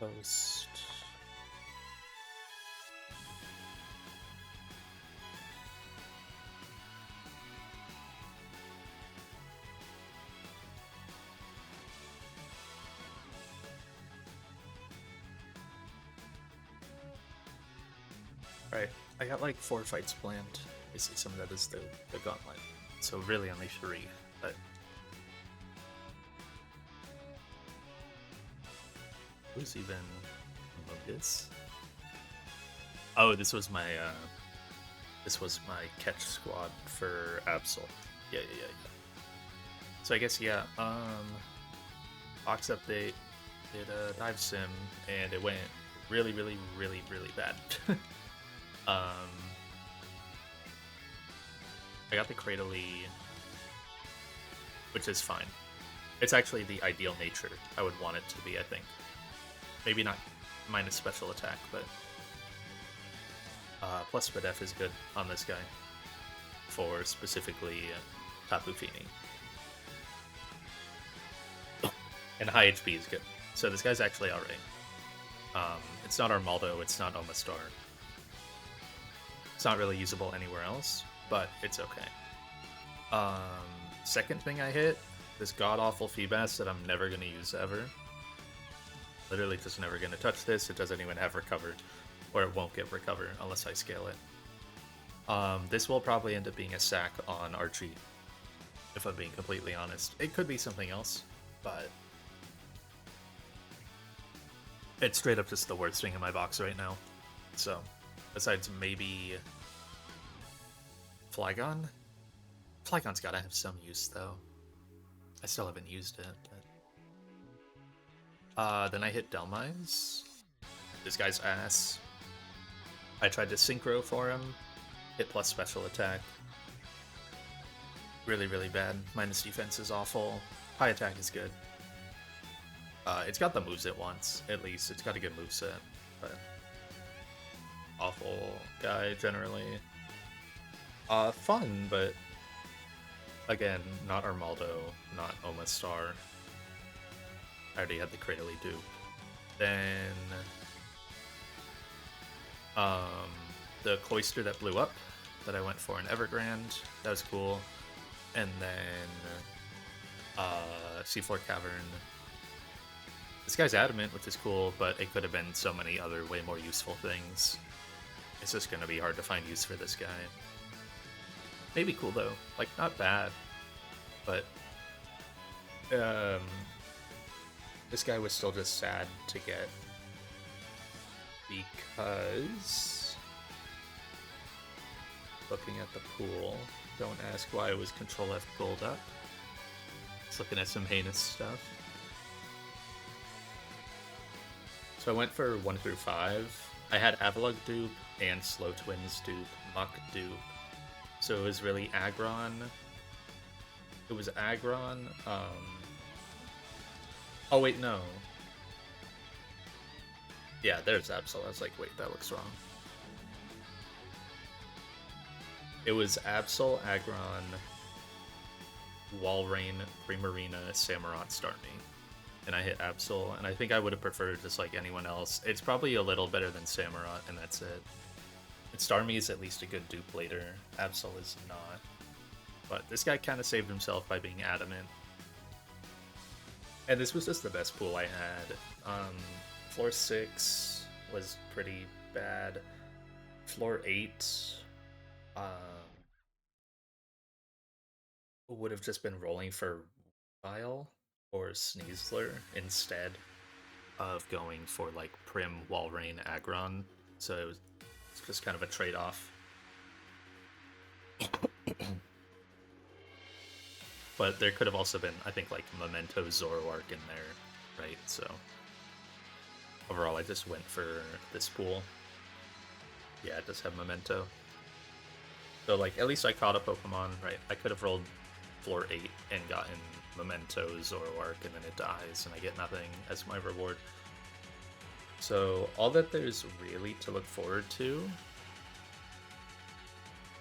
Post. Right, I got like 4 fights planned. Basically, some of that is the gauntlet. So really only 3, but who's even Mogus? Oh, this was my catch squad for Absol. Yeah. So I guess yeah. Box update did a dive sim and it went really bad. um, I got the Cradily, which is fine. It's actually the ideal nature I would want it to be, I think. Maybe not minus special attack, but plus Spadef is good on this guy for specifically Tapu Fini. And high HP is good. So this guy's actually alright. It's not Armaldo, it's not Omastar. It's not really usable anywhere else, but it's okay. Second thing I hit, this god-awful Feebas that I'm never going to use ever. Literally just never going to touch this. It doesn't even have recovered, or it won't get recovered unless I scale it. This will probably end up being a sack on Archie, if I'm being completely honest. It could be something else, but it's straight up just the worst thing in my box right now. So, besides maybe Flygon? Flygon's gotta have some use, though. I still haven't used it, but... then I hit Delmise. This guy's ass. I tried to Synchro for him. Hit plus special attack. Really bad. Minus defense is awful. High attack is good. It's got the moves it wants, at least. It's got a good moveset, but... awful guy, generally. Fun, but... again, not Armaldo, not Omastar. I already had the Cradily dupe. Then... the Cloister that blew up, that I went for in Evergrande. That was cool. And then... Seafloor Cavern. This guy's adamant, which is cool, but it could have been so many other way more useful things. It's just gonna be hard to find use for this guy. Maybe cool though, like not bad, but this guy was still just sad to get because looking at the pool, don't ask why I was Control F gold up. Just looking at some heinous stuff. So I went for 1 through 5. I had Avalugg dupe and Slow Twins dupe, Muck dupe. So it was really Aggron. It was Aggron. Oh wait, no. Yeah, there's Absol. I was like, wait, that looks wrong. It was Absol, Aggron, Walrein, Primarina, Samurott, Starmie. And I hit Absol, and I think I would have preferred just like anyone else. It's probably a little better than Samurott, and that's it. And Starmie is at least a good dupe later. Absol is not. But this guy kind of saved himself by being adamant. And this was just the best pool I had. Floor 6 was pretty bad. Floor 8 would have just been rolling for Vile or Sneasler instead of going for like Prim, Walrein, Aggron. So it's just kind of a trade-off. But there could have also been, I think, like Memento Zoroark in there, right? So overall, I just went for this pool. Yeah, it does have Memento. So like, at least I caught a Pokemon, right? I could have rolled floor 8 and gotten Memento Zoroark, and then it dies, and I get nothing as my reward. So all that there's really to look forward to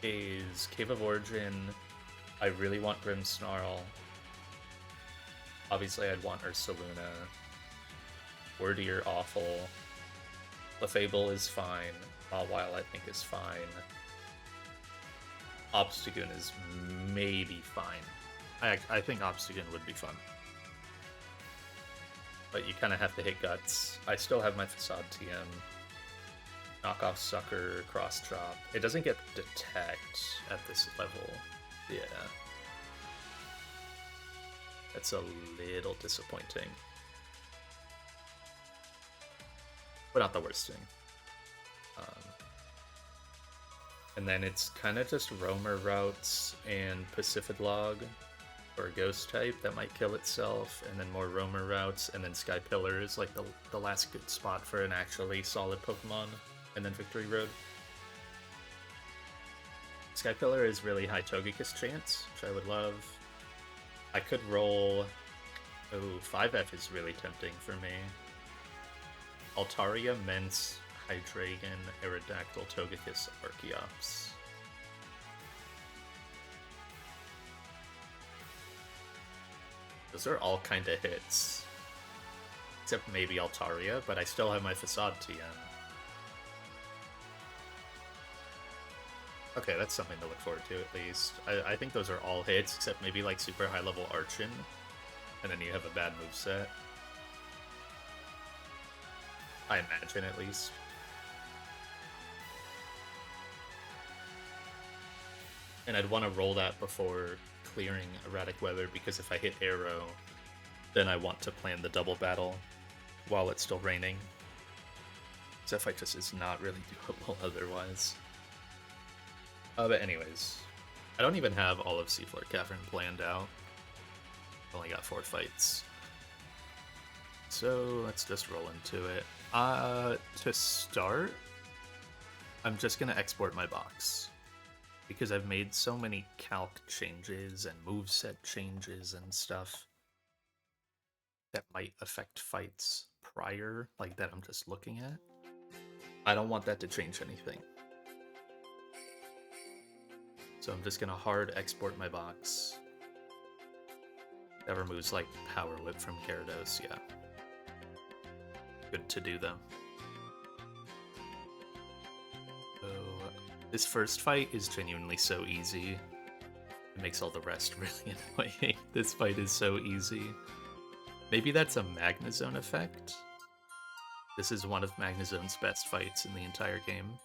is Cave of Origin. I really want Grimmsnarl. Obviously, I'd want Ursaluna Wordier awful. Lefable is fine. Mawile I think is fine. Obstagoon is maybe fine. I think Obstagoon would be fun. But you kind of have to hit Guts. I still have my Facade TM. Knockoff Sucker, Cross Chop. It doesn't get Detect at this level. Yeah. That's a little disappointing. But not the worst thing. And then it's kind of just Roamer routes and Pacifidlog or Ghost type that might kill itself, and then more Roamer routes, and then Sky Pillar is like the last good spot for an actually solid Pokemon, and then Victory Road. Sky Pillar is really high Togekiss chance, which I would love. I could roll... Oh, 5F is really tempting for me. Altaria, Mence, Hydreigon, Aerodactyl, Togekiss, Archeops. Those are all kind of hits. Except maybe Altaria, but I still have my Facade TM. Okay, that's something to look forward to at least. I think those are all hits, except maybe like super high level Archon. And then you have a bad moveset. I imagine at least. And I'd want to roll that before clearing Erratic Weather, because if I hit Arrow, then I want to plan the double battle while it's still raining. So that fight just is not really doable otherwise. But anyways, I don't even have all of Seafloor Cavern planned out. I've only got 4 fights. So let's just roll into it. To start, I'm just gonna export my box, because I've made so many calc changes and moveset changes and stuff that might affect fights prior, like that I'm just looking at. I don't want that to change anything. So I'm just gonna hard export my box. That removes like Power Whip from Gyarados, yeah. Good to do though. So this first fight is genuinely so easy. It makes all the rest really annoying. This fight is so easy. Maybe that's a Magnezone effect. This is one of Magnezone's best fights in the entire game.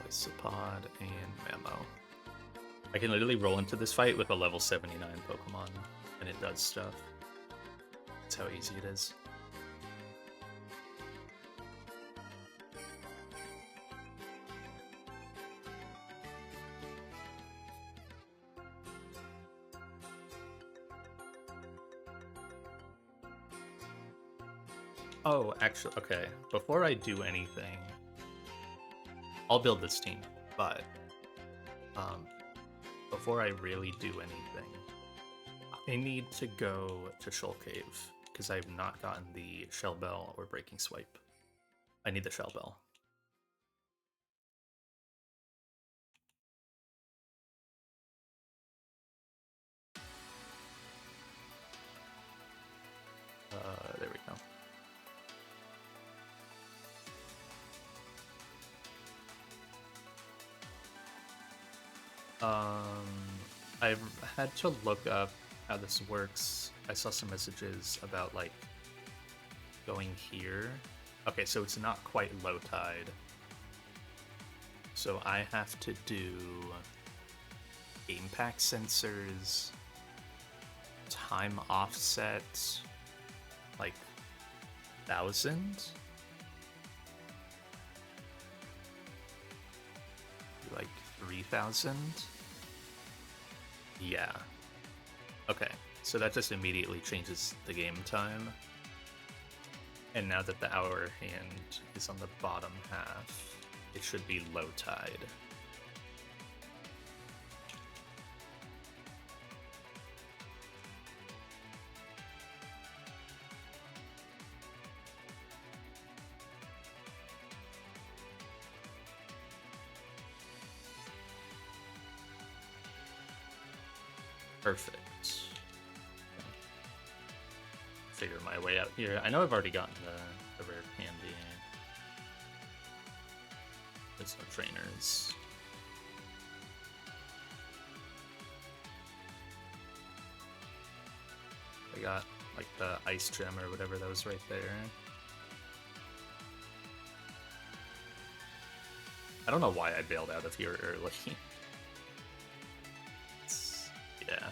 Isopod and Mamo. I can literally roll into this fight with a level 79 Pokemon, and it does stuff. That's how easy it is. Oh, actually, okay. Before I do anything, I'll build this team, but before I really do anything, I need to go to Shoal Cave, because I've not gotten the Shell Bell or Breaking Swipe. I need the Shell Bell. There we go. I've had to look up how this works. I saw some messages about like going here. Okay, so it's not quite low tide. So I have to do game pack sensors, time offset, like 1,000. Like 3,000. Yeah. Okay, so that just immediately changes the game time. And now that the hour hand is on the bottom half, it should be low tide. Perfect. figure my way out here. I know I've already gotten the rare candy. There's no trainers. I got like the ice gem or whatever that was right there. I don't know why I bailed out of here early. Yeah.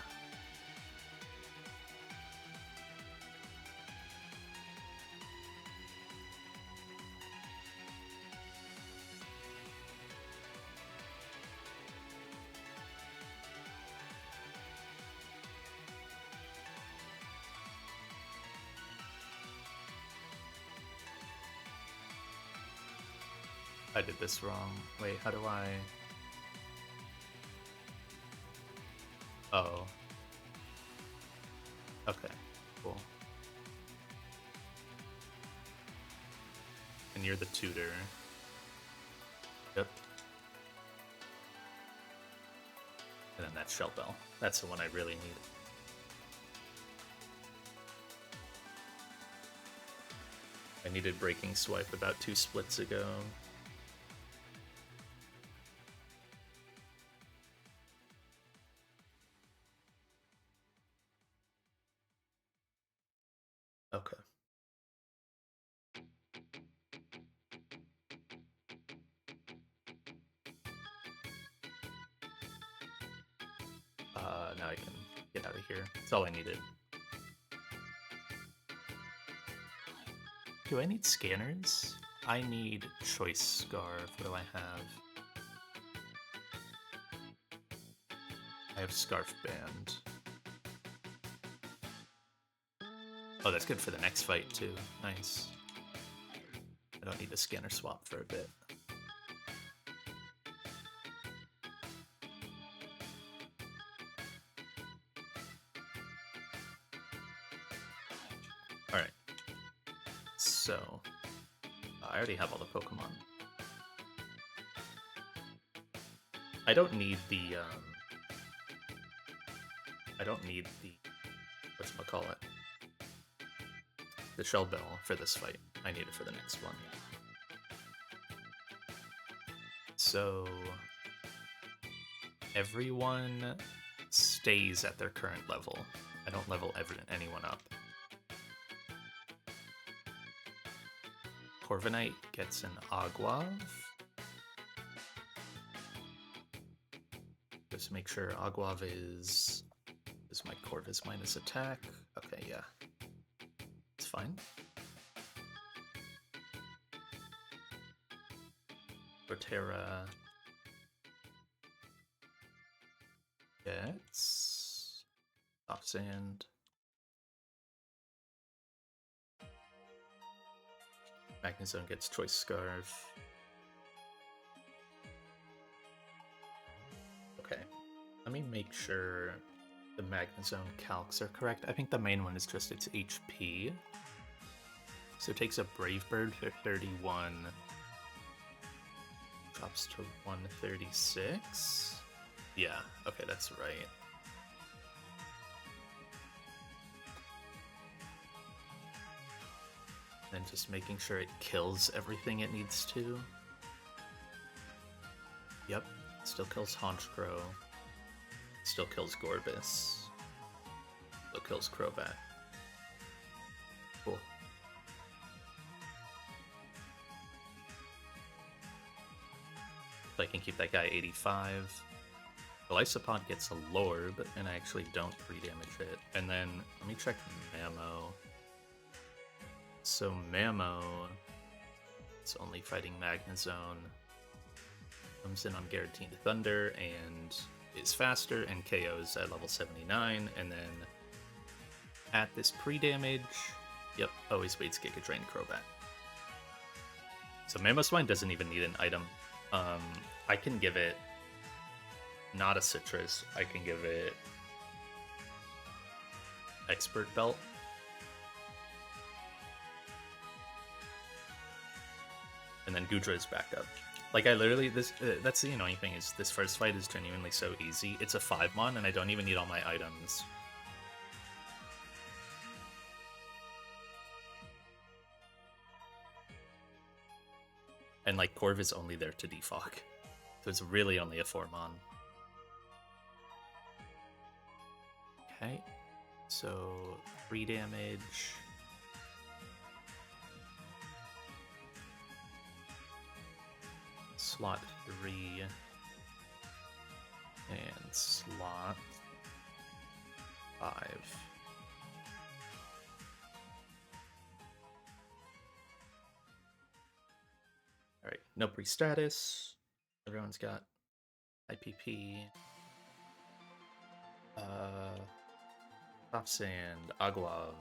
I did this wrong. Wait, how do I... Oh. Okay, cool. And you're the tutor. Yep. And then that shell bell. That's the one I really need. I needed breaking swipe about 2 splits ago. Okay. Now I can get out of here. That's all I needed. Do I need scanners? I need choice scarf. What do I have? I have scarf band. Oh, that's good for the next fight too. Nice. I don't need a scanner swap for a bit. Alright. So, I already have all the Pokemon. I don't need the, whatchamacallit? The Shell Bell for this fight. I need it for the next one. So, everyone stays at their current level. I don't level anyone up. Corviknight gets an Aguav. Just make sure Aguav is my Corvus minus attack. Okay, yeah. It's fine. Torterra gets Soft Sand. Magnezone gets Choice Scarf. Okay, let me make sure the Magnezone calcs are correct. I think the main one is just its HP. So it takes a Brave Bird for 31. Drops to 136. Yeah, okay, that's right. And just making sure it kills everything it needs to. Yep, still kills Honchkrow. Still kills Gorbis. Still kills Crobat. Cool. So I can keep that guy 85. Golisopod gets a Lorb, and I actually don't 3-damage it. And then, let me check Mamo. So Mamo, it's only fighting Magnezone, comes in on Guaranteed Thunder and is faster and KOs at level 79, and then at this pre-damage, yep, always waits Giga Drain Crobat. So Mamoswine doesn't even need an item. I can give it not a citrus, I can give it Expert Belt. And then Gudra's back up. Like, I literally, that's the annoying thing, is this first fight is genuinely so easy. It's a 5-mon, and I don't even need all my items. And like Corv is only there to defog. So it's really only a 4-mon. Okay. So 3 damage. Slot 3. And slot 5. Alright, no pre-status. Everyone's got IPP. Top Sand, Aglav,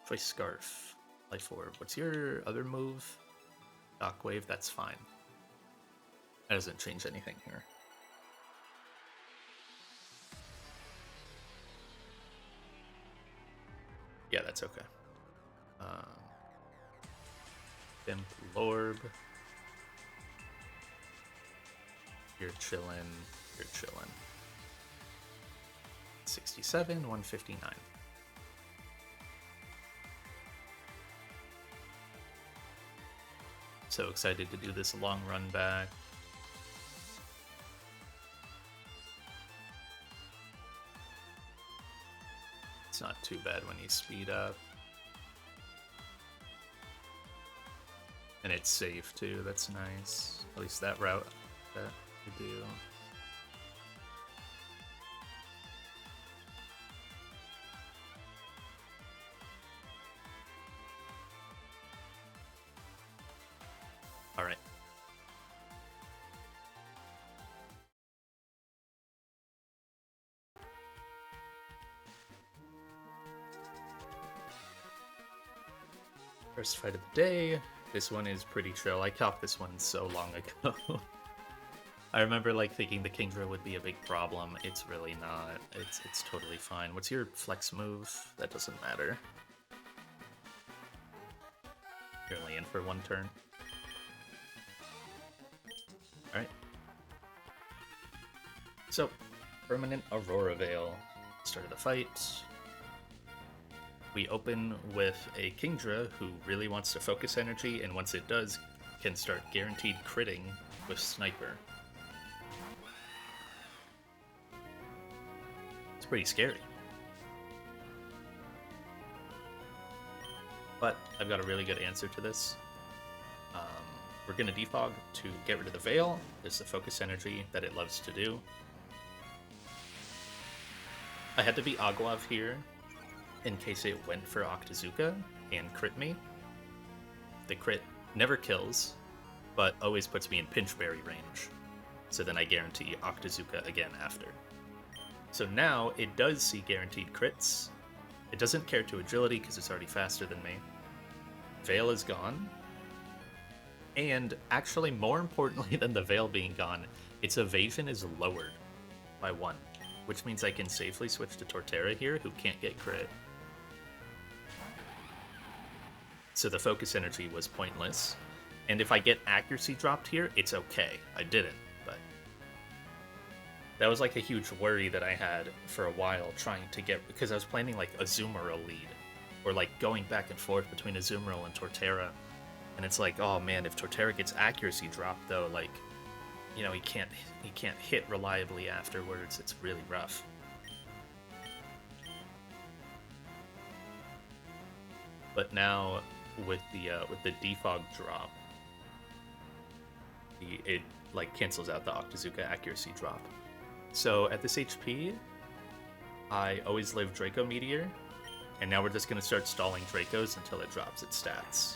Choice Scarf, Life Orb. What's your other move? Shockwave, that's fine. That doesn't change anything here. Yeah, that's okay. Imp Lorb. You're chillin', you're chillin'. 67, 159. So excited to do this long run back. It's not too bad when you speed up. And it's safe too, that's nice. At least that route that you do. Alright. First fight of the day. This one is pretty chill. I caught this one so long ago. I remember like thinking the Kingdra would be a big problem. It's really not. It's totally fine. What's your flex move? That doesn't matter. You're only in for 1 turn. Alright. So, Permanent Aurora Veil. Start of the fight. We open with a Kingdra who really wants to focus energy, and once it does, can start guaranteed critting with Sniper. It's pretty scary. But I've got a really good answer to this. We're going to defog to get rid of the Veil. It's the focus energy that it loves to do. I had to be Aglav here in case it went for Octazooka and crit me. The crit never kills, but always puts me in Pinchberry range. So then I guarantee Octazooka again after. So now it does see guaranteed crits. It doesn't care to agility because it's already faster than me. Veil is gone. And actually, more importantly than the Veil being gone, its evasion is lowered by 1, which means I can safely switch to Torterra here, who can't get crit. So the focus energy was pointless. And if I get accuracy dropped here, it's okay. I didn't, but that was like a huge worry that I had for a while trying to get, because I was planning like a Azumarill lead, or like going back and forth between Azumarill and Torterra. And it's like, oh man, if Torterra gets accuracy dropped though, like, you know, he can't hit reliably afterwards. It's really rough. But now with the defog drop, it like cancels out the Octazooka accuracy drop. So at this HP, I always live Draco Meteor, and now we're just gonna start stalling Dracos until it drops its stats.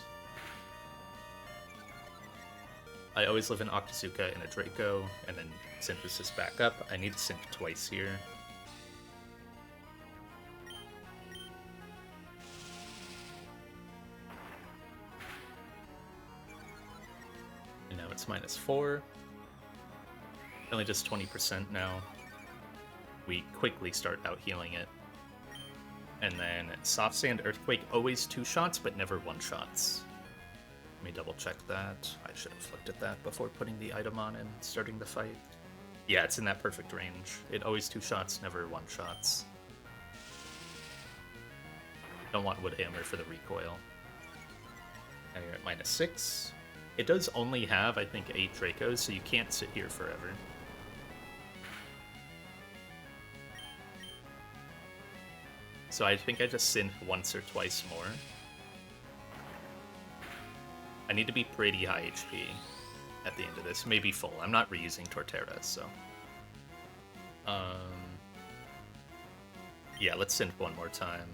I always live an Octazooka and a Draco, and then Synthesis back up. I need to sync twice here. And now it's -4. Only just 20% now. We quickly start out healing it. And then Soft Sand Earthquake, always 2 shots, but never 1 shots. Let me double check that. I should have looked at that before putting the item on and starting the fight. Yeah, it's in that perfect range. It always 2 shots, never 1 shots. Don't want Wood Hammer for the recoil. Now you're at -6. It does only have, I think, 8 Dracos, so you can't sit here forever. So I think I just synth once or twice more. I need to be pretty high HP at the end of this, maybe full. I'm not reusing Torterra, so... yeah, let's synth one more time.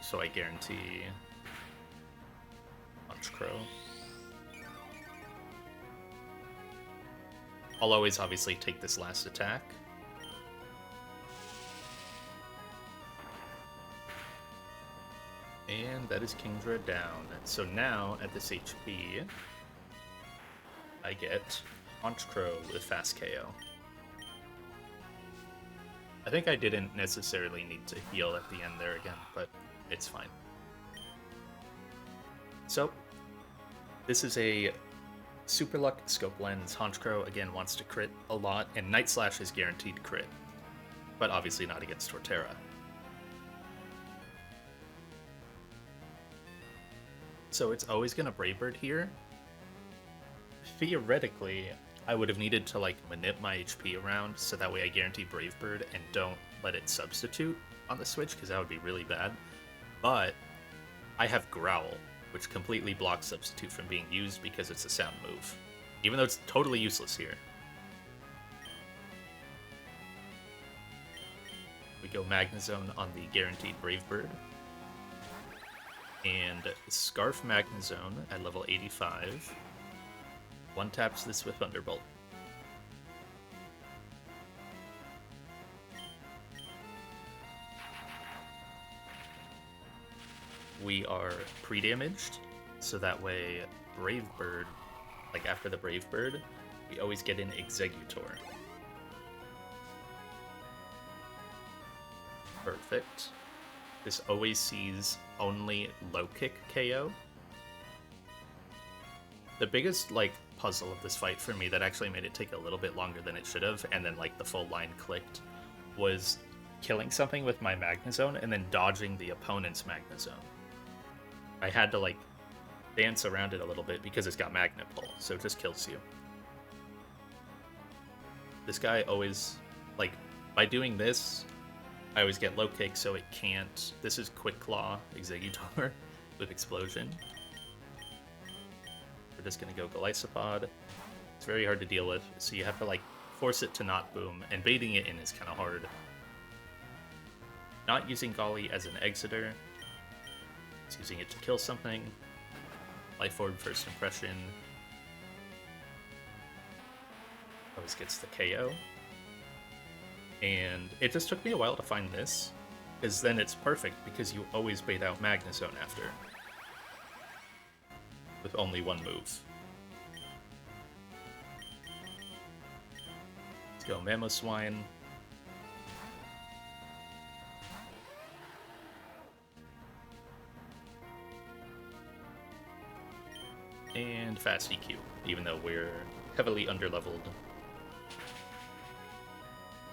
So I guarantee... Crow. I'll always obviously take this last attack. And that is Kingdra down. So now, at this HP, I get Haunch Crow with fast KO. I think I didn't necessarily need to heal at the end there again, but it's fine. So, this is a Super Luck Scope Lens. Haunch Crow, again, wants to crit a lot, and Night Slash is guaranteed crit, but obviously not against Torterra. So it's always going to Brave Bird here. Theoretically, I would have needed to, like, manip my HP around, so that way I guarantee Brave Bird and don't let it substitute on the switch, because that would be really bad. But I have Growl, which completely blocks Substitute from being used because it's a sound move, even though it's totally useless here. We go Magnezone on the guaranteed Brave Bird, and Scarf Magnezone at level 85. One taps this with Thunderbolt. We are pre-damaged, so that way Brave Bird, like after the Brave Bird, we always get an Executor. Perfect. This always sees only low kick KO. The biggest, like, puzzle of this fight for me that actually made it take a little bit longer than it should have, and then, like, the full line clicked, was killing something with my Magnezone and then dodging the opponent's Magnezone. I had to, like, dance around it a little bit because it's got Magnet Pull, so it just kills you. This guy always, like, by doing this, I always get low kick, so it can't. This is Quick Claw Executor with Explosion. We're just gonna go Golisopod. It's very hard to deal with, so you have to, like, force it to not boom, and baiting it in is kind of hard. Not using Golly as an Exeter. It's using it to kill something. Life Orb First Impression. Always gets the KO. And it just took me a while to find this, because then it's perfect, because you always bait out Magnezone after. With only one move. Let's go Mamoswine. And fast EQ, even though we're heavily underleveled.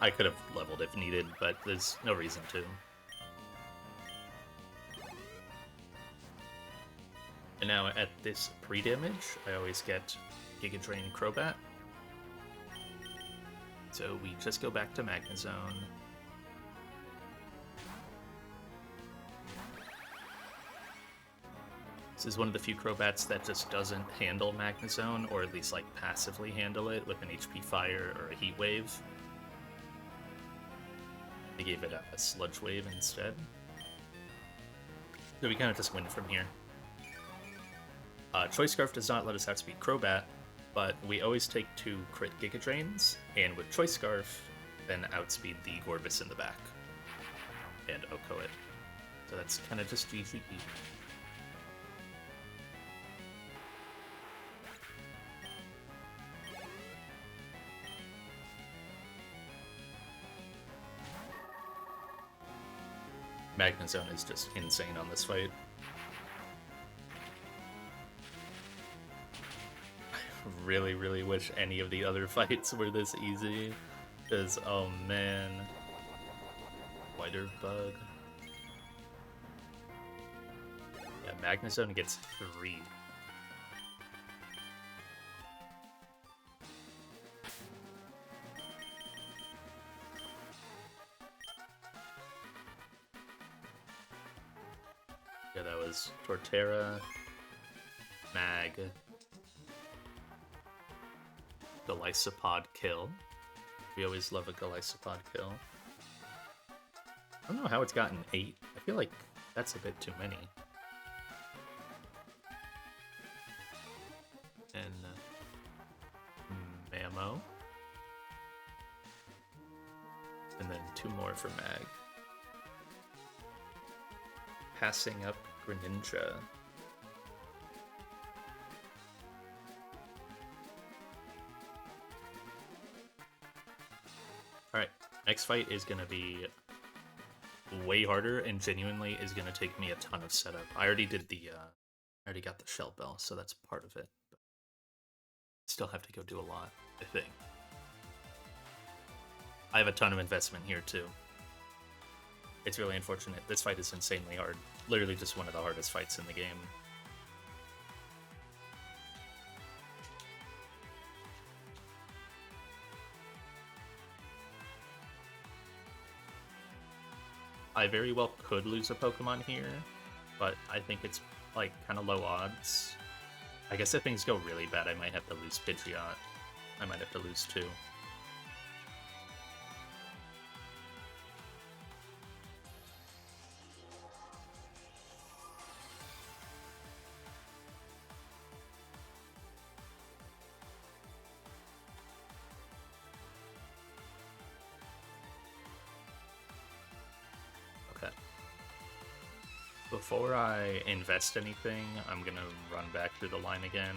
I could have leveled if needed, but there's no reason to. And now at this pre-damage, I always get Giga Drain Crobat. So we just go back to Magnezone. This is one of the few Crobats that just doesn't handle Magnezone, or at least, like, passively handle it with an HP Fire or a Heat Wave. They gave it a Sludge Wave instead. So we kind of just win from here. Choice Scarf does not let us outspeed Crobat, but we always take 2 crit Giga Drains, and with Choice Scarf, then outspeed the Gorbis in the back. And Oko it. So that's kind of just GG. Magnezone is just insane on this fight. I really, really wish any of the other fights were this easy. Because, oh man. Wider Bug. Yeah, Magnezone gets 3. Yeah, that was Torterra, Mag, Golisopod kill. We always love a Golisopod kill. I don't know how it's gotten 8. I feel like that's a bit too many. And Mammo. And then 2 more for Mag. Passing up Greninja. Alright, next fight is going to be way harder and genuinely is going to take me a ton of setup. I already did the, I already got the Shell Bell, so that's part of it. But still have to go do a lot, I think. I have a ton of investment here too. It's really unfortunate. This fight is insanely hard. Literally just one of the hardest fights in the game. I very well could lose a Pokemon here, but I think it's like kind of low odds. I guess if things go really bad, I might have to lose Pidgeot. I might have to lose 2. Before I invest anything, I'm gonna run back through the line again,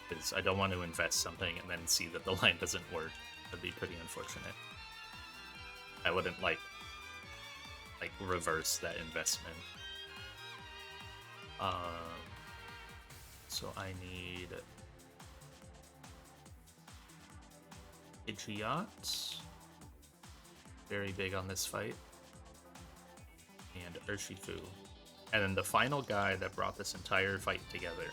because I don't want to invest something and then see that the line doesn't work. That'd be pretty unfortunate. I wouldn't like reverse that investment. So I need Pidgeot. Very big on this fight. And Urshifu. And then the final guy that brought this entire fight together,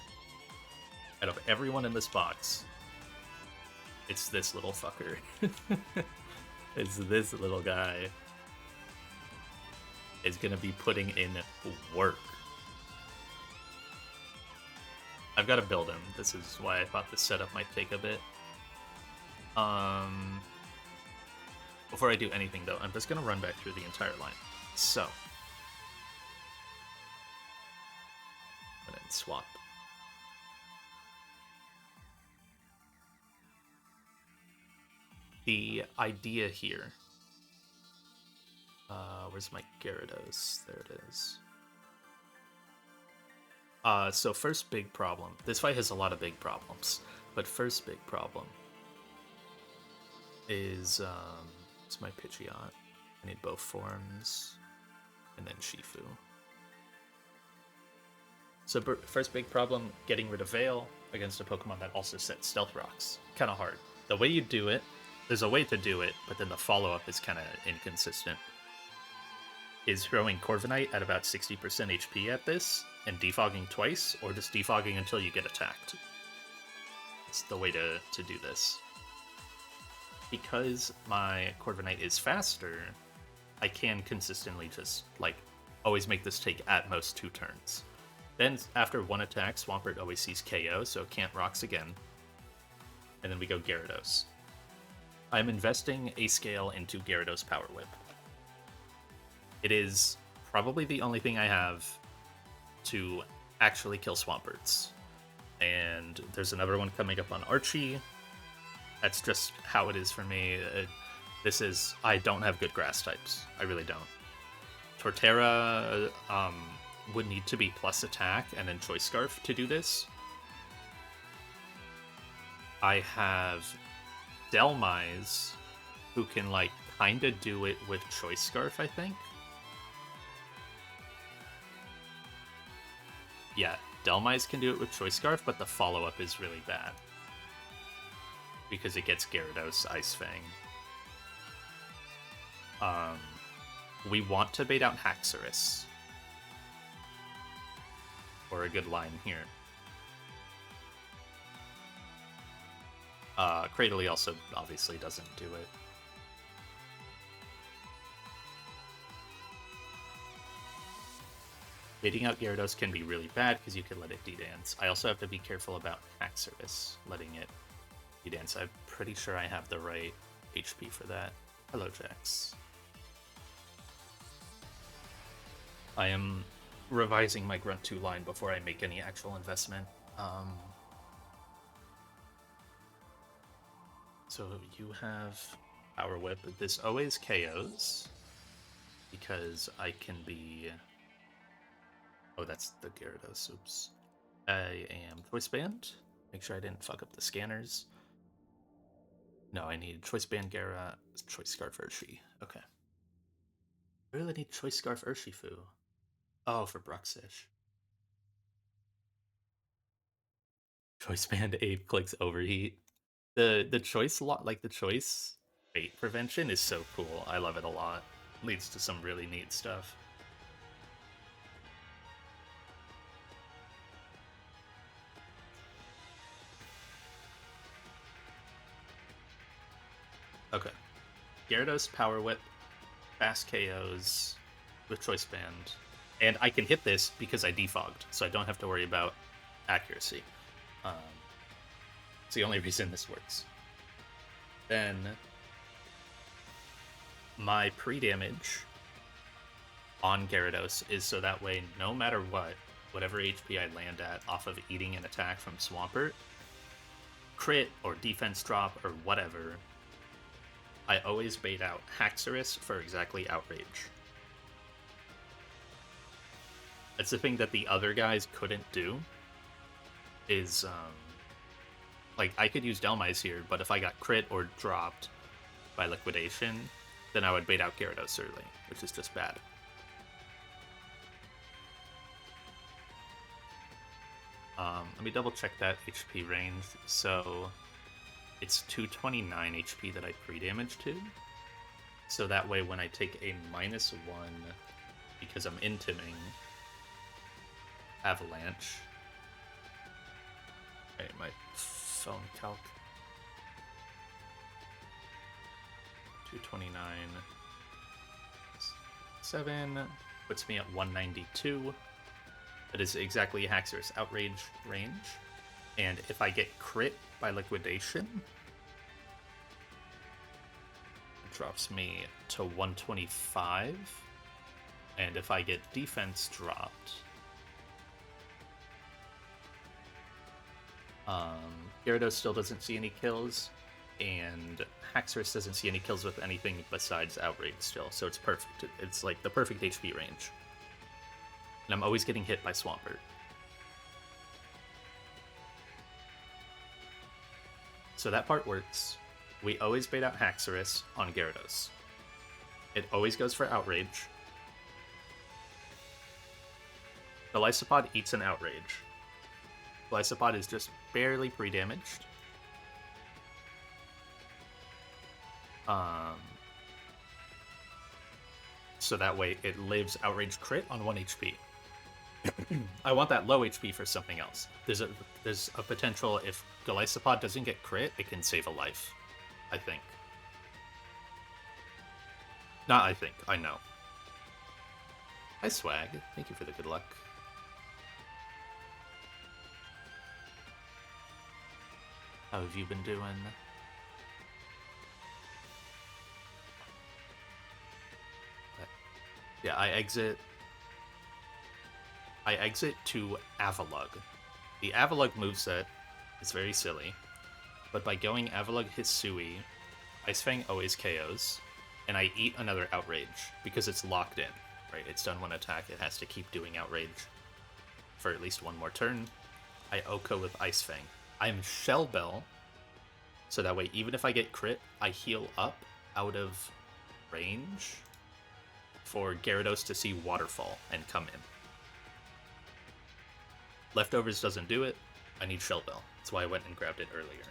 out of everyone in this box, it's this little fucker. It's this little guy. Is gonna be putting in work. I've got to build him. This is why I thought this setup might take a bit. Before I do anything though, I'm just gonna run back through the entire line. So. And then swap. The idea here. Where's my Gyarados? There it is. So first big problem. This fight has a lot of big problems, but first big problem is it's my Pidgeot. I need both forms, and then Shifu. So first big problem, getting rid of Veil against a Pokemon that also sets Stealth Rocks. Kind of hard. The way you do it, there's a way to do it, but then the follow-up is kind of inconsistent. Is throwing Corviknight at about 60% HP at this, and defogging twice, or just defogging until you get attacked. It's the way to do this. Because my Corviknight is faster, I can consistently just, like, always make this take at most 2 turns. Then, after 1 attack, Swampert always sees KO, so it can't Rocks again. And then we go Gyarados. I'm investing a scale into Gyarados Power Whip. It is probably the only thing I have to actually kill Swamperts. And there's another one coming up on Archie. That's just how it is for me. I don't have good grass types. I really don't. Torterra would need to be plus attack and then Choice Scarf to do this. I have Delmise, who can, like, kinda do it with Choice Scarf, I think. Yeah, Delmise can do it with Choice Scarf, but the follow-up is really bad. Because it gets Gyarados, Ice Fang. We want to bait out Haxorus. or a good line here. Cradley also obviously doesn't do it. Baiting out Gyarados can be really bad because you can let it D-dance. I also have to be careful about Haxorus, letting it D-dance. I'm pretty sure I have the right HP for that. Hello, Jax. I am revising my Grunt 2 line before I make any actual investment. So you have Power Whip. This always KOs because I can be... Oh, that's the Gyarados. Oops. I am Choice Band. Make sure I didn't fuck up the scanners. No, I need Choice Band Gyara, Choice Scarf Urshifu. Okay. I really need Choice Scarf Urshifu. Oh, for Bruxish. Choice Band Ape clicks Overheat. The choice the choice bait prevention is so cool. I love it a lot. Leads to some really neat stuff. Okay. Gyarados Power Whip, fast KOs with Choice Band. And I can hit this because I defogged, so I don't have to worry about accuracy. It's the only reason this works. Then my pre-damage on Gyarados is so that way, no matter what, whatever HP I land at off of eating an attack from Swampert, crit or defense drop or whatever, I always bait out Haxorus for exactly Outrage. That's the thing that the other guys couldn't do, is, like, I could use Delmise here, but if I got crit or dropped by Liquidation, then I would bait out Gyarados early, which is just bad. Let me double check that HP range. So it's 229 HP that I pre-damage to. So that way when I take a -1, because I'm intiming Avalanche. Okay, my phone calc. 229 7 puts me at 192. That is exactly Haxorus Outrage range. And if I get crit by Liquidation, it drops me to 125. And if I get defense dropped, Gyarados still doesn't see any kills, and Haxorus doesn't see any kills with anything besides Outrage still, so it's perfect. It's like the perfect HP range. And I'm always getting hit by Swampert. So that part works. We always bait out Haxorus on Gyarados. It always goes for Outrage. The Lysopod eats an Outrage. Lysopod is just barely pre-damaged. So that way it lives Outrage crit on 1 HP. I want that low HP for something else. There's a potential if Golisopod doesn't get crit, it can save a life. I think. Not I think, I know. Hi Swag, thank you for the good luck. How have you been doing? Yeah, I exit to Avalugg. The Avalugg moveset is very silly, but by going Avalugg Hisui, Ice Fang always KOs, and I eat another Outrage because it's locked in, right? It's done one attack, it has to keep doing Outrage for at least one more turn. I Oko with Ice Fang. I'm Shell Bell, so that way even if I get crit, I heal up out of range for Gyarados to see Waterfall and come in. Leftovers doesn't do it. I need Shell Bell. That's why I went and grabbed it earlier.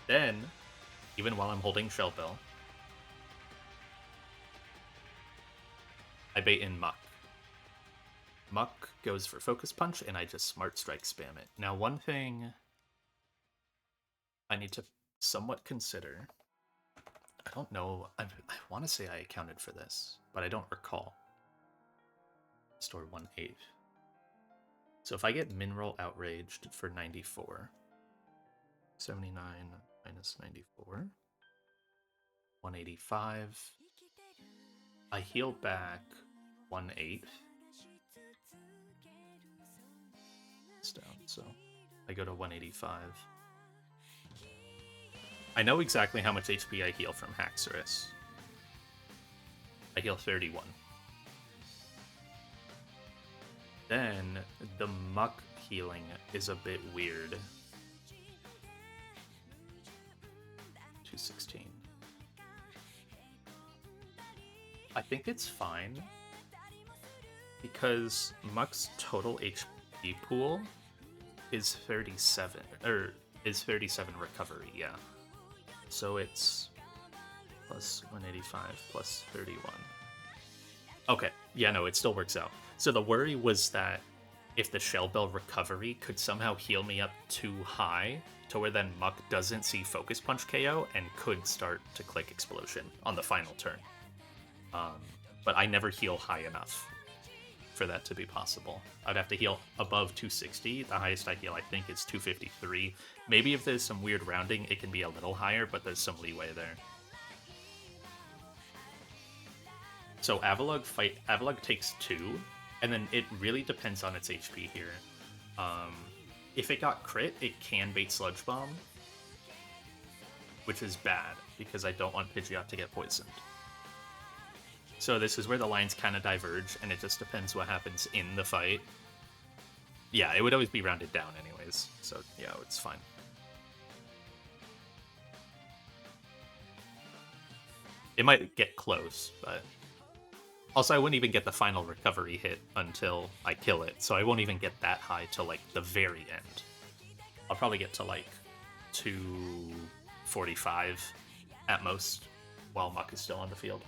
Then, even while I'm holding Shell Bell, I bait in Muck. Muck goes for Focus Punch, and I just Smart Strike spam it. Now, one thing I need to somewhat consider. I don't know. I want to say I accounted for this, but I don't recall. Store 1/8. So if I get Mineral Outraged for 94, 79 minus 94, 185. I heal back 1/8. It's down, so I go to 185. I know exactly how much HP I heal from Haxorus. I heal 31. Then the Muck healing is a bit weird. 216. I think it's fine because Muck's total HP pool is 37, or is 37 recovery, yeah. So it's plus 185 plus 31. Okay, yeah, no, it still works out. So the worry was that if the Shell Bell recovery could somehow heal me up too high to where then Muck doesn't see Focus Punch KO and could start to click Explosion on the final turn. But I never heal high enough for that to be possible. I'd have to heal above 260. The highest I heal, I think, is 253. Maybe if there's some weird rounding, it can be a little higher, but there's some leeway there. So Avalugg takes 2, and then it really depends on its HP here. If it got crit, it can bait Sludge Bomb, which is bad, because I don't want Pidgeot to get poisoned. So this is where the lines kind of diverge, and it just depends what happens in the fight. Yeah, it would always be rounded down anyways, so yeah, it's fine. It might get close, but... Also, I wouldn't even get the final recovery hit until I kill it, so I won't even get that high till, like, the very end. I'll probably get to, like, 245 at most, while Muck is still on the field.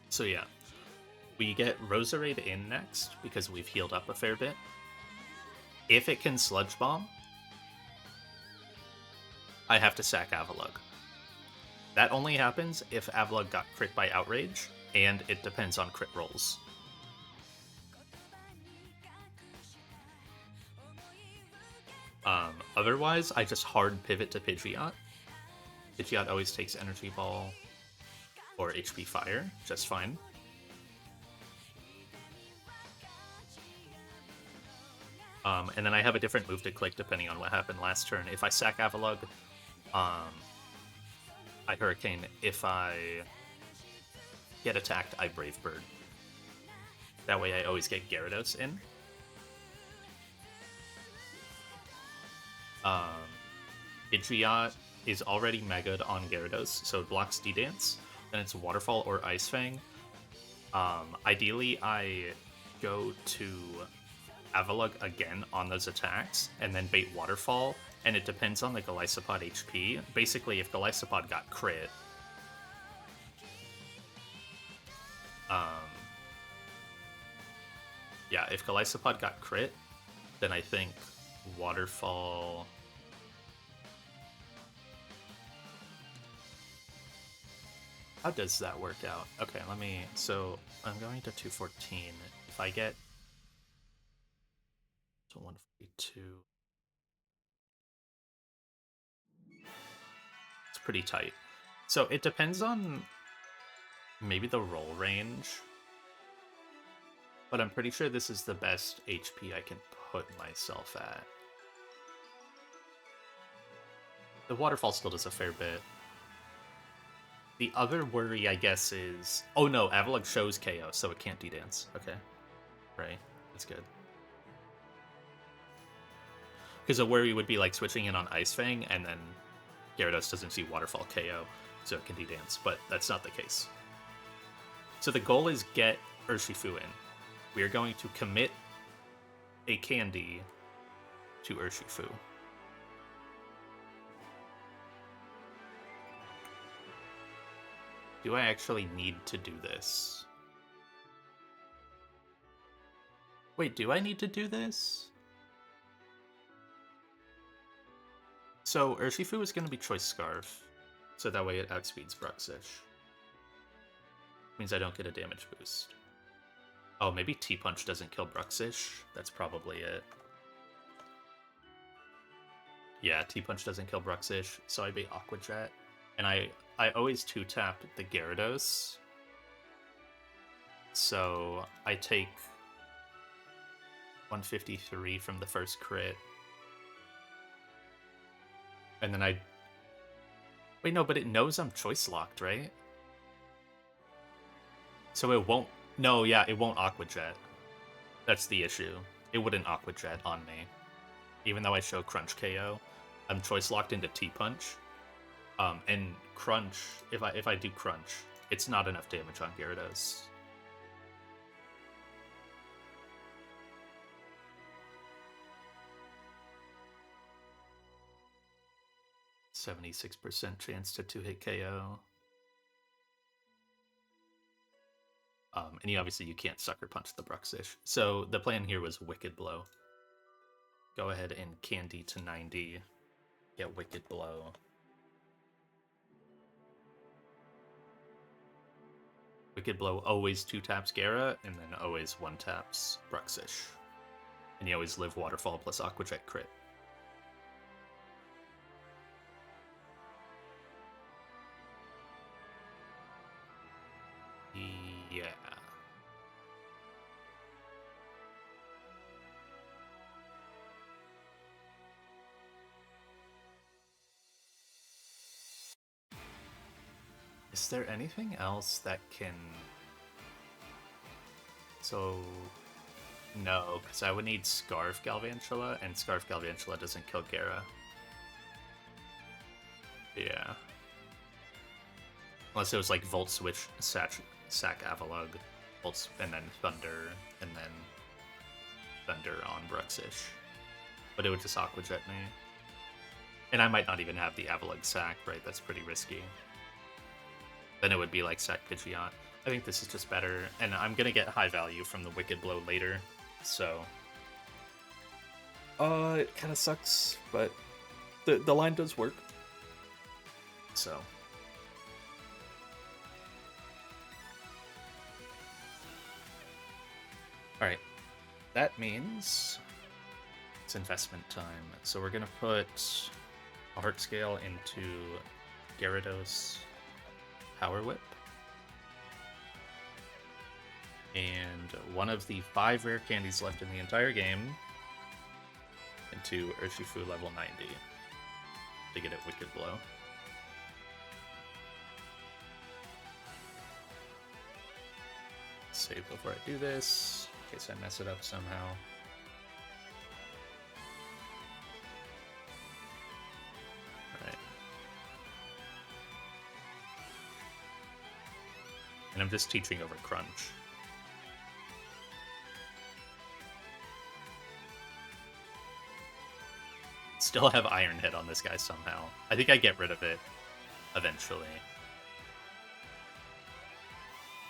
So yeah, we get Roserade in next because we've healed up a fair bit. If it can Sludge Bomb, I have to sack Avalugg. That only happens if Avalugg got crit by Outrage, and it depends on crit rolls. Otherwise, I just hard pivot to Pidgeot. Pidgeot always takes Energy Ball or HP Fire, just fine. And then I have a different move to click depending on what happened last turn. If I sack Avalugg, I Hurricane. If I get attacked, I Brave Bird. That way I always get Gyarados in. Pidgeot is already Mega'd on Gyarados, so it blocks D-Dance. Then it's Waterfall or Ice Fang. Ideally, I go to Avalugg again on those attacks, and then bait Waterfall, and it depends on the Golisopod HP. Basically, if Golisopod got crit, yeah, if Golisopod got crit, then I think Waterfall... How does that work out? Okay, let me... So, I'm going to 214. If I get to 142... It's pretty tight. So, it depends on maybe the roll range. But I'm pretty sure this is the best HP I can put myself at. The Waterfall still does a fair bit. The other worry, I guess, is... Oh no, Avalugg shows KO, so it can't D-Dance. Okay. Right. That's good. Because a worry would be like switching in on Ice Fang, and then Gyarados doesn't see Waterfall KO, so it can D-Dance, but that's not the case. So the goal is get Urshifu in. We are going to commit a Candy to Urshifu. Do I actually need to do this? Wait, do I need to do this? So Urshifu is going to be Choice Scarf, so that way it outspeeds Bruxish. Means I don't get a damage boost. Oh, maybe T-Punch doesn't kill Bruxish? That's probably it. Yeah, T-Punch doesn't kill Bruxish, so I beat Aqua Jet. And I always 2-tapped the Gyarados. So I take 153 from the first crit. And then I... Wait, no, but it knows I'm choice locked, right? So it won't... No, yeah, it won't Aqua Jet. That's the issue. It wouldn't Aqua Jet on me. Even though I show Crunch KO, I'm choice locked into T-Punch. And Crunch, if I do Crunch, it's not enough damage on Gyarados. %76% chance to 2-hit KO. And obviously you can't Sucker Punch the Bruxish. So the plan here was Wicked Blow. Go ahead and Candy to 90. Get Wicked Blow. Wicked Blow always 2-taps Gara, and then always 1-taps Bruxish. And you always live Waterfall plus Aqua Jet crit. Yeah. Is there anything else that can... So... No, because I would need Scarf Galvantula, and Scarf Galvantula doesn't kill Gara. Yeah. Unless it was like Volt Switch, Sack Avalugg, Volts, and then Thunder, and then Thunder on Bruxish. But it would just Aqua Jet me. And I might not even have the Avalugg Sack, right? That's pretty risky. Then it would be like Sack Pidgeot. I think this is just better, and I'm gonna get high value from the Wicked Blow later, so... it kind of sucks, but the line does work. So... Alright, that means it's investment time. So we're gonna put a Heart Scale into Gyarados Power Whip. And one of the 5 rare candies left in the entire game into Urshifu level 90 to get it Wicked Blow. Save before I do this, in case I mess it up somehow. Alright. And I'm just teaching over Crunch. Still have Iron Head on this guy somehow. I think I get rid of it eventually.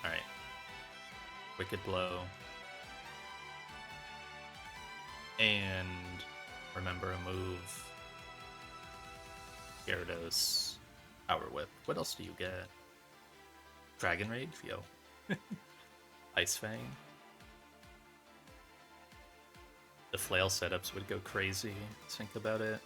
Alright. Wicked Blow. And remember a move. Gyarados. Power Whip. What else do you get? Dragon Rage? Yo. Ice Fang. The flail setups would go crazy. Think about it.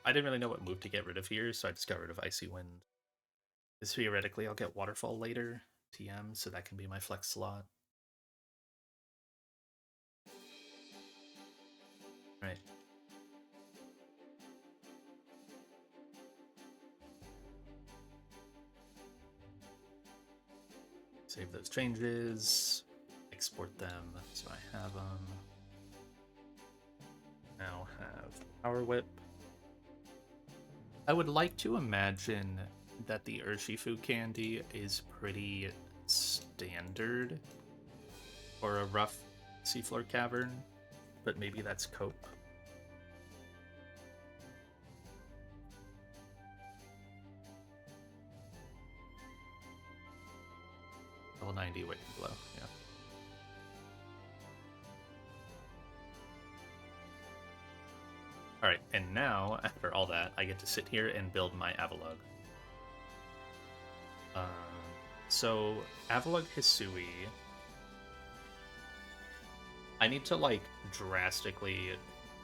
I didn't really know what move to get rid of here, so I just got rid of Icy Wind. Because theoretically, I'll get Waterfall later, TM, so that can be my flex slot. Right. Save those changes, export them so I have them. Now have Power Whip. I would like to imagine that the Urshifu candy is pretty standard for a rough Seafloor Cavern, but maybe that's cope. Level 90 Wicked Blow, yeah. Alright, and now, after all that, I get to sit here and build my Avalugg. So, Avalugg Hisui... I need to, like, drastically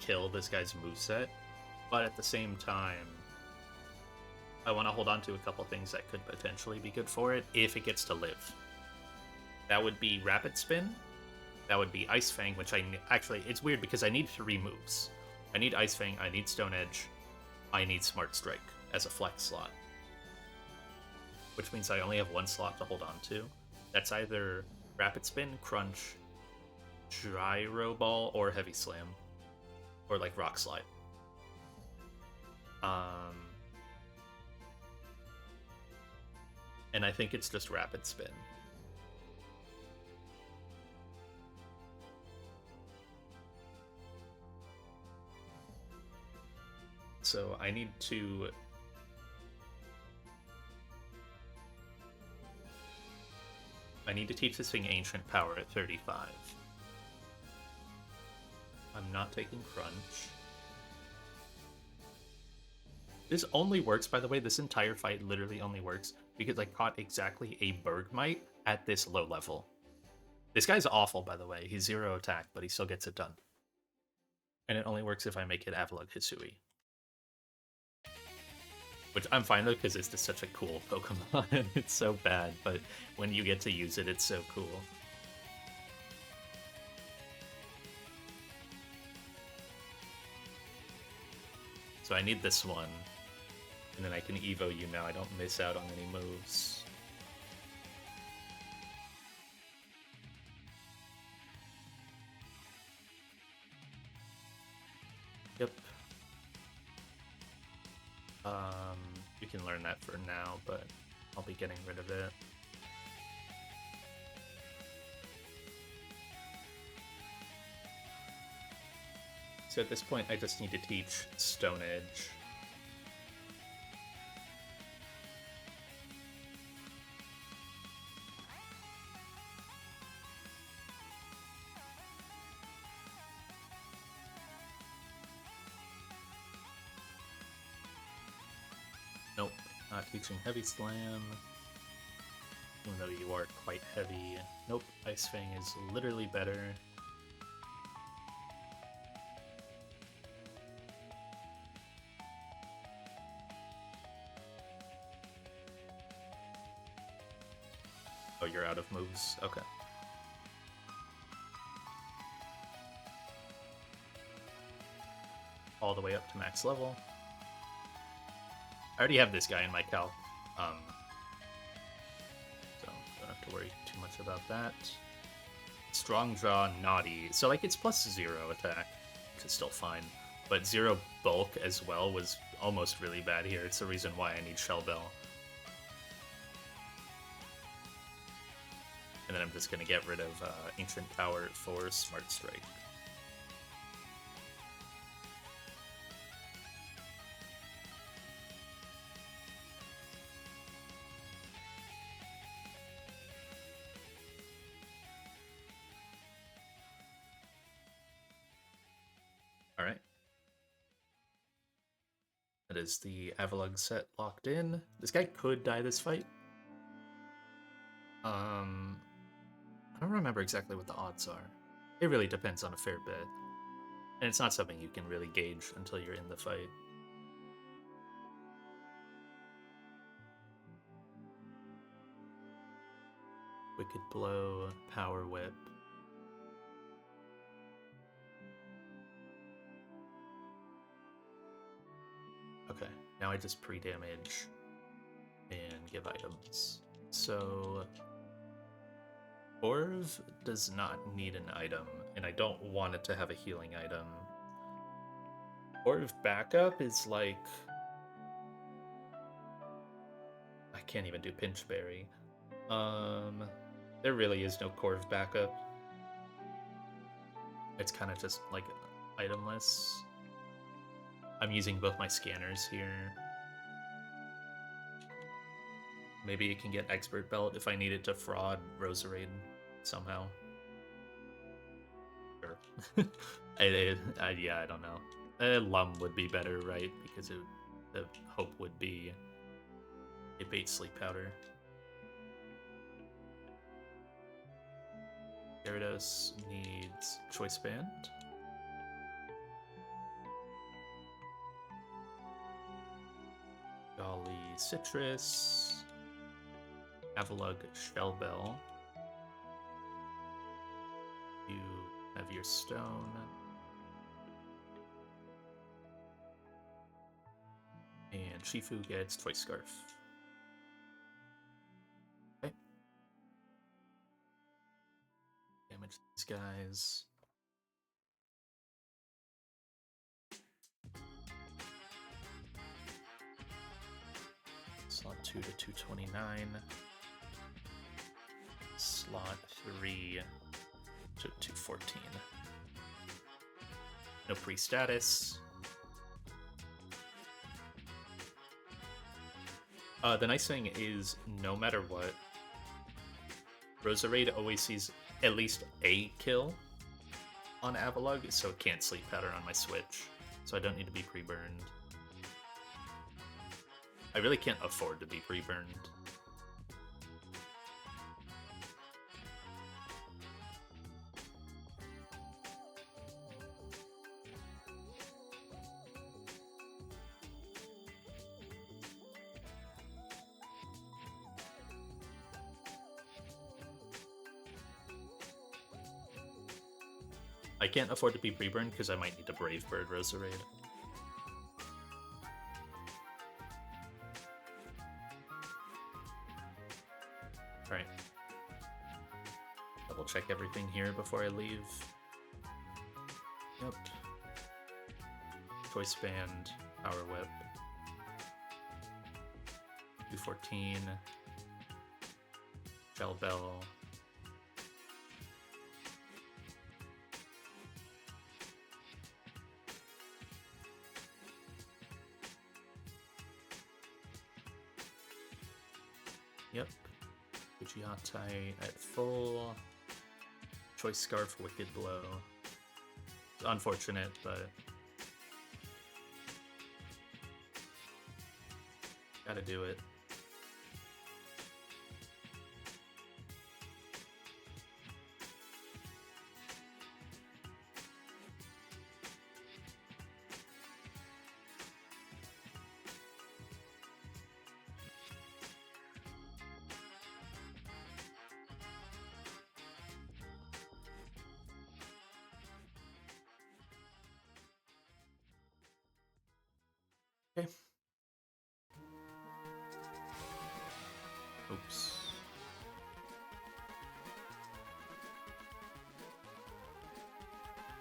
kill this guy's moveset, but at the same time, I want to hold on to a couple things that could potentially be good for it if it gets to live. That would be Rapid Spin, that would be Ice Fang, which actually, it's weird because I need 3 moves. I need Ice Fang, I need Stone Edge, I need Smart Strike as a flex slot. Which means I only have 1 slot to hold on to. That's either Rapid Spin, Crunch, Gyro Ball, or Heavy Slam. Or like Rock Slide. And I think it's just Rapid Spin. So I need to... teach this thing Ancient Power at 35. I'm not taking Crunch. This only works, by the way, this entire fight literally only works because I caught exactly a Bergmite at this low level. This guy's awful, by the way. He's 0 attack, but he still gets it done. And it only works if I make it Avalugg Hisui. Which I'm fine with because it's just such a cool Pokemon. It's so bad, but when you get to use it, it's so cool. So I need this one, and then I can Evo you now. I don't miss out on any moves. Yep. You can learn that for now, but I'll be getting rid of it. So at this point, I just need to teach Stone Edge. Nope, not teaching Heavy Slam. Even though you are quite heavy. Nope, Ice Fang is literally better. Oh, you're out of moves? Okay. All the way up to max level. I already have this guy in my calc, so don't have to worry too much about that. Strong Jaw, Naughty. So, like, it's plus 0 attack, which is still fine. But 0 bulk as well was almost really bad here. It's the reason why I need Shell Bell. And then I'm just going to get rid of Ancient Power for Smart Strike. Alright. That is the Avalugg set locked in. This guy could die this fight. I don't remember exactly what the odds are. It really depends on a fair bit. And it's not something you can really gauge until you're in the fight. Wicked Blow, Power Whip. Okay, now I just pre-damage and give items. So Orv does not need an item, and I don't want it to have a healing item. Orv backup is like... I can't even do Pinch Berry. There really is no Corv backup. It's kind of just like itemless. I'm using both my scanners here. Maybe it can get Expert Belt if I need it to fraud Roserade somehow. Sure. Yeah, I don't know. Lum would be better, right? Because the hope would be a bait sleep powder. Gyarados needs Choice Band. Golly Citrus. Avalug Shell Bell. You have your stone. And Shifu gets Toy Scarf. Okay. Damage these guys. Slot 2 to 229. Slot 3 to 214. No pre-status. The nice thing is, no matter what, Roserade always sees at least a kill on Avalug, so it can't Sleep Powder on my Switch, so I don't need to be pre-burned. I really can't afford to be pre-burned. I can't afford to be pre-burned because I might need to Brave Bird Roserade. Alright. Double check everything here before I leave. Yep. Choice Band, Power Whip. 214. Shell Bell. Yep. Pidgeotto at full. Choice Scarf, Wicked Blow. It's unfortunate, but gotta do it. Okay. Oops.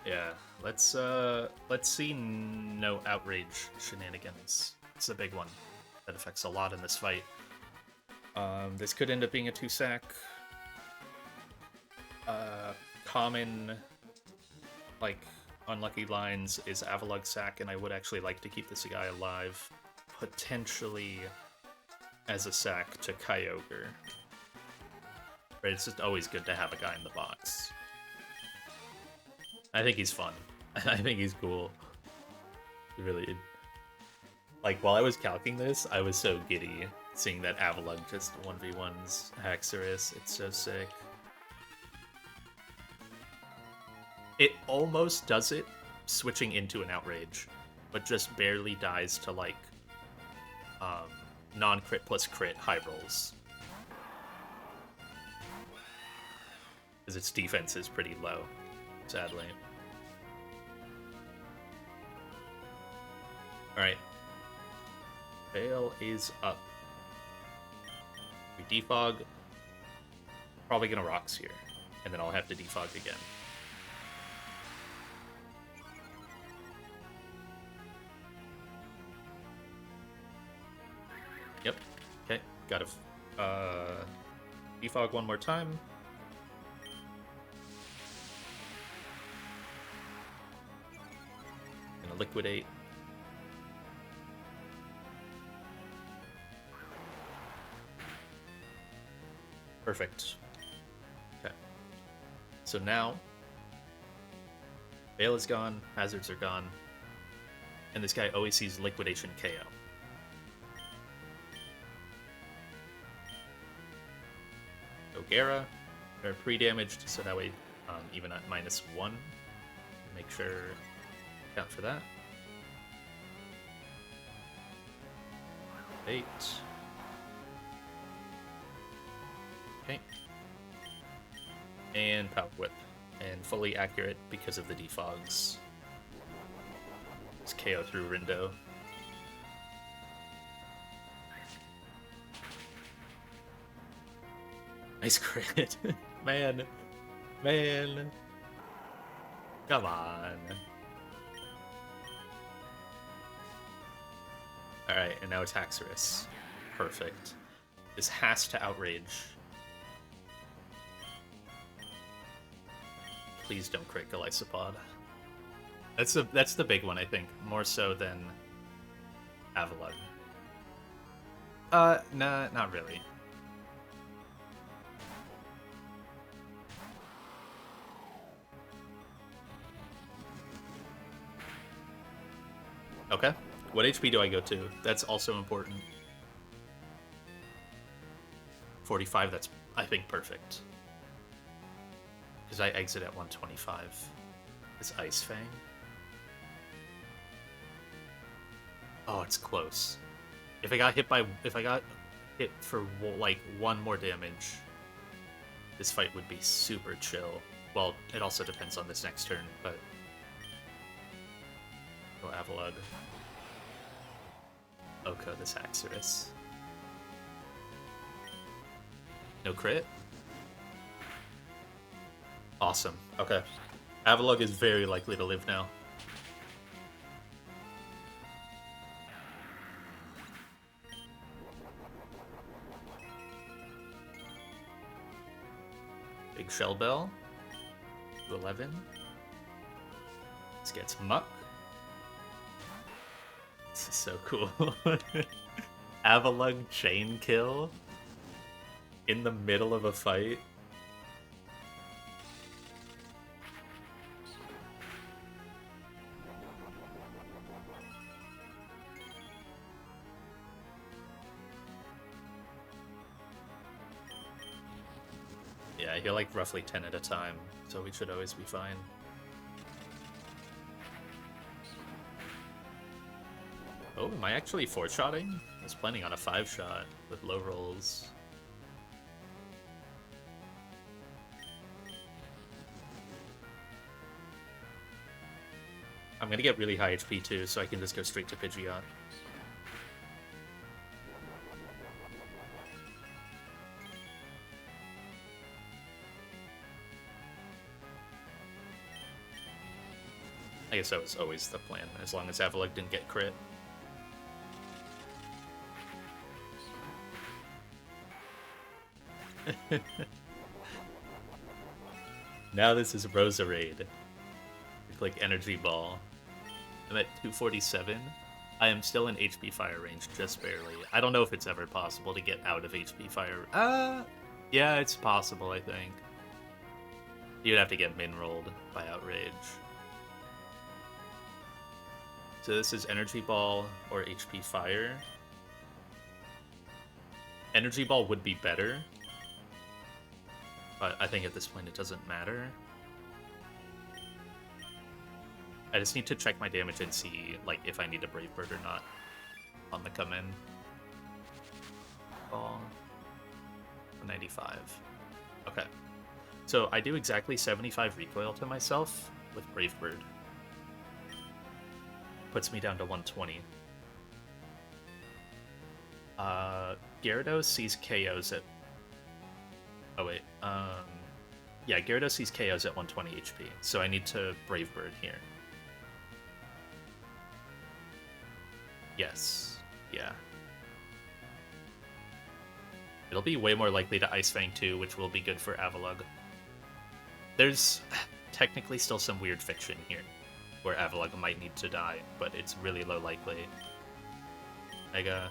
Yeah, let's see no outrage shenanigans. It's a big one that affects a lot in this fight. This could end up being a 2-sack. Common, like, unlucky lines is Avalug sack, and I would actually like to keep this guy alive, potentially as a sack to Kyogre. Right, it's just always good to have a guy in the box. I think he's fun. I think he's cool. Really, like, while I was calcing this, I was so giddy seeing that Avalug just 1v1s Haxorus. It's so sick. It almost does it switching into an Outrage, but just barely dies to, like, non-crit plus crit high rolls. Because its defense is pretty low, sadly. Alright. Veil is up. We defog. Probably gonna Rocks here. And then I'll have to defog again. Yep. Okay. Gotta defog one more time. gonna liquidate. Perfect. Okay. So now, Veil is gone, hazards are gone, and this guy always sees liquidation KO. Ogera, they're pre-damaged, so that way, even at -1, make sure count for that. 8. Okay. And Power Whip. And fully accurate because of the defogs. It's KO through Rindo. Nice crit. Man. Come on. Alright, and now it's Haxorus. Perfect. This has to outrage. Please don't crit Golisopod. That's the big one, I think. More so than Avalug. Nah, not really. Okay. What HP do I go to? That's also important. 45, that's, I think, perfect. Because I exit at 125. It's Ice Fang. Oh, it's close. If I got hit for like 1 more damage, this fight would be super chill. Well, it also depends on this next turn, but go Avalug. Oko this Haxorus. No crit? Awesome. Okay. Avalug is very likely to live now. Big Shell Bell. 11. This gets Muck. This is so cool. Avalug chain kill in the middle of a fight. Yeah, you're like roughly 10 at a time, so we should always be fine. Oh, am I actually 4-shotting? I was planning on a 5-shot with low rolls. I'm gonna get really high HP too, so I can just go straight to Pidgeot. I guess that was always the plan, as long as Avalug didn't get crit. Now this is Roserade. Click Energy Ball. I'm at 247. I am still in HP fire range, just barely. I don't know if it's ever possible to get out of HP fire. Yeah, it's possible, I think. You'd have to get min-rolled by Outrage. So this is Energy Ball or HP Fire. Energy Ball would be better, but I think at this point it doesn't matter. I just need to check my damage and see like if I need a Brave Bird or not on the come in. Ball 95. Okay. So I do exactly 75 recoil to myself with Brave Bird. Puts me down to 120. Gyarados sees KOs at... Oh wait, yeah, Gyarados sees KOs at 120 HP, so I need to Brave Bird here. Yes, yeah. It'll be way more likely to Ice Fang too, which will be good for Avalug. There's technically still some weird fiction here. where Avalugg might need to die, but it's really low likely. Mega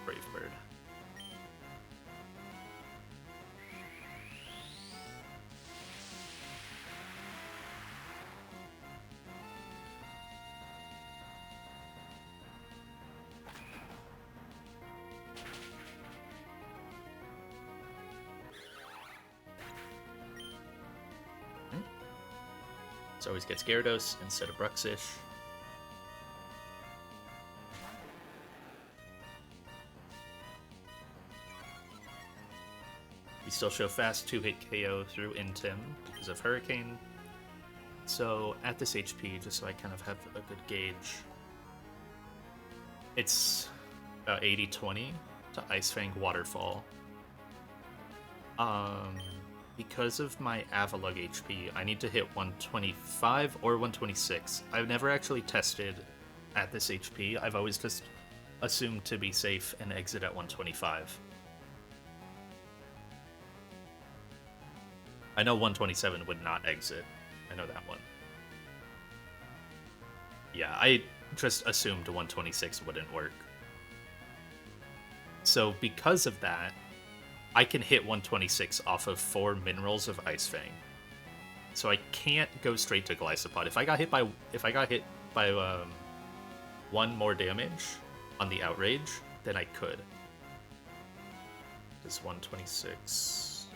Brave Bird. So always gets Gyarados instead of Bruxish. We still show fast 2-hit KO through Intim because of Hurricane. So at this HP, just so I kind of have a good gauge, it's about 80-20 to Ice Fang Waterfall. Because of my Avalugg HP, I need to hit 125 or 126. I've never actually tested at this HP. I've always just assumed to be safe and exit at 125. I know 127 would not exit. I know that one. Yeah, I just assumed 126 wouldn't work. So because of that, I can hit 126 off of 4 minerals of Ice Fang. So I can't go straight to Glycopod. If I got hit by 1 more damage on the Outrage, then I could. Is 126?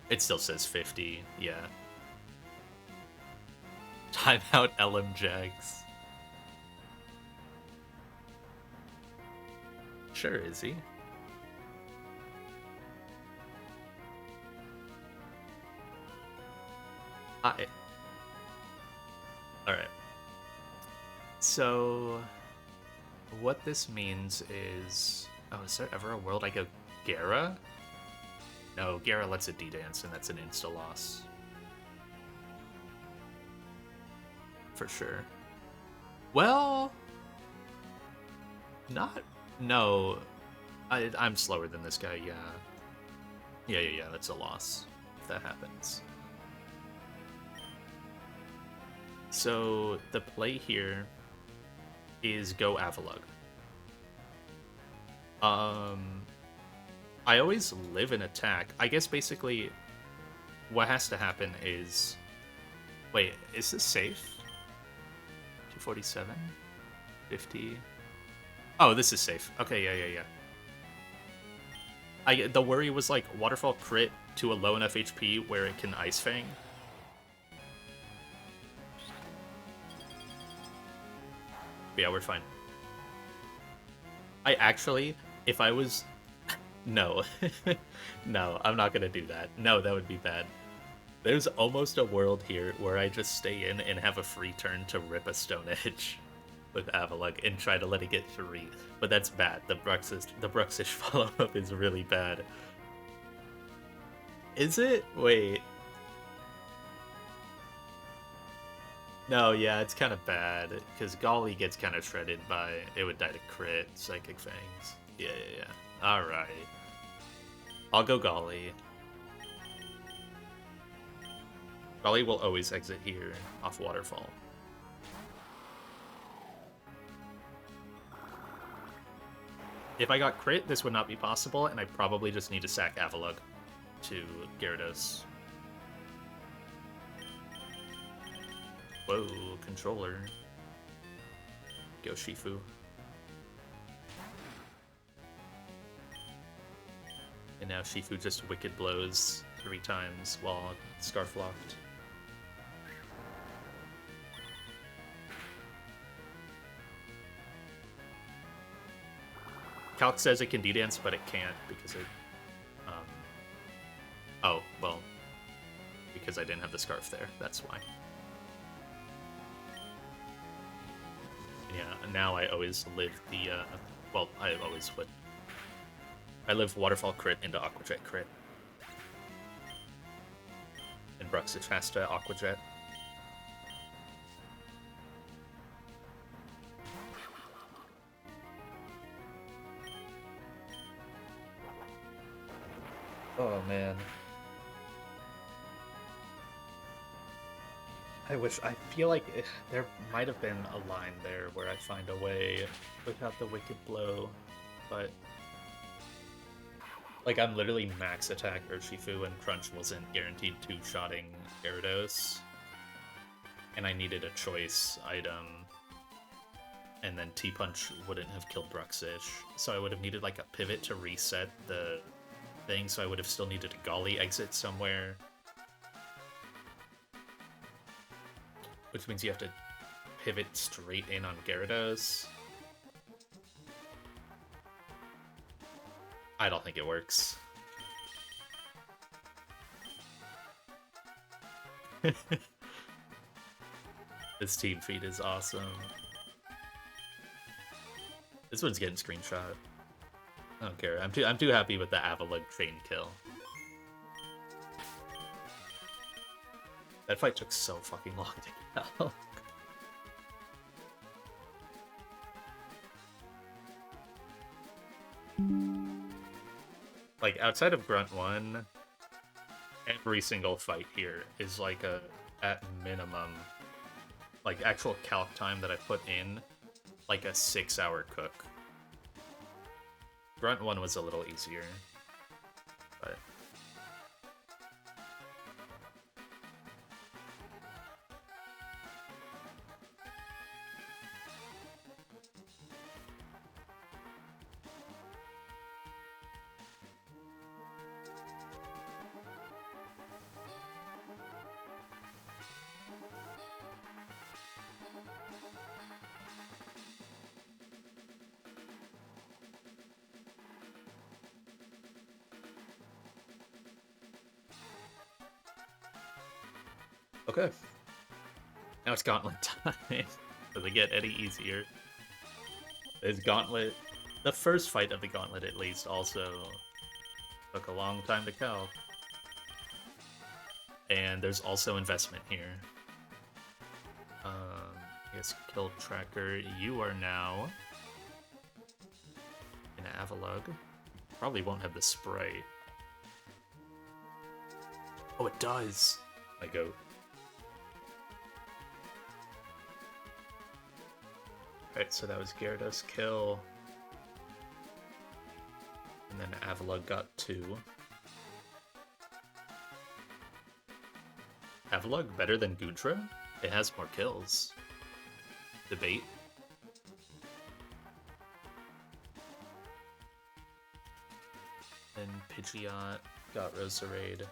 It still says 50, yeah. Timeout LM Jags. Sure, is he? Hi. Alright. So, what this means is... Oh, is there ever a world I go Gara? No, Gara lets it D-dance, and that's an insta-loss. For sure. Well... Not... No. I'm slower than this guy, yeah. Yeah, that's a loss, if that happens. So the play here is go Avalugg. I always live in attack. I guess basically what has to happen is... Wait, is this safe? 247? 50? Oh, this is safe. Okay, yeah. The worry was like Waterfall crit to a low enough HP where it can Ice Fang. Yeah, we're fine. I actually, if I was... No. No, I'm not gonna do that. No, that would be bad. There's almost a world here where I just stay in and have a free turn to rip a Stone Edge with Avalugg and try to let it get 3. But that's bad. The Bruxish follow-up is really bad. Is it? Wait. No, yeah, it's kind of bad, because Golly gets kind of shredded by... It would die to crit, Psychic Fangs. Yeah. Alright. I'll go Golly. Golly will always exit here, off Waterfall. If I got crit, this would not be possible, and I probably just need to sack Avalugg to Gyarados. Whoa, controller. Go Shifu. And now Shifu just Wicked Blows 3 times while Scarf locked. Calc says it can D-dance, but it can't because it... Oh, well, because I didn't have the Scarf there, that's why. Yeah, and now I always live the, well, I always would. I live Waterfall crit into Aqua Jet crit. And Bruxish has to Aqua Jet. Oh, man. I feel like there might have been a line there where I find a way without the Wicked Blow, but like I'm literally max attack Urshifu and Crunch wasn't guaranteed two-shotting Gyarados, and I needed a choice item, and then T-Punch wouldn't have killed Bruxish, so I would have needed like a pivot to reset the thing, so I would have still needed a Golly exit somewhere. Which means you have to pivot straight in on Gyarados. I don't think it works. This team feed is awesome. This one's getting screenshot. I don't care. I'm too happy with the Avalugg chain kill. That fight took so fucking long to kill. Like, outside of Grunt 1, every single fight here is like a, at minimum, like actual calc time that I put in, like a 6-hour cook. Grunt 1 was a little easier, but... Okay. Now it's Gauntlet time. Does it get any easier? This Gauntlet, the first fight of the Gauntlet at least, also took a long time to calc. And there's also investment here. I guess Kill Tracker, you are now an Avalugg. Probably won't have the spray. Oh, it does! My goat. Alright, so that was Gyarados kill. And then Avalugg got 2. Avalugg better than Goodra? It has more kills. Debate. And Pidgeot got Roserade,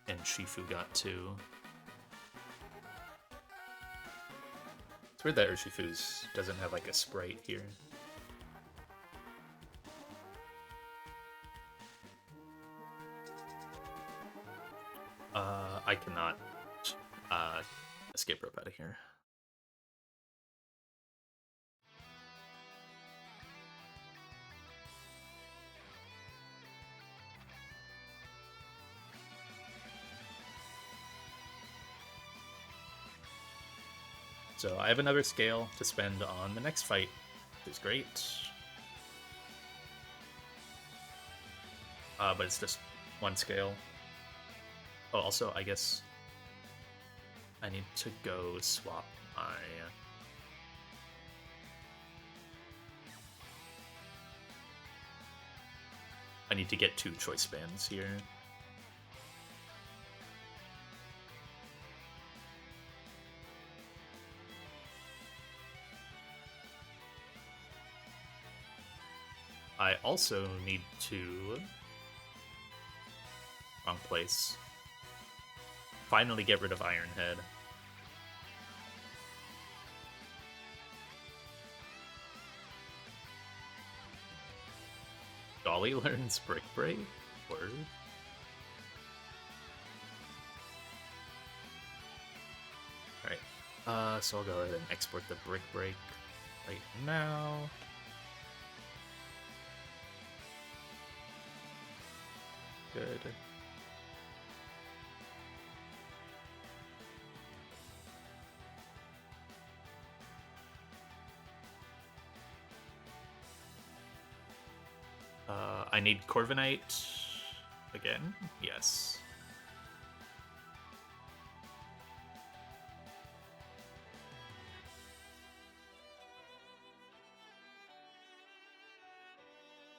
and Shifu got 2. It's weird that Urshifu's doesn't have like a sprite here. I cannot escape rope out of here. So I have another scale to spend on the next fight, which is great. But it's just one scale. Oh, also, I guess I need to go swap my... I need to get 2 choice bands here. I also need to... Wrong place. Finally get rid of Iron Head. Dolly learns Brick Break? Word. Alright. So I'll go ahead and export the Brick Break right now. Good. I need Corviknight again. Yes.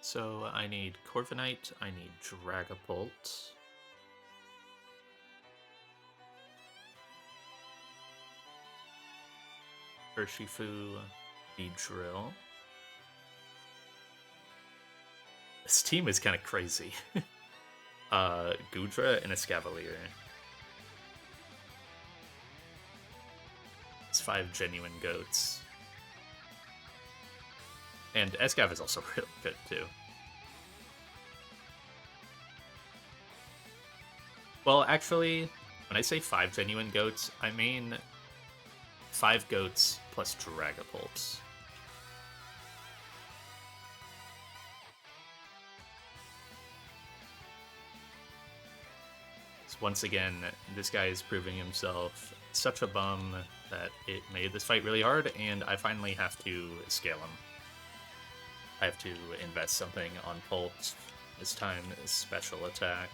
So I need Corviknight, I need Dragapult. Urshifu, Beedrill. This team is kind of crazy. Goodra and Escavalier. It's 5 genuine goats. And Escav is also really good, too. Well, actually, when I say 5 genuine goats, I mean 5 goats plus Dragapults. So once again, this guy is proving himself such a bum that it made this fight really hard, and I finally have to scale him. I have to invest something on Pulse. This time is special attack.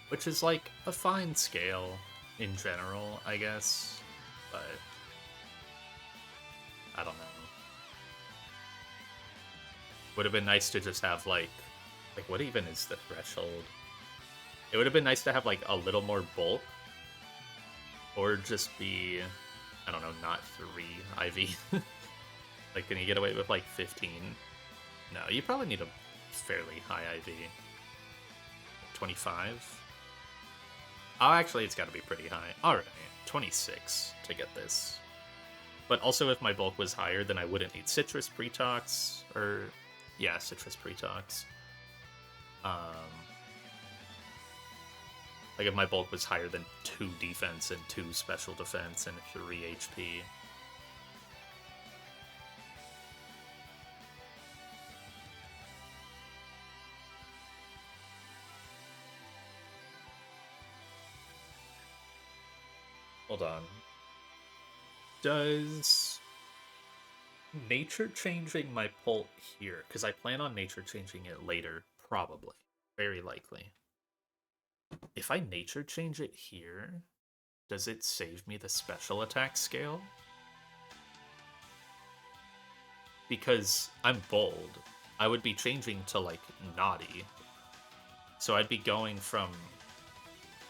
Which is like a fine scale in general, I guess. But I don't know. Would have been nice to just have like what even is the threshold? It would have been nice to have like a little more bulk. Or just be, I don't know, not 3 IV. Like, can you get away with like 15? No, you probably need a fairly high IV. 25? Oh, actually, it's got to be pretty high. Alright, 26 to get this. But also, if my bulk was higher, then I wouldn't need Citrus Pretox, or, yeah, Citrus Pretox. Like, if my bulk was higher than 2 defense and 2 special defense and 3 HP. Hold on. Does nature changing my Pult here? Because I plan on nature changing it later, probably. Very likely. If I nature change it here, does it save me the special attack scale? Because I'm bold. I would be changing to, like, naughty. So I'd be going from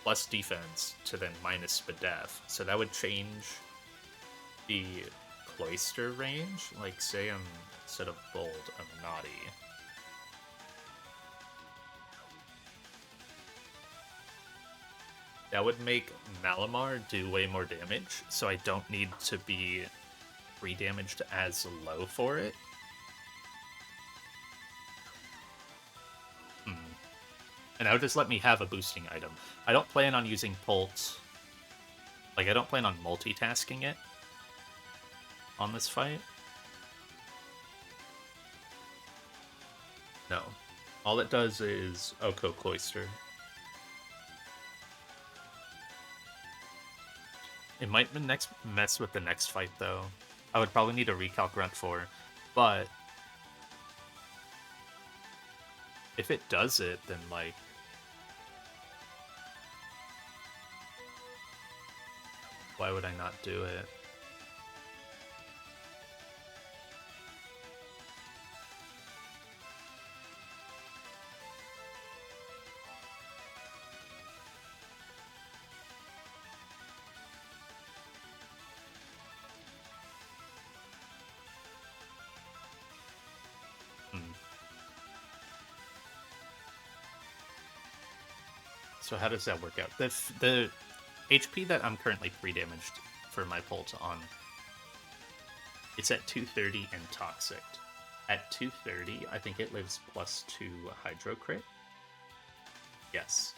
plus defense to then minus Spadef. So that would change the Cloister range. Like, say I'm, instead of bold, I'm naughty. That would make Malamar do way more damage, so I don't need to be re-damaged as low for it. And that would just let me have a boosting item. I don't plan on using Pult. Like, I don't plan on multitasking it on this fight. No. All it does is Oko Cloister. It might mess with the next fight, though. I would probably need a Recalc Grunt for, but if it does it, then, like, why would I not do it? So how does that work out? The HP that I'm currently 3 damaged for my Pult on, it's at 230 and Toxic. At 230, I think it lives +2 Hydro Crit. Yes.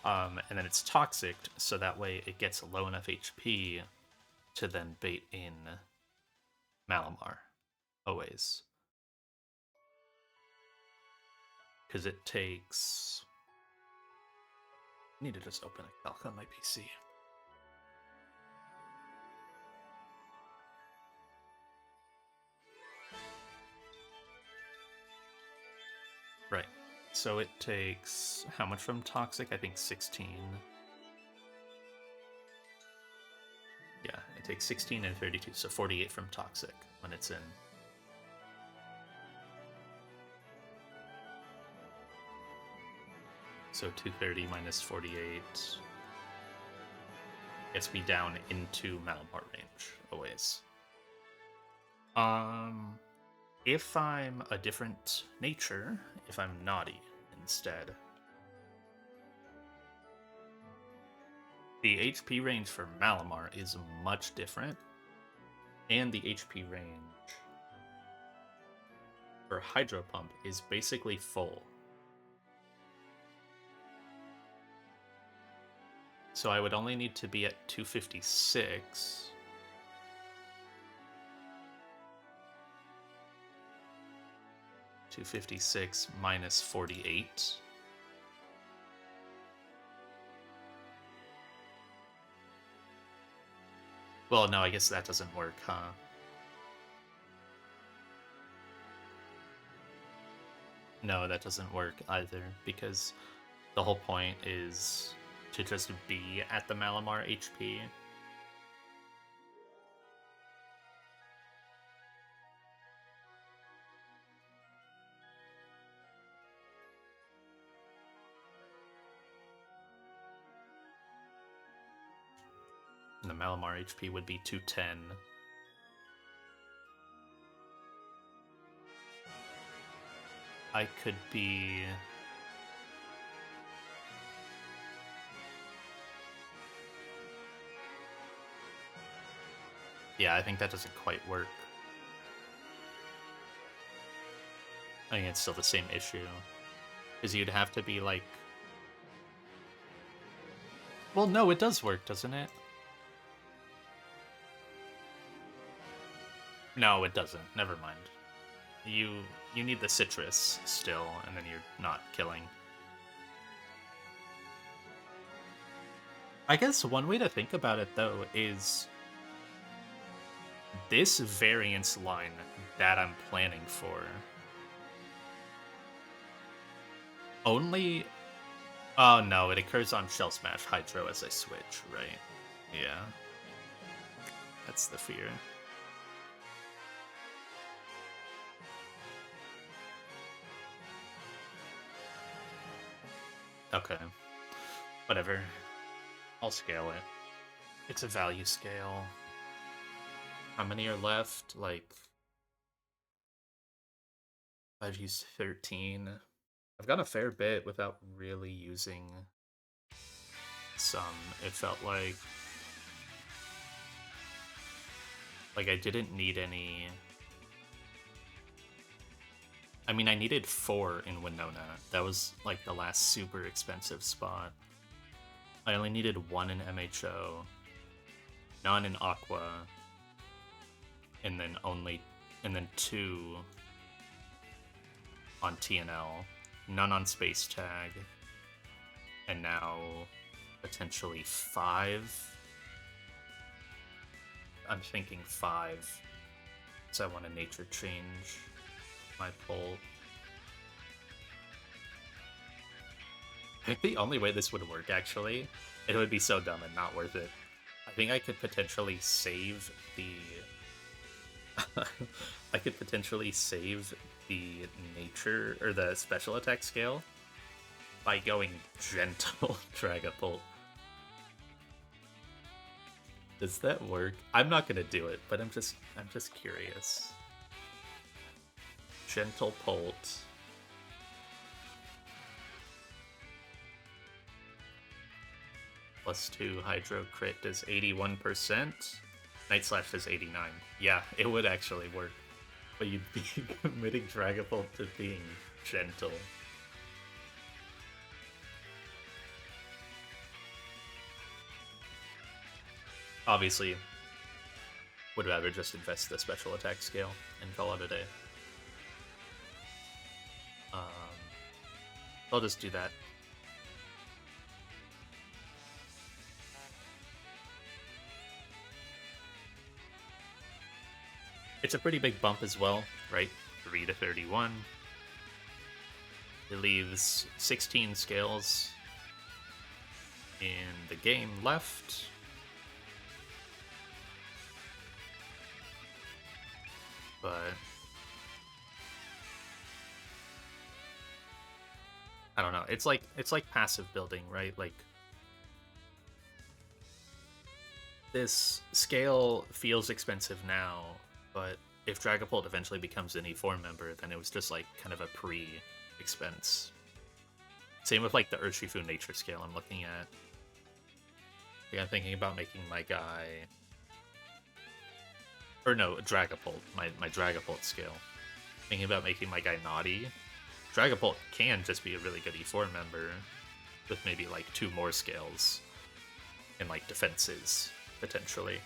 And then it's Toxic, so that way it gets low enough HP to then bait in Malamar. Always. Because it takes... I need to just open a calc on my PC. Right. So it takes how much from Toxic? I think 16. Yeah, it takes 16 and 32, so 48 from Toxic when it's in. So 230 minus 48 gets me down into Malamar range a ways. If I'm a different nature, if I'm naughty instead, the HP range for Malamar is much different, and the HP range for Hydro Pump is basically full. So I would only need to be at 256. (256 minus 48). Well, no, I guess that doesn't work, huh? No, that doesn't work either, because the whole point is to just be at the Malamar HP. And the Malamar HP would be 210. I could be... Yeah, I think that doesn't quite work. I think it's still the same issue. Because you'd have to be like... Well, no, it does work, doesn't it? No, it doesn't. Never mind. You need the citrus still, and then you're not killing. I guess one way to think about it, though, is this variance line that I'm planning for only... Oh, no, it occurs on Shell Smash Hydro as I switch, right? Yeah. That's the fear. Okay. Whatever. I'll scale it. It's a value scale. How many are left? Like... I've used 13. I've got a fair bit without really using some. It felt like I didn't need any... I mean, I needed 4 in Winona. That was like the last super expensive spot. I only needed 1 in MHO, none in Aqua, and then 2 on TNL, none on Space Tag, and now potentially 5. I'm thinking 5, because I want a nature change my pull. I think the only way this would work, actually, it would be so dumb and not worth it. I think I could potentially save the... I could potentially save the nature, or the special attack scale, by going gentle Dragapult. Does that work? I'm not gonna do it, but I'm just curious. Gentle Pult. +2 Hydro Crit does 81%. Night Slash does 89. Yeah, it would actually work. But you'd be committing Dragapult to being gentle. Obviously, would rather just invest the special attack scale and call it a day. I'll just do that. It's a pretty big bump as well, right? 3 to 31. It leaves 16 scales in the game left. But I don't know. It's like passive building, right? Like this scale feels expensive now, but if Dragapult eventually becomes an E4 member, then it was just like kind of a pre-expense. Same with like the Urshifu nature scale I'm looking at. Like, I'm thinking about making my guy, or no, Dragapult, my Dragapult scale. Thinking about making my guy Naughty. Dragapult can just be a really good E4 member with maybe like 2 more scales and like defenses potentially.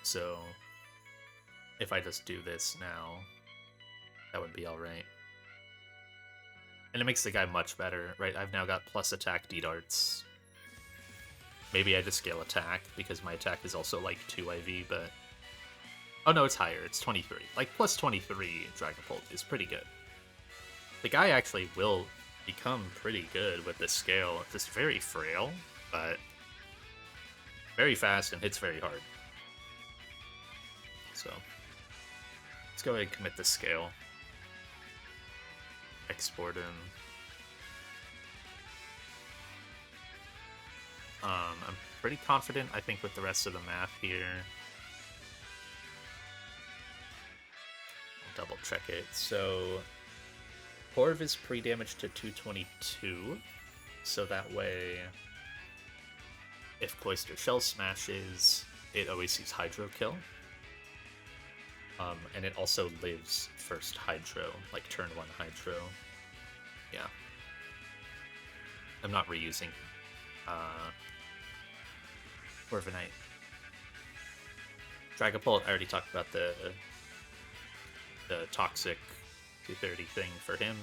So if I just do this now, that would be alright. And it makes the guy much better, right? I've now got plus attack D-darts. Maybe I just scale attack, because my attack is also like 2 IV, but... Oh no, it's higher, it's 23. Like, plus 23 Dragapult is pretty good. The guy actually will become pretty good with this scale. Just very frail, but very fast and hits very hard. So, let's go ahead and commit this scale. Export him. I'm pretty confident, I think, with the rest of the math here. I'll double check it. So, Corv is pre-damage to 222, so that way, if Cloister Shell smashes, it always sees Hydro Kill. And it also lives first Hydro, like turn 1 Hydro. Yeah. I'm not reusing Corviknight. Dragapult, I already talked about the toxic 230 thing for him.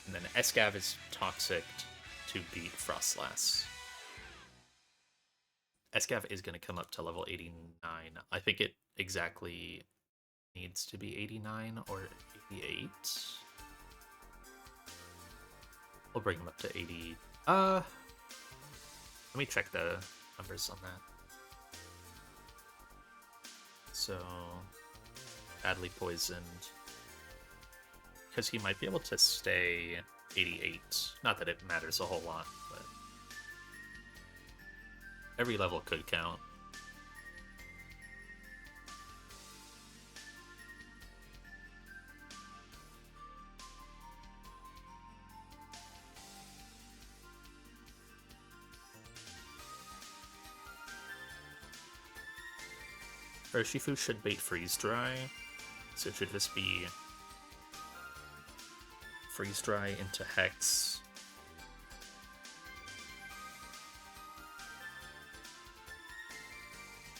And then Escav is toxic to beat Frostlass. Escav is going to come up to level 89. I think it exactly needs to be 89 or 88. We'll bring him up to 80. Let me check the numbers on that. So, badly poisoned. Because he might be able to stay 88. Not that it matters a whole lot, but every level could count. Urshifu should bait Freeze Dry, so it should just be Freeze Dry into Hex.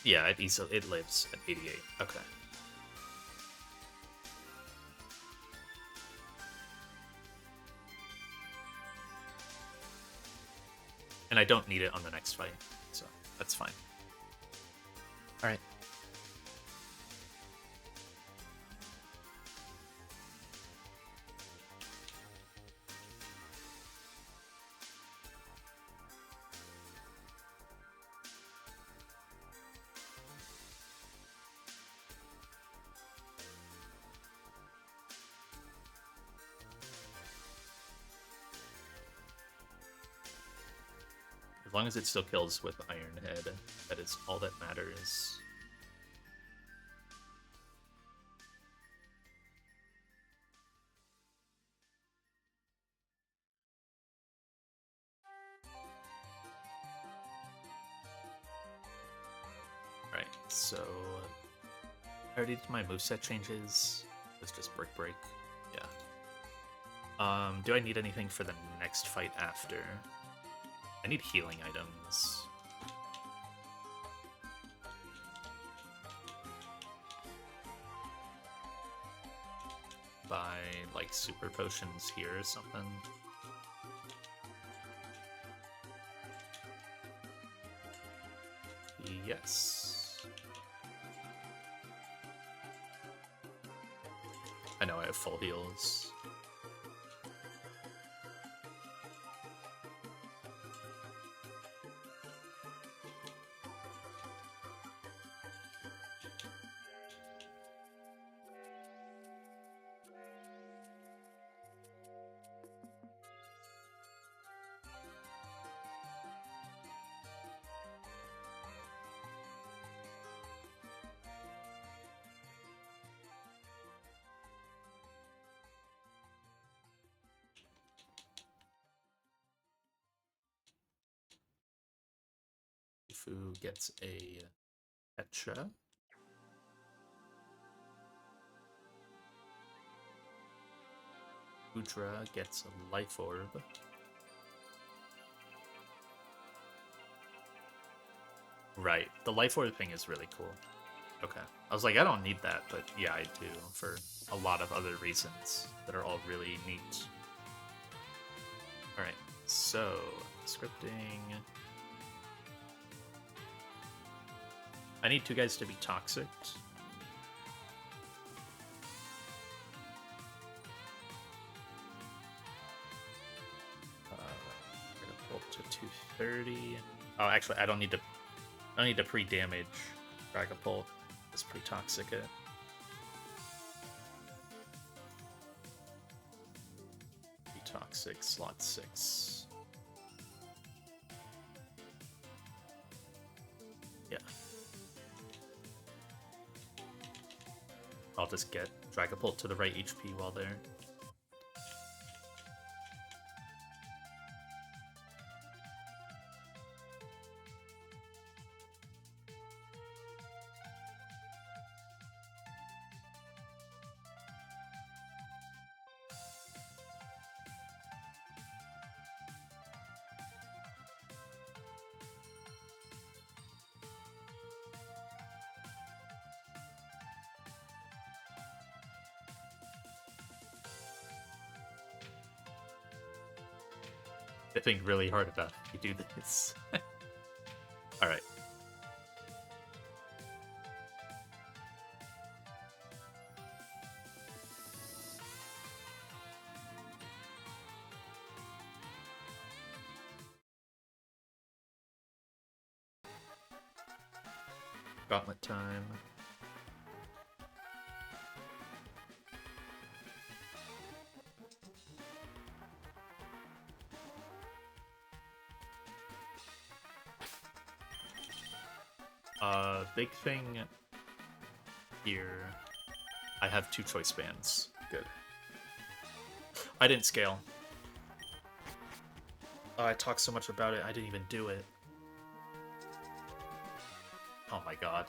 Yeah, it lives at 88. Okay. And I don't need it on the next fight, so that's fine. Alright. As long as it still kills with Iron Head, that is all that matters. Right, so I already did my moveset changes. It's just Brick Break. Yeah. Do I need anything for the next fight after? I need healing items. Buy, like, super potions here or something. Yes. I know I have full heals. Tofu gets a Pecha. Udra gets a Life Orb. Right. The Life Orb thing is really cool. Okay. I was like, I don't need that, but yeah, I do for a lot of other reasons that are all really neat. Alright, so scripting. I need 2 guys to be toxic. We're gonna pull to 230. Oh, actually, I don't need to pre-damage Dragapult. It's pre-toxic it. Pre-toxic slot 6. Yeah. I'll just get Dragapult to the right HP while there. I think really hard about how you do this. Alright. Gauntlet time. Big thing here. I have 2 choice bands. Good. I didn't scale. Oh, I talked so much about it, I didn't even do it. Oh my god.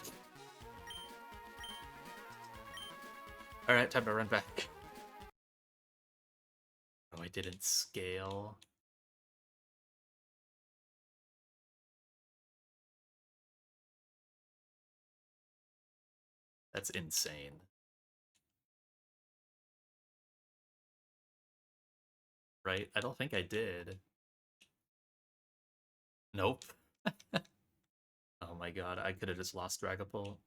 Alright, time to run back. Oh, I didn't scale. That's insane. Right? I don't think I did. Nope. Oh my god, I could have just lost Dragapult.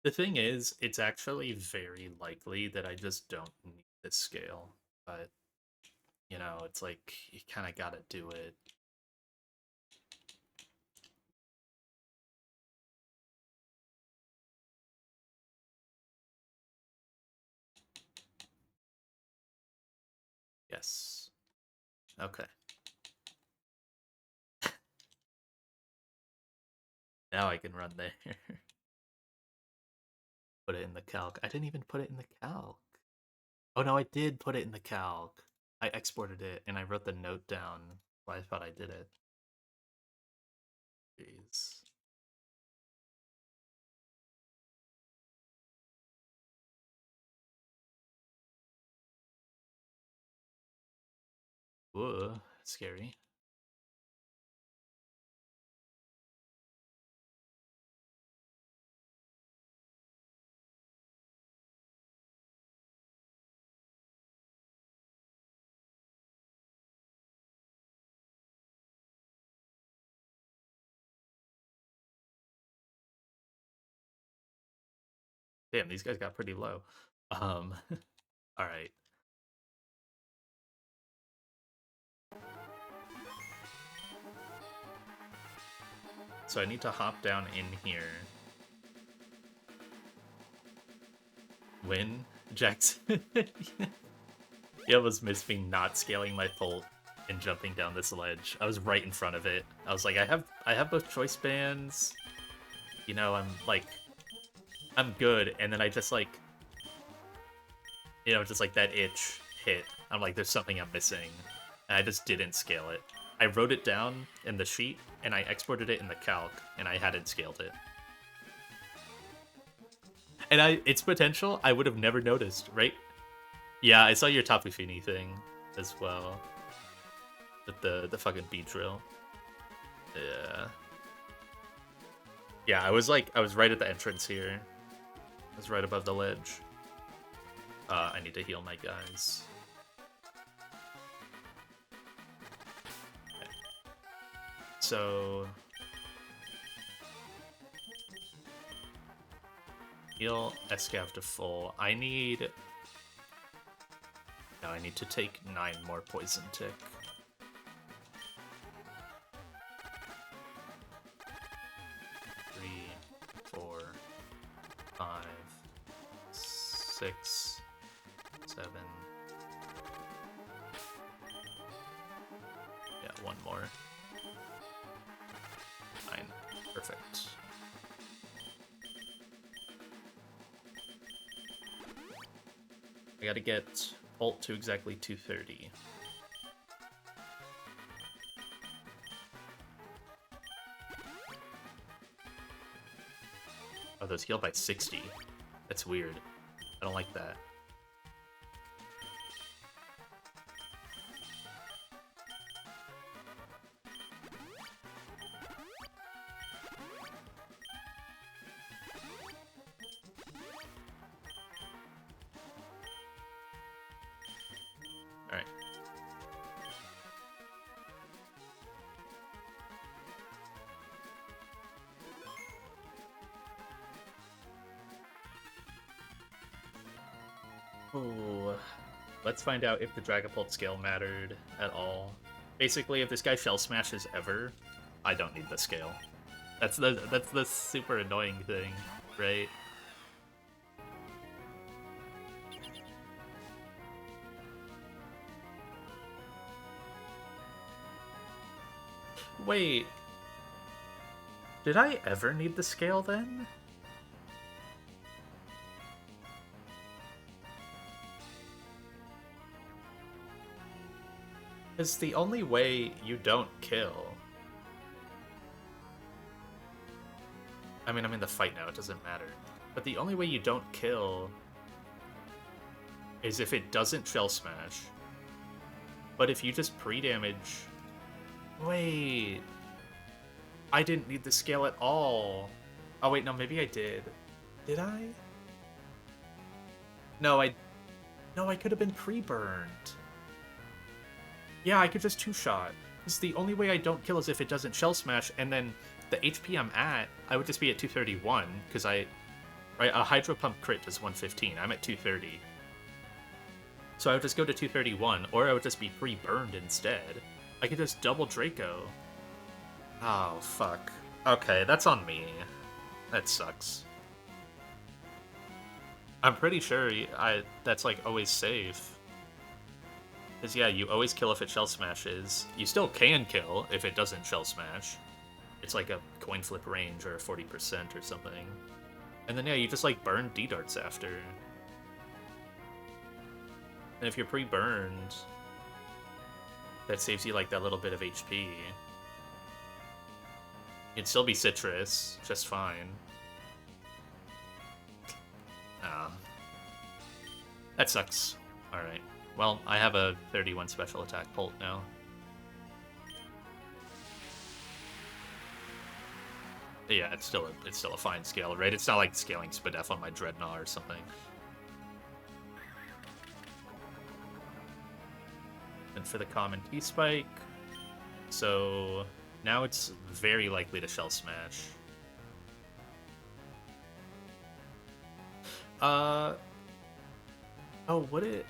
The thing is, it's actually very likely that I just don't need this scale. But, you know, it's like, you kind of gotta do it. Yes. Okay. Now I can run there. Put it in the calc. I didn't even put it in the calc. Oh no, I did put it in the calc. I exported it and I wrote the note down. Well, I thought I did it. Jeez. Whoa, scary. Damn, these guys got pretty low. All right. So I need to hop down in here. Win, Jackson. It almost missed me not scaling my Bolt and jumping down this ledge. I was right in front of it. I was like, I have both choice bands. You know, I'm good, and then I just like, you know, just like that itch hit. I'm like, there's something I'm missing. and I just didn't scale it. I wrote it down in the sheet, and I exported it in the calc, and I hadn't scaled it. And its potential, I would have never noticed, right? Yeah, I saw your Tapu Fini thing as well. With the fucking beat drill. Yeah. Yeah, I was right at the entrance here. I was right above the ledge. I need to heal my guys. Okay. So... heal Escav to full. I need... No, I need to take 9 more Poison Tick. 3, 4, 5, 6, 7. Yeah, 1 more. 9. Perfect. I gotta get ult to exactly 230. Oh, those heal by 60. That's weird. I don't like that. Alright. Ooh. Let's find out if the Dragapult scale mattered at all. Basically, if this guy Shell Smashes ever, I don't need the scale. That's the super annoying thing, right? Wait. Did I ever need the scale then? Because the only way you don't kill... I mean, I'm in the fight now, it doesn't matter. But the only way you don't kill is if it doesn't Shell Smash. But if you just pre-damage... Wait... I didn't need the scale at all. Oh wait, no, maybe I did. Did I? No, I could have been pre-burned. Yeah, I could just two-shot. Because the only way I don't kill is if it doesn't Shell Smash, and then the HP I'm at, I would just be at 231, because right, a Hydro Pump crit is 115. I'm at 230. So I would just go to 231, or I would just be pre-burned instead. I could just double Draco. Oh, fuck. Okay, that's on me. That sucks. I'm pretty sure that's, like, always safe. Because, yeah, you always kill if it Shell Smashes. You still can kill if it doesn't Shell Smash. It's like a coin flip range or a 40% or something. And then, yeah, you just, like, burn D-darts after. And if you're pre-burned, that saves you, like, that little bit of HP. You'd still be Citrus, just fine. That sucks. Alright. Well, I have a 31 special attack Bolt now. Yeah, it's still a fine scale, right? It's not like scaling Spadef on my Dreadnought or something. And for the common T-Spike, so now it's very likely to Shell Smash. Oh, would it?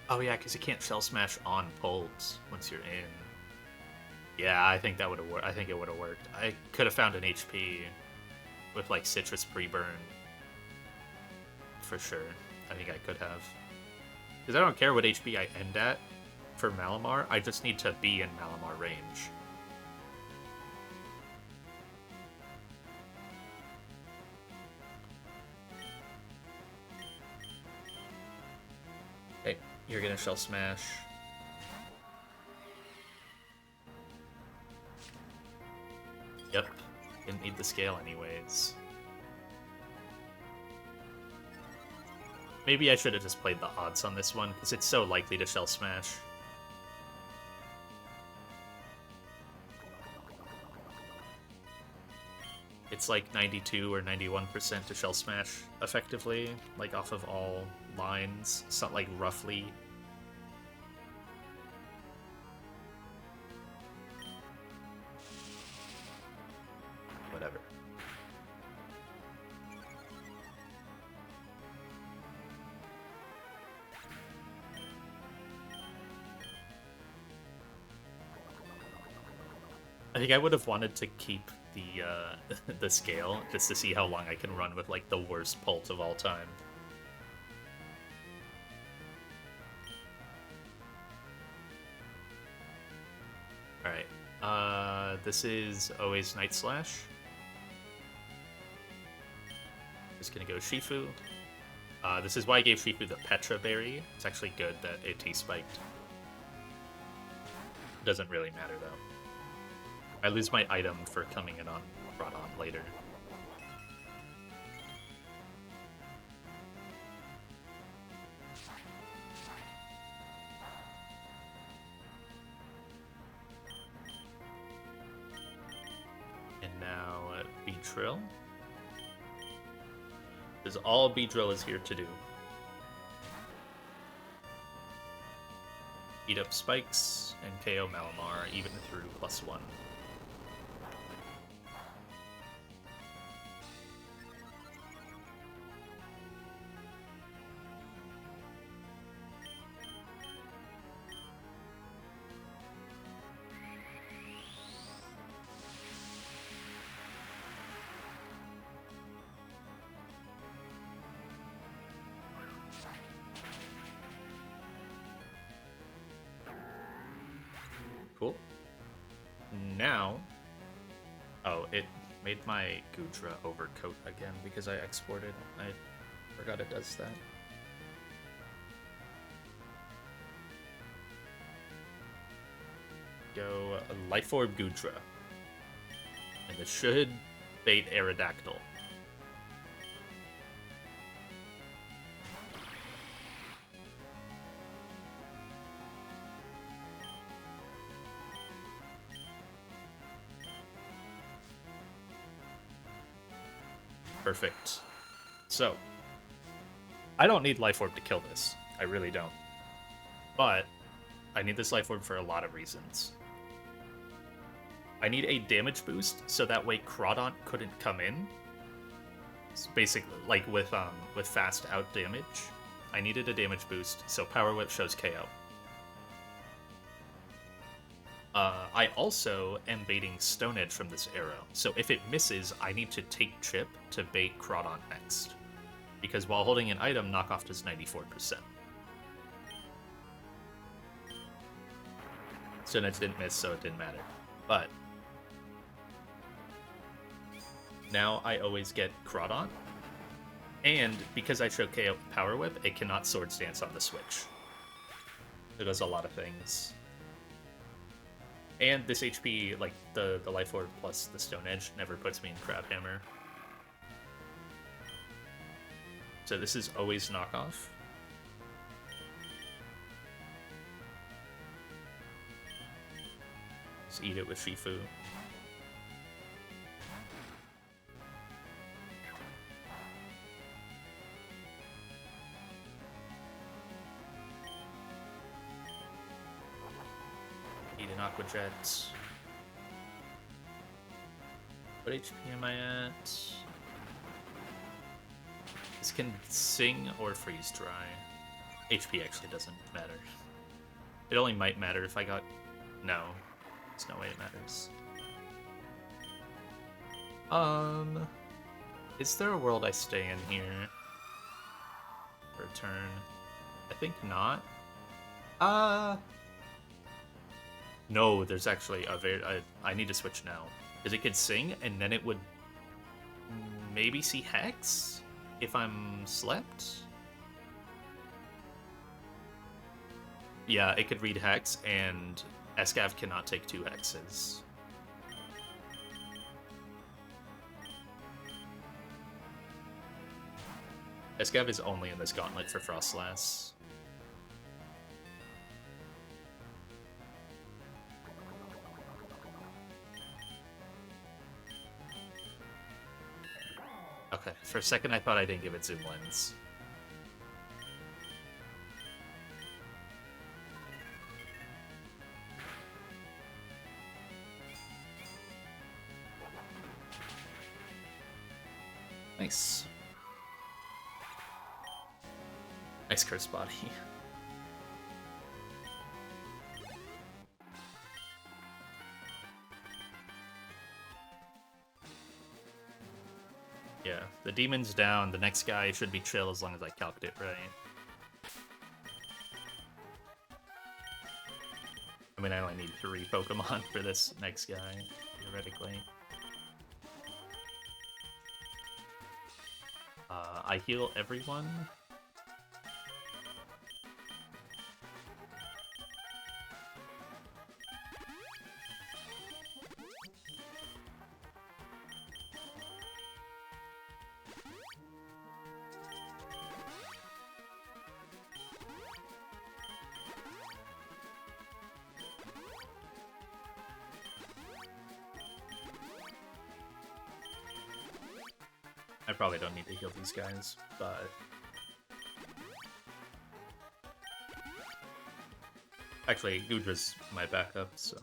Oh yeah, because you can't Shell Smash on Bolt once you're in. Yeah, I think that would have worked. I think it would have worked. I could have found an HP with like Citrus pre-burn. For sure. I think I could have. Because I don't care what HP I end at for Malamar, I just need to be in Malamar range. Okay, You're gonna Shell Smash. Yep. Didn't need the scale anyways. Maybe I should have just played the odds on this one, because it's so likely to Shell Smash. It's like 92 or 91% to Shell Smash, effectively, like off of all lines, so like roughly. Whatever. I think I would have wanted to keep the the scale just to see how long I can run with like the worst pult of all time. All right, this is always Night Slash. Just gonna go Shifu. This is why I gave Shifu the Petra Berry. It's actually good that it T-spiked. Doesn't really matter though. I lose my item for coming in on Groudon later. And now Beedrill. This is all Beedrill is here to do. Eat up spikes and KO Malamar even through +1. Cool. Now, oh, it made my Goodra overcoat again because I exported. I forgot it does that. Go Life Orb Goodra. And it should bait Aerodactyl. Perfect. So, I don't need Life Orb to kill this. I really don't. But, I need this Life Orb for a lot of reasons. I need a damage boost, so that way Groudon couldn't come in. It's basically, like with fast out damage. I needed a damage boost, so Power Whip shows KO. I also am baiting Stone Edge from this arrow, so if it misses, I need to take Chip to bait Groudon next. Because while holding an item, knockoff does 94%. Stone Edge didn't miss, so it didn't matter. But now I always get Groudon, and because I show KO Power Whip, it cannot Swords Dance on the switch. It does a lot of things. And this HP, like the Life Orb plus the Stone Edge, never puts me in Crab Hammer. So this is always knockoff. Just eat it with Shifu. Eat an Aqua Jet. What HP am I at? This can sing or freeze dry. HP actually doesn't matter. It only might matter if I got... No. There's no way it matters. Is there a world I stay in here? For a turn? I think not. No, there's actually a very... I need to switch now. Because it could sing, and then it would maybe see Hex if I'm slept? Yeah, it could read Hex, and Escav cannot take 2 Hexes. Escav is only in this gauntlet for Frostlass. Okay, for a second I thought I didn't give it Zoom Lens. Nice. Nice Curse Body. Yeah, the demon's down. The next guy should be chill as long as I calced it right. I mean, I only need 3 Pokemon for this next guy, theoretically. I heal everyone. I probably don't need to heal these guys, but... Actually, Gudra's my backup, so...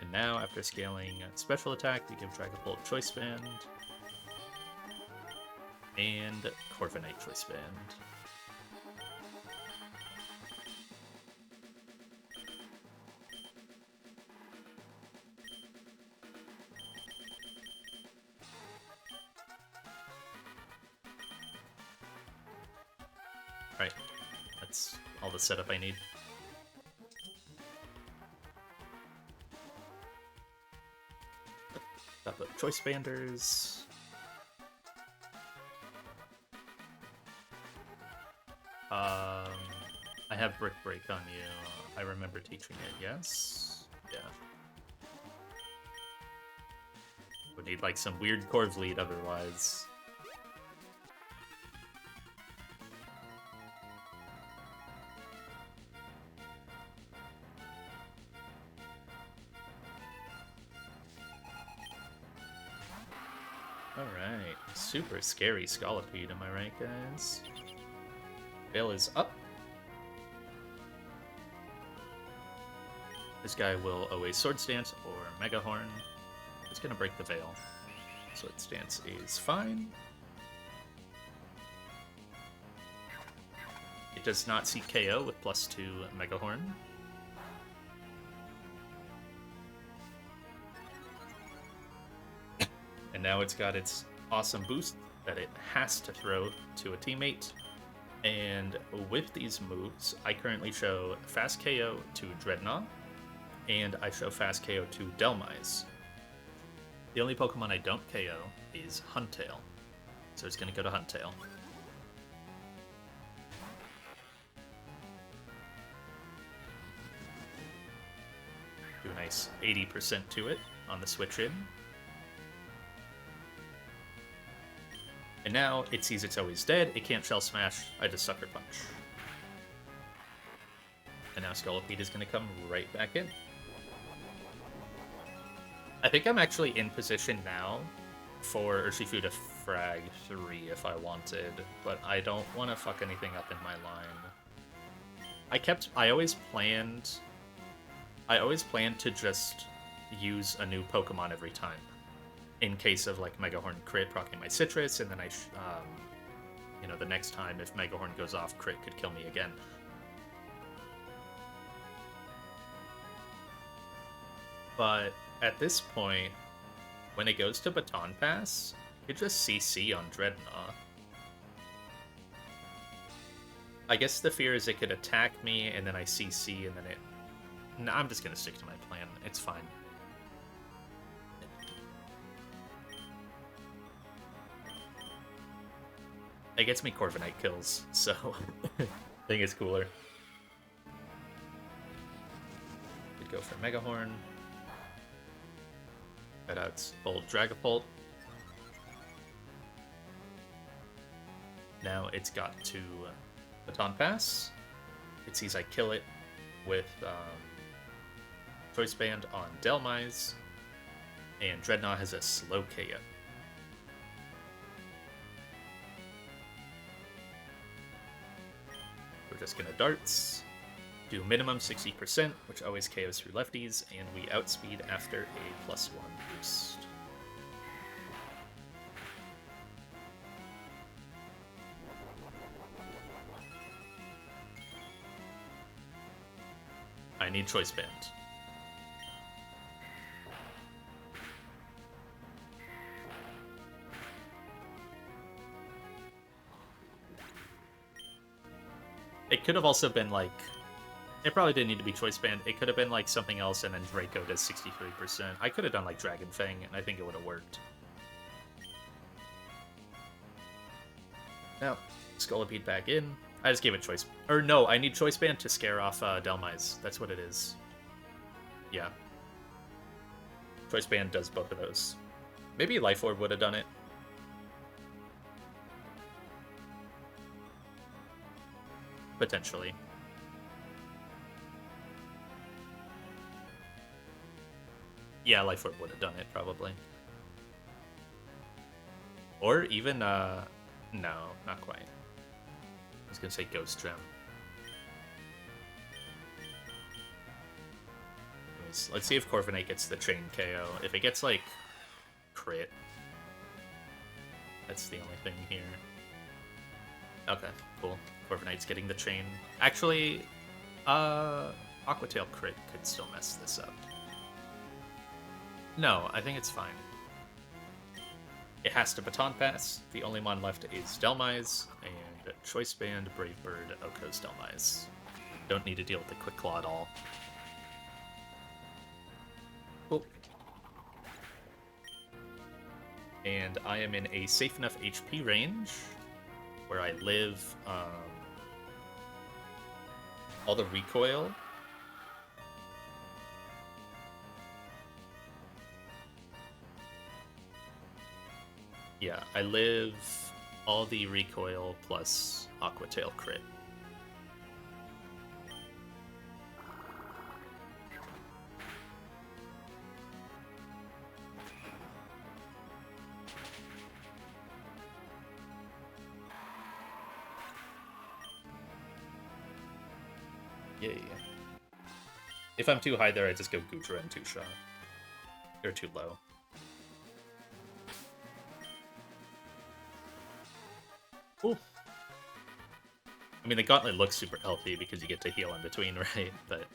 And now, after scaling special attack, we give Dragapult Choice Band and Corviknight Choice Band. Right, that's all the setup I need. Got the Choice Banders. I have Brick Break on you. I remember teaching it, yes? Yeah. Would need like some weird Corv lead otherwise. Alright, super scary Scolipede, am I right, guys? Veil is up. This guy will always Swords Dance or Mega Horn. It's gonna break the Veil. Swords Dance is fine. It does not see KO with +2 Mega Horn. And now it's got its awesome boost that it has to throw to a teammate. And with these moves, I currently show Fast KO to Dreadnought, and I show Fast KO to Delmise. The only Pokemon I don't KO is Huntail, so it's going to go to Huntail. Do a nice 80% to it on the switch in. And now it sees it's always dead, it can't Shell Smash, I just Sucker Punch. And now Scolipede is going to come right back in. I think I'm actually in position now for Urshifu to frag 3 if I wanted, but I don't want to fuck anything up in my line. I always planned to just use a new Pokemon every time, in case of like Mega Horn crit proccing my Citrus, and then you know, the next time if Mega Horn goes off, crit could kill me again. But at this point, when it goes to Baton Pass, you just CC on Dreadnought. I guess the fear is it could attack me, and then I CC, and then it... No, I'm just gonna stick to my plan. It's fine. It gets me Corviknight kills, so I think it's cooler. Could go for Megahorn. Got out old Dragapult. Now it's got to Baton Pass. It sees I kill it with Choice Band on Delmise, and Dreadnought has a slow KO. We're just gonna darts, do minimum 60%, which always KOs through lefties, and we outspeed after a +1 boost. I need Choice Band. It could have also been like... It probably didn't need to be Choice Band. It could have been like something else and then Draco does 63%. I could have done like Dragon Fang and I think it would have worked. Now, Scolipede back in. I just gave it Choice... Or no, I need Choice Band to scare off Delmise. That's what it is. Yeah. Choice Band does both of those. Maybe Life Orb would have done it. Potentially. Yeah, Life Orb would have done it, probably. Or even, no, not quite. I was gonna say Ghost Gem. Let's see if Corviknight gets the chain KO. If it gets, like, crit, that's the only thing here. Okay, cool. Corviknight's getting the chain. Actually, Aquatail crit could still mess this up. No, I think it's fine. It has to Baton Pass. The only mon left is Delmise, and Choice Band, Brave Bird, Oko's Delmise. Don't need to deal with the Quick Claw at all. Cool. And I am in a safe enough HP range where I live all the recoil. Yeah, I live all the recoil plus Aquatail crit. Yay. If I'm too high there, I just go Goodra and 2-shot. They're too low. Cool. I mean, the Gauntlet looks super healthy because you get to heal in between, right? But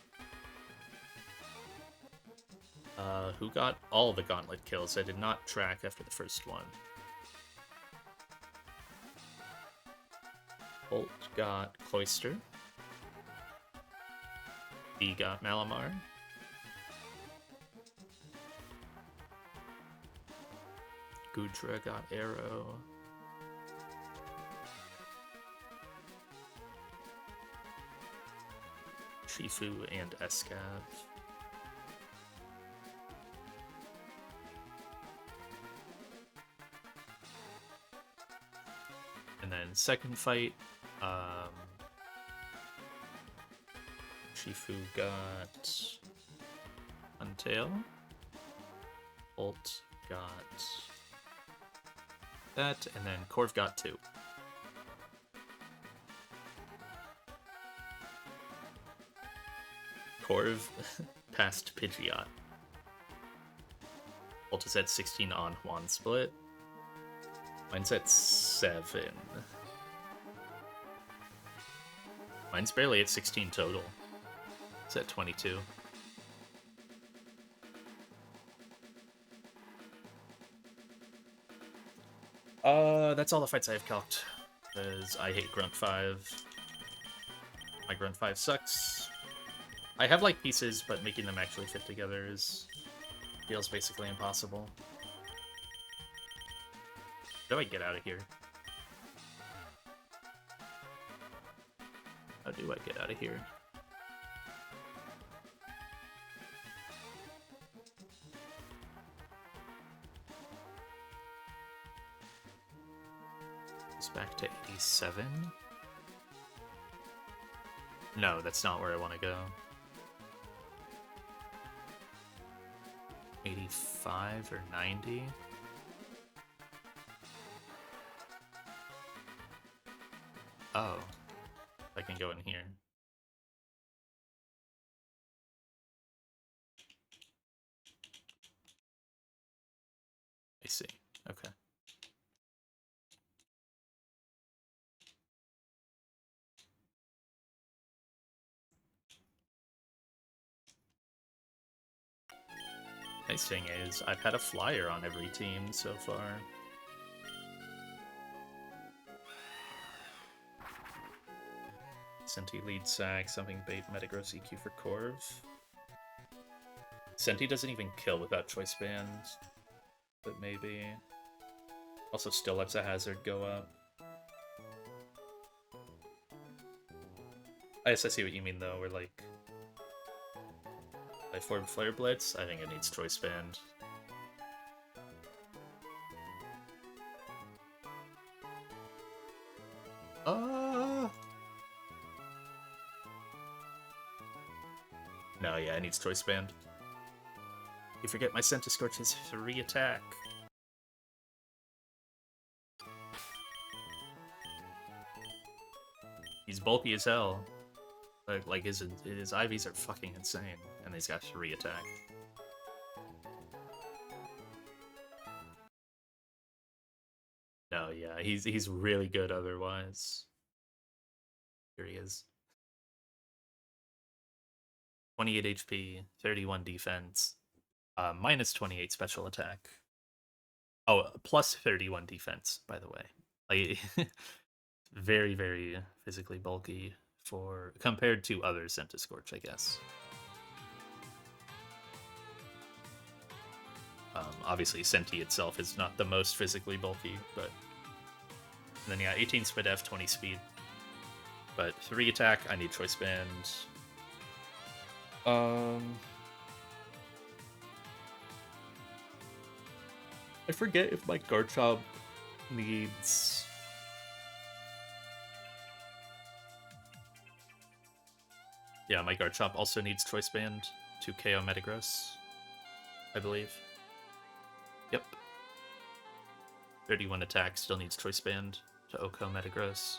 who got all the Gauntlet kills? I did not track after the first one. Bolt got Cloyster. B got Malamar. Goodra got Arrow. Shifu and Escav. And then second fight, Shifu got Untail. Bolt got that, and then Corv got 2. Corv passed Pidgeot. Bolt is at 16 on Juan Split. Mine's at 7. Mine's barely at 16 total. It's at 22. That's all the fights I have calced. Because I hate Grunt 5. My grunt 5 sucks. I have like pieces, but making them actually fit together feels basically impossible. How do I get out of here? How do I get out of here? It's back to 87. No, that's not where I want to go. 85 or 90? Oh, I can go in here. I see. Okay. Nice thing is, I've had a flyer on every team so far. Senti lead sack, something bait, Metagross EQ for Corv. Senti doesn't even kill without choice band, but maybe. Also still lets a hazard go up. I guess I see what you mean though, we're like... I form Flare Blitz, I think it needs choice band. No, yeah, it needs choice band. You forget my Centiskorch has 3 attack. He's bulky as hell. Like his IVs are fucking insane, and he's got 3 attack. No, yeah, he's really good otherwise. Here he is. 28 HP, 31 defense, minus 28 special attack. Oh, plus 31 defense, by the way. Like, very, very physically bulky for compared to other Centiskorch, I guess. Obviously, Senti itself is not the most physically bulky, but... And then, yeah, 18 speed F, 20 speed. But 3 attack, I need choice band. I forget if my Garchomp needs... Yeah, my Garchomp also needs choice band to KO Metagross, I believe. Yep. 31 attack, still needs choice band to OHKO Metagross.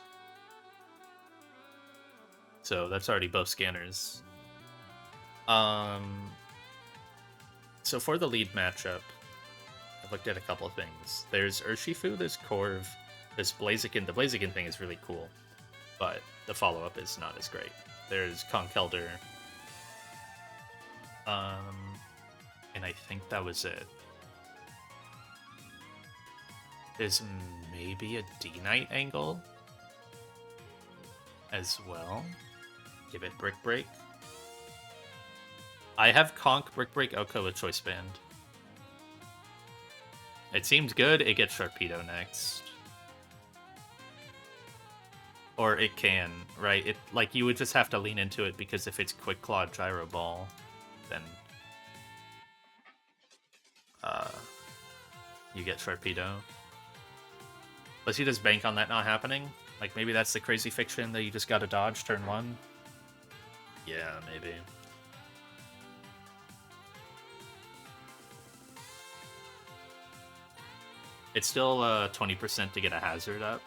So that's already both scanners. So for the lead matchup, I've looked at a couple of things. There's Urshifu, there's Corv, there's Blaziken. The Blaziken thing is really cool, but the follow-up is not as great. There's Conkeldurr. And I think that was it. There's maybe a D-Knight angle as well. Give it Brick Break. I have Conk, Brick Break, OHKO with Choice Band. It seems good. It gets Sharpedo next. Or it can, right? It like you would just have to lean into it because if it's Quick Claw, Gyro Ball, then you get Sharpedo. Unless you just bank on that not happening. Like maybe that's the crazy fiction that you just gotta dodge turn 1. Yeah, maybe. It's still 20% to get a hazard up.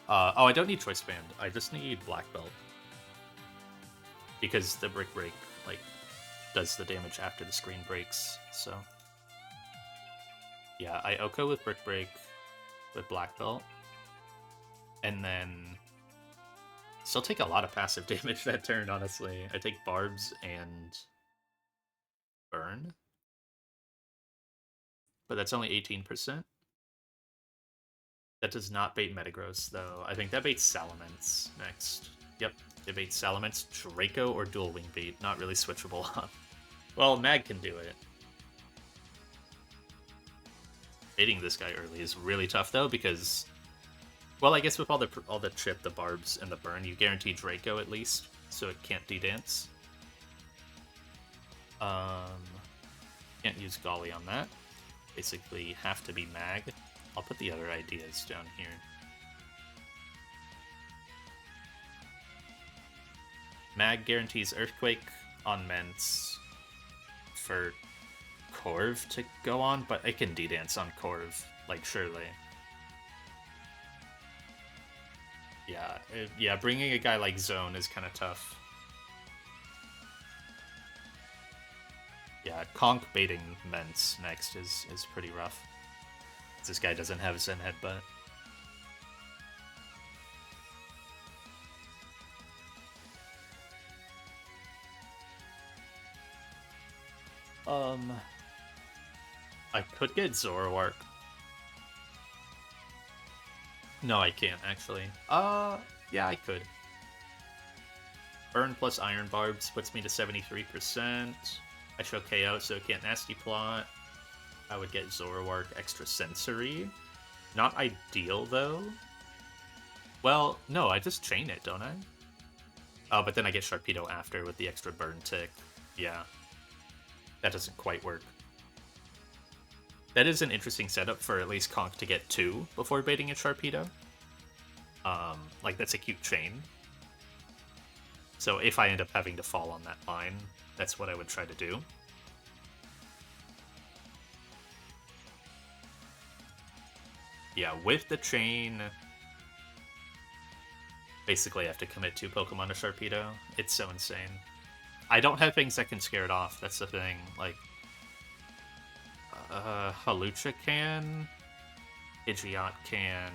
Oh, I don't need Choice Band. I just need Black Belt. Because the Brick Break, like, does the damage after the screen breaks, so... Yeah, I OHKO with Brick Break with Black Belt. And then... Still take a lot of passive damage that turn, honestly. I take Barbs and... Burn? But that's only 18%. That does not bait Metagross, though. I think that baits Salamence next. Yep, it baits Salamence, Draco, or Dual Wing Bait. Not really switchable on. Well, Mag can do it. Baiting this guy early is really tough, though, because... Well, I guess with all the chip, the barbs, and the burn, you guarantee Draco at least, so it can't D-dance. Can't use Golly on that. Basically, have to be Mag. I'll put the other ideas down here. Mag guarantees Earthquake on Mence for Corv to go on, but it can D-dance on Corv, like, surely. Yeah, bringing a guy like Zone is kind of tough. Yeah, Conk baiting Mence next is pretty rough. This guy doesn't have Zen Headbutt. I could get Zoroark. No, I can't, actually. Yeah, I could. Burn plus Iron Barbs puts me to 73%. I show KO, so it can't Nasty Plot. I would get Zoroark Extra Sensory. Not ideal, though. Well, no, I just chain it, don't I? Oh, but then I get Sharpedo after with the extra burn tick. Yeah. That doesn't quite work. That is an interesting setup for at least Conk to get 2 before baiting a Sharpedo. Like, that's a cute chain. So if I end up having to fall on that line, that's what I would try to do. Yeah, with the chain, basically I have to commit 2 Pokemon to Sharpedo. It's so insane. I don't have things that can scare it off, that's the thing. Like, Halucha can, Pidgeot can.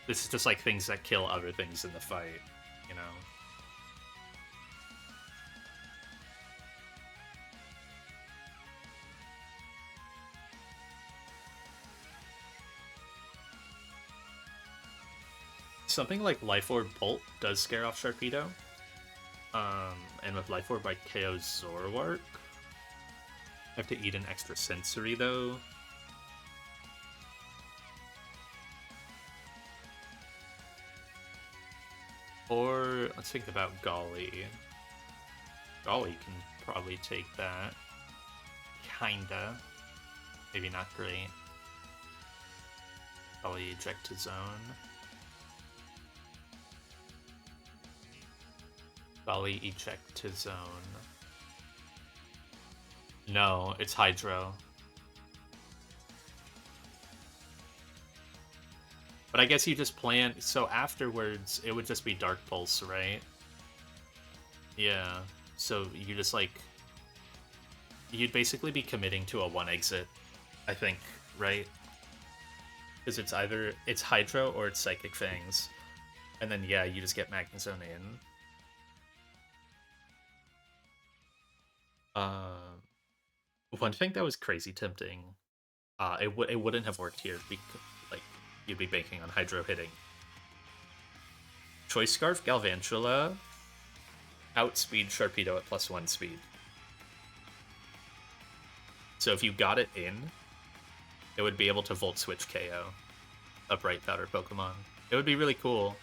This is just like things that kill other things in the fight, you know? Something like Life Orb Bolt does scare off Sharpedo. And with Life Orb, I KO Zoroark. I have to eat an extra sensory, though. Or, let's think about Golly. Golly can probably take that. Kinda. Maybe not great. Golly eject to zone. Golly eject to zone. No, it's Hydro. But I guess you just plan... So afterwards, it would just be Dark Pulse, right? Yeah. So you just, like... You'd basically be committing to a 1 exit, I think, right? Because it's either... It's Hydro or it's Psychic Fangs. And then, yeah, you just get Magnezone in. One thing that was crazy tempting, it wouldn't have worked here because, like, you'd be banking on Hydro hitting. Choice Scarf Galvantula, outspeed Sharpedo at +1 speed. So if you got it in, it would be able to Volt Switch KO a Bright Powder Pokemon. It would be really cool.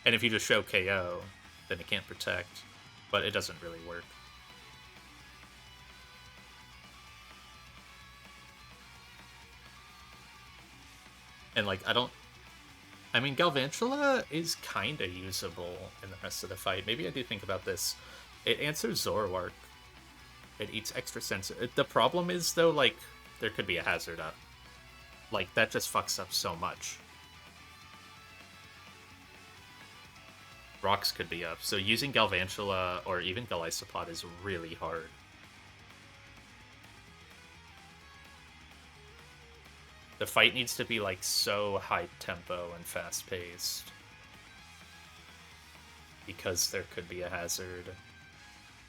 And if you just show KO, then it can't protect, but it doesn't really work. And, like, I mean, Galvantula is kind of usable in the rest of the fight. Maybe I do think about this. It answers Zoroark. It eats extra sensor. The problem is, though, like, there could be a hazard up. Like, that just fucks up so much. Rocks could be up. So using Galvantula or even Golisopod is really hard. The fight needs to be, like, so high tempo and fast paced. Because there could be a hazard.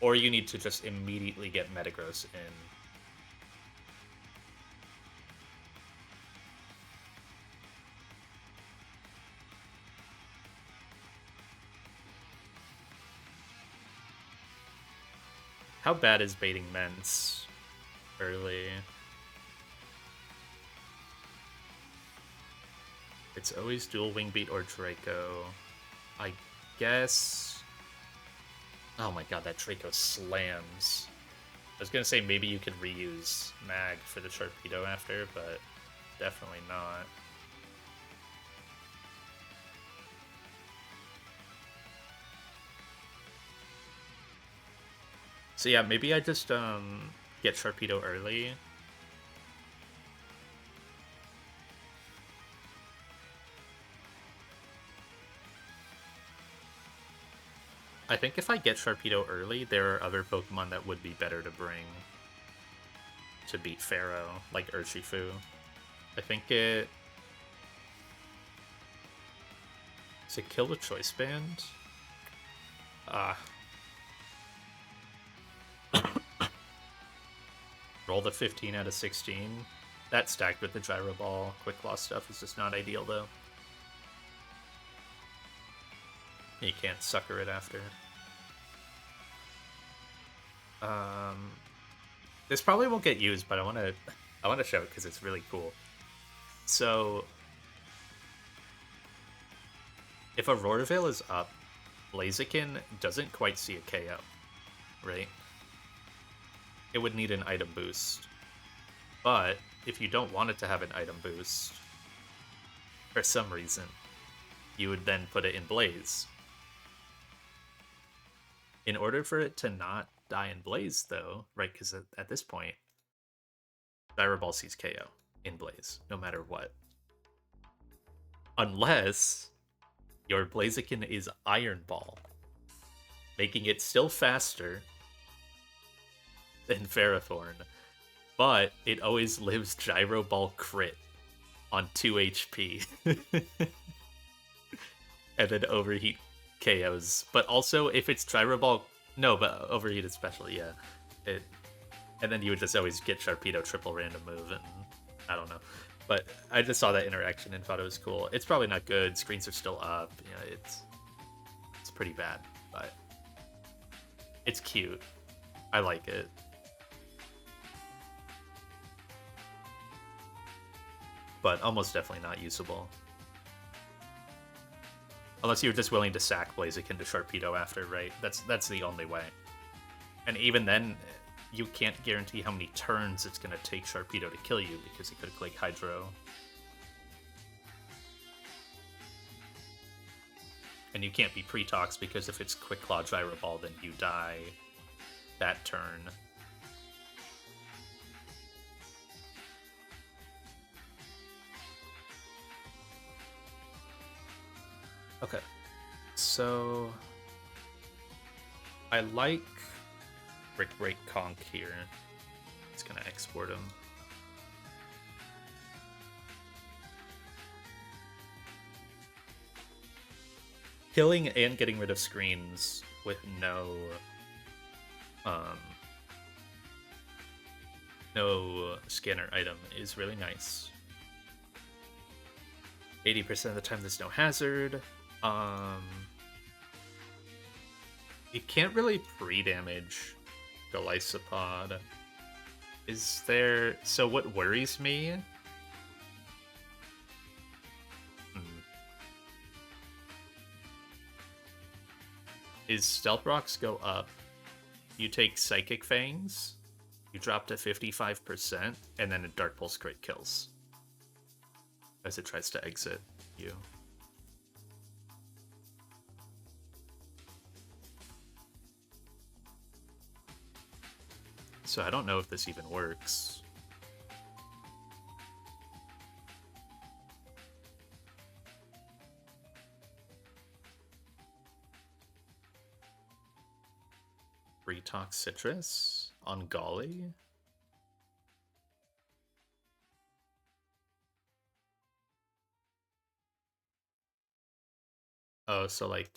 Or you need to just immediately get Metagross in. How bad is baiting Mence early? It's always dual wing beat or Draco. I guess... Oh my god, that Draco slams. I was gonna say maybe you could reuse Mag for the Sharpedo after, but definitely not. So yeah, maybe I just get Sharpedo early. I think if I get Sharpedo early, there are other Pokemon that would be better to bring to beat Pharaoh, like Urshifu. I think it... Does it kill the Choice Band? Roll the 15 out of 16. That stacked with the Gyro Ball Quick Claw stuff is just not ideal, though. You can't sucker it after. This probably won't get used, but I want to show it because it's really cool. So, if Aurora Veil is up, Blaziken doesn't quite see a KO, right? It would need an item boost. But if you don't want it to have an item boost, for some reason, you would then put it in Blaze. In order for it to not die in Blaze, though, right, because at this point, Gyro Ball sees KO in Blaze, no matter what. Unless your Blaziken is Iron Ball, making it still faster than Ferrothorn, but it always lives Gyro Ball crit on 2 HP. And then Overheat KOs. But also, if it's Gyro Ball... No, but Overheat especially, yeah. And then you would just always get Sharpedo triple random move, and I don't know. But I just saw that interaction and thought it was cool. It's probably not good. Screens are still up. You know, it's pretty bad, but it's cute. I like it. But almost definitely not usable. Unless you're just willing to sack Blaziken to Sharpedo after, right? That's the only way. And even then, you can't guarantee how many turns it's going to take Sharpedo to kill you, because it could click Hydro. And you can't be Pretox, because if it's Quick Claw Gyro Ball, then you die that turn. Okay, so I like Brick Break Conk here. It's gonna export him. Killing and getting rid of screens with no scanner item is really nice. 80% of the time there's no hazard. You can't really pre-damage Golisopod. Is there... So what worries me... is Stealth Rocks go up, you take Psychic Fangs, you drop to 55%, and then a Dark Pulse crit kills as it tries to exit you. So I don't know if this even works. Retox Citrus on Golly. Oh, so like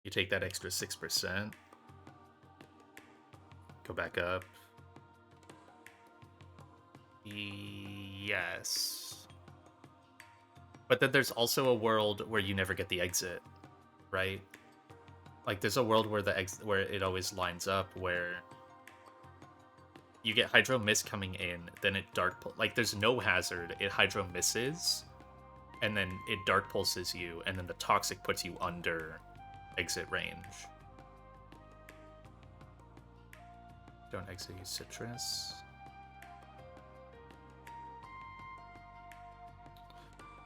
you take that extra 6%, go back up. Yes. But then there's also a world where you never get the exit, right? Like there's a world where where it always lines up, where you get Hydro Miss coming in, then it like there's no hazard. It Hydro Misses, and then it Dark Pulses you, and then the Toxic puts you under exit range. Don't exit, use Citrus.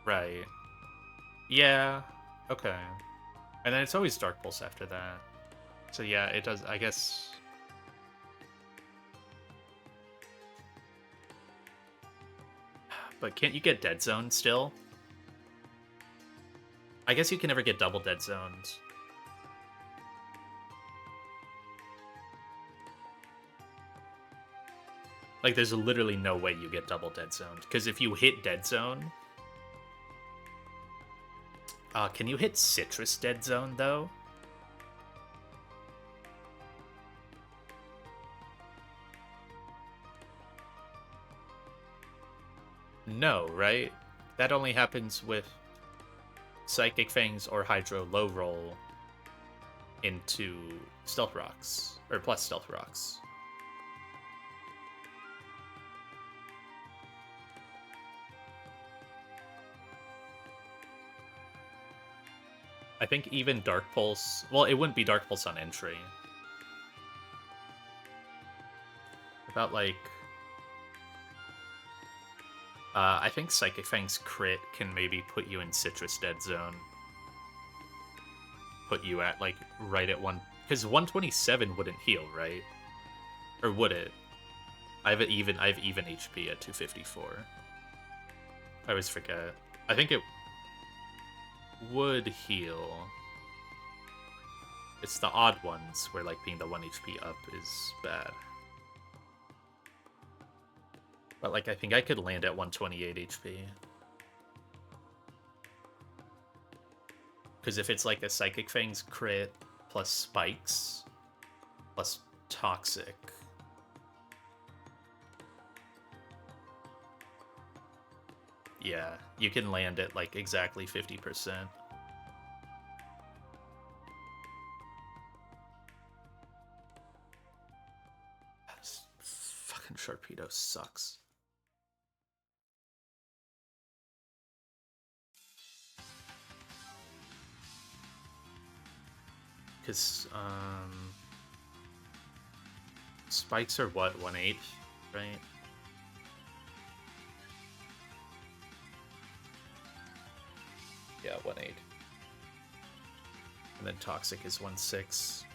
Right. Yeah. Okay. And then it's always Dark Pulse after that. So yeah, it does, I guess. But can't you get Dead Zone still? I guess you can never get double Dead Zoned. Like, there's literally no way you get double Dead Zoned. Because if you hit Dead Zone... can you hit Citrus Dead Zone, though? No, right? That only happens with Psychic Fangs or Hydro Low Roll into Stealth Rocks. Or plus Stealth Rocks. I think even Dark Pulse... Well, it wouldn't be Dark Pulse on entry. About, like... I think Psychic Fang's crit can maybe put you in Citrus Dead Zone. Put you at, like, right at 1... Because 127 wouldn't heal, right? Or would it? I have even HP at 254. I always forget. I think it would heal. It's the odd ones where, like, being the 1 HP up is bad. But, like, I think I could land at 128 HP. Because if it's, like, a Psychic Fang's crit, plus Spikes, plus Toxic... Yeah, you can land at, like, exactly 50%. This fucking Sharpedo sucks. Because, Spikes are what, 1/8, right? Yeah, 1/8. And then Toxic is 1/6.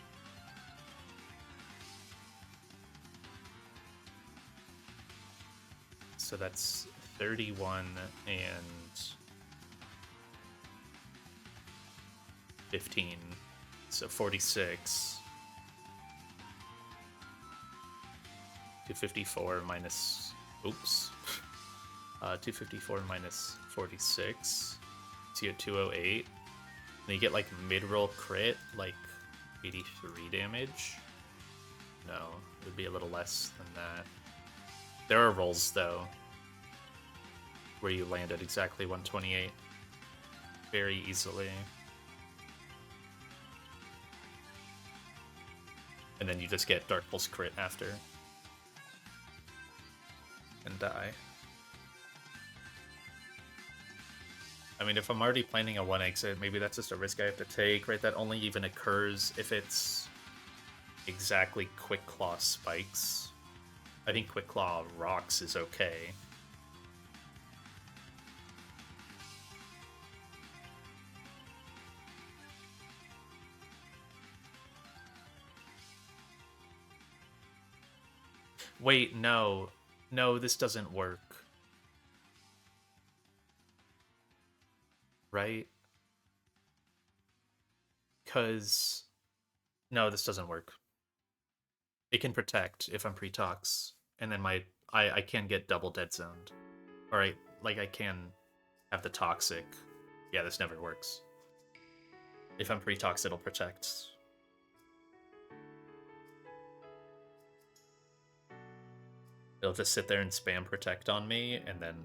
So that's 31 and 15. So 46. 254 minus... Oops. 254 minus 46. So you get 208. Then you get, like, mid-roll crit, like, 83 damage. No, it would be a little less than that. There are rolls, though, where you land at exactly 128 very easily. And then you just get Dark Pulse crit after. And die. I mean, if I'm already planning a 1 exit, maybe that's just a risk I have to take, right? That only even occurs if it's exactly Quick Claw Spikes. I think Quick Claw Rocks is okay. Wait, no. No, this doesn't work. Right? Because... No, this doesn't work. It can protect if I'm pre-tox, and then I can get double dead zoned. Or I can have the toxic. Yeah, this never works. If I'm pre-tox, it'll protect. It'll just sit there and spam protect on me, and then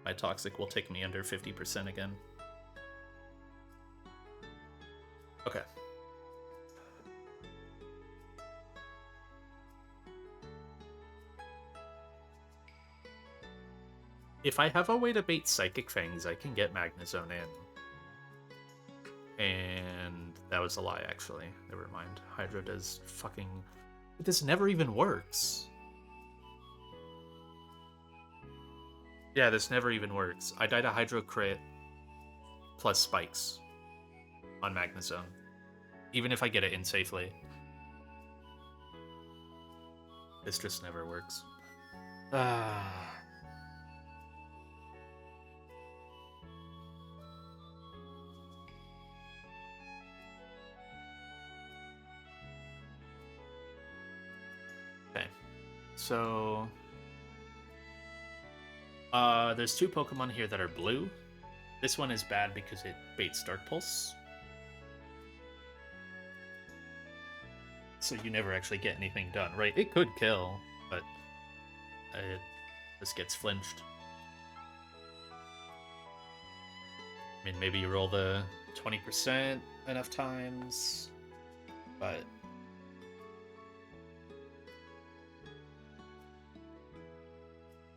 my toxic will take me under 50% again. Okay. If I have a way to bait Psychic Fangs, I can get Magnezone in. And that was a lie, actually. Never mind. Hydro does fucking... This never even works. Yeah, this never even works. I died a Hydro crit plus spikes on Magnezone. Even if I get it in safely. This just never works. Okay. So... there's two Pokemon here that are blue. This one is bad because it baits Dark Pulse. So you never actually get anything done, right? It could kill, but it just gets flinched. I mean, maybe you roll the 20% enough times, but...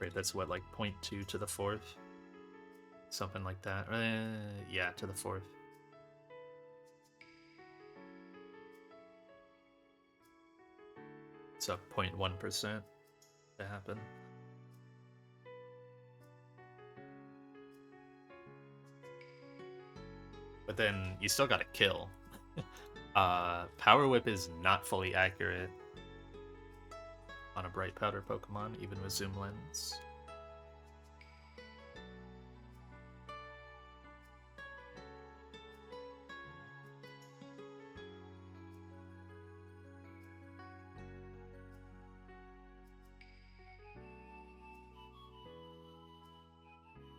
Right, that's what, like 0.2 to the 4th? Something like that. Yeah, to the 4th. It's a 0.1% to happen. But then you still gotta kill. Power Whip is not fully accurate on a Bright Powder Pokemon, even with Zoom Lens.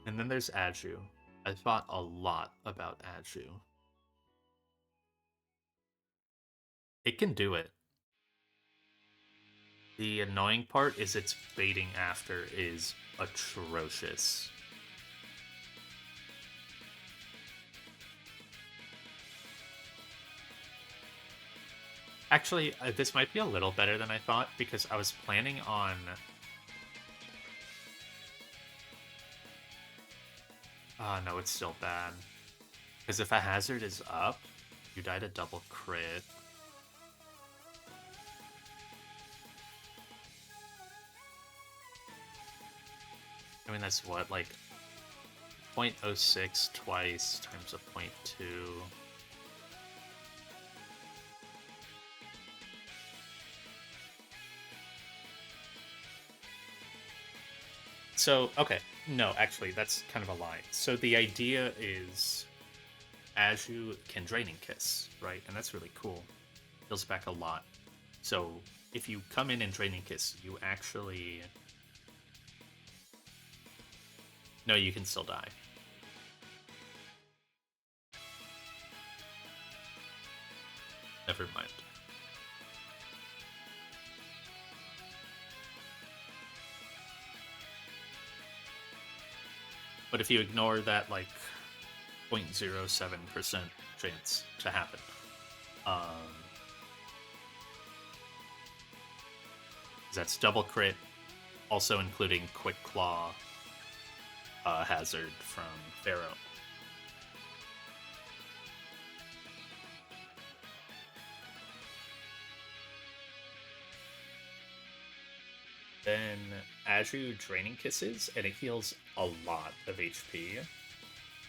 And then there's Aju. I thought a lot about Aju. It can do it. The annoying part is its baiting after is atrocious. Actually, this might be a little better than I thought, because I was planning on... no, it's still bad. Because if a hazard is up, you die to double crit. I mean, that's what, like 0.06 twice times a 0.2. So, okay. No, actually, that's kind of a lie. So the idea is Aju can Draining Kiss, right? And that's really cool. Heals back a lot. So if you come in and Draining Kiss, you actually... No, you can still die. Never mind. But if you ignore that, like, 0.07% chance to happen, that's double crit, also including Quick Claw hazard from Pharaoh. Then Aju Draining Kisses, and it heals a lot of HP.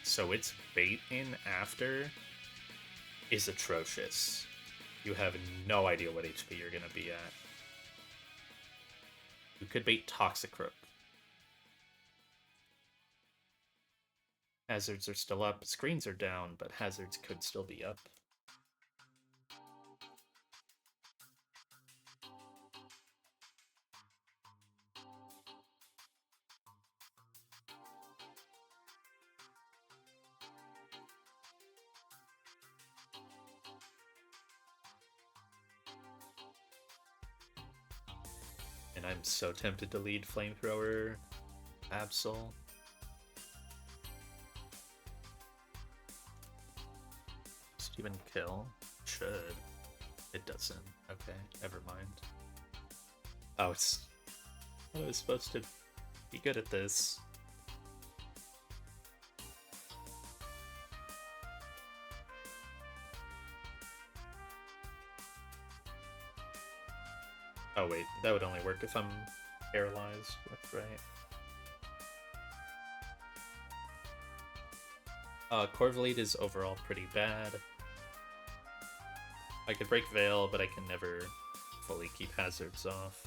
So its bait in after is atrocious. You have no idea what HP you're gonna be at. You could bait Toxicroak. Hazards are still up, screens are down, but hazards could still be up. And I'm so tempted to lead Flamethrower Absol. Does it even kill? Should. It doesn't. Okay, never mind. Oh, it's... I was supposed to be good at this. Oh wait, that would only work if I'm paralyzed. That's right. Corvlead is overall pretty bad. I could break Veil, but I can never fully keep hazards off.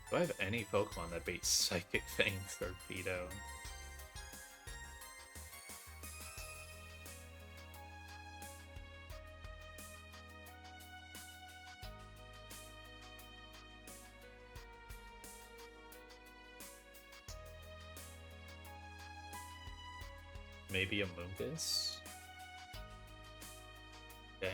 Do I have any Pokemon that beat Psychic Fang Torpedo? Maybe a Mungus? Okay.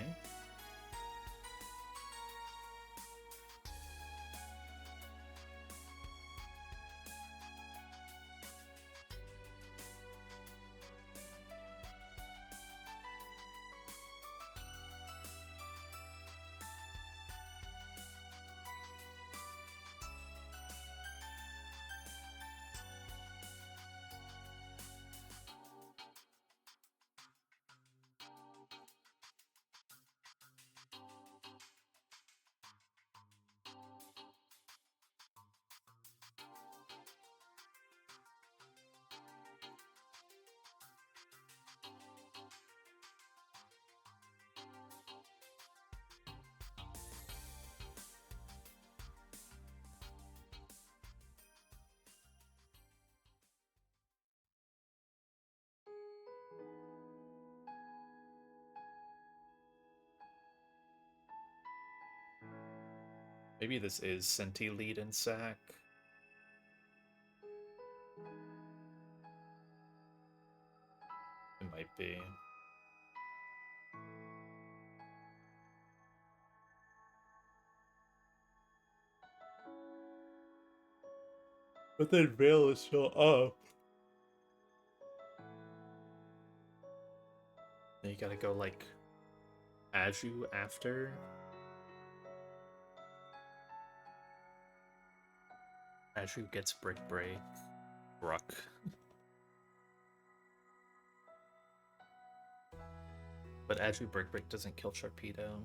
Maybe this is Senti-Lead and Sack. It might be. But then Veil is still up. Then you gotta go like Aju after. Aju gets Brick Break. Ruck. But Aju Brick Break doesn't kill Sharpedo.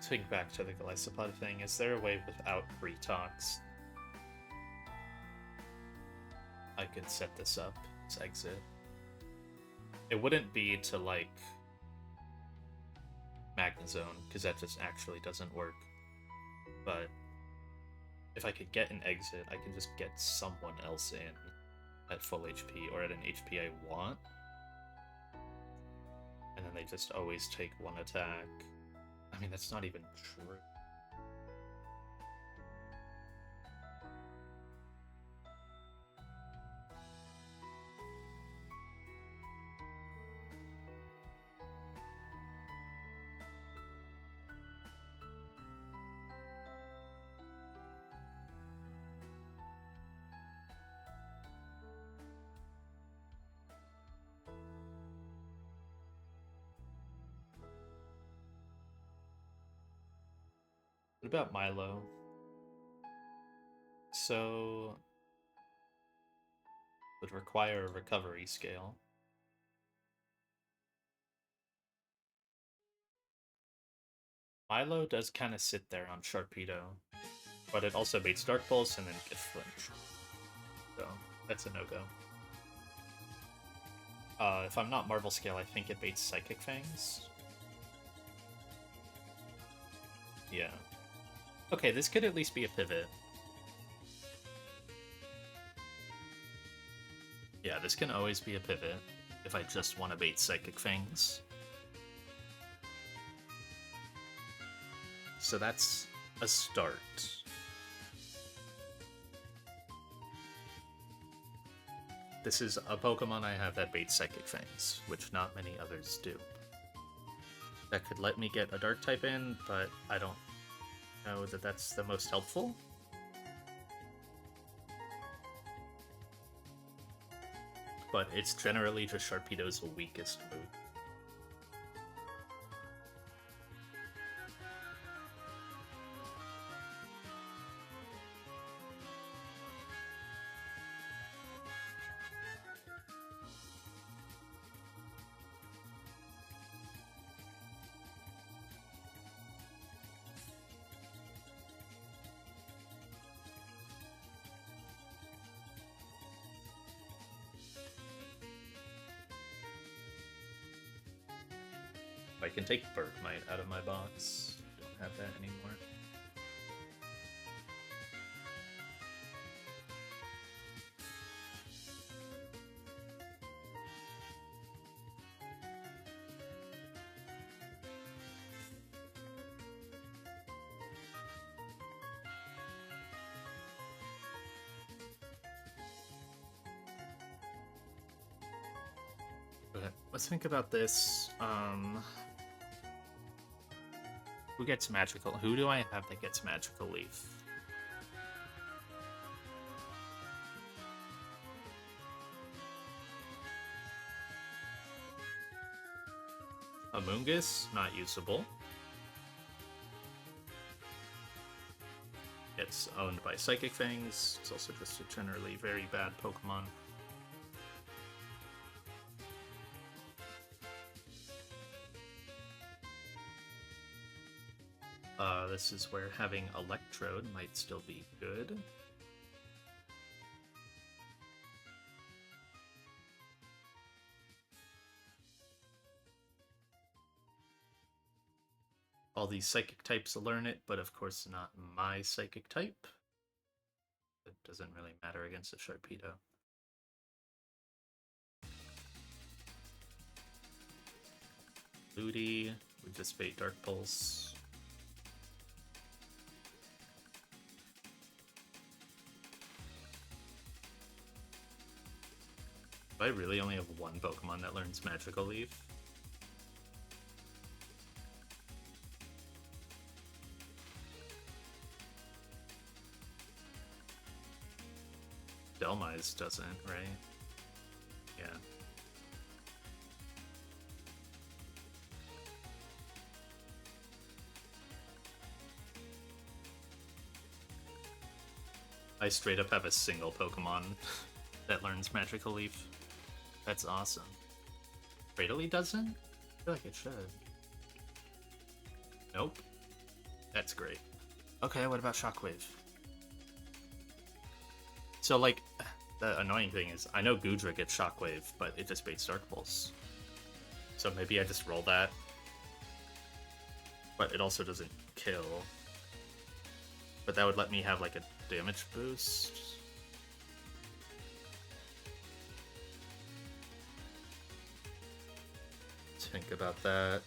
Think back to the Golisopod thing, is there a way without Retox I could set this up as exit? It wouldn't be to like Magnezone, because that just actually doesn't work. But if I could get an exit, I can just get someone else in at full HP or at an HP I want. And then they just always take one attack. I mean, that's not even true. What about Milo? So would require a recovery scale. Milo does kind of sit there on Sharpedo, but it also baits Dark Pulse and then gets flinched. So that's a no-go. If I'm not Marvel Scale, I think it baits Psychic Fangs. Yeah. Okay, this could at least be a pivot. Yeah. Yeah, this can always be a pivot if I just want to bait Psychic Fangs. So that's a start. This is a Pokemon I have that baits Psychic Fangs, which not many others do. That could let me get a Dark type in, but I don't know that that's the most helpful. But it's generally just Sharpedo's weakest move. I can take Bergmite out of my box. Don't have that anymore. Okay, let's think about this. Who gets magical? Who do I have that gets magical leaf? Amoonguss, not usable. It's owned by Psychic Fangs. It's also just a generally very bad Pokemon. This is where having Electrode might still be good. All these Psychic types learn it, but of course not my Psychic type. It doesn't really matter against a Sharpedo. Ludi, we just bait Dark Pulse. Do I really only have one Pokemon that learns Magical Leaf? Delmise doesn't, right? Yeah. I straight up have a single Pokemon that learns Magical Leaf. That's awesome. Cradily doesn't? I feel like it should. Nope. That's great. Okay, what about Shockwave? So, like, the annoying thing is, I know Goodra gets Shockwave, but it just baits Dark Pulse. So maybe I just roll that. But it also doesn't kill. But that would let me have, like, a damage boost. Think about that.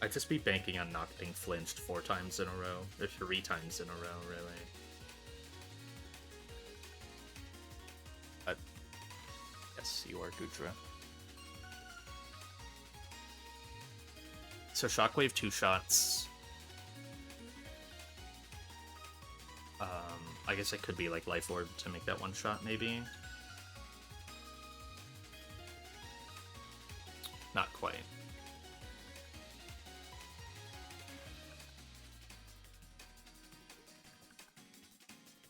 I'd just be banking on not getting flinched 4 times in a row, or 3 times in a row, really. But yes, you are Goodra. So Shockwave 2 shots. I guess it could be like Life Orb to make that 1 shot, maybe. Not quite.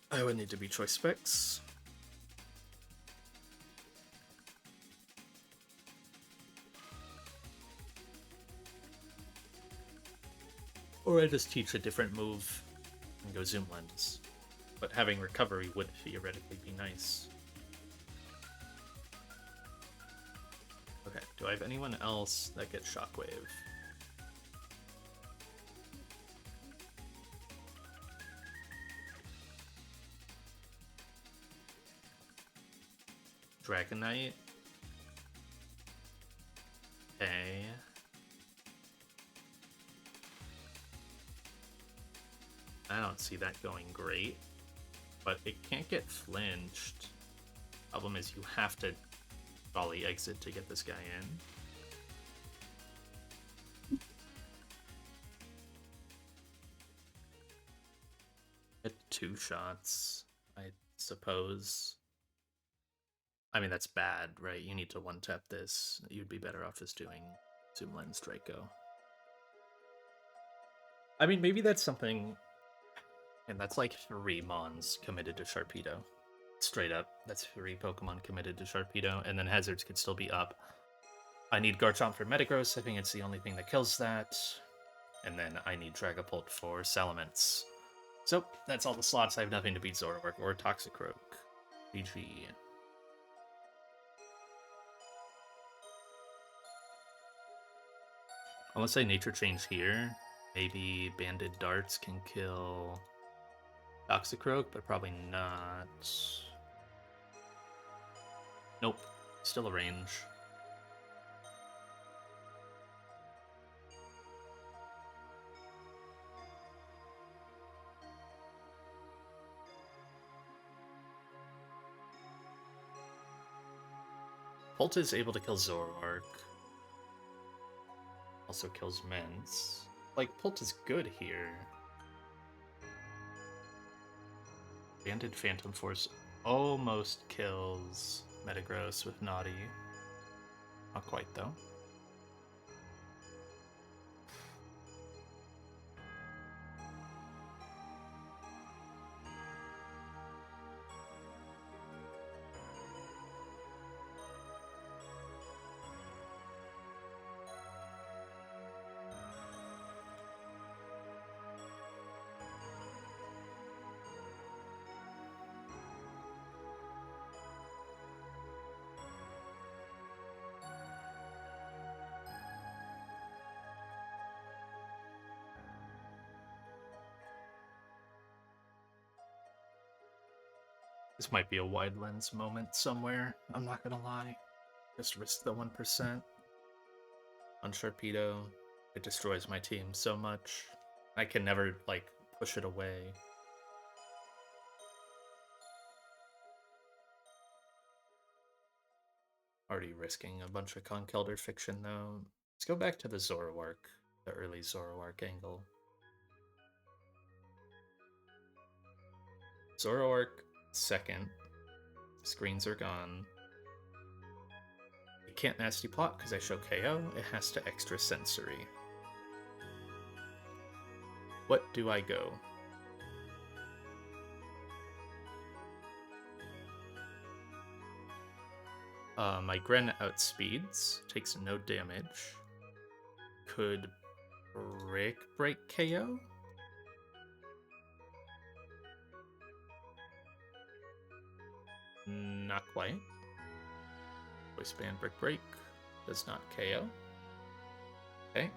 I would need to be Choice Specs. Or I just teach a different move and go Zoom Lens. But having recovery would theoretically be nice. Okay, do I have anyone else that gets Shockwave? Dragonite. Okay. I don't see that going great, but it can't get flinched. Problem is you have to volley exit to get this guy in. Hit 2 shots, I suppose. I mean, that's bad, right? You need to one-tap this. You'd be better off just doing Zoom Lens Draco. I mean, maybe that's something... And that's like 3 Mons committed to Sharpedo. Straight up, that's 3 Pokemon committed to Sharpedo, and then Hazards could still be up. I need Garchomp for Metagross, I think it's the only thing that kills that. And then I need Dragapult for Salamence. So, that's all the slots. I have nothing to beat Zoroark or Toxicroak. GG. Unless I Nature Change here, maybe Banded Darts can kill Toxicroak, but probably not. Nope, still a range. Pult is able to kill Zoroark. Also kills Mence. Like, Pult is good here. Banded Phantom Force almost kills Metagross with Naughty. Not quite, though. This might be a wide lens moment somewhere, I'm not gonna lie. Just risk the 1%. On Sharpedo, it destroys my team so much. I can never, like, push it away. Already risking a bunch of Conkeldurr Fiction, though. Let's go back to the Zoroark, the early Zoroark angle. Zoroark second. Screens are gone. It can't Nasty Plot because I show KO. It has to Extra Sensory. What do I go? My Gren outspeeds, takes no damage. Could break KO? Not quite. Voice Band Break does not KO. Okay.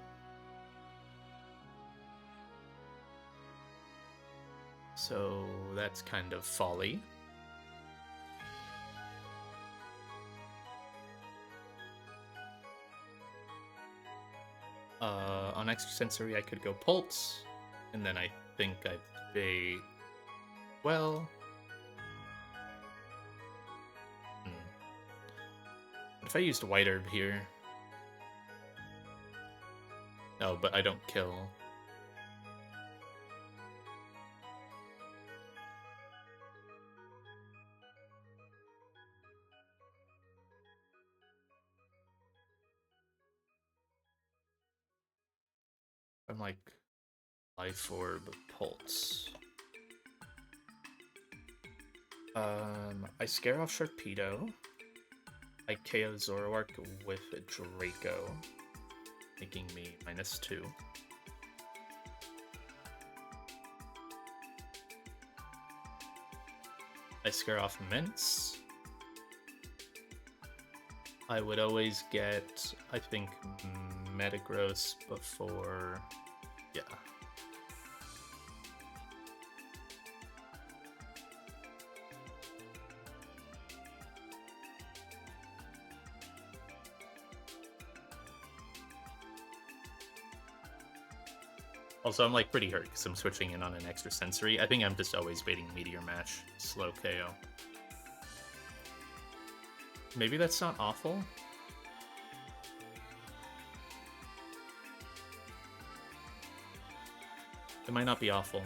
So that's kind of folly. On Extra Sensory, I could go Pulse, and then I think I'd be... Well... What if I used White Herb here? No, but I don't kill. I'm like Life Orb Pulse. I scare off Sharpedo. I KO Zoroark with Draco, making me -2. I scare off Mence. I would always get, I think, Metagross before... Yeah. Also, I'm like pretty hurt because I'm switching in on an extra sensory. I think I'm just always baiting Meteor Mash, slow KO. Maybe that's not awful. It might not be awful.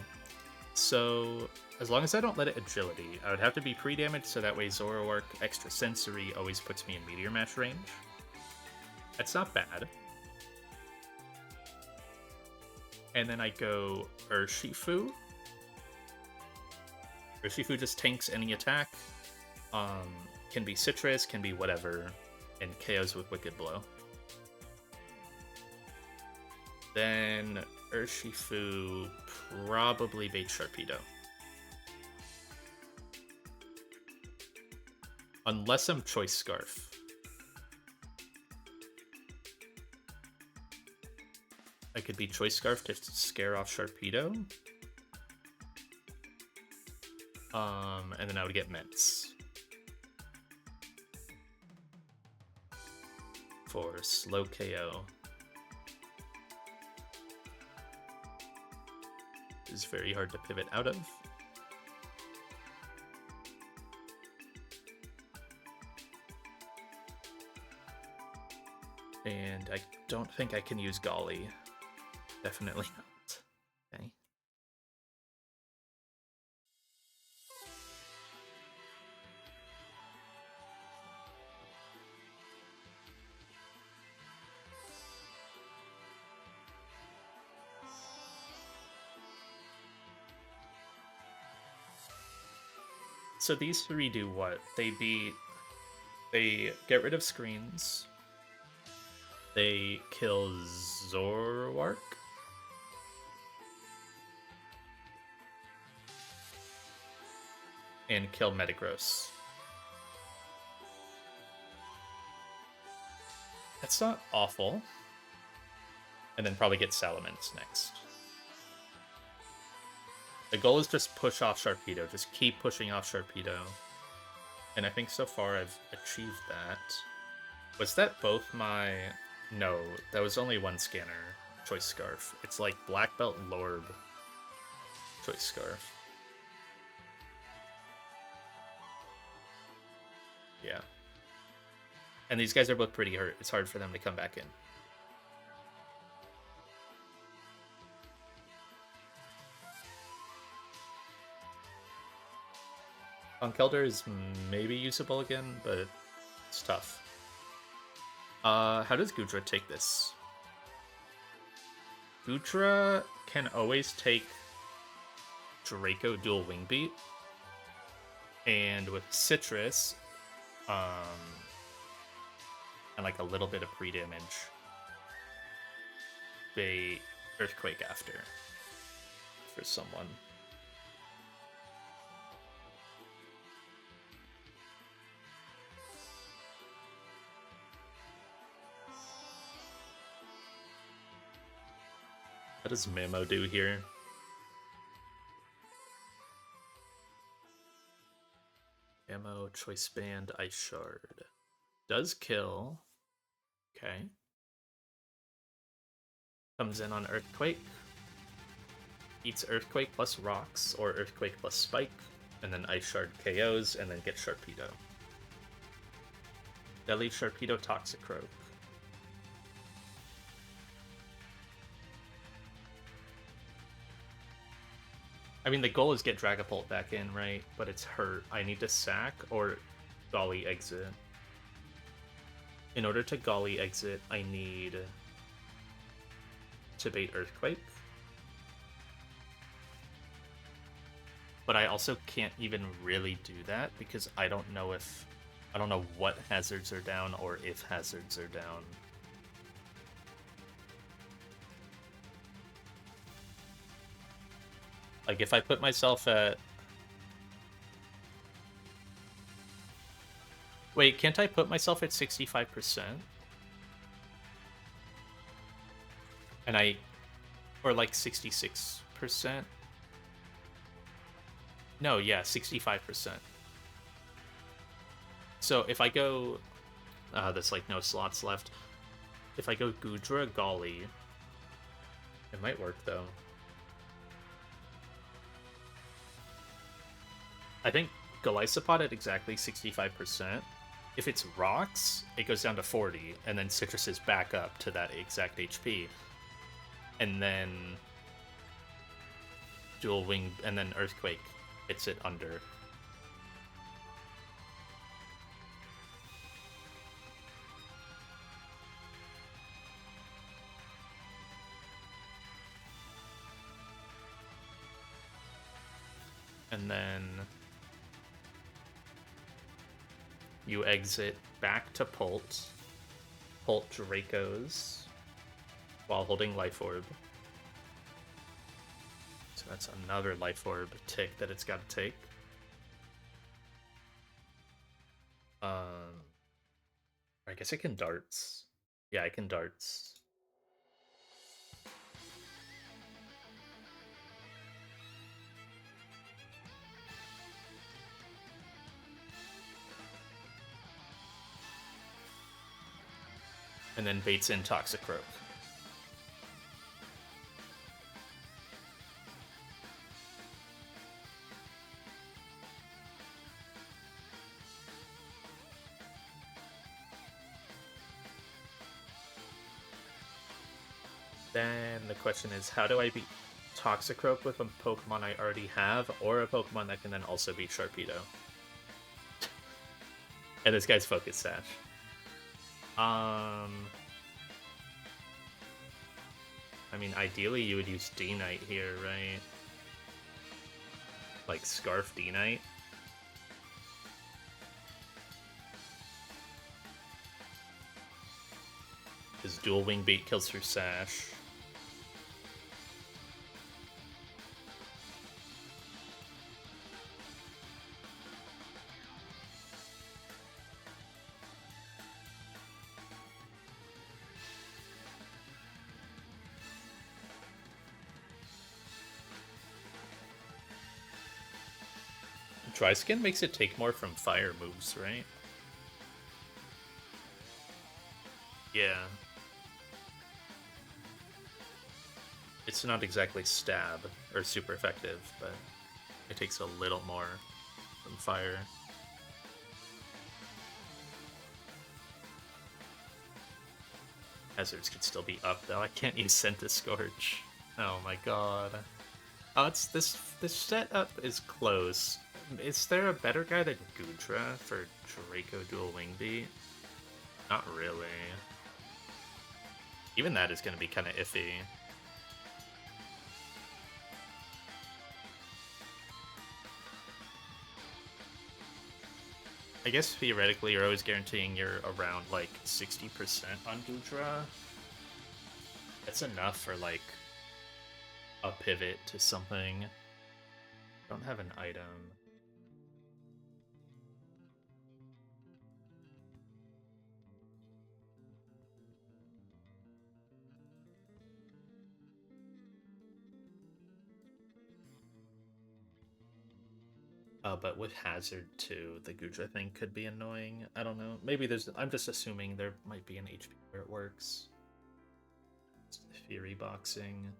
So, as long as I don't let it agility, I would have to be pre-damaged so that way Zoroark extra sensory always puts me in Meteor Mash range. That's not bad. And then I go Urshifu. Urshifu just tanks any attack. Can be Citrus, can be whatever, and KOs with Wicked Blow. Then Urshifu probably bait Sharpedo. Unless I'm Choice Scarf. I could be Choice Scarf to scare off Sharpedo. And then I would get Ments. For slow KO. Is very hard to pivot out of. And I don't think I can use Golly. Definitely not. Okay. So these three do what? They get rid of screens. They kill Zoroark. And kill Metagross. That's not awful. And then probably get Salamence next. The goal is just push off Sharpedo. Just keep pushing off Sharpedo. And I think so far I've achieved that. Was that both my... No, that was only one scanner. Choice Scarf. It's like Black Belt Lorb. Choice Scarf. Yeah. And these guys are both pretty hurt. It's hard for them to come back in. Conkeldurr is maybe usable again, but it's tough. How does Goodra take this? Goodra can always take Draco dual Wing Beat. And with Citrus, and like a little bit of pre-damage, they Earthquake after for someone. What does Mamo do here? Ammo, Choice Band, Ice Shard. Does kill. Okay. Comes in on Earthquake. Eats Earthquake plus Rocks, or Earthquake plus Spike, and then Ice Shard KOs, and then gets Sharpedo. Deadly Sharpedo Toxicroak. I mean, the goal is get Dragapult back in, right? But it's hurt. I need to sack or Golly exit. In order to Golly exit, I need to bait Earthquake. But I also can't even really do that because I don't know what hazards are down or if hazards are down. Like, if I put myself at... Wait, can't I put myself at 65%? And I... Or, like, 66%? No, yeah, 65%. So, if I go... there's, like, no slots left. If I go Goodra, Golly... It might work, though. I think Golisopod at exactly 65%. If it's rocks, it goes down to 40, and then Citrus is back up to that exact HP. And then Dual Wing, and then Earthquake hits it under. And then you exit back to Pult. Pult Dracos while holding Life Orb. So that's another Life Orb tick that it's got to take. I guess I can darts. Yeah, I can darts. And then baits in Toxicroak. Then the question is, how do I beat Toxicroak with a Pokemon I already have, or a Pokemon that can then also beat Sharpedo? And this guy's Focus Sash. I mean, ideally you would use D-Knight here, right? Like Scarf D-Knight. His Dual Wing Beat kills through Sash. Dry Skin makes it take more from fire moves, right? Yeah. It's not exactly stab or super effective, but it takes a little more from fire. Hazards could still be up though. I can't use Scorch. Oh my god. Oh, it's this setup is close. Is there a better guy than Goodra for Draco Dual Wing Beat? Not really. Even that is going to be kind of iffy. I guess theoretically you're always guaranteeing you're around like 60% on Goodra. That's enough for like a pivot to something. Don't have an item. But with Hazard too, the Goodra thing could be annoying. I don't know. Maybe there's. I'm just assuming there might be an HP where it works. Fury boxing.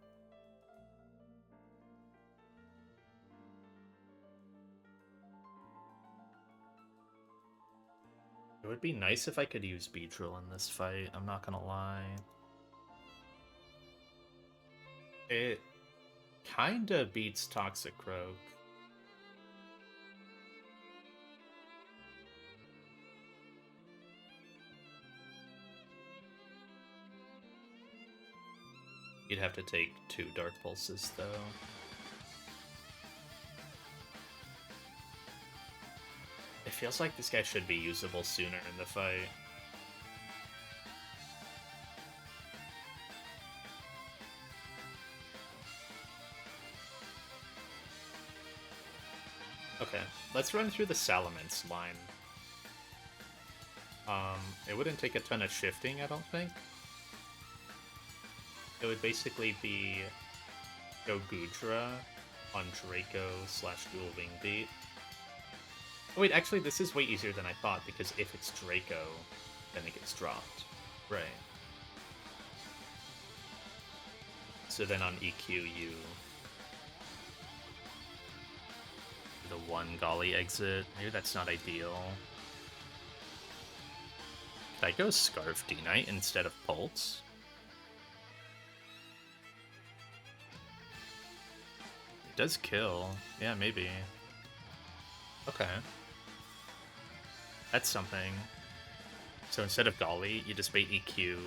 It would be nice if I could use Beedrill in this fight, I'm not gonna lie. It kinda beats Toxicroak. You'd have to take 2 Dark Pulses, though. It feels like this guy should be usable sooner in the fight. Okay, let's run through the Salamence line. It wouldn't take a ton of shifting, I don't think. It would basically be go Goodra on Draco / Dual Wing Beat. Oh wait, actually this is way easier than I thought, because if it's Draco, then it gets dropped. Right. So then on EQ you do the one Golly exit. Maybe that's not ideal. Could I go Scarf D-Knight instead of Pulse? It does kill. Yeah, maybe. Okay. That's something. So instead of Golly, you just bait EQ.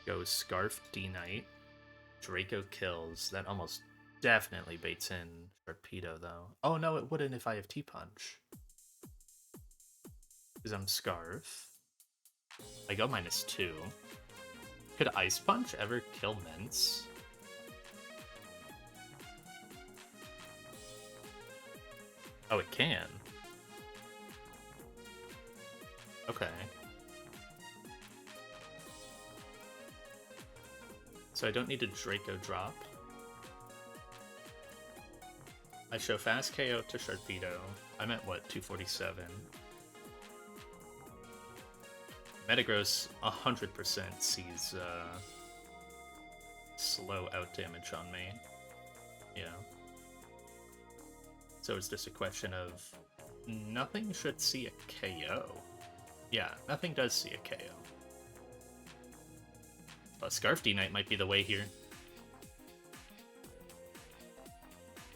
Go Scarf D-Knight. Draco kills. That almost definitely baits in Torpedo, though. Oh, no, it wouldn't if I have T-Punch. Because I'm Scarf. I go -2. Could Ice Punch ever kill Mence? Oh, it can. Okay. So I don't need a Draco drop. I show fast KO to Sharpedo. I'm at what, 247? Metagross 100% sees slow out damage on me. Yeah. So it's just a question of nothing should see a KO. Yeah, nothing does see a KO. But Scarf D-Knight might be the way here.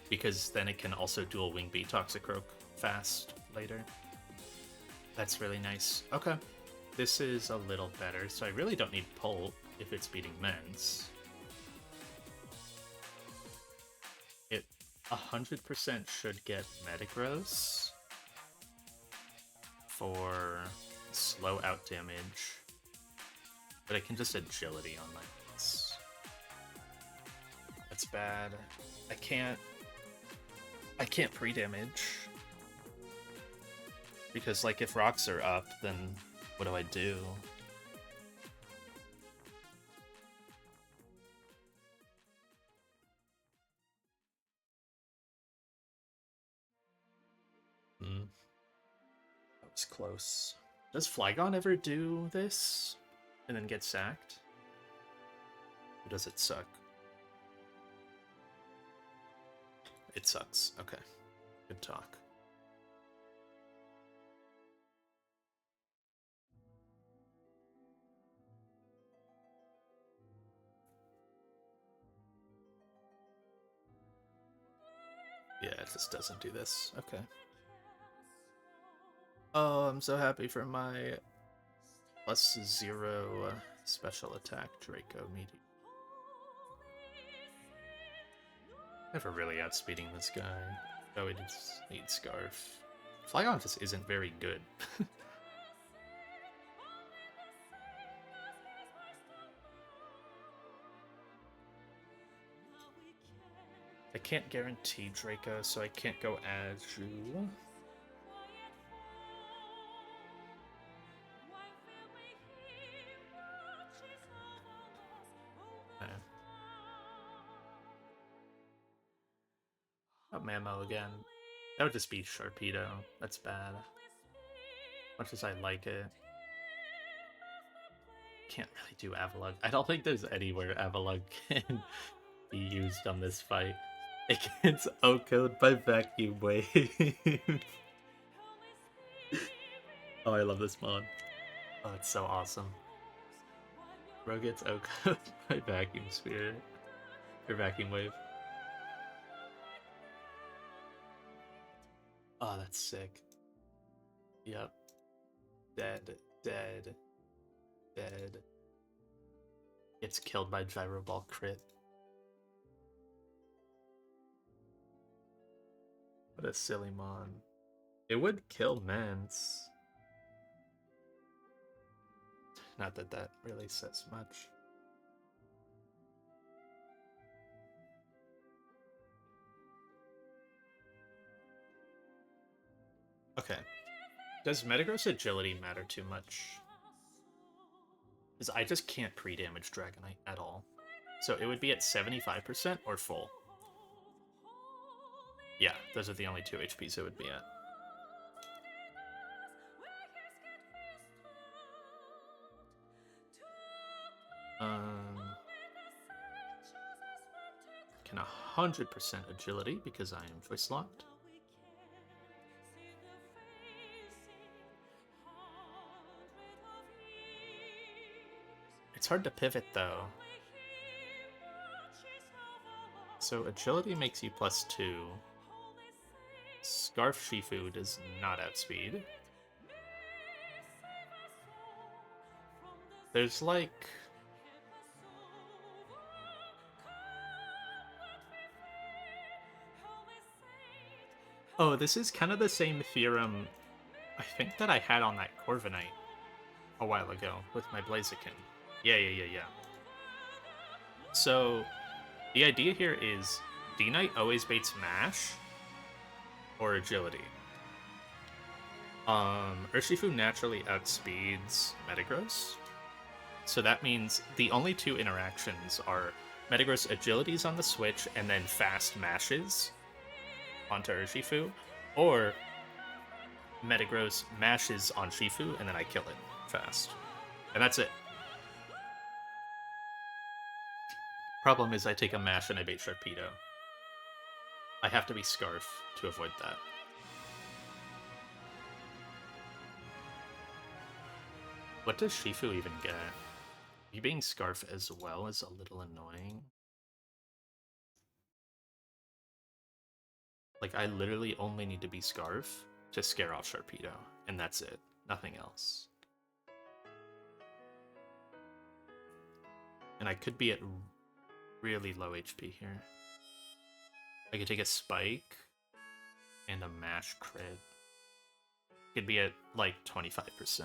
Because then it can also dual Wing Beat Toxicroak fast later. That's really nice. Okay. This is a little better, so I really don't need Pult if it's beating Mence. It 100% should get Metagross for slow out damage, but I can just Agility on my Mence. That's bad. I can't pre-damage. Because, like, if rocks are up, then what do I do? That was close. Does Flygon ever do this and then get sacked? Or does it suck? It sucks. Okay. Good talk. Yeah, it just doesn't do this. Okay. Oh, I'm so happy for my +0 special attack Draco Meteor. Never really outspeeding this guy. Oh, he just needs Scarf. Flygon just isn't very good. I can't guarantee Draco, so I can't go Azul. Oh, Mamo again. That would just be Sharpedo. That's bad. Much as I like it. Can't really do Avalugg. I don't think there's anywhere Avalugg can be used on this fight. It gets OHKO'd by Vacuum Wave. Oh, I love this mod. Oh, it's so awesome. Bro gets OHKO'd by Vacuum Spirit. Or Vacuum Wave. Oh, that's sick. Yep. Dead. Dead. Dead. Gets killed by Gyro Ball crit. What a silly mon. It would kill Mence. Not that that really says much. Okay. Does Metagross agility matter too much? Because I just can't pre-damage Dragonite at all. So it would be at 75% or full. Yeah, those are the only 2 HPs it would be at. and 100% agility because I am choice locked. It's hard to pivot though. So agility makes you +2. Scarf Shifu does not outspeed. There's like... Oh, this is kind of the same theorem I think that I had on that Corviknight a while ago with my Blaziken. Yeah. So, the idea here is D-Knight always baits Mash or Agility. Urshifu naturally outspeeds Metagross. So that means the only two interactions are Metagross Agilities on the switch and then fast mashes onto Urshifu, or Metagross mashes on Shifu and then I kill it fast. And that's it. Problem is I take a mash and I bait Sharpedo. I have to be Scarf to avoid that. What does Shifu even get? You being Scarf as well is a little annoying. Like, I literally only need to be Scarf to scare off Sharpedo, and that's it. Nothing else. And I could be at really low HP here. I could take a Spike and a Mash crit. Could be at, like, 25%.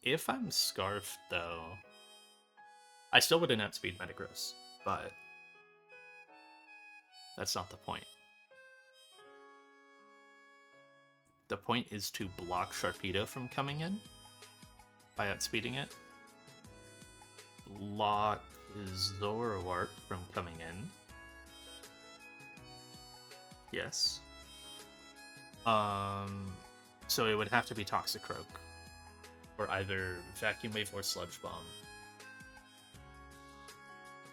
If I'm Scarf, though, I still wouldn't outspeed Metagross, but that's not the point. The point is to block Sharpedo from coming in by outspeeding it. Block Zoroark from coming in. Yes. So it would have to be Toxicroak. Or either Vacuum Wave or Sludge Bomb.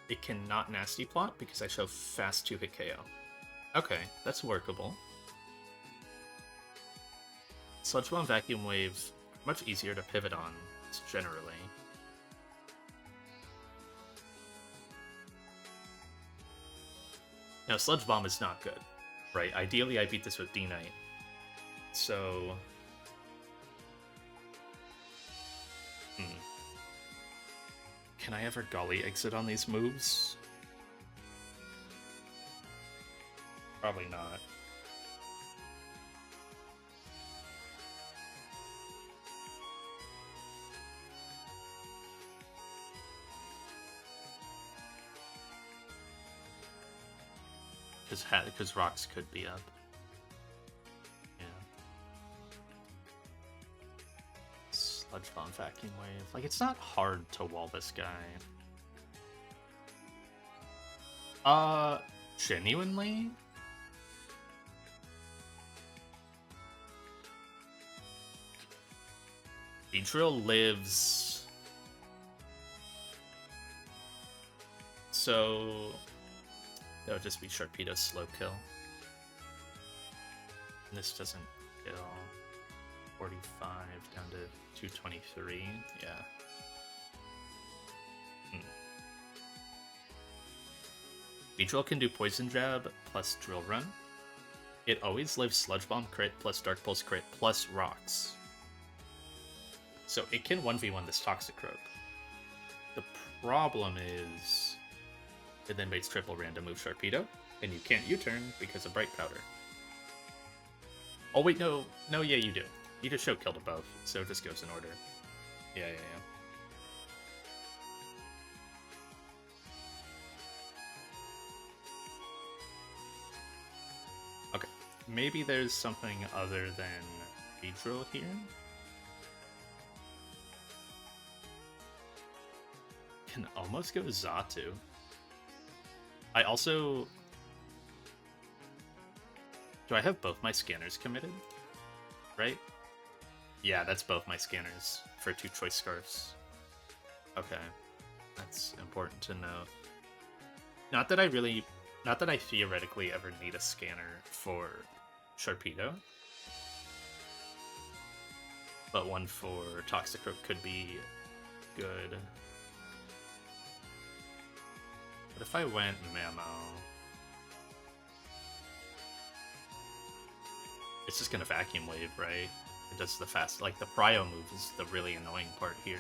It cannot Nasty Plot because I show fast 2-hit KO. Okay, that's workable. Sludge Bomb, Vacuum Wave, much easier to pivot on, generally. Now, Sludge Bomb is not good, right? Ideally, I beat this with D-Knight. So... Can I ever Golly exit on these moves? Probably not. Because rocks could be up. Yeah. Sludge Bomb, Vacuum Wave. Like, it's not hard to wall this guy. Genuinely? Beedrill lives... So... That would just be Sharpedo's slow kill. And this doesn't kill. 45 down to 223. Yeah. Beedrill can do Poison Jab plus Drill Run. It always lives Sludge Bomb crit plus Dark Pulse crit plus Rocks. So it can 1v1 this Toxicroak. The problem is... It then baits triple random move Sharpedo, and you can't U-turn because of Bright Powder. Oh wait, no, yeah you do. You just show killed above, so it just goes in order. Yeah. Okay, maybe there's something other than Beedrill here? Can almost go Xatu. I also... Do I have both my scanners committed? Right? Yeah, that's both my scanners for 2 choice scarves. Okay. That's important to note. Not that I theoretically ever need a scanner for Sharpedo, but one for Toxicroak could be good. But if I went Mamo, it's just gonna Vacuum Wave, right? It does the fast, like the Prio move is the really annoying part here.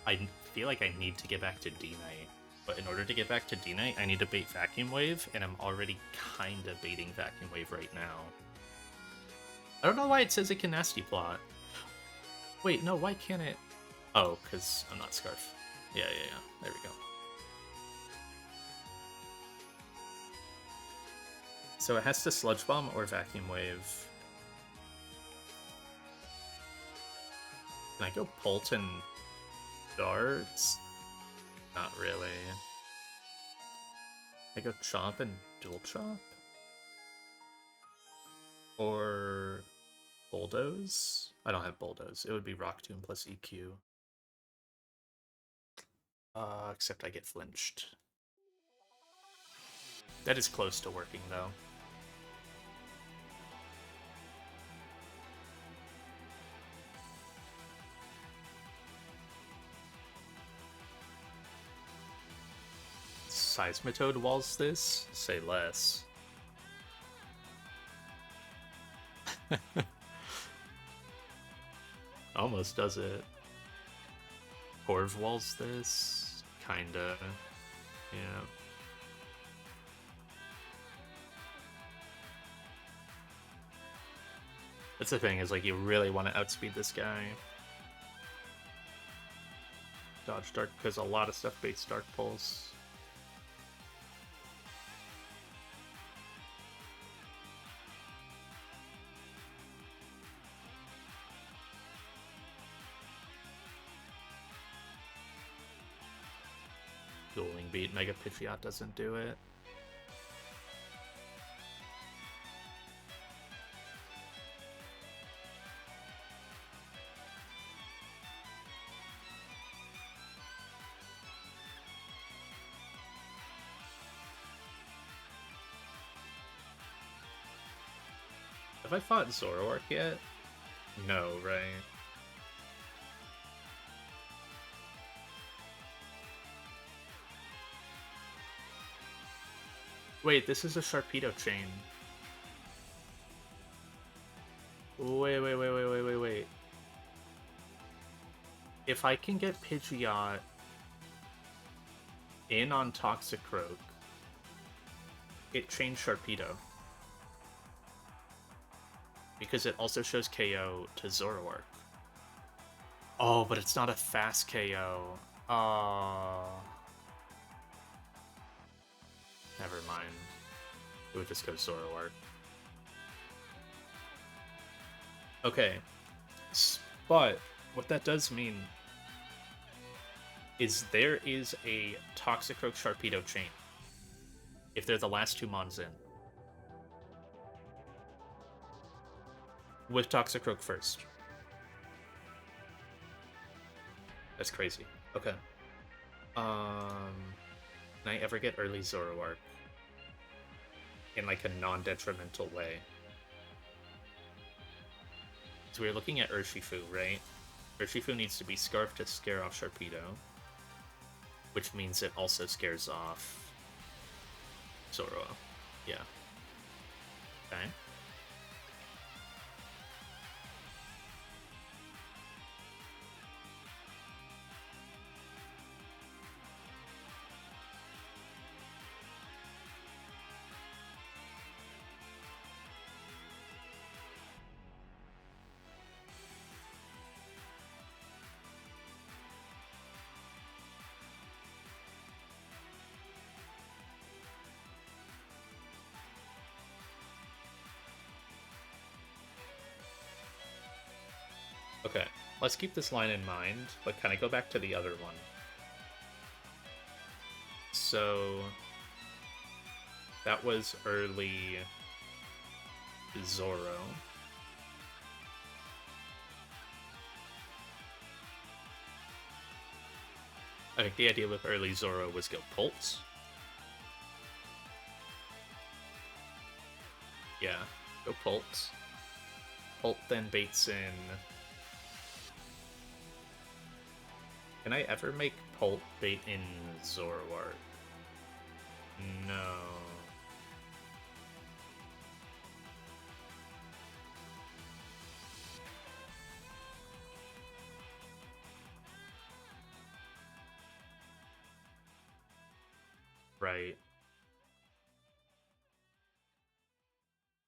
I feel like I need to get back to D-Knight, but in order to get back to D-Knight, I need to bait Vacuum Wave, and I'm already kinda baiting Vacuum Wave right now. I don't know why it says it can Nasty Plot. Wait, no, why can't it? Oh, because I'm not Scarf. Yeah, there we go. So it has to Sludge Bomb or Vacuum Wave. Can I go Pult and Darts? Not really. I go Chomp and Dual Chomp? Or Bulldoze? I don't have Bulldoze. It would be Rock Tomb plus EQ. Except I get flinched. That is close to working, though. Seismitoad walls this? Say less. Almost does it. Corv walls this? Kinda. Yeah. That's the thing, is like you really want to outspeed this guy. Dodge Dark, because a lot of stuff baits Dark Pulse. Dueling Beat, Mega Pidgeot doesn't do it. Have I fought Zoroark yet? No, right? Wait, this is a Sharpedo chain. Wait. If I can get Pidgeot in on Toxicroak, it changed Sharpedo. Because it also shows KO to Zoroark. Oh, but it's not a fast KO. Oh. Never mind. It would just go Zoroark. Okay. But what that does mean is there is a Toxicroak Sharpedo chain. If they're the last two Mons in. With Toxicroak first. That's crazy. Okay. Can I ever get early Zoroark? In like a non-detrimental way. So we're looking at Urshifu, right? Urshifu needs to be Scarf to scare off Sharpedo. Which means it also scares off Zoro. Yeah. Okay. Okay, let's keep this line in mind, but can I go back to the other one? So that was early Zoro. I think the idea with early Zoro was go Pulse. Yeah, go Pulse. Pult then baits in. Can I ever make Pult bait in Zoroark? No. Right.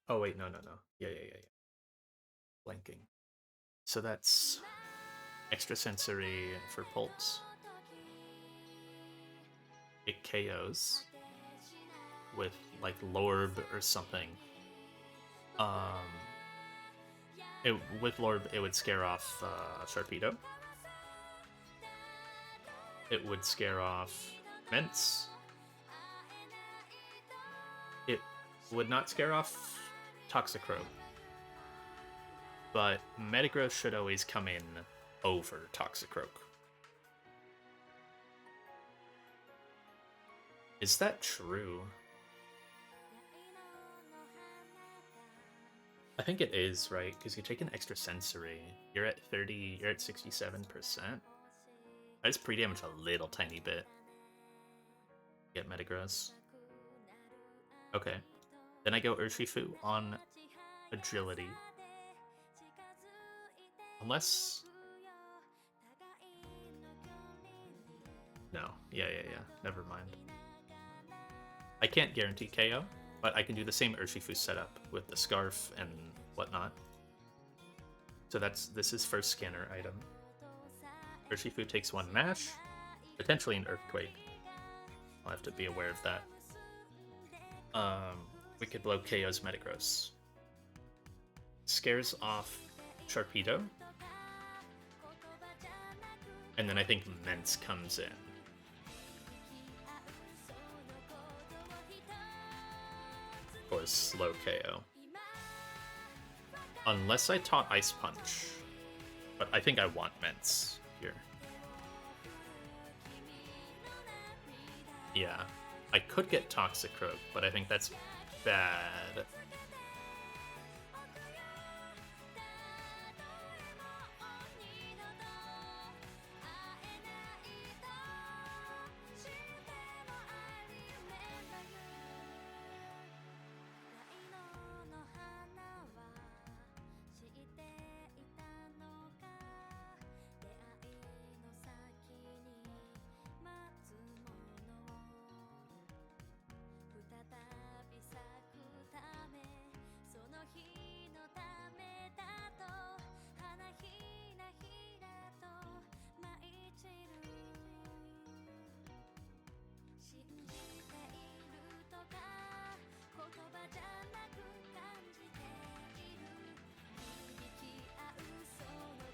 Oh wait, no. Yeah. Blanking. So that's extrasensory for Pulse. It KOs with like Lorb or something. With Lorb, it would scare off Sharpedo. It would scare off Mence. It would not scare off Toxicroak. But Metagross should always come in over Toxicroak. Is that true? I think it is, right? Because you take an extrasensory. You're at 30, you're at 67%. I just pre-damage a little tiny bit. Get Metagross. Okay. Then I go Urshifu on Agility. Unless... No. Yeah. Never mind. I can't guarantee KO, but I can do the same Urshifu setup with the Scarf and whatnot. So this is first scanner item. Urshifu takes 1 Mash, potentially an Earthquake. I'll have to be aware of that. We could blow KO's Metagross. Scares off Sharpedo. And then I think Mence comes in. For slow KO. Unless I taunt Ice Punch. But I think I want Mence here. Yeah. I could get Toxicroak, but I think that's bad.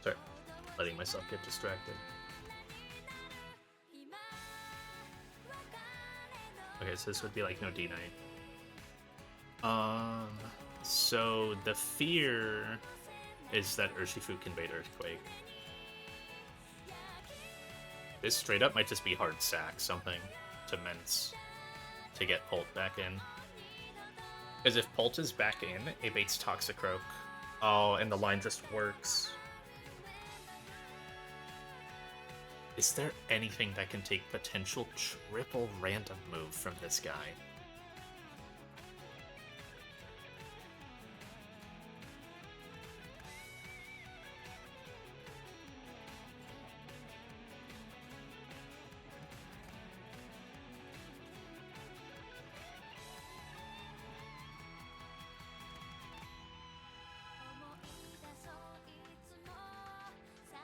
Sorry, letting myself get distracted. Okay, so this would be like no D-Knight. So the fear is that Urshifu can bait Earthquake. This straight up might just be hard sack something to Mence to get Pult back in. Because if Pult is back in, it baits Toxicroak. Oh, and the line just works. Is there anything that can take potential triple random move from this guy?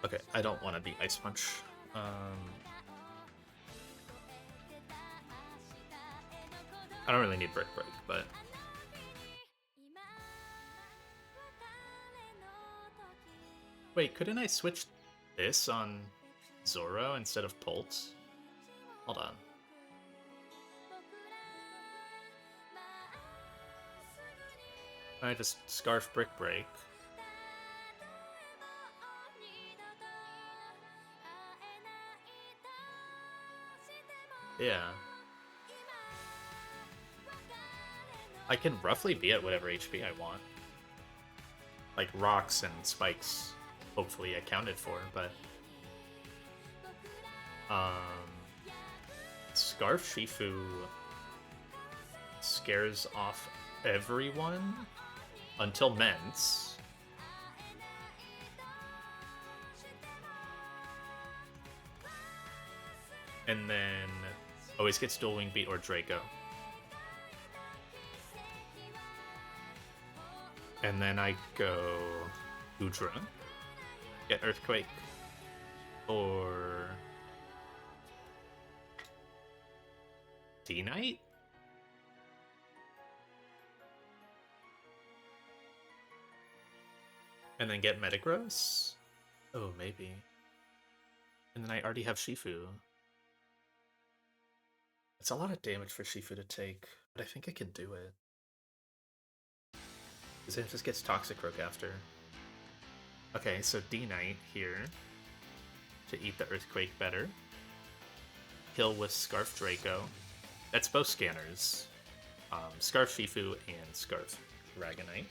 Okay, I don't want to be Ice Punch. I don't really need Brick Break, but... Wait, couldn't I switch this on Zoro instead of Pulse? Hold on. I just Scarf Brick Break. Yeah. I can roughly be at whatever HP I want. Like rocks and spikes, hopefully accounted for, but Scarf Shifu scares off everyone until Mence. And then always gets Dual Wing Beat or Draco. And then I go Udra, get Earthquake, or D-Knight? And then get Metagross? Oh, maybe. And then I already have Shifu. It's a lot of damage for Shifu to take, but I think I can do it. Because then it just gets Toxicroak after. Okay, so D-Knight here to eat the Earthquake better. Kill with Scarf Draco. That's both scanners. Scarf Shifu and Scarf Dragonite.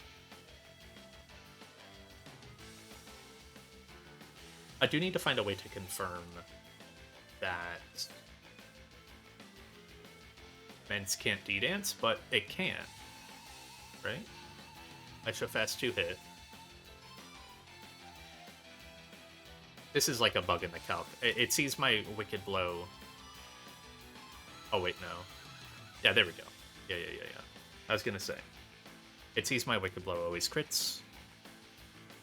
I do need to find a way to confirm that Mence can't D-Dance, but it can, right? I show fast 2-hit. This is like a bug in the calc. It sees my Wicked Blow. Oh, wait, no. Yeah, there we go. Yeah. I was gonna say. It sees my Wicked Blow always crits.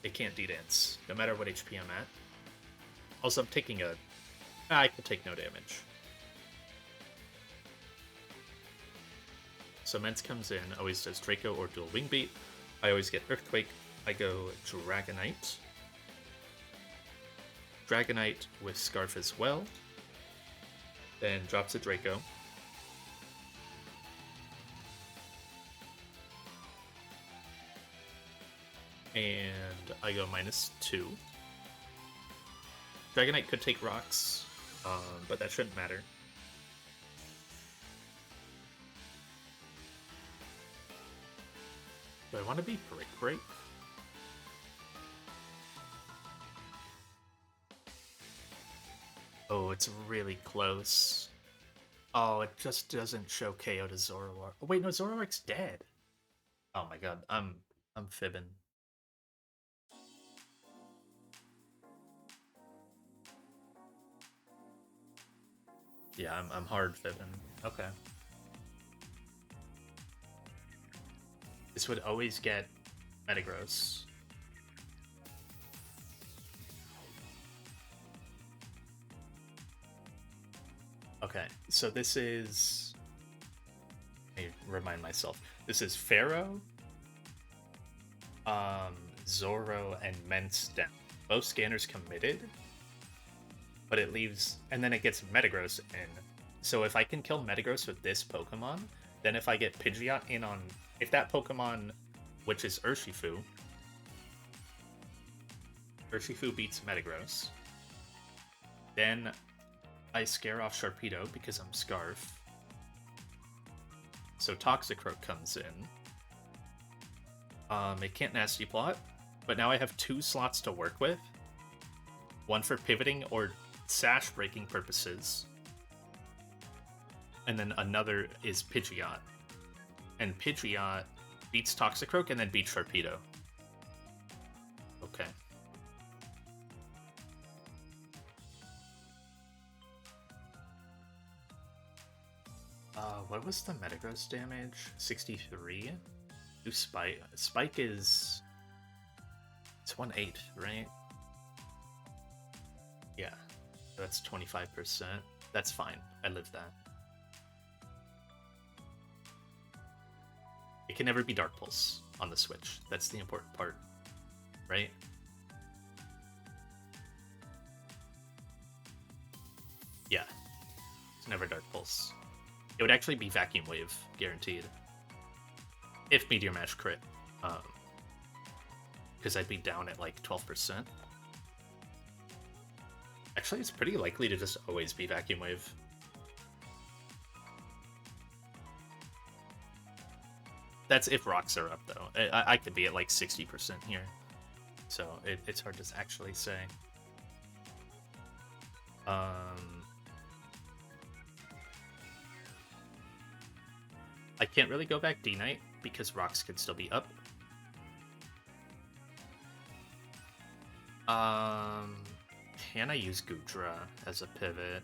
It can't D-Dance, no matter what HP I'm at. Also, I'm taking a... I could take no damage. So Mence comes in, always does Draco or Dual Wing Beat. I always get Earthquake. I go Dragonite. Dragonite with Scarf as well. Then drops a Draco. And I go -2. Dragonite could take rocks, but that shouldn't matter. Do I want to be Brick Break? Oh, it's really close. Oh, it just doesn't show KO to Zoroark. Oh, wait, no, Zoroark's dead. Oh my god, I'm fibbing. Yeah, I'm hard fibbing. Okay. This would always get Metagross. Okay, so this is... Let me remind myself. This is Pharaoh, Zoro, and Mence down. Both scanners committed, but it leaves... And then it gets Metagross in. So if I can kill Metagross with this Pokemon, then if I get Pidgeot in on... If that Pokemon, which is Urshifu beats Metagross, then I scare off Sharpedo because I'm Scarf. So Toxicroak comes in. It can't Nasty Plot, but now I have 2 slots to work with. One for pivoting or sash breaking purposes. And then another is Pidgeot. And Pidgeot beats Toxicroak and then beats Sharpedo. Okay. What was the Metagross damage? 63? Do Spike. Spike is... It's 1/8, right? Yeah. That's 25%. That's fine. I live that. It can never be Dark Pulse on the Switch. That's the important part, right? Yeah. It's never Dark Pulse. It would actually be Vacuum Wave, guaranteed. If Meteor Mash crit. Because I'd be down at like 12%. Actually, it's pretty likely to just always be Vacuum Wave. That's if rocks are up, though. I could be at like 60% here. So it's hard to actually say. I can't really go back D-Knight because rocks could still be up. Can I use Gudra as a pivot?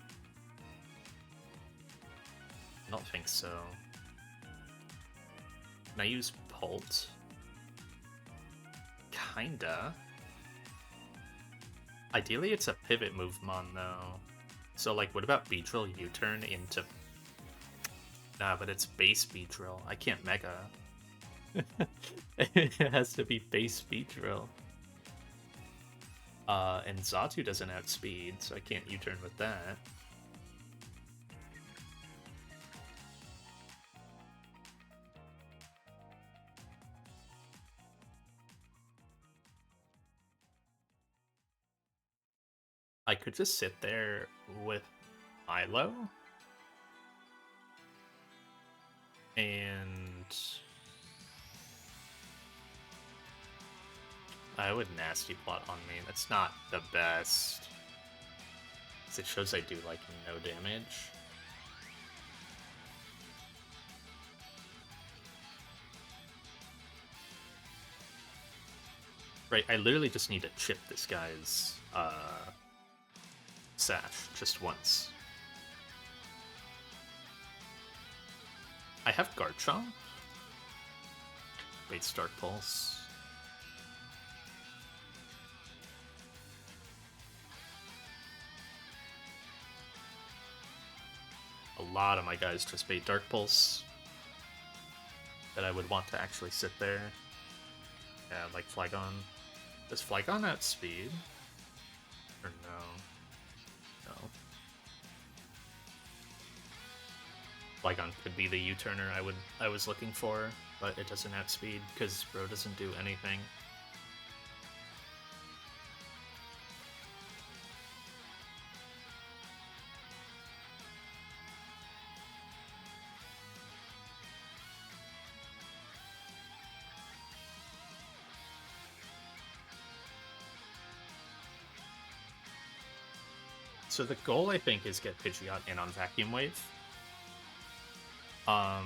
I don't think so. Can I use Pult? Kinda. Ideally, it's a pivot move mon, though. So, like, what about Beedrill U-turn into... Nah, but it's base Beedrill. I can't Mega. It has to be base Beedrill. And Xatu doesn't outspeed, so I can't U-turn with that. I could just sit there with Milo. And I would nasty plot on me. That's not the best. It shows I do like no damage. Right, I literally just need to chip this guy's Sash just once. I have Garchomp. Wait, Dark Pulse. A lot of my guys just bait Dark Pulse. That I would want to actually sit there. Yeah, like Flygon. Does Flygon outspeed? Or no? No. Flygon could be the U-turner I was looking for, but it doesn't outspeed because bro doesn't do anything. So the goal, I think, is get Pidgeot in on Vacuum Wave. The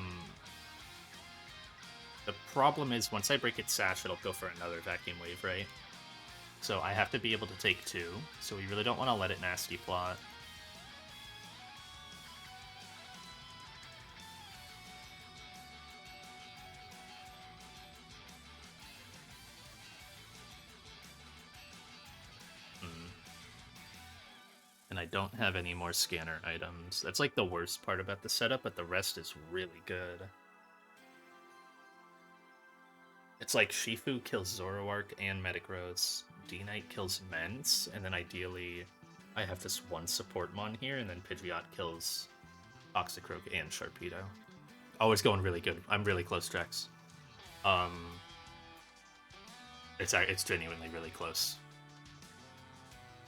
problem is once I break its Sash, it'll go for another Vacuum Wave, right? So I have to be able to take two, so we really don't want to let it nasty plot. And I don't have any more scanner items. That's like the worst part about the setup, but the rest is really good. It's like Shifu kills Zoroark and Metagross, D-Knight kills Mence, and then ideally I have this one support mon here, and then Pidgeot kills Toxicroak and Sharpedo. Oh, it's going really good. I'm really close, Drex. It's genuinely really close.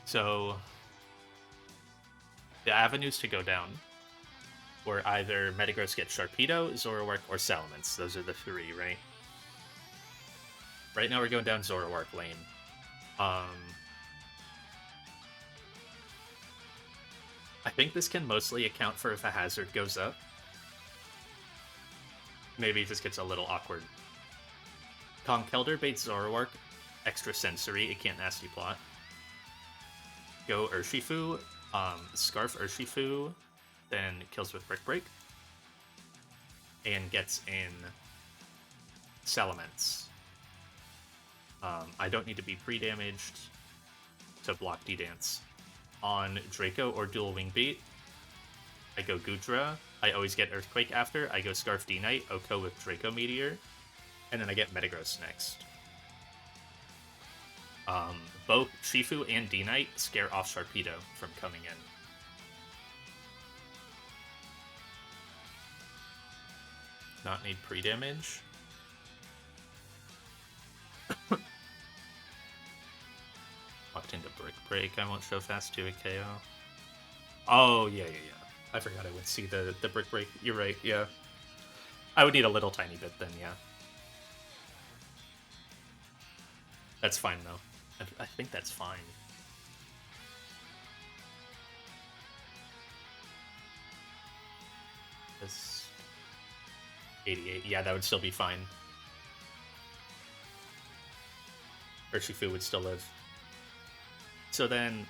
So the avenues to go down were either Metagross gets Sharpedo, Zoroark, or Salamence. Those are the three, right? Right now we're going down Zoroark lane. I think this can mostly account for if a hazard goes up. Maybe it just gets a little awkward. Conkeldurr baits Zoroark, extra sensory, it can't nasty plot. Go Urshifu, Scarf Urshifu, then kills with Brick Break, and gets in Salamence. I don't need to be pre-damaged to block D-Dance. On Draco or Dual Wing Beat, I go Gudra. I always get Earthquake after. I go Scarf D-Knight, Oko with Draco Meteor, and then I get Metagross next. Both Shifu and D-Knight scare off Sharpedo from coming in. Not need pre-damage. Walked into Brick Break. I won't show fast to a KO. Oh, yeah. I forgot I would see the Brick Break. You're right, yeah. I would need a little tiny bit then, yeah. That's fine, though. I think that's fine. This 88. Yeah, that would still be fine. Urshifu would still live. So then,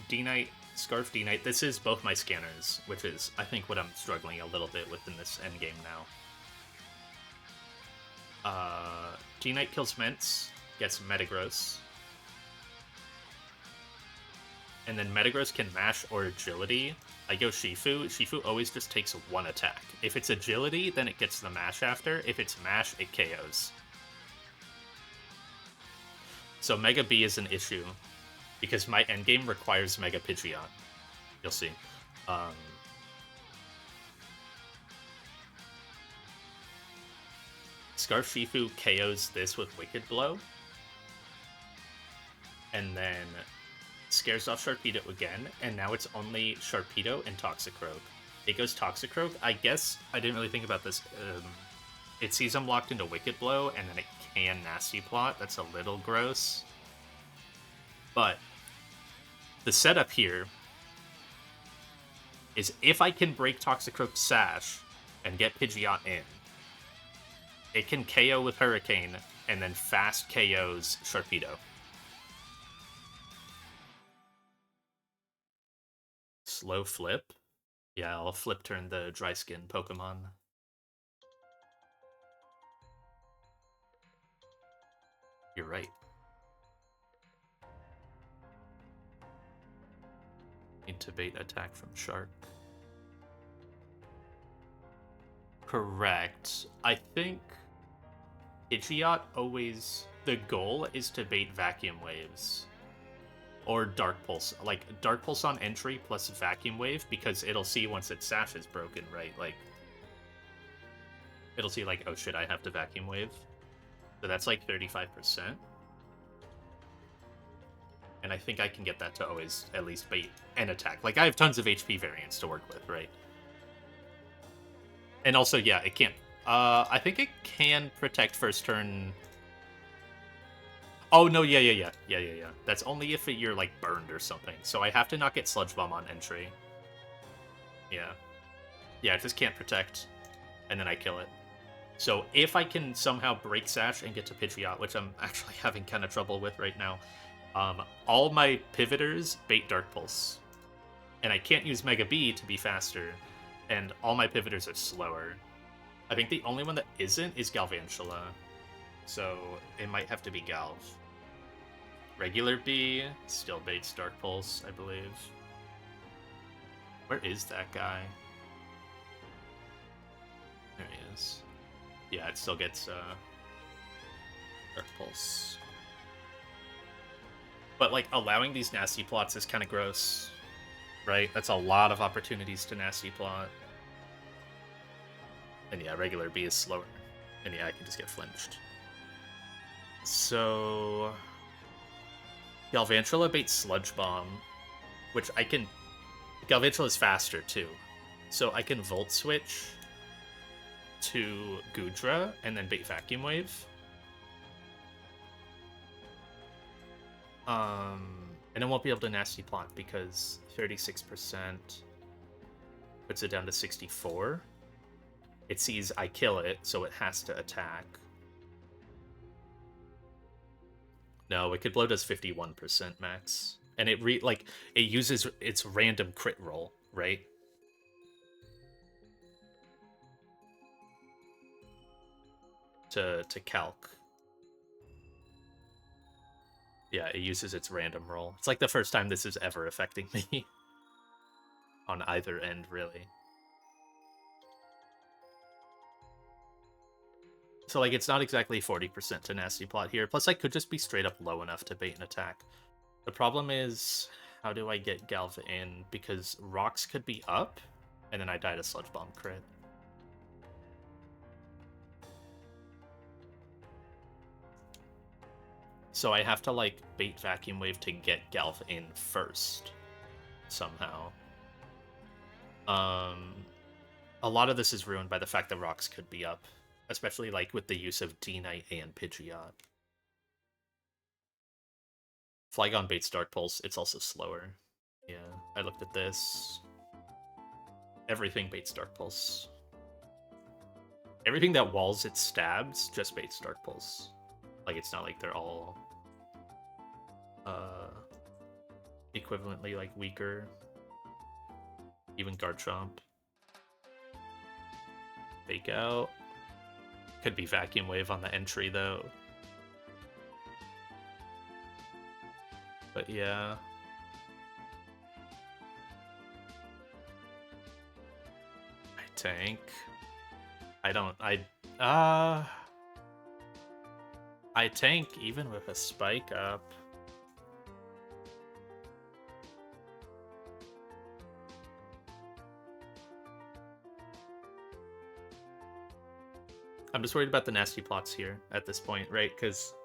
D-Knight, Scarf D-Knight, this is both my scanners, which is, I think, what I'm struggling a little bit with in this endgame now. D-Knight kills Ments, gets Metagross. And then Metagross can mash or agility. I go Shifu. Shifu always just takes one attack. If it's agility, then it gets the mash after. If it's mash, it KOs. So Mega B is an issue, because my endgame requires Mega Pidgeot. You'll see. Scarf Shifu KOs this with Wicked Blow. And then scares off Sharpedo again, and now it's only Sharpedo and Toxicroak. It goes Toxicroak. I guess I didn't really think about this. It sees I'm locked into Wicked Blow, and then it can Nasty Plot. That's a little gross. But the setup here is if I can break Toxicroak's Sash and get Pidgeot in, it can KO with Hurricane, and then fast KOs Sharpedo. Slow flip. Yeah, I'll flip turn the dry skin Pokemon. You're right. Need to bait attack from Shark. Correct. I think Pidgeot always... The goal is to bait Vacuum Waves. Or Dark Pulse. Like, Dark Pulse on entry plus Vacuum Wave, because it'll see once its Sash is broken, right? Like, it'll see, like, oh shit, I have to Vacuum Wave. So that's like 35%. And I think I can get that to always at least bait and attack. Like, I have tons of HP variants to work with, right? And also, yeah, it can't. I think it can protect first turn. Oh, no, yeah. That's only if you're, like, burned or something. So I have to not get Sludge Bomb on entry. Yeah. Yeah, it just can't protect. And then I kill it. So if I can somehow break Sash and get to Pidgeot, which I'm actually having kind of trouble with right now, all my Pivoters bait Dark Pulse. And I can't use Mega B to be faster. And all my Pivoters are slower. I think the only one that isn't is Galvantula. So it might have to be Galv. Regular B still baits Dark Pulse, I believe. Where is that guy? There he is. Yeah, it still gets Dark Pulse. But, like, allowing these Nasty Plots is kind of gross, right? That's a lot of opportunities to Nasty Plot. And yeah, regular B is slower. And yeah, I can just get flinched. So... Galvantula baits Sludge Bomb, which I can... Galvantula is faster, too. So I can Volt Switch to Goodra, and then bait Vacuum Wave. And I won't be able to Nasty Plot because 36% puts it down to 64. It sees I kill it, so it has to attack. No, Wicked Blow does 51% max. And it it uses its random crit roll, right? To calc. Yeah, it uses its random roll. It's like the first time this is ever affecting me. On either end, really. So, like, it's not exactly 40% to Nasty Plot here. Plus, I could just be straight up low enough to bait an attack. The problem is, how do I get Galv in? Because Rocks could be up, and then I die to Sludge Bomb crit. So I have to, like, bait Vacuum Wave to get Galv in first. Somehow. A lot of this is ruined by the fact that Rocks could be up. Especially, like, with the use of D-Knight and Pidgeot. Flygon baits Dark Pulse, it's also slower. Yeah, I looked at this. Everything baits Dark Pulse. Everything that walls its stabs just baits Dark Pulse. Like, it's not like they're all equivalently like weaker. Even Garchomp. Fake out. Could be Vacuum Wave on the entry though. But yeah. I tank. I tank even with a spike up. I'm just worried about the nasty plots here at this point, right? Because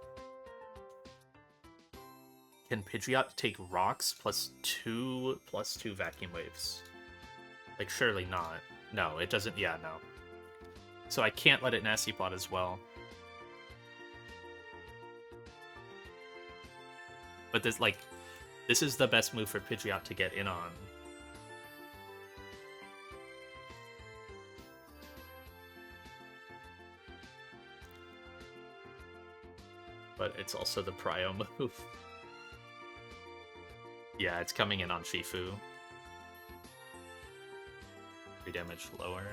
can Pidgeot take rocks +2 Vacuum Waves? Like, surely not. No, it doesn't. Yeah, no. So I can't let it nasty plot as well. But this is the best move for Pidgeot to get in on. But it's also the prio move. Yeah, it's coming in on Shifu. 3 damage lower.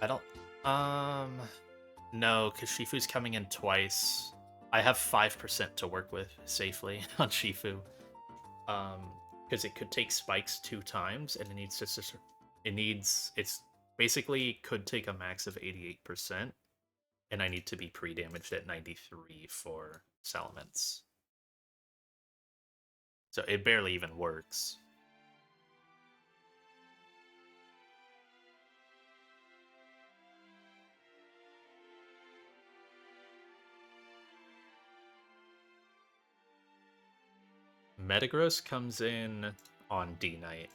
I don't... No, because Shifu's coming in twice. I have 5% to work with safely on Shifu. Because it could take spikes 2 times, and it needs to... It's basically could take a max of 88%. And I need to be pre-damaged at 93 for Salamence. So it barely even works. Metagross comes in on D-Knight.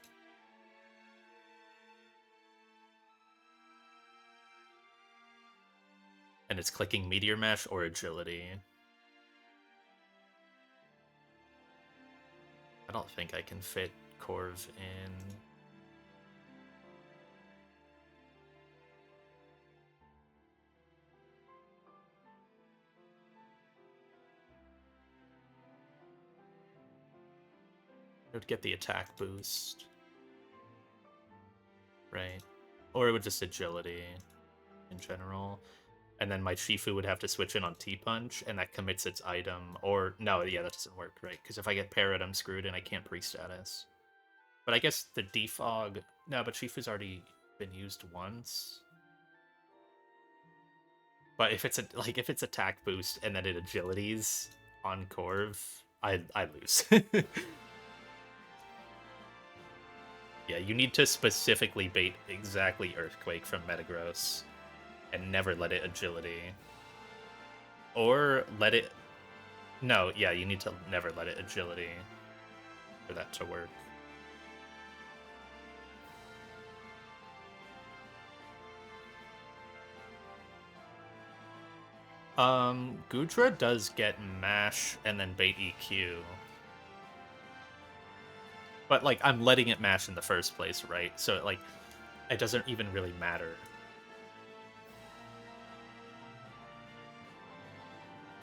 And it's clicking Meteor Mash or Agility. I don't think I can fit Corv in. It would get the attack boost. Right. Or it would just Agility in general. And then my Shifu would have to switch in on T-Punch, and that commits its item. Or, no, yeah, that doesn't work, right? Because if I get Parrot, I'm screwed, and I can't pre-status. But I guess the Defog... No, but Shifu's already been used once. But if it's if it's attack boost, and then it Agilities on Corv, I lose. Yeah, you need to specifically bait exactly Earthquake from Metagross. And never let it Agility. Or let it... No, yeah, you need to never let it Agility for that to work. Goodra does get Mash and then bait EQ. But, like, I'm letting it Mash in the first place, right? So, like, it doesn't even really matter.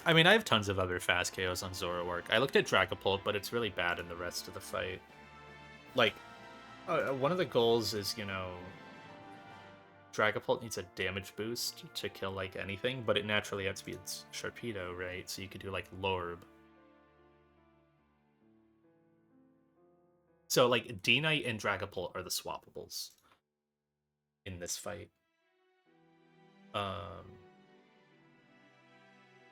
I mean, I have tons of other fast KOs on Zoroark. I looked at Dragapult, but it's really bad in the rest of the fight. Like, one of the goals is, you know, Dragapult needs a damage boost to kill, like, anything, but it naturally outspeeds Sharpedo, right? So you could do, like, Lorb. So, like, D-Knight and Dragapult are the swappables in this fight.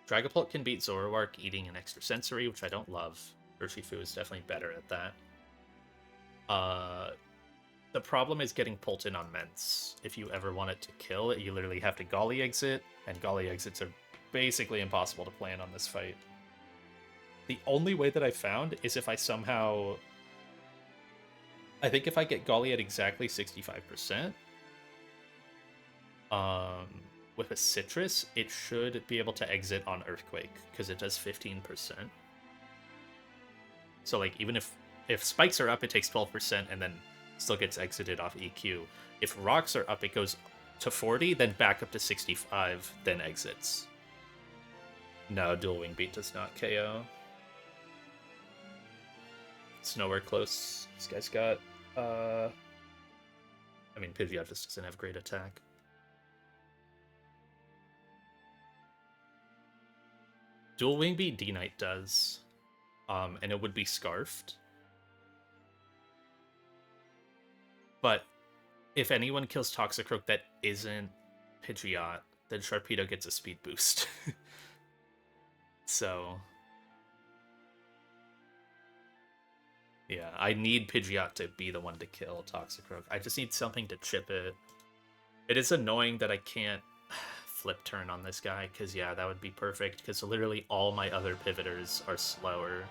Dragapult can beat Zoroark eating an extra sensory, which I don't love. Urshifu is definitely better at that. The problem is getting Pulton on Mence. If you ever want it to kill it, you literally have to Golly Exit, and Golly Exits are basically impossible to plan on this fight. The only way that I found is if I somehow... I think if I get Golly at exactly 65%, with a citrus, it should be able to exit on Earthquake because it does 15%. So like even if spikes are up, it takes 12% and then still gets exited off EQ. If rocks are up, it goes to 40, then back up to 65, then exits. No, Dual Wing Beat does not KO. It's nowhere close. This guy's got I mean, Pidgeot just doesn't have great attack. Dual Wing Beat D-Knight does. And it would be Scarfed. But if anyone kills Toxicroak that isn't Pidgeot, then Sharpedo gets a speed boost. So yeah, I need Pidgeot to be the one to kill Toxicroak. I just need something to chip it. It is annoying that I can't flip turn on this guy, because yeah, that would be perfect, because literally all my other pivoters are slower.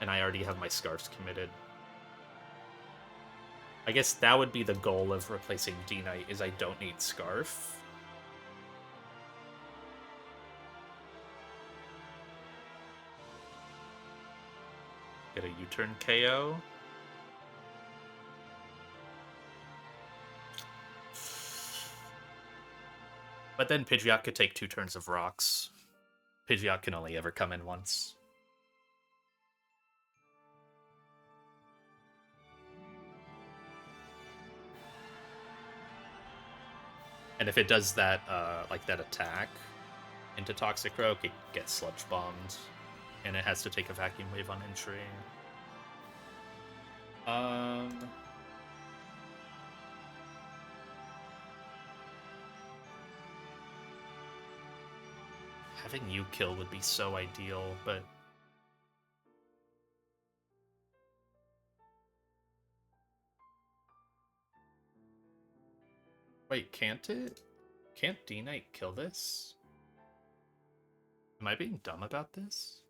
And I already have my Scarfs committed. I guess that would be the goal of replacing D-Knight, is I don't need Scarf. Get a U-turn KO. But then Pidgeot could take 2 turns of rocks. Pidgeot can only ever come in once. And if it does that, like that attack into Toxicroak, it gets Sludge Bombed. And it has to take a Vacuum Wave on entry. Having you kill would be so ideal, but wait, can't it? Can't D-Knight kill this? Am I being dumb about this?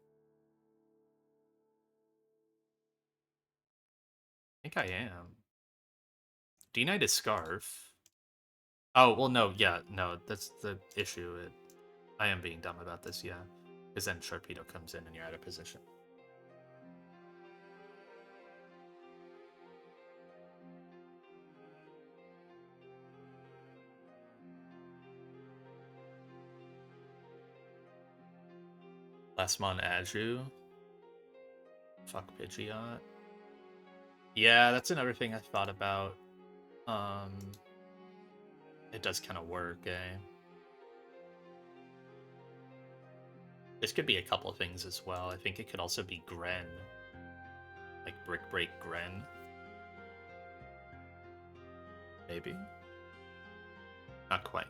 I think I am. D-Knight is Scarf. Oh, well, no, yeah, no, that's the issue. I am being dumb about this, yeah. Because then Sharpedo comes in and you're out of position. Lastmon Aju. Fuck Pidgeot. Yeah, that's another thing I thought about. It does kind of work, eh? This could be a couple of things as well. I think it could also be Gren. Like Brick Break Gren. Maybe? Not quite.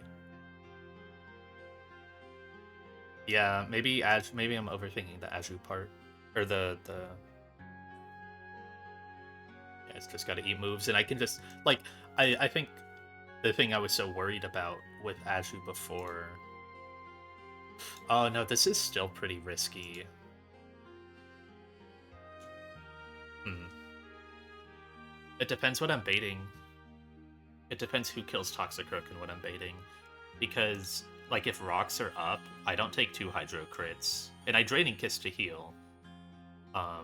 Yeah, maybe maybe I'm overthinking the Aju part. Or the yeah, it's just gotta eat moves, and I can just like I think the thing I was so worried about with Aju before. Oh no, this is still pretty risky. It depends what I'm baiting. It depends who kills Toxicroak and what I'm baiting. Because, like, if rocks are up, I don't take 2 Hydro crits. And I Draining Kiss to heal. But,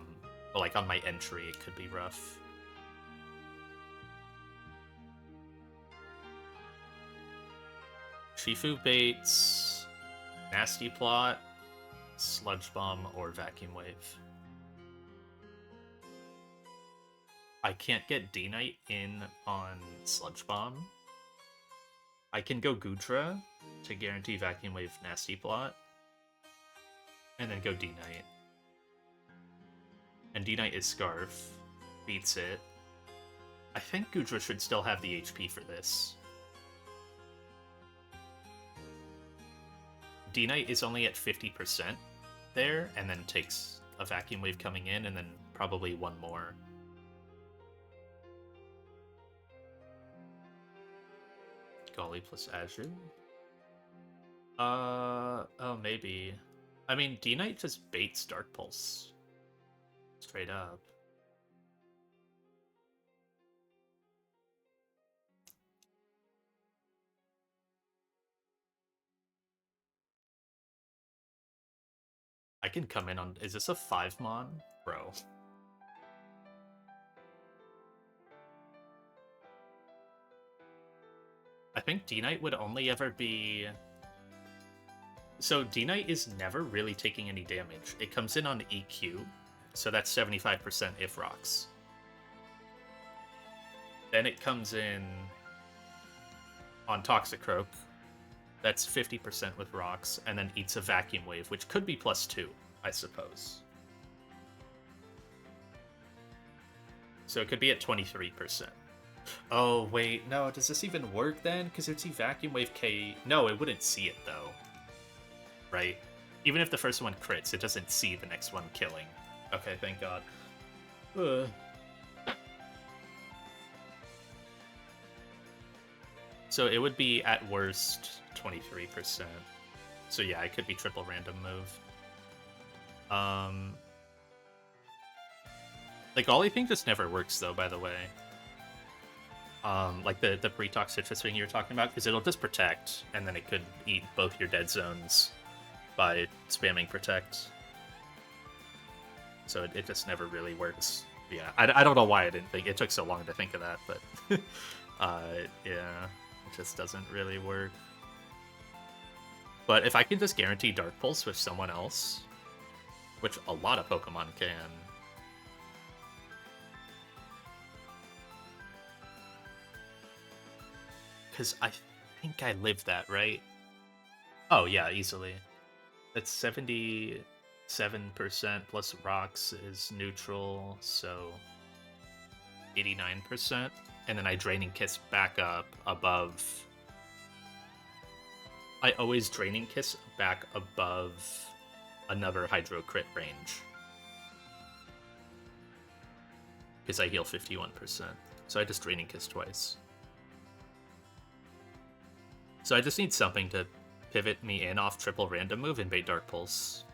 like, on my entry, it could be rough. Shifu baits, Nasty Plot, Sludge Bomb, or Vacuum Wave. I can't get D-Knight in on Sludge Bomb. I can go Goodra to guarantee Vacuum Wave Nasty Plot. And then go D-Knight. And D-Knight is Scarf. Beats it. I think Goodra should still have the HP for this. D-Knight is only at 50% there, and then takes a Vacuum Wave coming in, and then probably one more. Golly plus Azure? Oh, maybe. I mean, D-Knight just baits Dark Pulse. Straight up. can come in on... Is this a 5-mon? Bro. I think D-Knight would only ever be... So D-Knight is never really taking any damage. It comes in on EQ, so that's 75% if rocks. Then it comes in on Toxicroak. That's 50% with rocks, and then eats a Vacuum Wave, which could be +2, I suppose. So it could be at 23%. Oh, wait, no, does this even work then? Because it's Vacuum Wave K... No, it wouldn't see it, though. Right? Even if the first one crits, it doesn't see the next one killing. Okay, thank God. So it would be, at worst, 23%. So yeah, it could be triple random move. Like, Ollie thing just never works, though, by the way. Like the pre-tox citrus thing you were talking about, because it'll just protect, and then it could eat both your dead zones by spamming protect. So it just never really works. Yeah, I don't know why I didn't think... It took so long to think of that, but... yeah, it just doesn't really work. But if I can just guarantee Dark Pulse with someone else, which a lot of Pokemon can... Because I think I lived that, right? Oh, yeah, easily. That's 77% plus rocks is neutral, so 89%. And then I Draining Kiss back up above... I always Draining Kiss back above another Hydro Crit range. Because I heal 51%. So I just Draining Kiss twice. So I just need something to pivot me in off triple random move and bait Dark Pulse.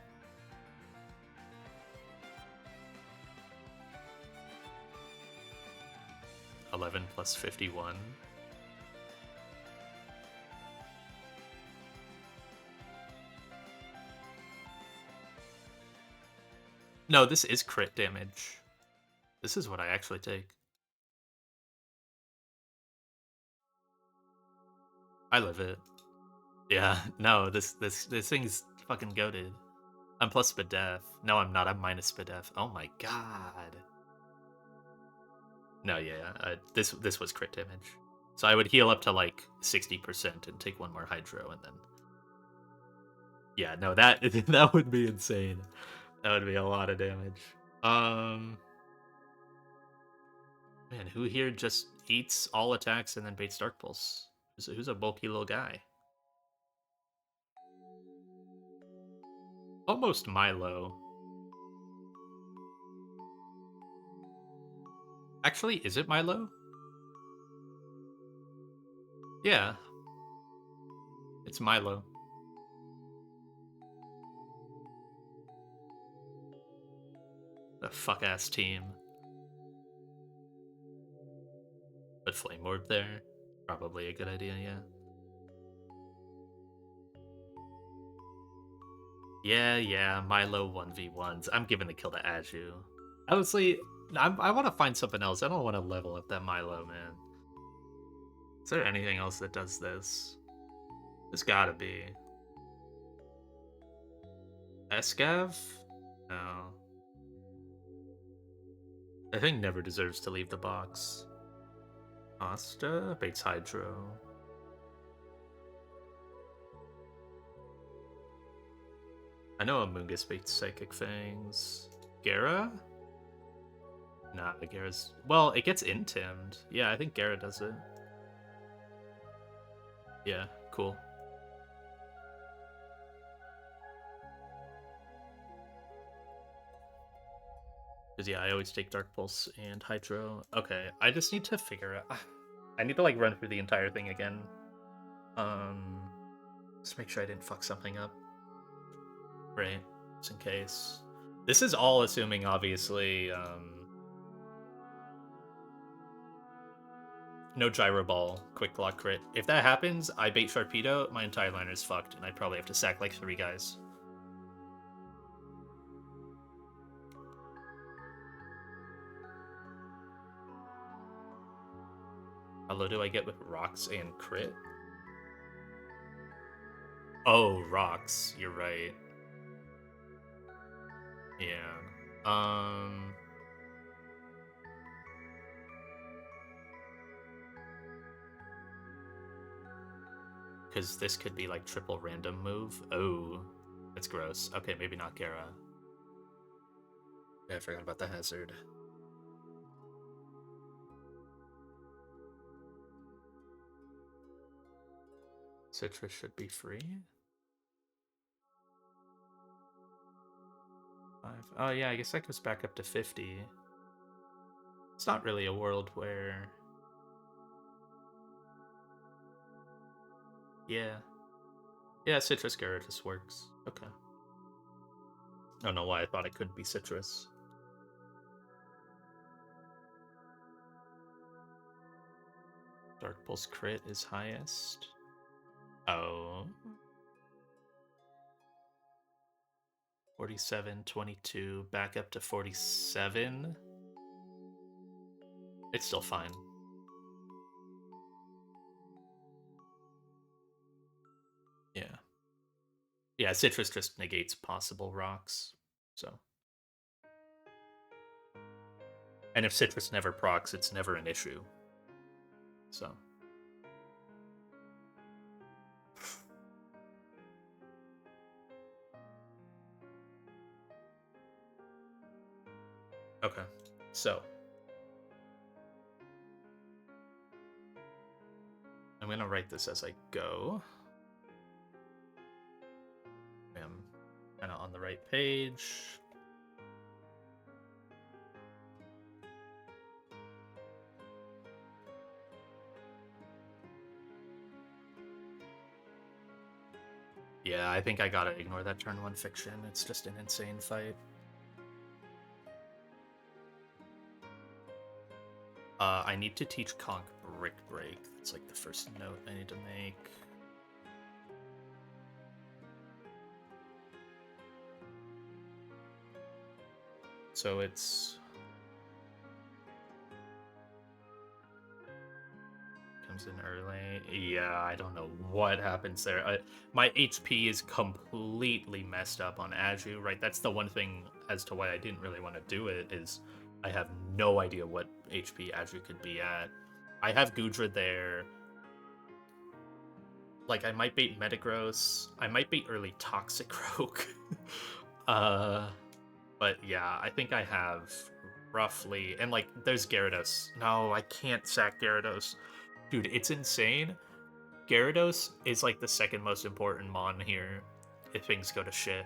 (11 plus 51). No, this is crit damage. This is what I actually take. I live it. Yeah, no, this thing's fucking goated. I'm plus Spadef. No, I'm not. I'm minus Spadef. Oh my god. No, yeah, this was crit damage. So I would heal up to like 60% and take one more Hydro, and then... Yeah, no, that that would be insane. That would be a lot of damage. Man, who here just eats all attacks and then baits Dark Pulse? Who's a bulky little guy? Almost Milo. Actually, is it Milo? Yeah. It's Milo. The fuck-ass team. But Flame Orb there? Probably a good idea, yeah. Yeah, Milo 1v1s. I'm giving the kill to Aju. Honestly, I want to find something else. I don't want to level up that Milo, man. Is there anything else that does this? There's gotta be. Escav? No. I think never deserves to leave the box. Asta baits Hydro. I know Amoonguss baits Psychic Fangs. Gara? Nah, Gara's... Well, it gets intimed. Yeah, I think Gara does it. Yeah, cool. Because, yeah, I always take Dark Pulse and Hydro. Okay, I just need to figure out... I need to, like, run through the entire thing again. Just make sure I didn't fuck something up. Right, just in case. This is all assuming, obviously, no Gyro Ball, Quick Lock crit. If that happens, I bait Sharpedo, my entire liner's fucked, and I'd probably have to sack, like, 3 guys. How low do I get with rocks and crit? Oh, rocks. You're right. Yeah. Because this could be like triple random move. Oh, that's gross. Okay, maybe not Gara. Yeah, I forgot about the hazard. Citrus should be free. 5. Oh yeah, I guess that goes back up to 50. It's not really a world where... Yeah. Yeah, Citrus Gyarados works. Okay. I don't know why I thought it couldn't be Citrus. Dark Pulse crit is highest. Oh. 47, 22, back up to 47. It's still fine. Yeah. Yeah, Citrus just negates possible rocks, so. And if Citrus never procs, it's never an issue. So. Okay, so. I'm gonna write this as I go. I'm kind of on the right page. Yeah, I think I gotta ignore that turn 1 fiction. It's just an insane fight. I need to teach Conk Brick Break. It's like the first note I need to make. So it's... Comes in early. Yeah, I don't know what happens there. My HP is completely messed up on Aju, right? That's the one thing as to why I didn't really want to do it, is I have no idea what HP Aju could be at. I have Gudra there. Like, I might bait Metagross. I might bait early Toxicroak. But yeah, I think I have roughly... And, like, there's Gyarados. No, I can't sack Gyarados. Dude, it's insane. Gyarados is, like, the second most important mon here if things go to shit.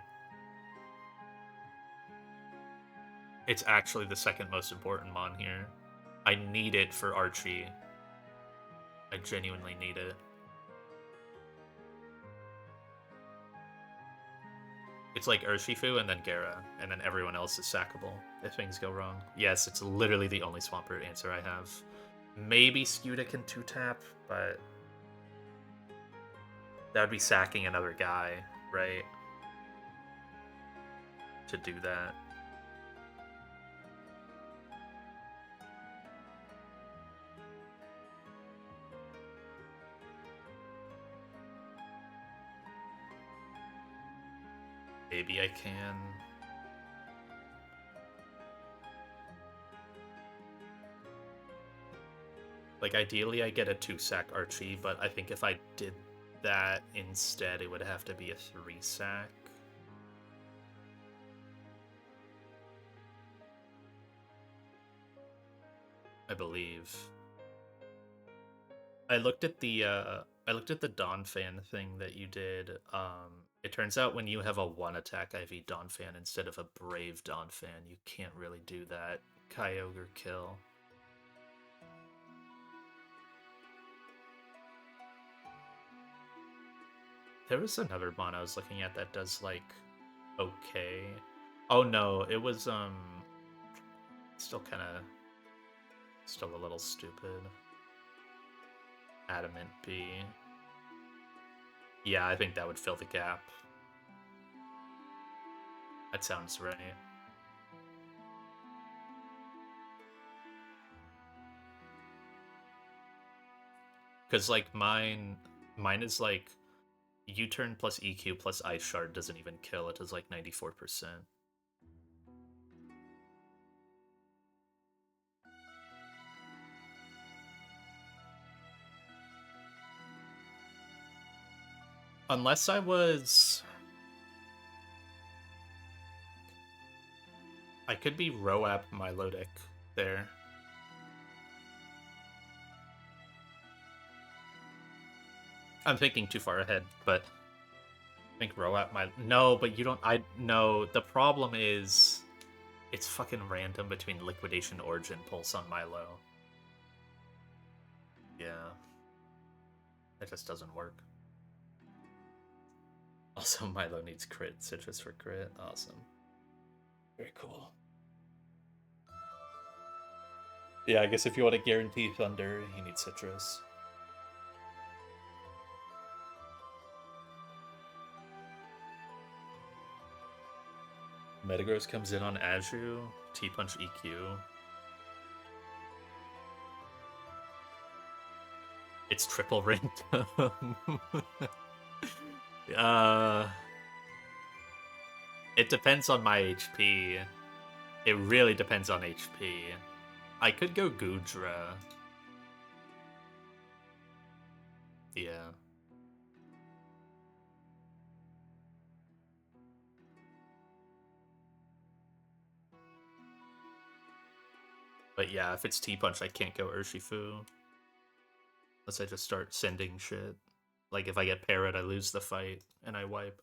It's actually the second most important mon here. I need it for Archie. I genuinely need it. It's like Urshifu and then Gara, and then everyone else is sackable if things go wrong. Yes, it's literally the only Swampert answer I have. Maybe Scuda can 2-tap, but that would be sacking another guy, right? To do that. Maybe I can. Like, ideally I get a 2-sack Archie, but I think if I did that instead, it would have to be a 3-sack. I believe. I looked at the Donphan thing that you did. It turns out when you have a 1-attack IV Donphan instead of a Brave Donphan, you can't really do that Kyogre kill. There was another mon I was looking at that does, like, okay. Oh no, it was still a little stupid. Adamant B. Yeah, I think that would fill the gap. That sounds right. Because, like, mine is, like, U-turn plus EQ plus Ice Shard doesn't even kill. It does, like, 94%. Unless I was... I could be Roap Milotic there. I'm thinking too far ahead, but I think Roap might... No, but you don't... No, the problem is... It's fucking random between Liquidation Origin Pulse on Milo. Yeah. It just doesn't work. Also, Milo needs crit. Citrus for crit. Awesome. Very cool. Yeah, I guess if you want to guarantee Thunder, you need Citrus. Metagross comes in on Azure. T-Punch EQ. It's triple ranked. It depends on my HP. It really depends on HP. I could go Goodra. Yeah. But yeah, if it's T-Punch, I can't go Urshifu. Unless I just start sending shit. Like, if I get Parrot, I lose the fight, and I wipe.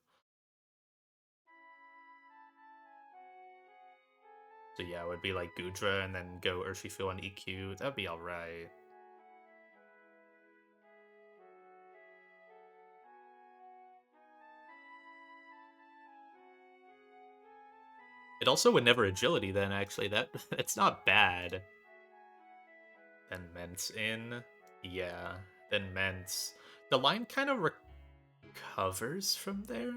So yeah, it would be like Goodra, and then go Urshifu on EQ. That would be alright. It also would never Agility then, actually. That's not bad. Then Ment's in. Yeah, then Ment's. The line kind of recovers from there.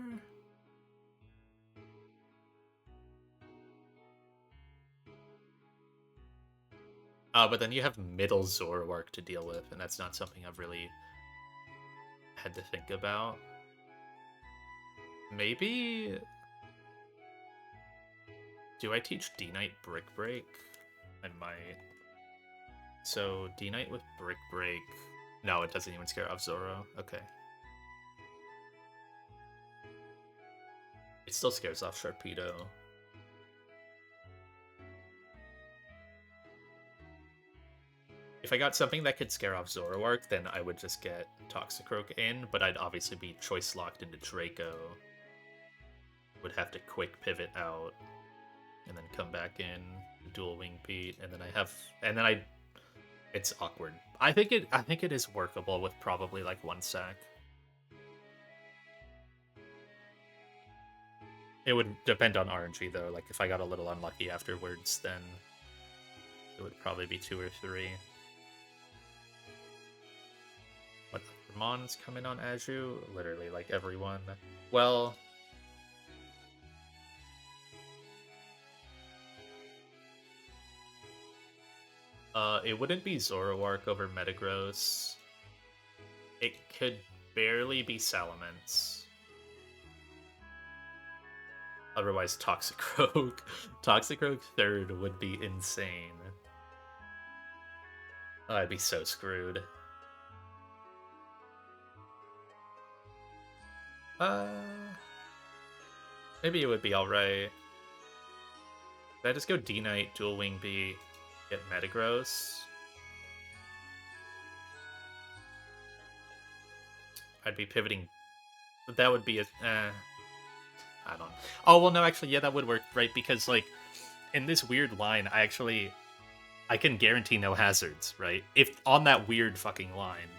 But then you have middle Zoroark to deal with, and that's not something I've really had to think about. Maybe... Do I teach D-Knight Brick Break? I might. So, D-Knight with Brick Break... No, it doesn't even scare off Zoro. Okay. It still scares off Sharpedo. If I got something that could scare off Zoroark, then I would just get Toxicroak in, but I'd obviously be choice locked into Draco. Would have to quick pivot out, and then come back in, dual Wing Pete, and then it's awkward. I think it is workable with probably like one sack. It would depend on RNG though. Like if I got a little unlucky afterwards, then it would probably be 2 or 3. What Mons come in on Azure? Literally like everyone. Well, it wouldn't be Zoroark over Metagross. It could barely be Salamence. Otherwise, Toxicroak. Toxicroak third would be insane. Oh, I'd be so screwed. Maybe it would be alright. Did I just go D-Knight, Dual Wing B, get Metagross? I'd be pivoting. That would be a... I don't know. Oh, well, no, actually, yeah, that would work, right? Because, like, in this weird line, I can guarantee no hazards, right? If on that weird fucking line,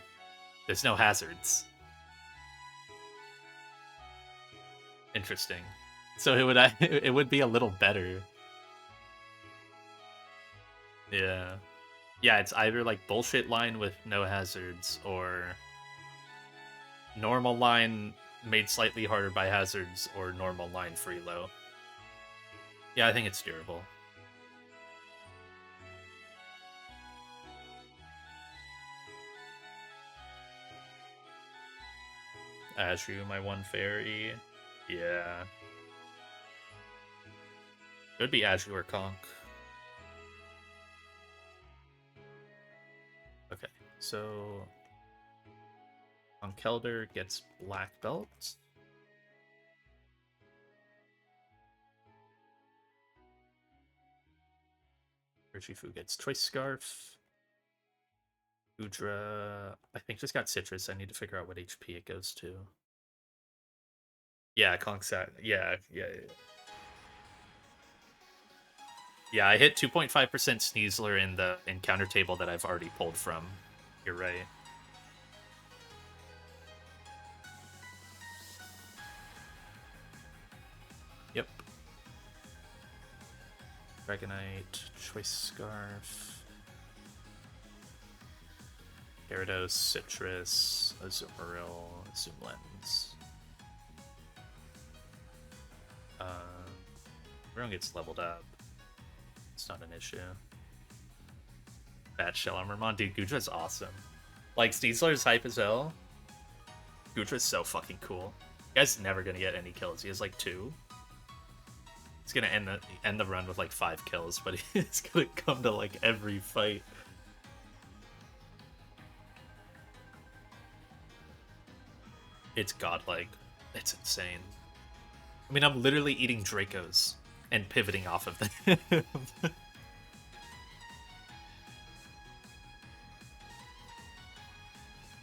there's no hazards. Interesting. So it would be a little better. Yeah. Yeah, it's either like bullshit line with no hazards or normal line made slightly harder by hazards or normal line free low. Yeah, I think it's durable. Azhu, my one fairy. Yeah. It would be Azhu or Conk. Okay, so Conkelder gets black belt. Urshifu gets choice scarf. Udra, I think, just got citrus. I need to figure out what HP it goes to. Yeah, Conk's at. Yeah. Yeah, I hit 2.5% Sneasler in the encounter table that I've already pulled from. You're right. Yep. Dragonite, Choice Scarf, Gyarados, Citrus, Azumarill, Zoom Lens. Everyone gets leveled up. It's not an issue. Bad Shell Armormon. Dude, Gudra's awesome. Like, Sneasler's hype as hell. Gudra's so fucking cool. You guy's never gonna get any kills. He has like 2. He's gonna end the run with like 5 kills, but he's gonna come to like every fight. It's godlike. It's insane. I mean, I'm literally eating Dracos and pivoting off of them.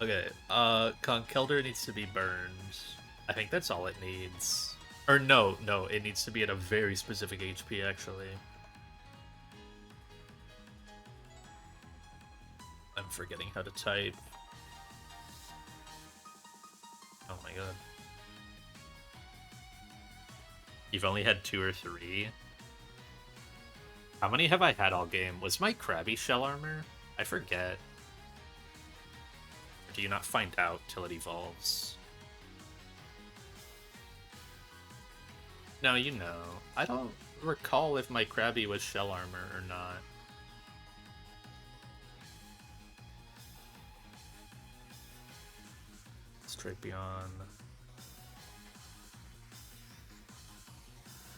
Okay, Conkelder needs to be burned. I think that's all it needs. Or no, it needs to be at a very specific HP, actually. I'm forgetting how to type. Oh my god. You've only had 2 or 3? How many have I had all game? Was my Krabby Shell Armor? I forget. Or do you not find out till it evolves? No, you know. I don't recall if my Krabby was Shell Armor or not. Straight Beyond.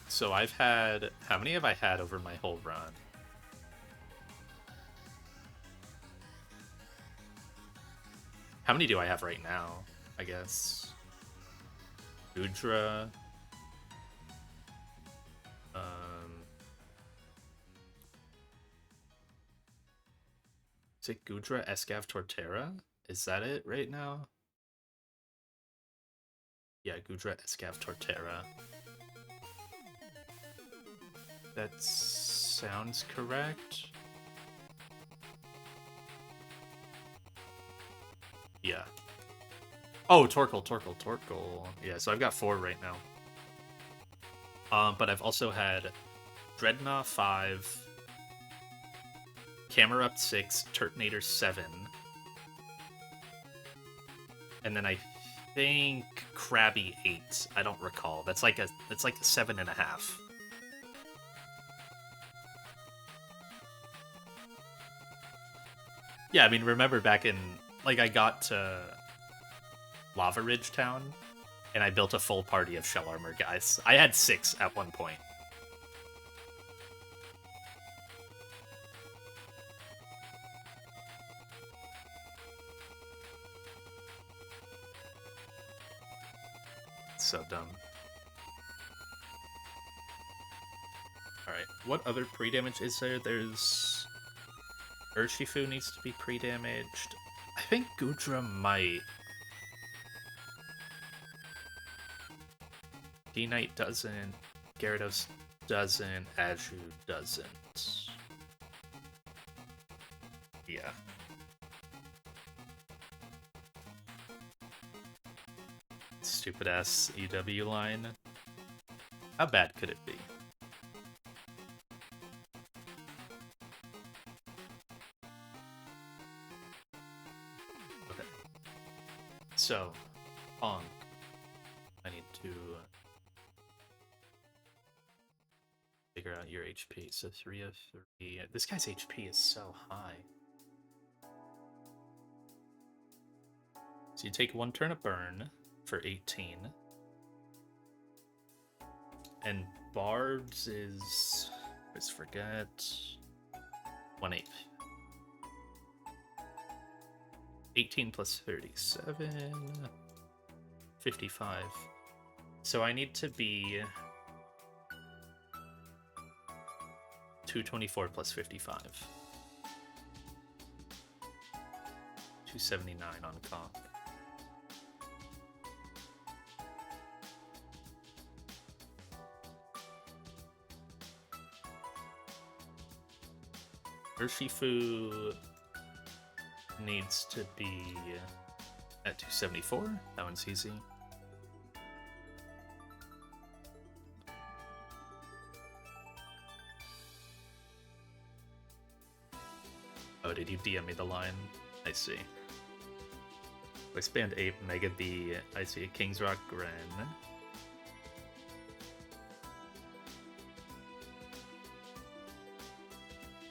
So I've had... How many have I had over my whole run? How many do I have right now? I guess. Udra. Is it Gudra, Escav, Torterra? Is that it right now? Yeah, Gudra, Escav, Torterra. That sounds correct. Yeah. Oh, Torkoal. Yeah, so I've got 4 right now. But I've also had Dreadnought 5, Camerupt 6, Turtonator 7, and then I think Krabby 8. I don't recall. That's like a 7.5. Yeah, I mean, remember back in, like, I got to Lava Ridge Town, and I built a full party of Shell Armor guys. I had 6 at one point. So dumb. Alright, what other pre-damage is there? There's... Urshifu needs to be pre-damaged. I think Gudra might. D-Knight doesn't. Gyarados doesn't. Azhu doesn't. Yeah. Stupid ass EW line. How bad could it be? Okay. So, Pong. I need to figure out your HP. So 3 of 3. This guy's HP is so high. So you take 1 turn of burn. for 18. And Bard's is... let's forget... 1/8. 18 plus 37... 55. So I need to be... 224 plus 55. 279 on comp. Urshifu needs to be at 274. That one's easy. Oh, did you DM me the line? I see. Waistband Ape, Mega B, I see a King's Rock Gren.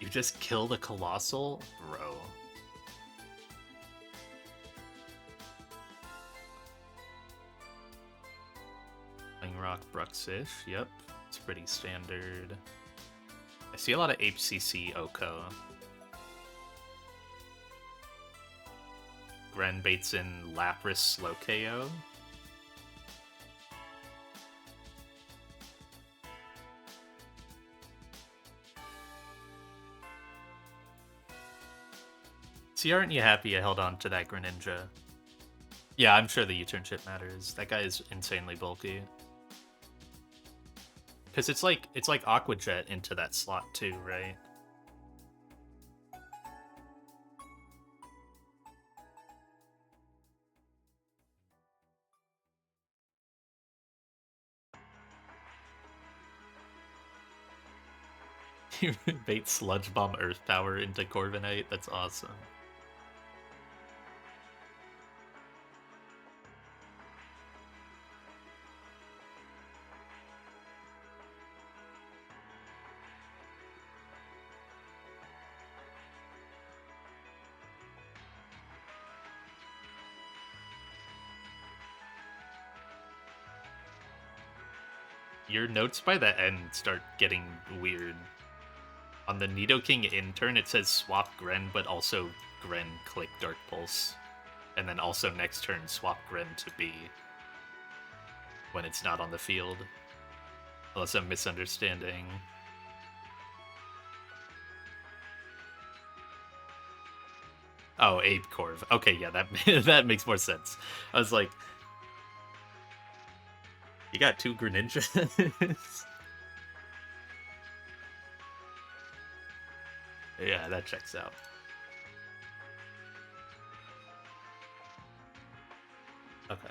You just kill the Colossal? Bro. King Rock Bruxish, yep. It's pretty standard. I see a lot of HCC Oko. Gren baits in Lapras slow KO. See, aren't you happy I held on to that Greninja? Yeah, I'm sure the U-turn chip matters. That guy is insanely bulky. Because it's like Aqua Jet into that slot too, right? You bait Sludge Bomb Earth Power into Corviknight? That's awesome. Your notes by the end start getting weird. On the Nidoking in turn, it says swap Gren, but also Gren click Dark Pulse. And then also next turn, swap Gren to B. When it's not on the field. Unless I'm misunderstanding. Oh, Ape Corv. Okay, yeah, that that makes more sense. I was like, you got 2 Greninjas? Yeah, that checks out. Okay.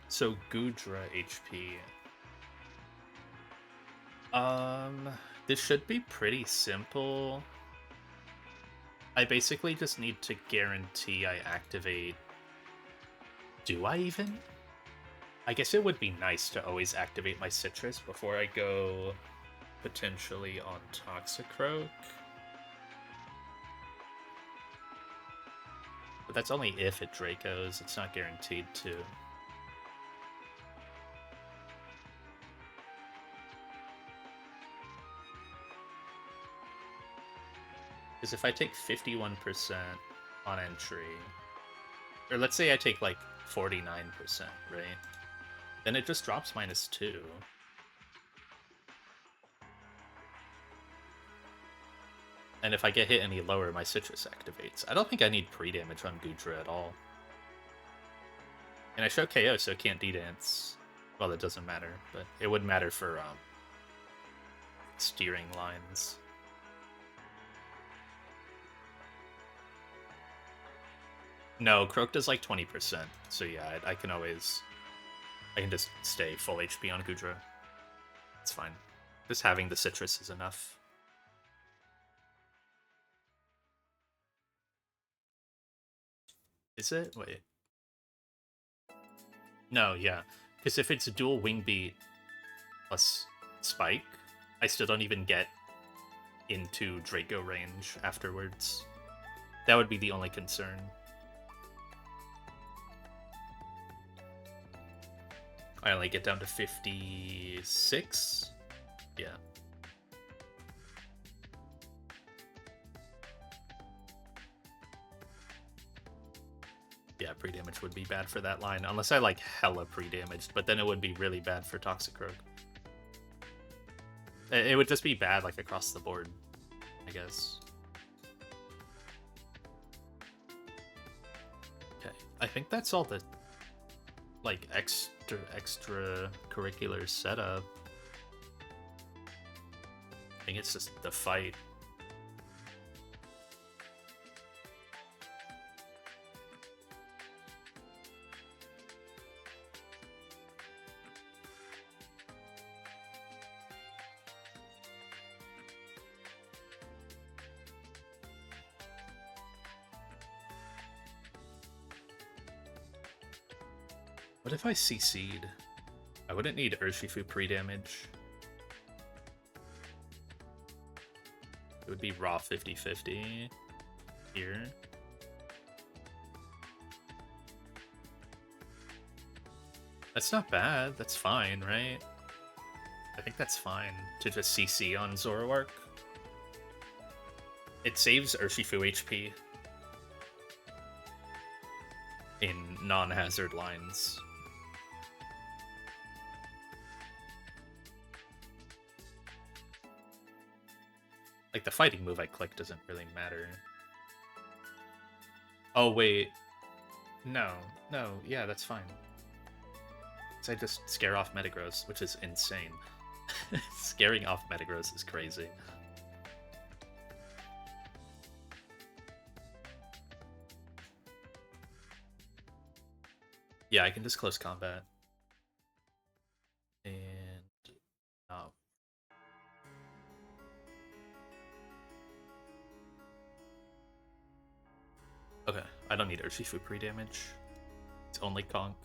So Goodra HP. This should be pretty simple. I basically just need to guarantee I activate... Do I even? I guess it would be nice to always activate my Citrus before I go potentially on Toxicroak. But that's only if it Dracos. It's not guaranteed to. Because if I take 51% on entry, or let's say I take like 49%, right? Then it just drops -2. And if I get hit any lower, my Citrus activates. I don't think I need pre-damage on Goodra at all. And I show KO, so it can't D-dance. Well, it doesn't matter, but it would matter for steering lines. No, Croak does like 20%, so yeah, I can always... I can just stay full HP on Goodra. It's fine. Just having the Citrus is enough. Is it? Wait. No, yeah. Because if it's a dual Wing Beat plus Spike, I still don't even get into Draco range afterwards. That would be the only concern. I only get down to 56. Yeah. Yeah, pre-damage would be bad for that line, unless I like hella pre-damaged, but then it would be really bad for Toxic Rogue. It would just be bad like across the board, I guess. Okay, I think that's all the like extra curricular setup. I think it's just the fight. What if I CC'd? I wouldn't need Urshifu pre-damage. It would be raw 50-50 here. That's not bad. That's fine, right? I think that's fine to just CC on Zoroark. It saves Urshifu HP in non-hazard lines. Like, the fighting move I click doesn't really matter. Oh, wait. No, yeah, that's fine. So I just scare off Metagross, which is insane. Scaring off Metagross is crazy. Yeah, I can just close combat. And... oh. Okay, I don't need Urshifu pre-damage. It's only Conk.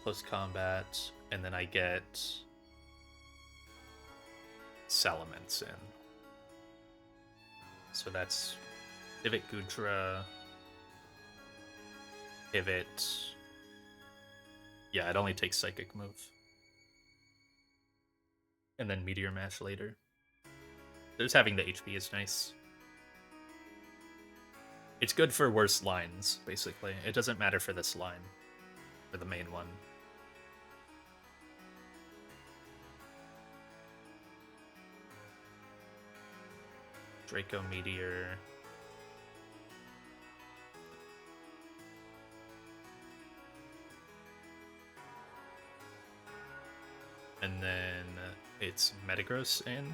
Close combat, and then I get Salamence in. So that's Pivot Goodra, Pivot. Yeah, it only takes Psychic move. And then Meteor Mash later. Just having the HP is nice. It's good for worse lines, basically. It doesn't matter for this line, for the main one. Draco Meteor. And then it's Metagross in.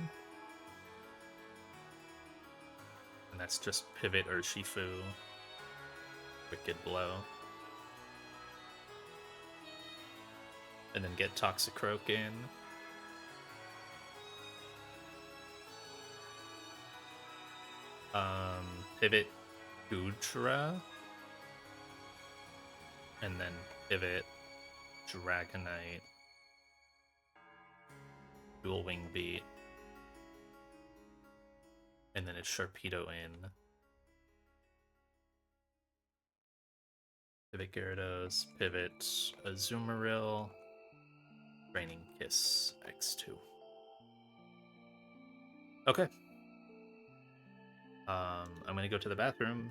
And that's just Pivot Urshifu. Wicked Blow. And then get Toxicroak in. Pivot Goodra. And then Pivot Dragonite. Dual Wing Beat. And then it's Sharpedo in. Pivot Gyarados, Pivot Azumarill, Raining Kiss X2. Okay. I'm gonna go to the bathroom,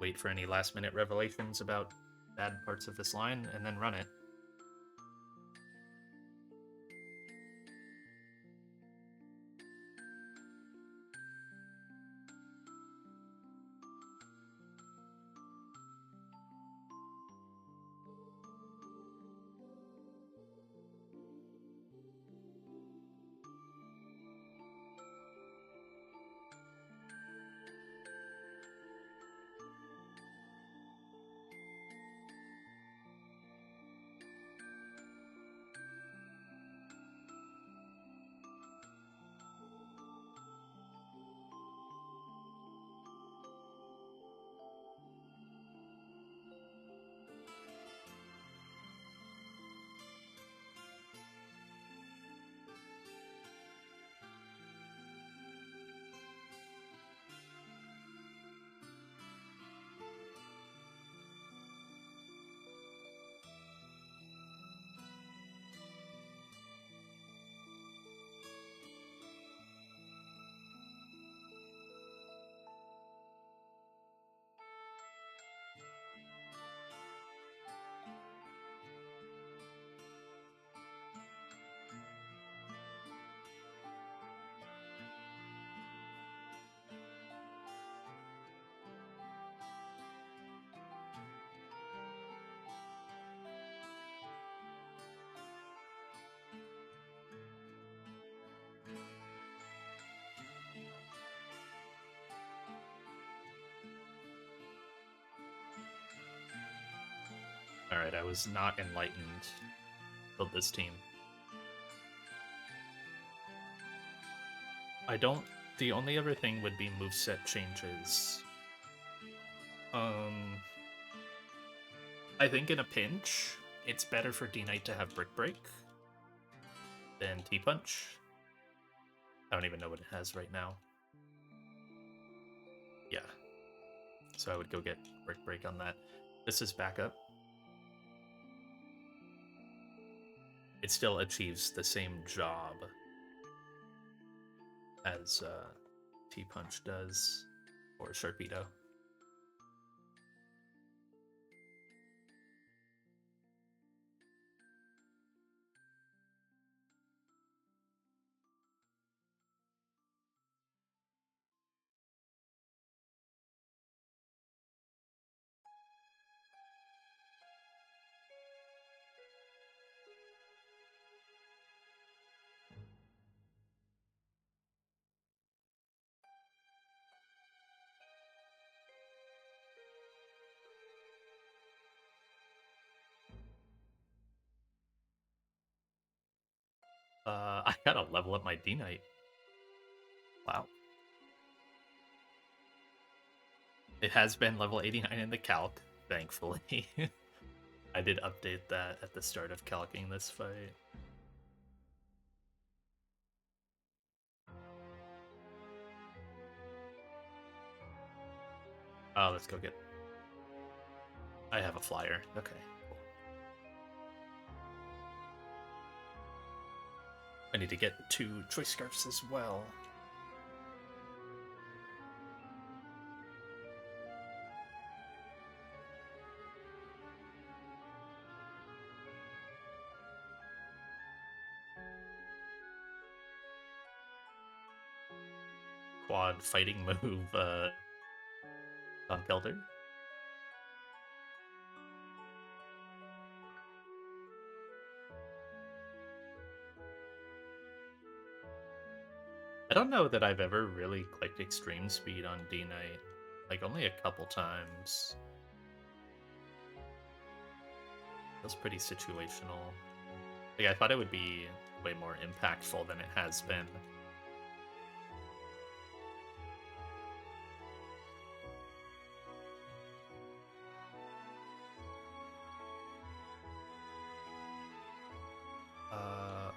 wait for any last minute revelations about bad parts of this line, and then run it. Alright, I was not enlightened. Build this team. I don't... The only other thing would be moveset changes. I think in a pinch, it's better for D-Knight to have Brick Break than T-Punch. I don't even know what it has right now. Yeah. So I would go get Brick Break on that. This is backup. It still achieves the same job as T-Punch does, or Sharpedo. I gotta level up my D-Knight. Wow. It has been level 89 in the calc, thankfully. I did update that at the start of calcing this fight. Oh, let's go get... I have a flyer. Okay, cool. I need to get 2 choice scarfs as well. Quad fighting move, on Kelder. I don't know that I've ever really clicked extreme speed on D-Knight. Like, only a couple times. Feels pretty situational. Like, I thought it would be way more impactful than it has been.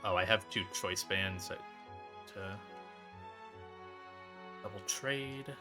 Oh, I have 2 choice bands to double trade.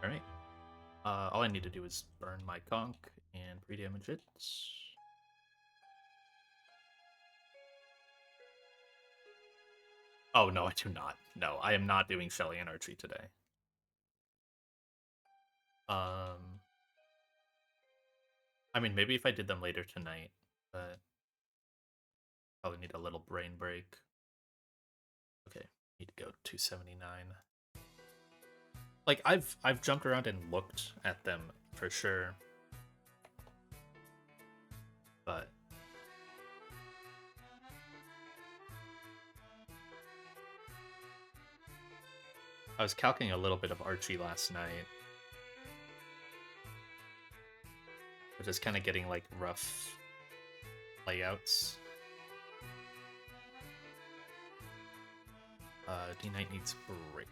Alright. All I need to do is burn my conch and pre-damage it. Oh, no, I do not. No, I am not doing Shelly and Archie today. I mean, maybe if I did them later tonight, but probably need a little brain break. Okay, need to go 279. Like, I've jumped around and looked at them for sure, but I was calculating a little bit of Archie last night, which is kind of getting like rough layouts. D-Knight needs break.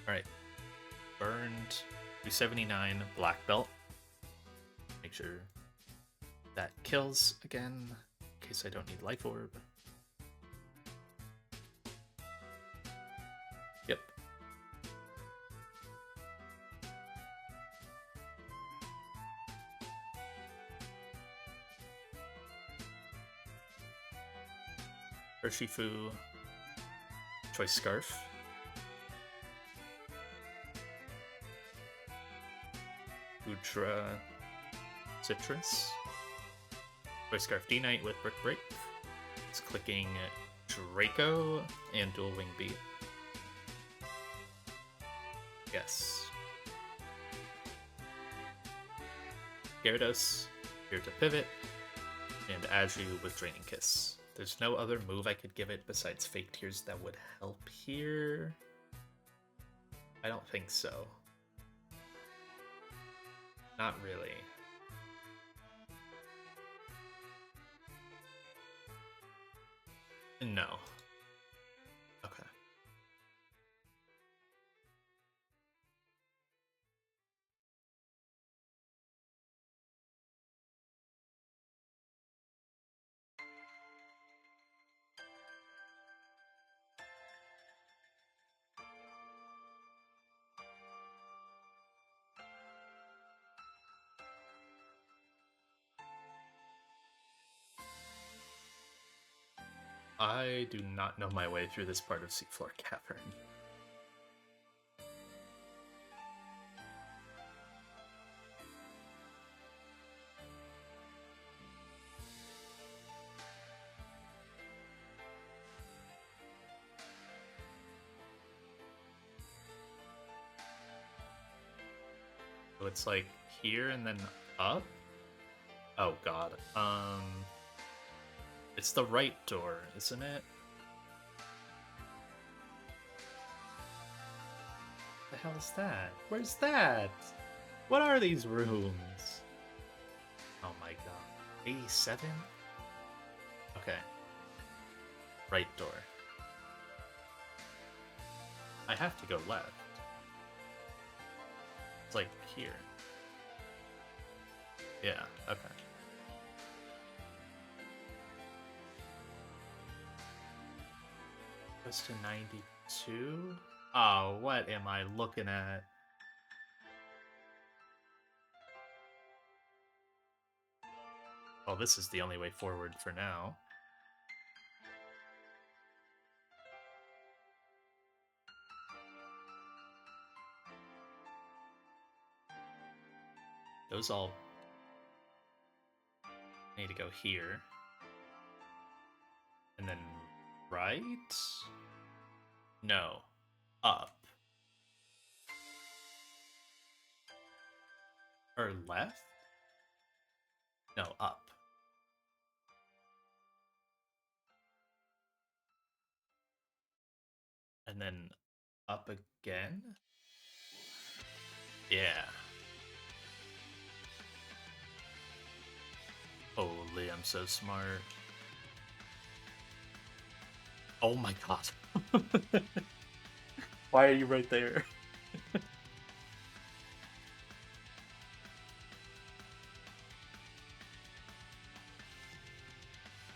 Alright. Burned 279 black belt. Make sure that kills again. case I don't need Life Orb. Yep. Urshifu, Choice Scarf. Ultra Citrus. Choice Scarf D-Knight with Brick Break. It's clicking Draco and Dual Wing Beat. Yes. Gyarados, here to pivot, and Aju with Draining Kiss. There's no other move I could give it besides Fake Tears that would help here. I don't think so. Not really. No. Okay. I do not know my way through this part of Seafloor Cavern. So it's like here and then up? Oh god. It's the right door, isn't it? The hell is that? Where's that? What are these rooms? Oh my god. 87? Okay. Right door. I have to go left. It's like here. Yeah, okay. Goes to 92? Oh, what am I looking at? Well, this is the only way forward for now. Those all need to go here. And then right? No. Up. Or left? No, up. And then up again? Yeah. Holy, I'm so smart. Oh my god. Why are you right there?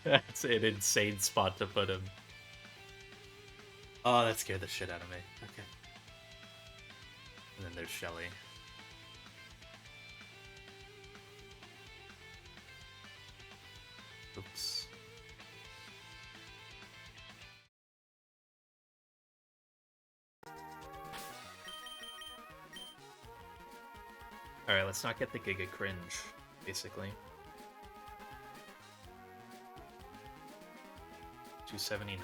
That's an insane spot to put him. Oh, that scared the shit out of me. Okay. And then there's Shelly. Oops. Alright, let's not get the Giga Cringe, basically. 279.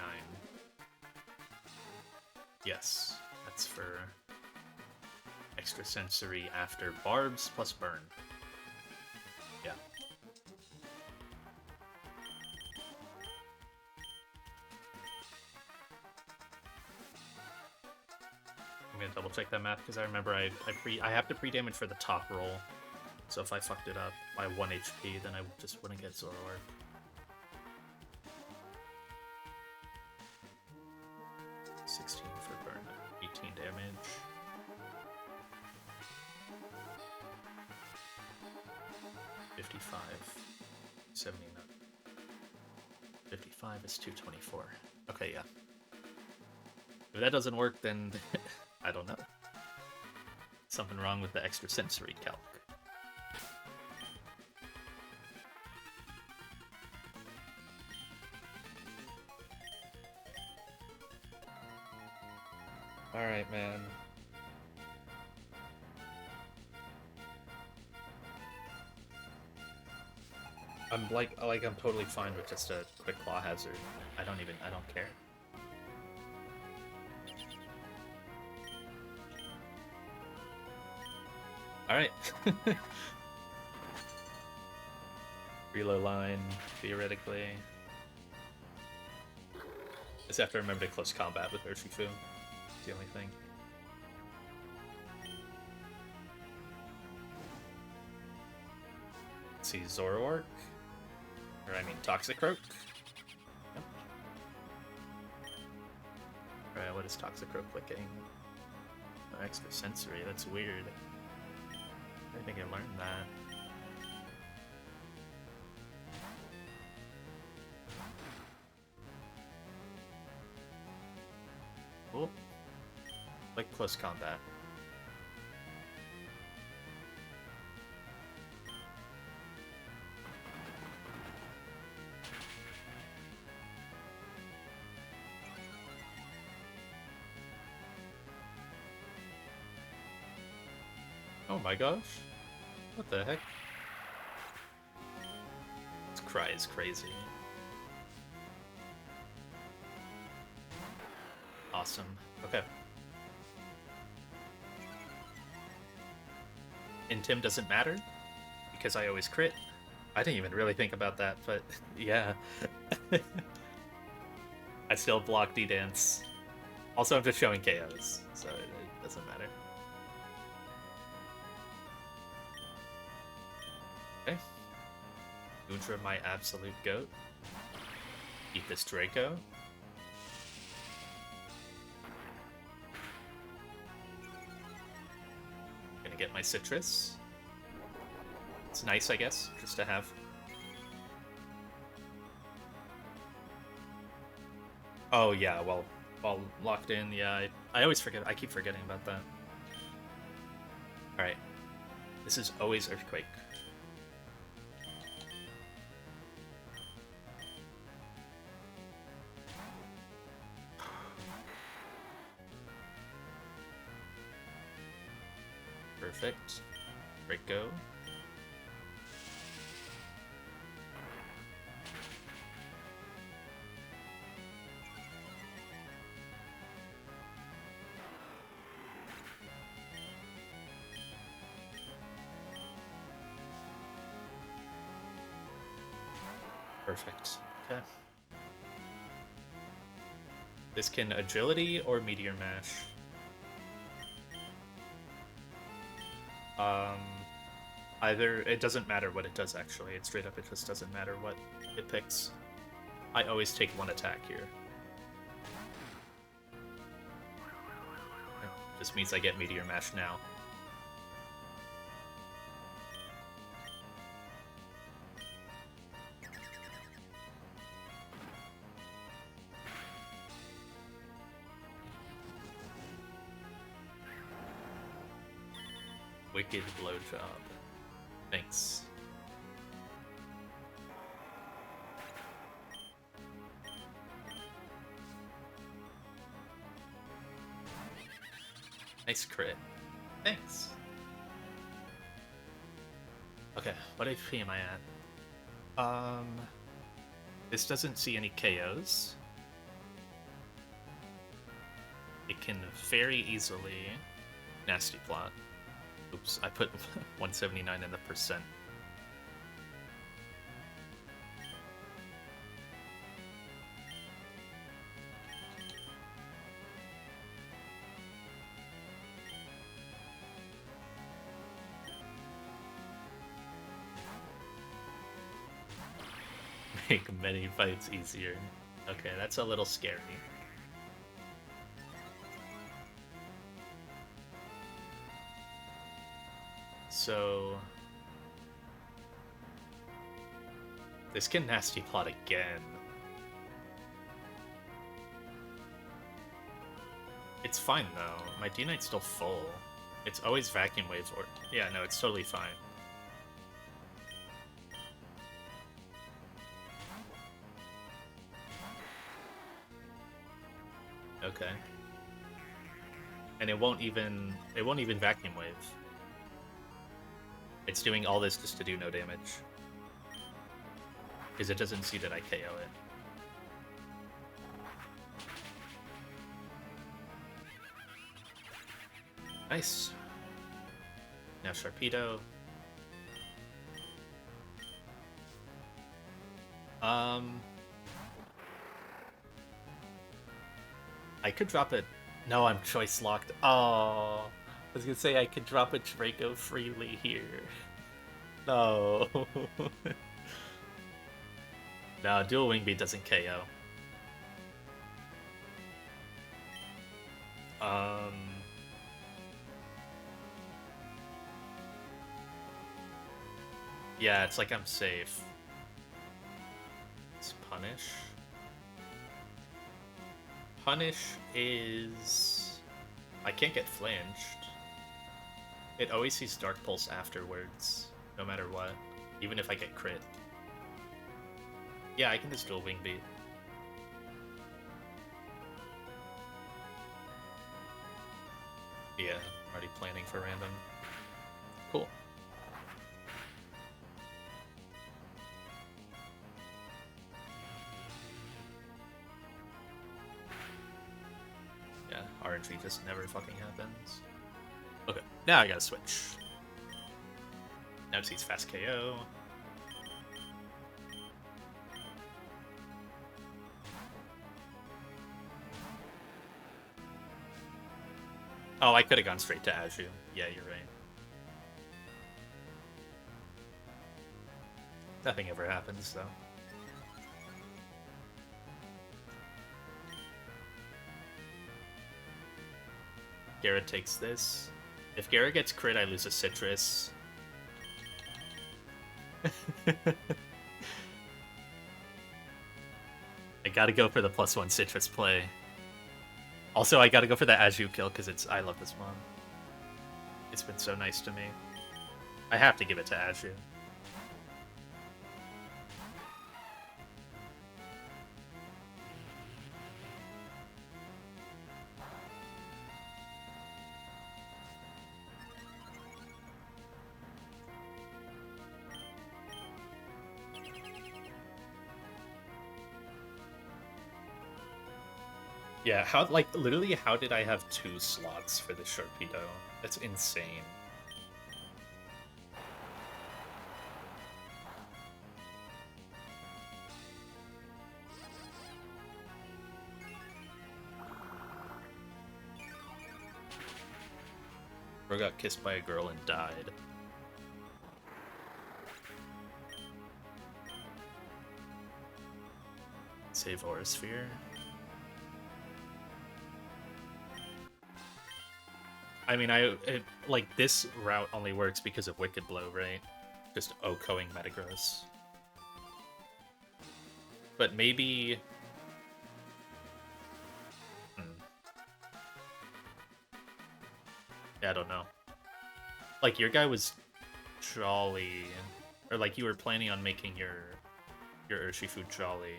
Yes, that's for extrasensory after barbs plus burn. Yeah. I'm gonna double check that math because I remember I have to pre-damage for the top roll. So if I fucked it up by 1 HP, then I just wouldn't get Zoroark. For burn, 18 damage. $55, 79. 55 is 224. Okay, yeah. If that doesn't work, then I don't know. Something wrong with the extrasensory calc. Alright, man. I'm I'm totally fine with just a quick claw hazard. I don't care. Alright. Reload line, theoretically. Just have to remember to close combat with Urshifu. It's the only thing. Let's see, Zoroark. Or I mean Toxicroak. Yep. Alright, what is Toxicroak clicking? Oh, extrasensory, that's weird. I think I learned that. Cool. Like close combat. Oh my gosh. What the heck? This cry is crazy. Awesome. Okay. Intim doesn't matter because I always crit. I didn't even really think about that, but yeah. I still block D-Dance. Also, I'm just showing KOs, so it doesn't matter. Okay. Goontra, my absolute goat. Eat this Draco. Gonna get my Citrus. It's nice, I guess, just to have. Oh yeah, well, while locked in, yeah, I always forget. I keep forgetting about that. Alright. This is always Earthquake. Perfect. Great go. Perfect. Okay. This can agility or meteor mash. Either, it doesn't matter what it does actually, it straight up it just doesn't matter what it picks. I always take one attack here. Just means I get Meteor Mash now. Wicked blowjob. Thanks. Nice crit. Thanks. Okay, what HP am I at? This doesn't see any KOs. It can very easily nasty plot. Oops, I put 179 in the percent. Make many fights easier. Okay, that's a little scary. So this can nasty plot again. fine though. My D-Knight's still full. It's always vacuum waves or... Yeah, no, it's totally fine. Okay. And it won't even vacuum wave. It's doing all this just to do no damage. Because it doesn't see that I KO it. Nice. Now Sharpedo. I could drop it. No, I'm choice locked. Oh, I was gonna say I could drop a Draco freely here. No. No, dual wing beat doesn't KO. Yeah, it's like I'm safe. It's punish. Punish is... I can't get flanged. It always sees Dark Pulse afterwards, no matter what. Even if I get crit. Yeah, I can just dual wing beat. Yeah, already planning for random. Cool. Yeah, RNG just never fucking happens. Okay, now I gotta switch. Now it sees fast KO. Oh, I could have gone straight to Aju. Yeah, you're right. Nothing ever happens, though. Garrett takes this. If Garrett gets crit, I lose a Citrus. I gotta go for the +1 Citrus play. Also, I gotta go for the Aju kill, because I love this mon. It's been so nice to me. I have to give it to Aju. Yeah, literally, how did I have 2 slots for the Sharpedo? That's insane. Bro got kissed by a girl and died. Save Aura Sphere. I mean, like, this route only works because of Wicked Blow, right? Just OHKOing Metagross. But maybe... Yeah, I don't know. Like, your guy was Jolly... Or, like, you were planning on making your Urshifu Jolly.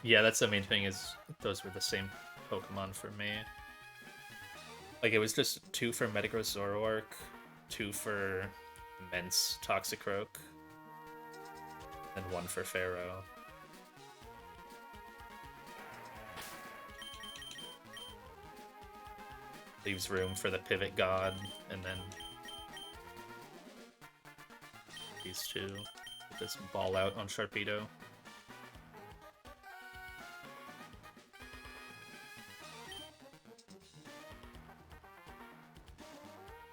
Yeah, that's the main thing, is those were the same Pokemon for me. Like, it was just 2 for Metagross Zoroark, 2 for Mence Toxicroak, and 1 for Pharaoh. Leaves room for the Pivot God, and then these 2. Just ball out on Sharpedo.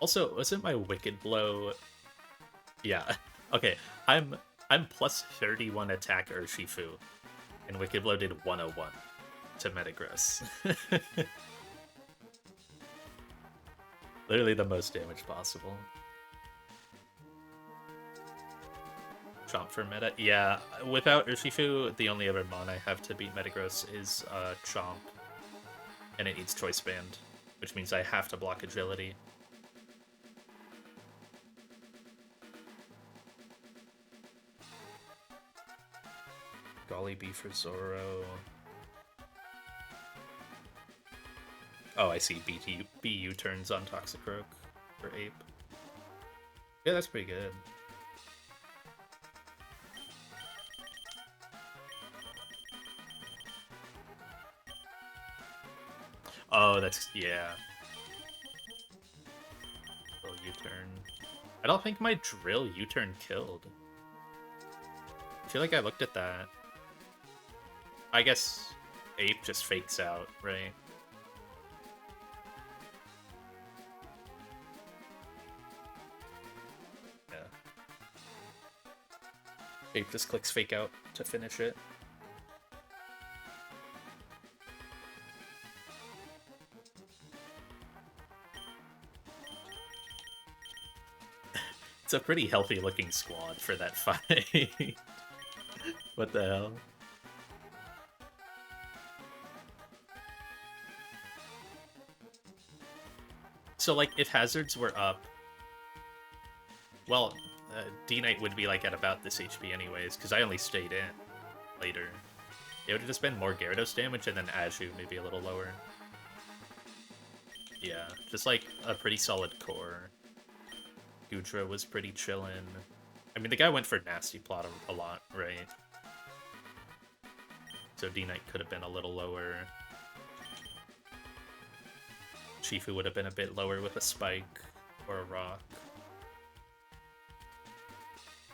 Also, wasn't my Wicked Blow... Yeah, okay, I'm plus 31 attack Urshifu, and Wicked Blow did 101 to Metagross. Literally the most damage possible. Chomp for meta. Yeah, without Urshifu, the only other mon I have to beat Metagross is Chomp. And it needs Choice Band, which means I have to block Agility. Golly B for Zoro. Oh, I see. BU turns on Toxicroak for Ape. Yeah, that's pretty good. Oh, that's... yeah. Drill U-turn. I don't think my Drill U-turn killed. I feel like I looked at that. I guess Ape just fakes out, right? Yeah. Ape just clicks fake out to finish it. It's a pretty healthy looking squad for that fight. What the hell? So, like, if hazards were up, well, D-Knight would be, like, at about this HP anyways, because I only stayed in later. It would have just been more Gyarados damage, and then Aju maybe a little lower. Yeah, just, like, a pretty solid core. Gudra was pretty chillin'. I mean, the guy went for Nasty Plot a lot, right? So D-Knight could have been a little lower. Shifu would have been a bit lower with a Spike or a Rock.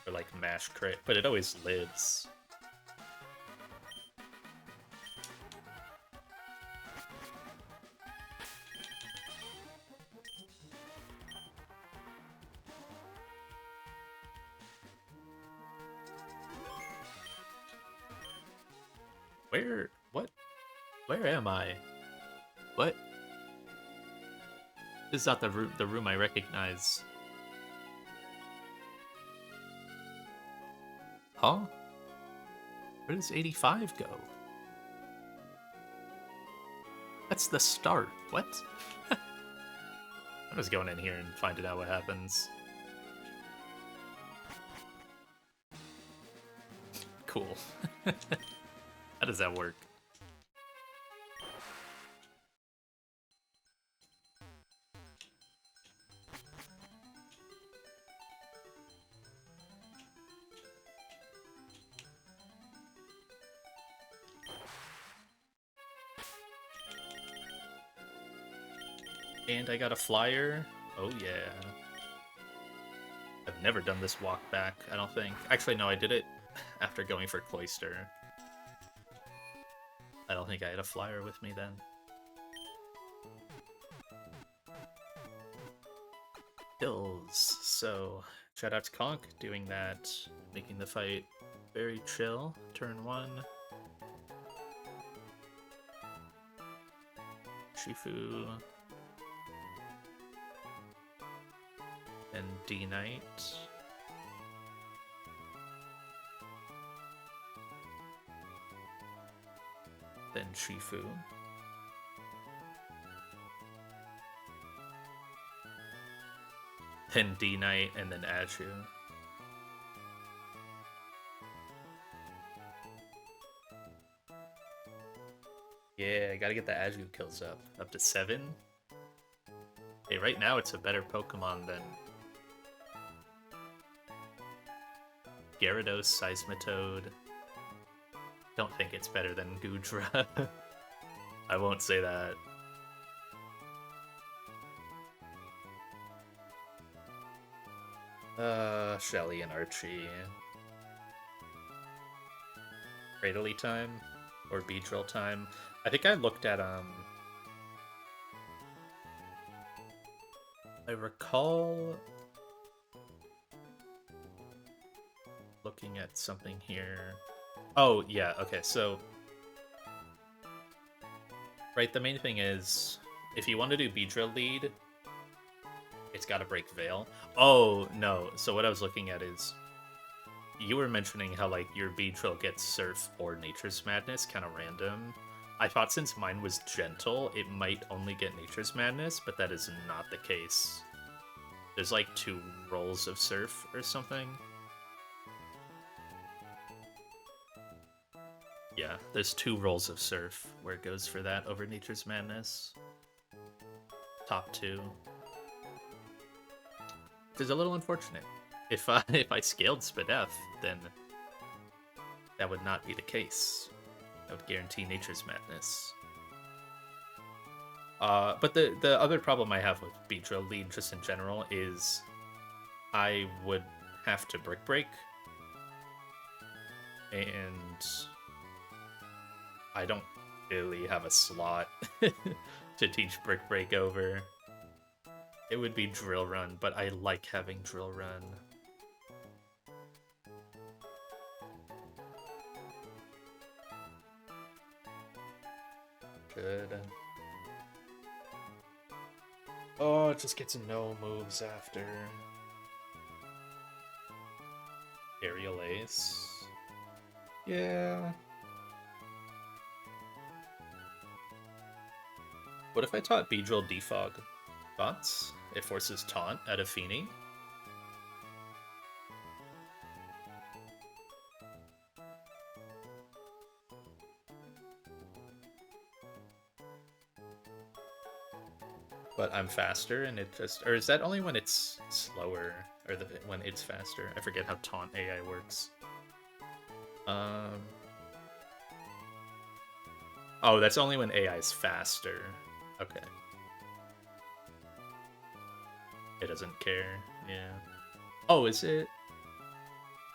Or like Mash Crit, but it always lives. Where am I? What? This is not the room I recognize. Huh? Where does 85 go? That's the start. What? I'm just going in here and finding out what happens. Cool. How does that work? And I got a flyer. Oh yeah. I've never done this walk back, I don't think. Actually, no, I did it after going for Cloyster. I don't think I had a flyer with me then. Hills. So, shout out to Conk doing that, making the fight very chill. Turn 1. Shifu. And D-Knight. Then Shifu. Then D-Knight, and then Aju. Yeah, I gotta get the Aju kills up to 7. Hey, right now it's a better Pokemon than Gyarados, Seismitoad. Don't think it's better than Gudra. I won't say that. Shelly and Archie. Cradily time? Or Beedrill time? I think I looked at, I recall looking at something here. Oh, yeah, okay, so... Right, the main thing is, if you want to do Beedrill lead, it's gotta break Veil. Oh, no, so what I was looking at is... you were mentioning how like your Beedrill gets Surf or Nature's Madness kind of random. I thought since mine was gentle, it might only get Nature's Madness, but that is not the case. There's like 2 rolls of Surf or something. Yeah, there's 2 rolls of Surf where it goes for that over Nature's Madness. Top 2. Which is a little unfortunate. If I scaled Spadef, then that would not be the case. That would guarantee Nature's Madness. But the other problem I have with Beedrill lead just in general is I would have to Brick Break, and I don't really have a slot to teach Brick Break over. It would be Drill Run, but I like having Drill Run. Good. Oh, it just gets no moves after. Aerial Ace. Yeah. What if I taught Beedrill Defog? Thoughts? It forces Taunt out of Feeny. But I'm faster and it just... Or is that only when it's slower? Or when it's faster? I forget how Taunt AI works. Oh, that's only when AI is faster. Okay. It doesn't care, yeah. Oh, is it?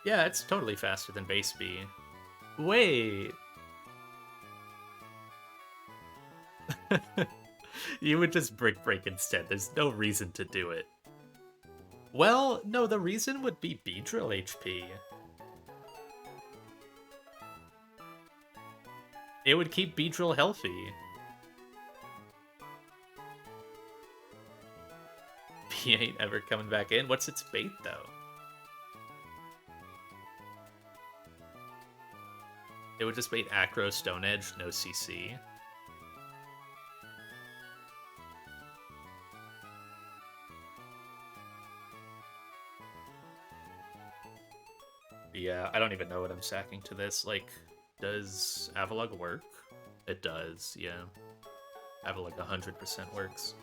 Yeah, it's totally faster than base B. Wait! You would just Brick Break instead. There's no reason to do it. Well, no, the reason would be Beedrill HP. It would keep Beedrill healthy. He ain't ever coming back in. What's its bait, though? It would just bait Acro, Stone Edge, no CC. Yeah, I don't even know what I'm sacking to this. Like, does Avalugg work? It does, yeah. Avalugg 100% works.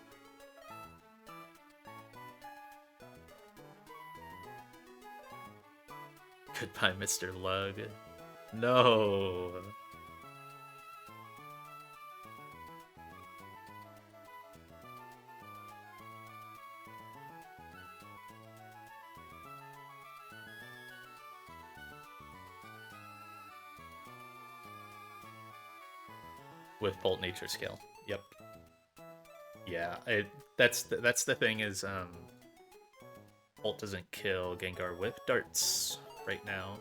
Goodbye, Mr. Lug. No! With Bolt Nature Scale. Yep. Yeah, that's the thing is Bolt doesn't kill Gengar with darts right now.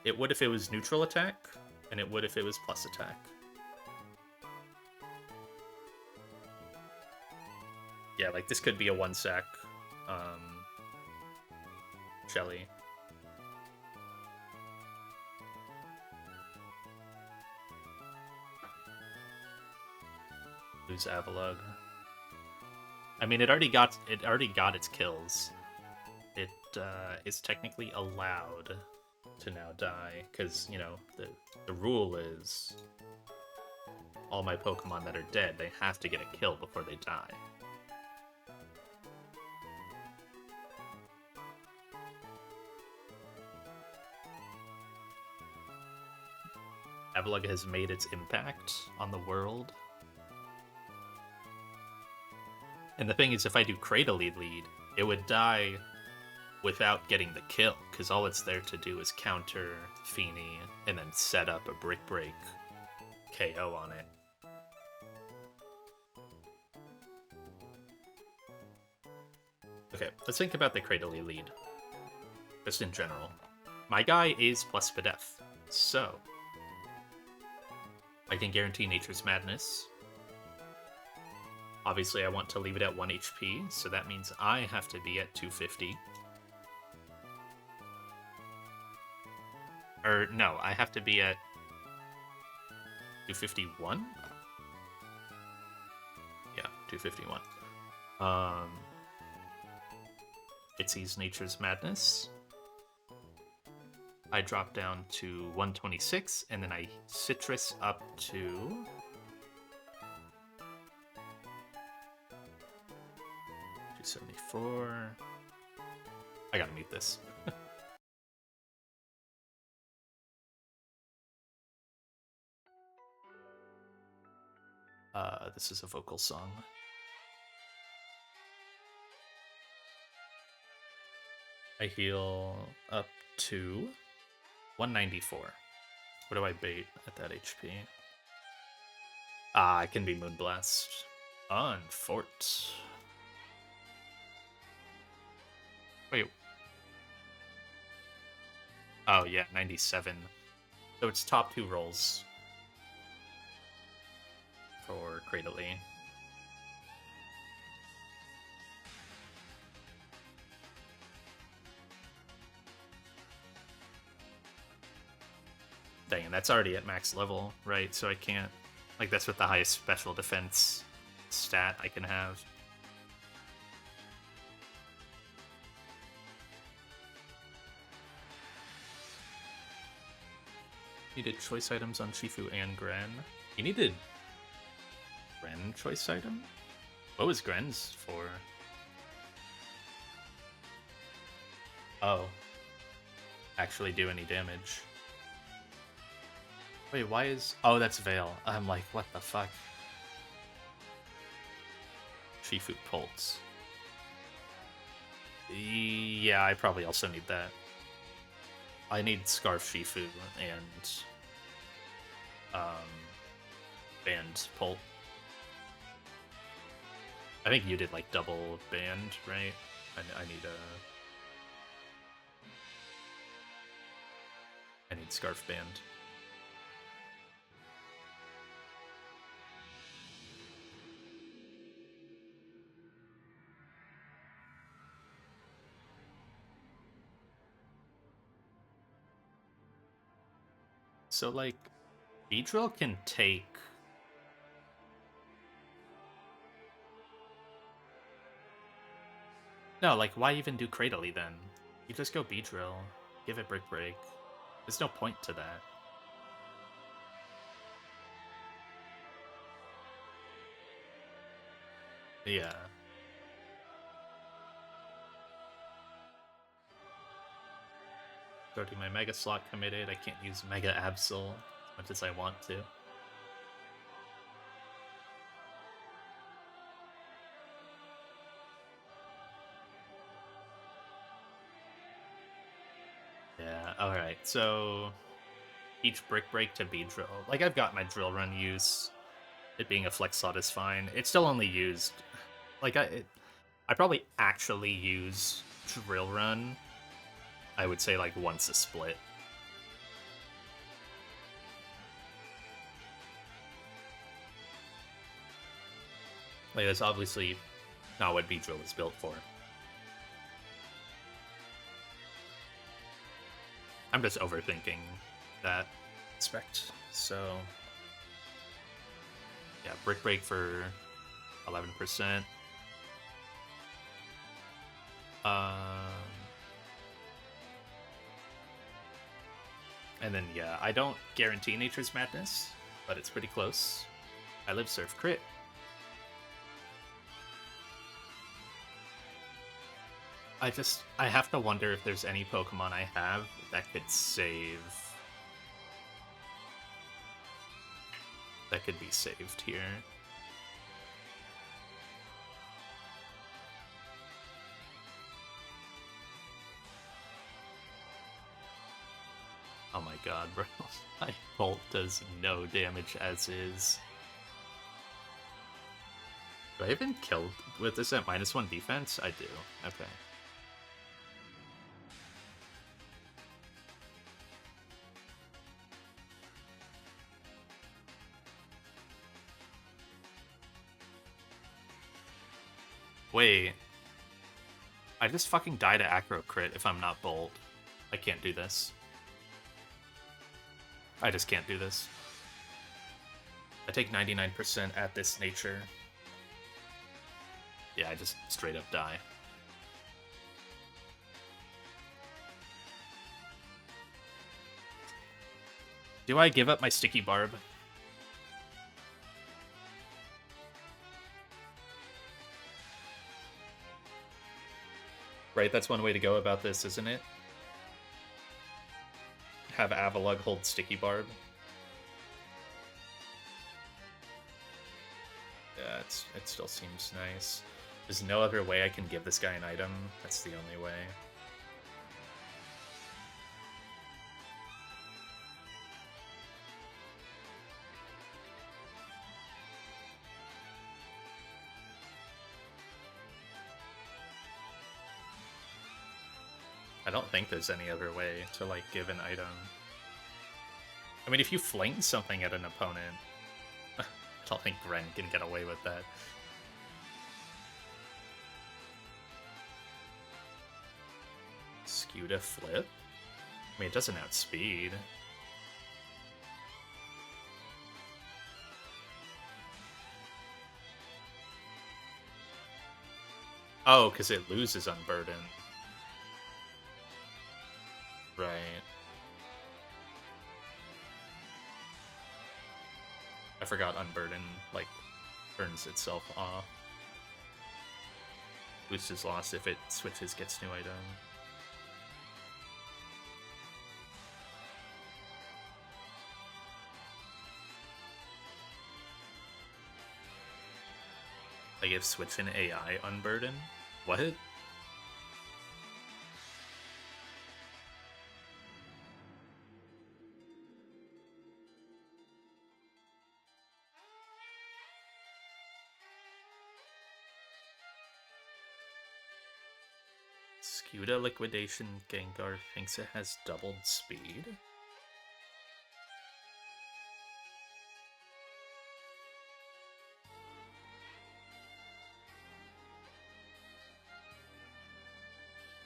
It would if it was neutral attack, and it would if it was plus attack. Yeah, like this could be a 1-sack Shelly. Lose Avalugg. I mean, it already got its kills. It is technically allowed to now die because you know the rule is all my Pokemon that are dead, they have to get a kill before they die. Avalugg has made its impact on the world. And the thing is, if I do Cradle lead, it would die without getting the kill, because all it's there to do is counter Feeny and then set up a Brick Break KO on it. Okay, let's think about the Cradle lead, just in general. My guy is plus Spadef, so I can guarantee Nature's Madness. Obviously, I want to leave it at 1 HP, so that means I have to be at 250. Or no, I have to be at 251? Yeah, 251. Itzy's Nature's Madness. I drop down to 126, and then I citrus up to 274. I gotta mute this. This is a vocal song. I heal up to 194. What do I bait at that HP? Ah, it can be Moonblast. On Fort. Wait. Oh, yeah, 97. So it's top 2 rolls for Cradley. Dang, and that's already at max level, right? So I can't... Like, that's with the highest special defense stat I can have. Needed choice items on Shifu and Gren. You needed Gren choice item? What was Gren's for? Oh. Actually do any damage. Wait, why is... Oh, that's Veil. I'm like, what the fuck? Shifu Pulse. Yeah, I probably also need that. I need Scarf Shifu and Band Pult. I think you did like double band, right? I need I need Scarf Band. So like Beedrill can take No, like why even do Cradley then? You just go Beedrill, give it Brick Break. There's no point to that. Yeah. Starting my Mega Slot committed, I can't use Mega Absol as much as I want to. Yeah, alright, so each Brick Break to Beedrill. Like, I've got my Drill Run use. It being a Flex Slot is fine. It's still only used... Like, I probably actually use Drill Run, I would say, like, once a split. Like, that's obviously not what Beedrill is built for. I'm just overthinking that aspect, so... Yeah, Brick Break for 11%. And then, yeah, I don't guarantee Nature's Madness, but it's pretty close. I live Surf Crit. I have to wonder if there's any Pokemon I have that could save... That could be saved here. Oh my god, bro. My Bolt does no damage as is. Do I even kill with this at -1 defense? I do. Okay. Wait. I just fucking die to Acro Crit if I'm not Bolt. I can't do this. I just can't do this. I take 99% at this nature. Yeah, I just straight up die. Do I give up my sticky barb? Right, that's one way to go about this, isn't it? Have Avalugg hold sticky barb. Yeah, it still seems nice. There's no other way I can give this guy an item. That's the only way. I don't think there's any other way to, like, give an item. I mean, if you fling something at an opponent, I don't think Ren can get away with that. Skew to flip? I mean, it doesn't outspeed. Oh, because it loses Unburden. Right. I forgot Unburden, like, turns itself off. Boost is lost if it switches, gets new item. I give switch in AI Unburden? What? Scuda Liquidation Gengar thinks it has doubled speed?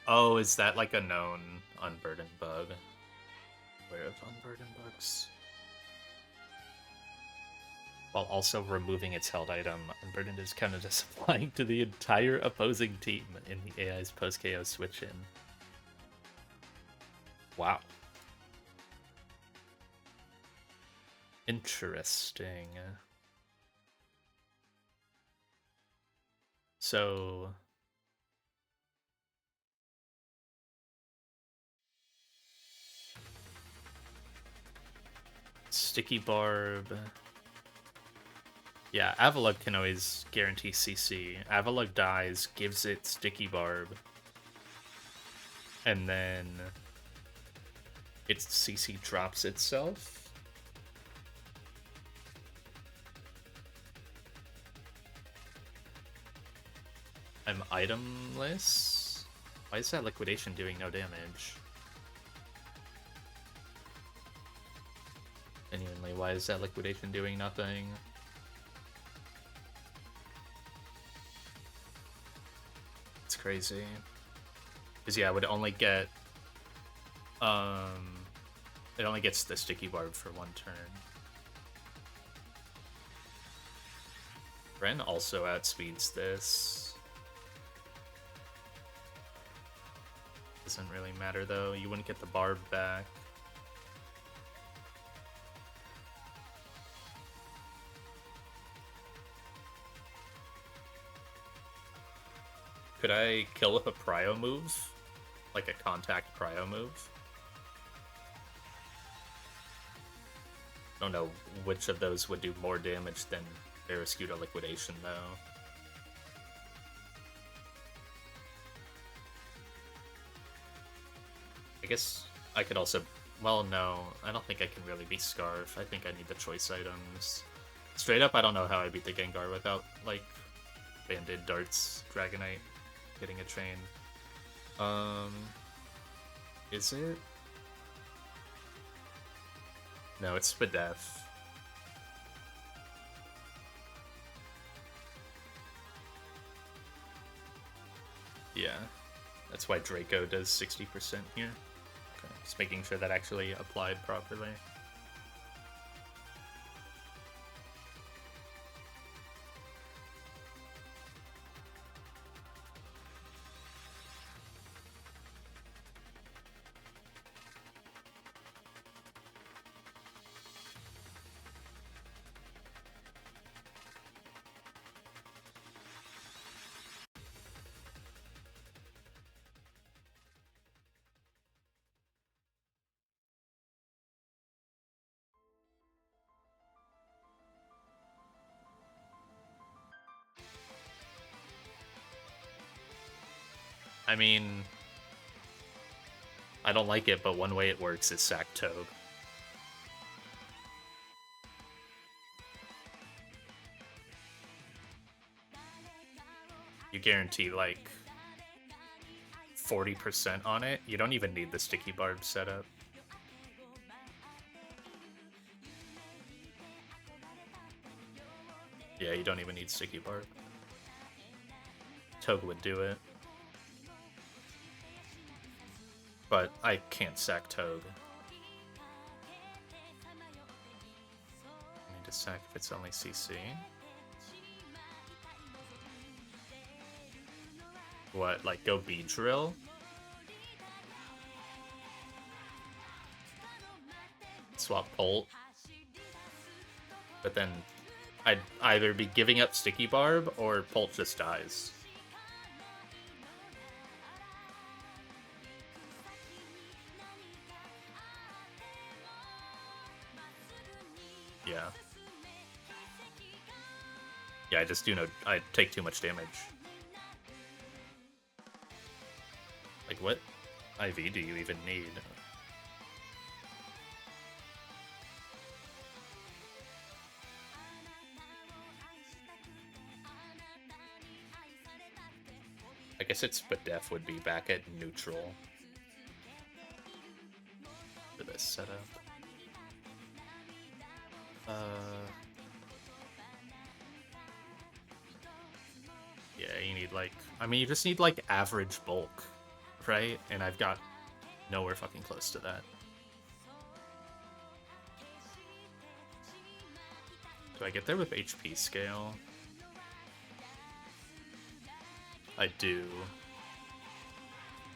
Oh, is that like a known Unburden bug? Aware of Unburden bugs. While also removing its held item, Unburdened is counted as applying to the entire opposing team in the AI's post-KO switch-in. Wow. Interesting. So... Sticky Barb... Yeah, Avalugg can always guarantee CC. Avalugg dies, gives it Sticky Barb, and then its CC drops itself. I'm itemless? Why is that liquidation doing no damage? Genuinely, why is that liquidation doing nothing? It's crazy. Because yeah, it would only get it only gets the Sticky Barb for one turn. Ren also outspeeds this. Doesn't really matter though, you wouldn't get the Barb back. Could I kill with a Prio move? Like a contact Prio move? I don't know which of those would do more damage than Barraskewda Liquidation, though. I guess I could also... Well, no. I don't think I can really beat Scarf. I think I need the choice items. Straight up, I don't know how I beat the Gengar without, like, Banded, Darts, Dragonite, hitting a chain. Is it? No, it's Spadef. Yeah, that's why Draco does 60% here. Okay, just making sure that actually applied properly. I mean, I don't like it, but one way it works is sack Toad. You guarantee like 40% on it. You don't even need the sticky barb setup. Yeah, you don't even need sticky barb. Toad would do it. But I can't sack Toad. I need to sack if it's only CC. What, like go Beedrill? Swap Bolt. But then I'd either be giving up Sticky Barb or Bolt just dies. Yeah. Yeah, I just do no. I take too much damage. Like, what IV do you even need? I guess it's Spadef would be back at neutral for this setup. Yeah, you need like, I mean, you just need like average bulk, right? And I've got nowhere fucking close to that. Do I get there with HP scale? I do.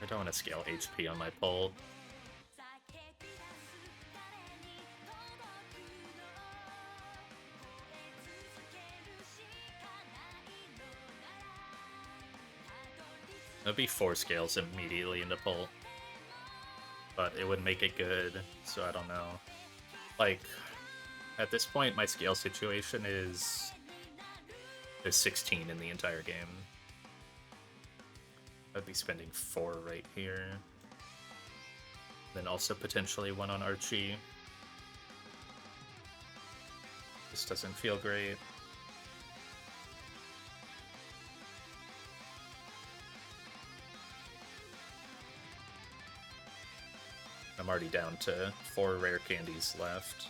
I don't want to scale HP on my Bolt. That'd be 4 scales immediately into Bolt. But it would make it good, so I don't know. Like, at this point, my scale situation is... There's 16 in the entire game. I'd be spending 4 right here. Then also potentially 1 on Archie. This doesn't feel great. I'm already down to 4 rare candies left.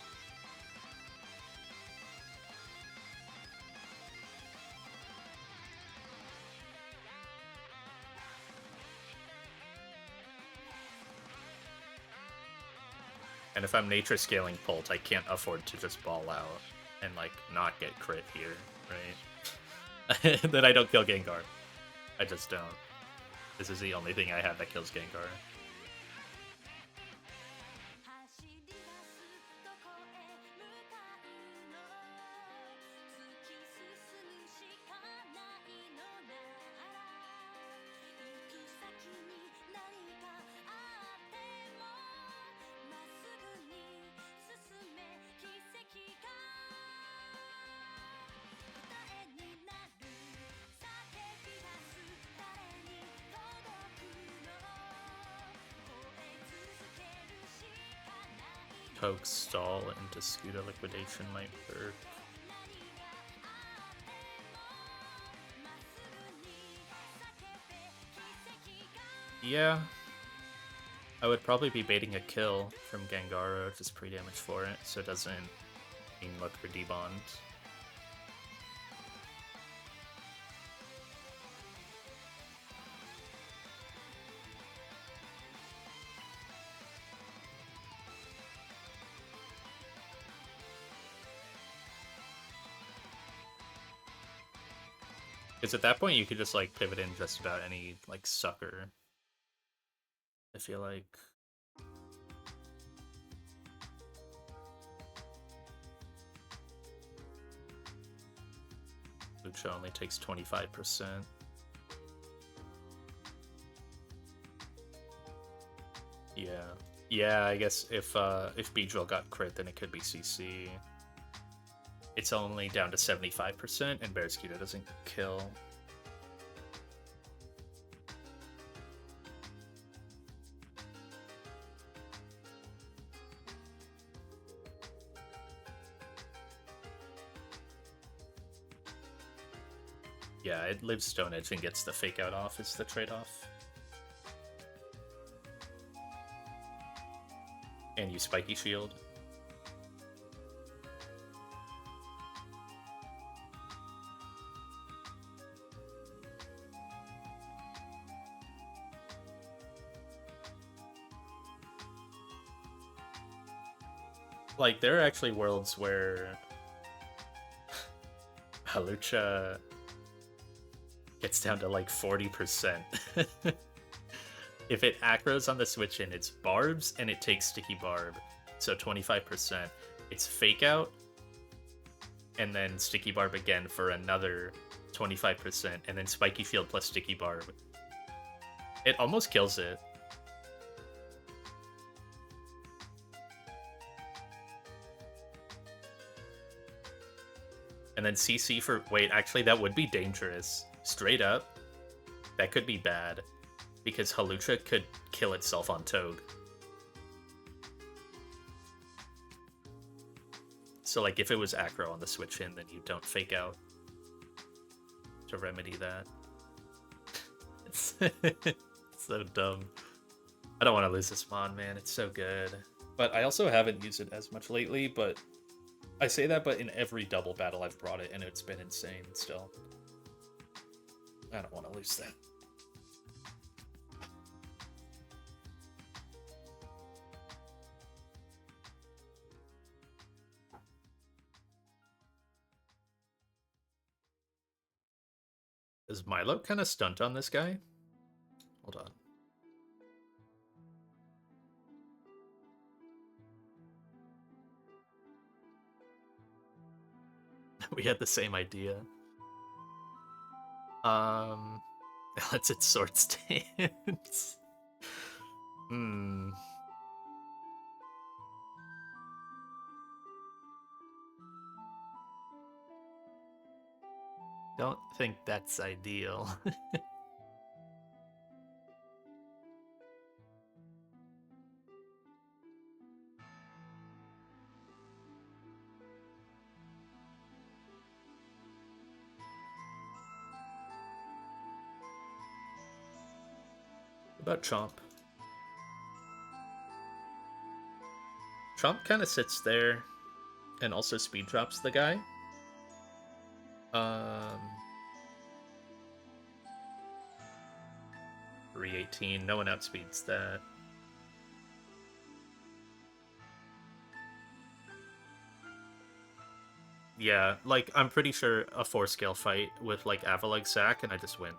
And if I'm nature scaling Pult, I can't afford to just ball out and like not get crit here, right? Then I don't kill Gengar. I just don't. This is the only thing I have that kills Gengar. Poke stall into Scuda liquidation might work. Yeah. I would probably be baiting a kill from Gangara, which is pre-damage for it, so it doesn't look for debond. Because at that point you could just like pivot in just about any like sucker. I feel like. Lucha only takes 25%. Yeah. Yeah, I guess if Beedrill got crit, then it could be CC. It's only down to 75%, and Barraskewda doesn't kill. Yeah, it lives Stone Edge and gets the fake out off is the trade-off. And you Spiky Shield. Like, there are actually worlds where Halucha gets down to like 40%. If it acros on the switch in, it's barbs and it takes sticky barb. So 25%. It's fake out and then sticky barb again for another 25%, and then spiky field plus sticky barb. It almost kills it. And then CC for... Wait, actually, that would be dangerous. Straight up, that could be bad. Because Halucha could kill itself on Toad. So, like, if it was aggro on the switch in, then you don't fake out to remedy that. It's so dumb. I don't want to lose this Mon, man. It's so good. But I also haven't used it as much lately, but... I say that, but in every double battle I've brought it, and it's been insane still. I don't want to lose that. Does Milo kind of stunt on this guy? Hold on. We had the same idea. That's its sword stance. Don't think that's ideal. What about Chomp? Chomp kind of sits there and also speed drops the guy. 318. No one outspeeds that. Yeah, like, I'm pretty sure a 4-scale fight with, like, Avaleg Sack and I just win.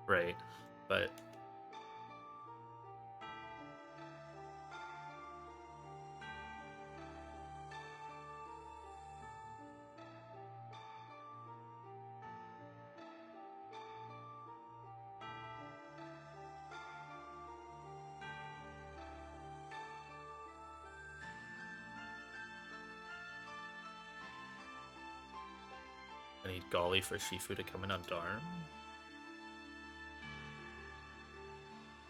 Right. But... I need Golly for Shifu to come in on Darm.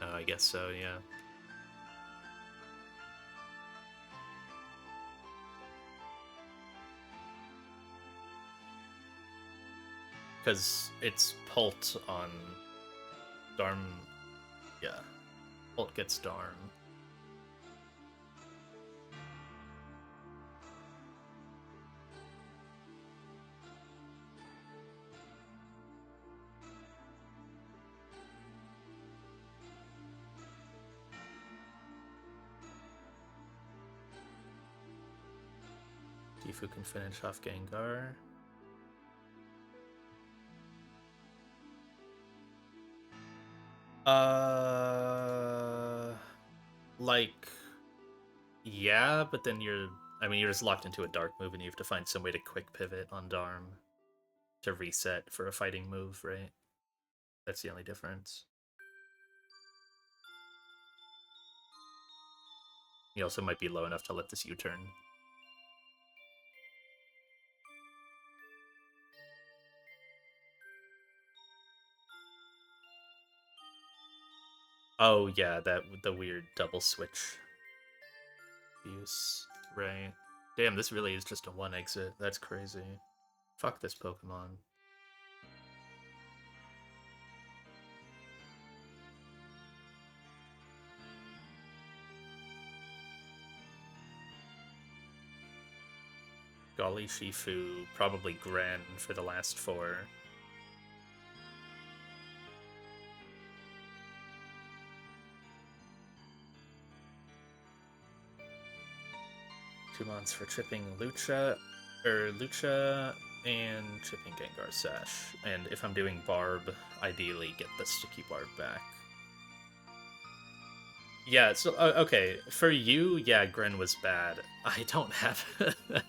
Oh, I guess so, yeah. Because it's Pult on Darm. Yeah. Pult gets Darm. Gifu can finish off Gengar. Like, yeah, but then you're just locked into a dark move and you have to find some way to quick pivot on Darm to reset for a fighting move, right? That's the only difference. You also might be low enough to let this U-turn. Oh yeah, the weird double switch use, right? Damn, this really is just a one exit. That's crazy. Fuck this Pokemon. Golly Shifu, probably Gren for the last 4. Two mons for tripping Lucha, and tripping Gengar Sash. And if I'm doing Barb, ideally get the sticky Barb back. Yeah, so okay, for you, yeah, Gren was bad. I don't have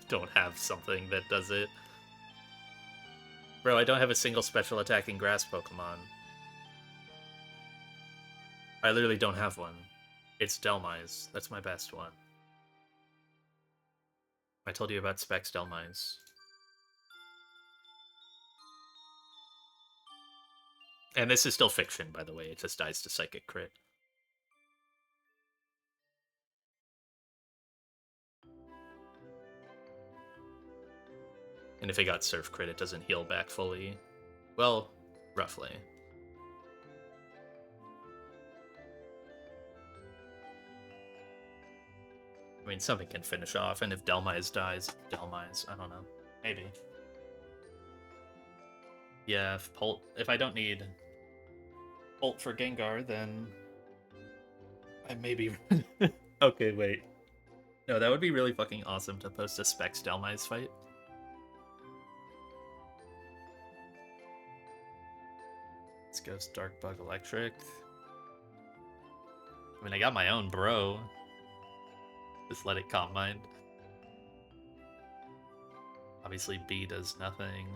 don't have something that does it. Bro, I don't have a single special attacking grass Pokemon. I literally don't have one. It's Delmise. That's my best one. I told you about Specs Delmise. And this is still fiction, by the way. It just dies to Psychic Crit. And if it got Surf Crit, it doesn't heal back fully. Well, roughly. I mean, something can finish off, and if Delmise dies, Delmise, I don't know. Maybe. Yeah, if I don't need Bolt for Gengar, then I maybe... Okay, wait. No, that would be really fucking awesome to post a Specs Delmise fight. Let's go Dark Bug Electric. I mean, I got my own, bro. Just let it Calm Mind. Obviously, B does nothing.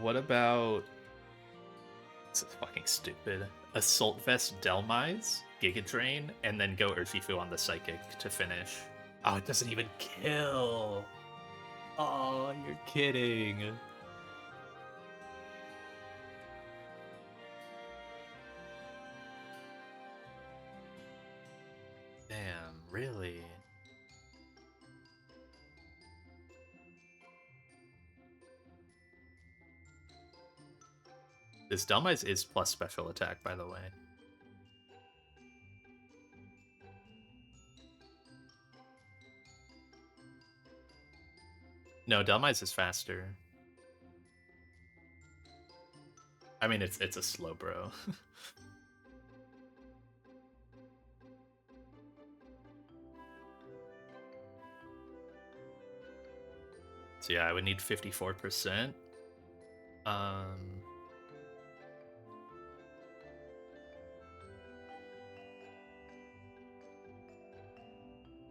What about... This is fucking stupid. Assault Vest Delmise, Giga Drain, and then go Urshifu on the Psychic to finish. Oh, it doesn't even kill! Oh, you're kidding. Damn, really? This Delmise is plus special attack, by the way. No, Delmise is faster. I mean, it's a slow bro. So yeah, I would need 54%.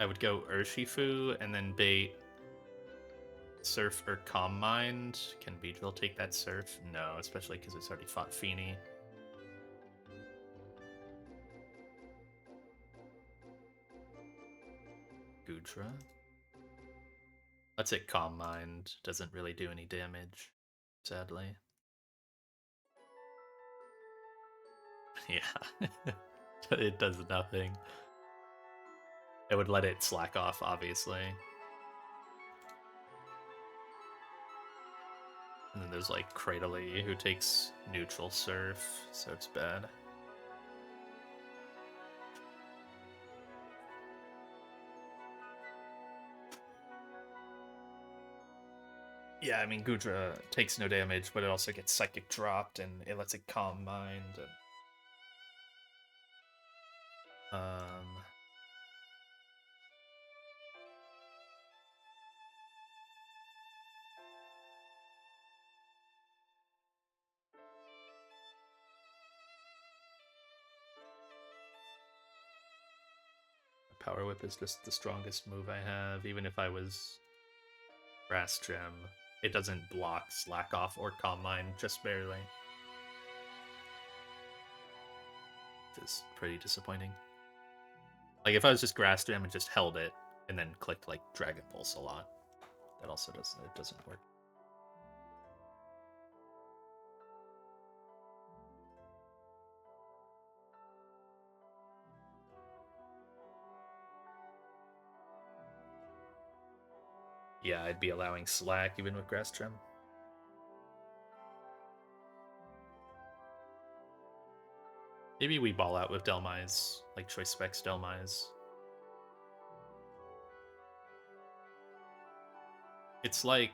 I would go Urshifu and then bait Surf or Calm Mind. Can Beedrill take that Surf? No, especially because it's already fought Feeny. Goodra. Let's hit Calm Mind. Doesn't really do any damage, sadly. Yeah. It does nothing. It would let it slack off, obviously. And then there's like Cradley who takes neutral Surf, so it's bad. Yeah, I mean, Goodra takes no damage, but it also gets Psychic dropped, and it lets it Calm Mind. And, Power Whip is just the strongest move I have, even if I was Grass Gem. It doesn't block Slack Off or Calm Mind, just barely. Just pretty disappointing. Like, if I was just Grass Gem and just held it, and then clicked, like, Dragon Pulse a lot, that also doesn't work. Yeah, I'd be allowing slack even with grass trim. Maybe we ball out with Delmise, like choice specs Delmise. It's like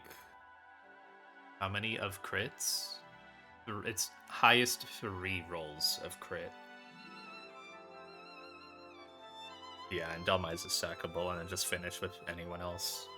how many of crits? It's highest 3 rolls of crit. Yeah, and Delmise is sackable, and then just finish with anyone else.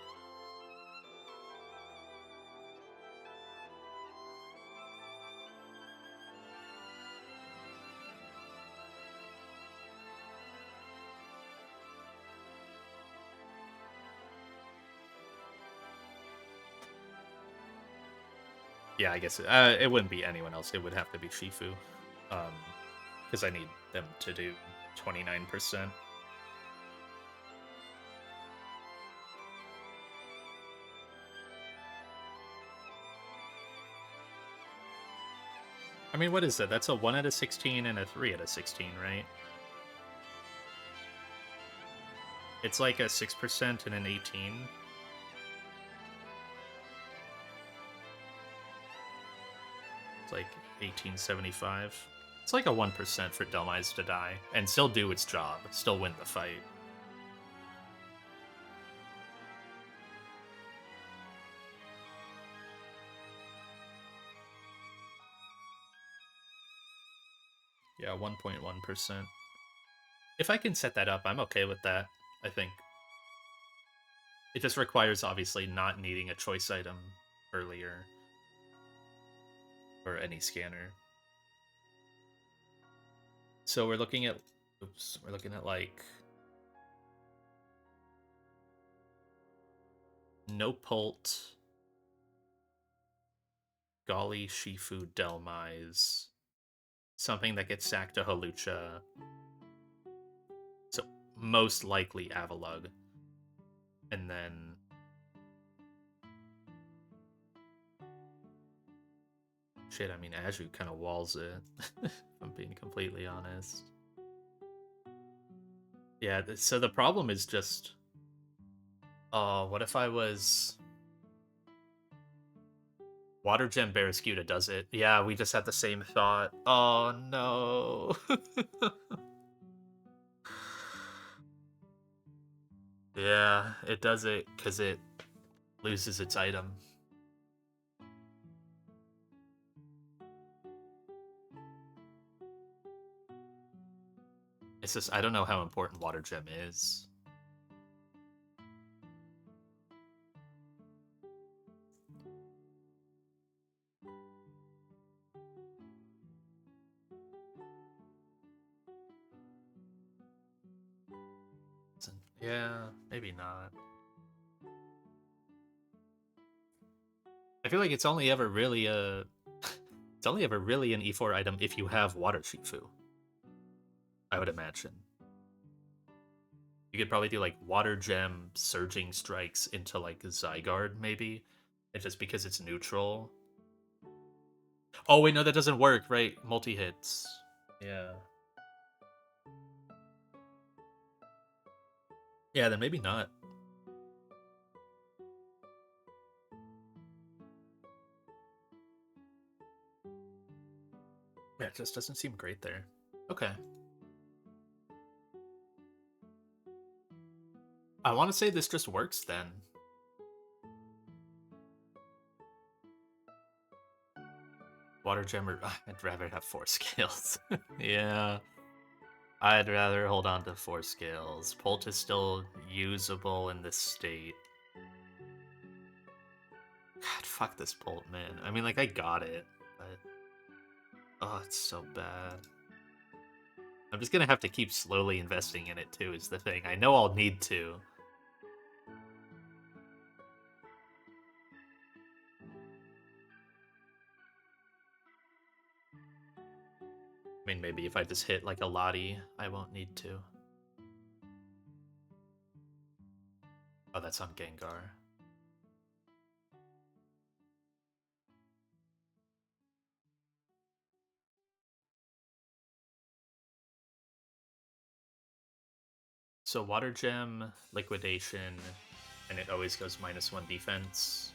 Yeah, I guess it wouldn't be anyone else. It would have to be Shifu, because I need them to do 29%. I mean, what is that? That's a 1 out of 16 and a 3 out of 16, right? It's like a 6% and an 18. It's like 1875. It's like a 1% for Delmise to die and still do its job, still win the fight. Yeah, 1.1%. If I can set that up, I'm okay with that, I think. It just requires, obviously, not needing a choice item earlier. Or any scanner. So we're looking at... Oops, we're looking at, like... No Pult... Golly, Shifu, Delmise... Something that gets sacked to Halucha. So, most likely Avalug. And then... Shit, I mean, Aju kind of walls it, if I'm being completely honest. Yeah, so the problem is just... Oh, what if I was... Water Gem Barraskewda does it. Yeah, we just had the same thought. Oh, no. Yeah, it does it because it loses its item. It's just, I don't know how important Water Gem is. Yeah, maybe not. I feel like it's only ever really a... It's only ever really an E4 item if you have Water Shifu, I would imagine. You could probably do like Water Gem Surging Strikes into like Zygarde, maybe. And just because it's neutral. Oh, wait, no, that doesn't work, right? Multi-hits. Yeah. Yeah, then maybe not. Yeah, it just doesn't seem great there. Okay. I want to say this just works then. Water Gemmer. I'd rather have 4 scales. Yeah. I'd rather hold on to 4 scales. Pult is still usable in this state. God, fuck this Pult, man. I mean, like, I got it, but... Oh, it's so bad. I'm just gonna have to keep slowly investing in it, too, is the thing. I know I'll need to. I mean, maybe if I just hit, like, a Lottie, I won't need to. Oh, that's on Gengar. So Water Gem, Liquidation, And it always goes -1 defense.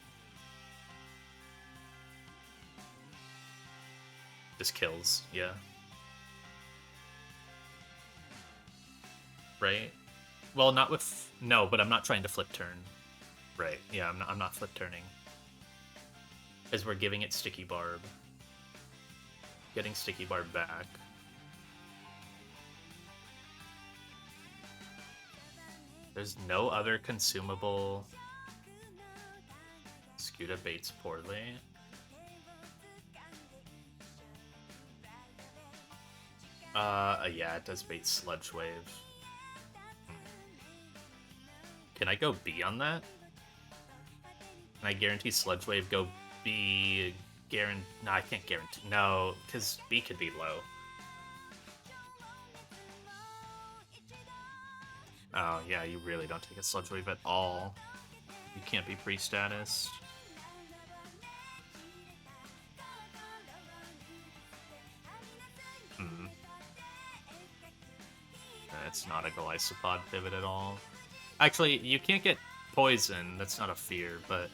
Just kills, yeah. Right? Well, not with... No, but I'm not trying to flip turn. Right, yeah, I'm not flip turning. Because we're giving it Sticky Barb. Getting Sticky Barb back. There's no other consumable. Scuda baits poorly. Yeah, it does bait Sludge Wave. Can I go B on that? Can I guarantee Sludge Wave go B? No, I can't guarantee. No, because B could be low. Oh, yeah, you really don't take a Sludge Wave at all. You can't be pre-status. It's not a Golisopod pivot at all. Actually, you can't get poison. That's not a fear, but...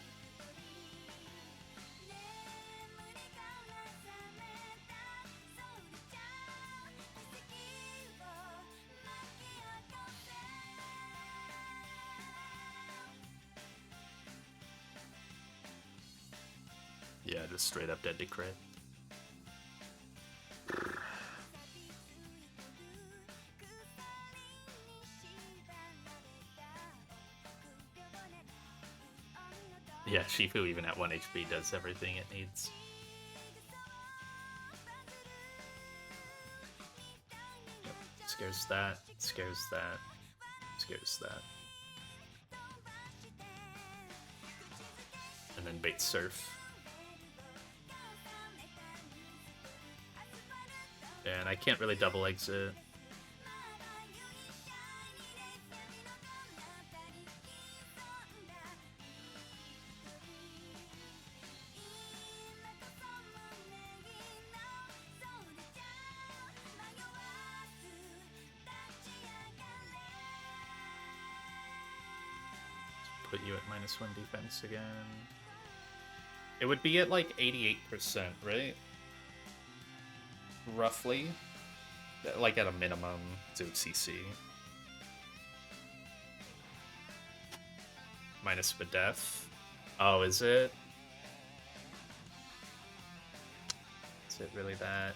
Yeah, just straight up dead to crit. Yeah, Shifu even at 1 HP does everything it needs. Yep. Scares that, scares that, scares that. And then bait Surf. And I can't really double exit. Put you at -1 defense again. It would be at like 88%, right? Roughly. Like at a minimum, to CC. Minus Bedef. Oh, is it? Is it really that?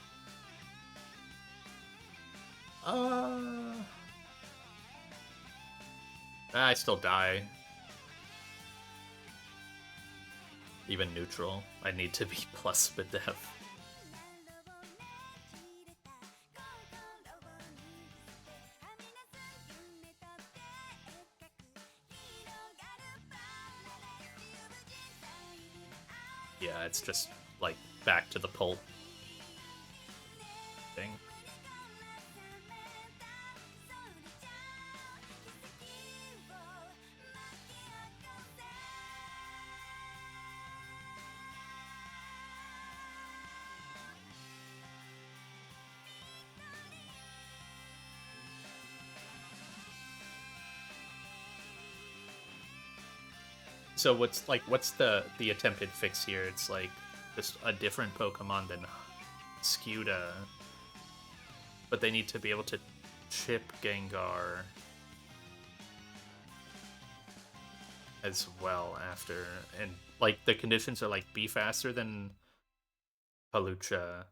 I still die. Even neutral. I need to be plus Bedef. Yeah, it's just like back to the pulp thing. So what's the attempted fix here? It's like just a different Pokemon than Scuda, but they need to be able to chip Gengar as well after, and like the conditions are like be faster than Palucha,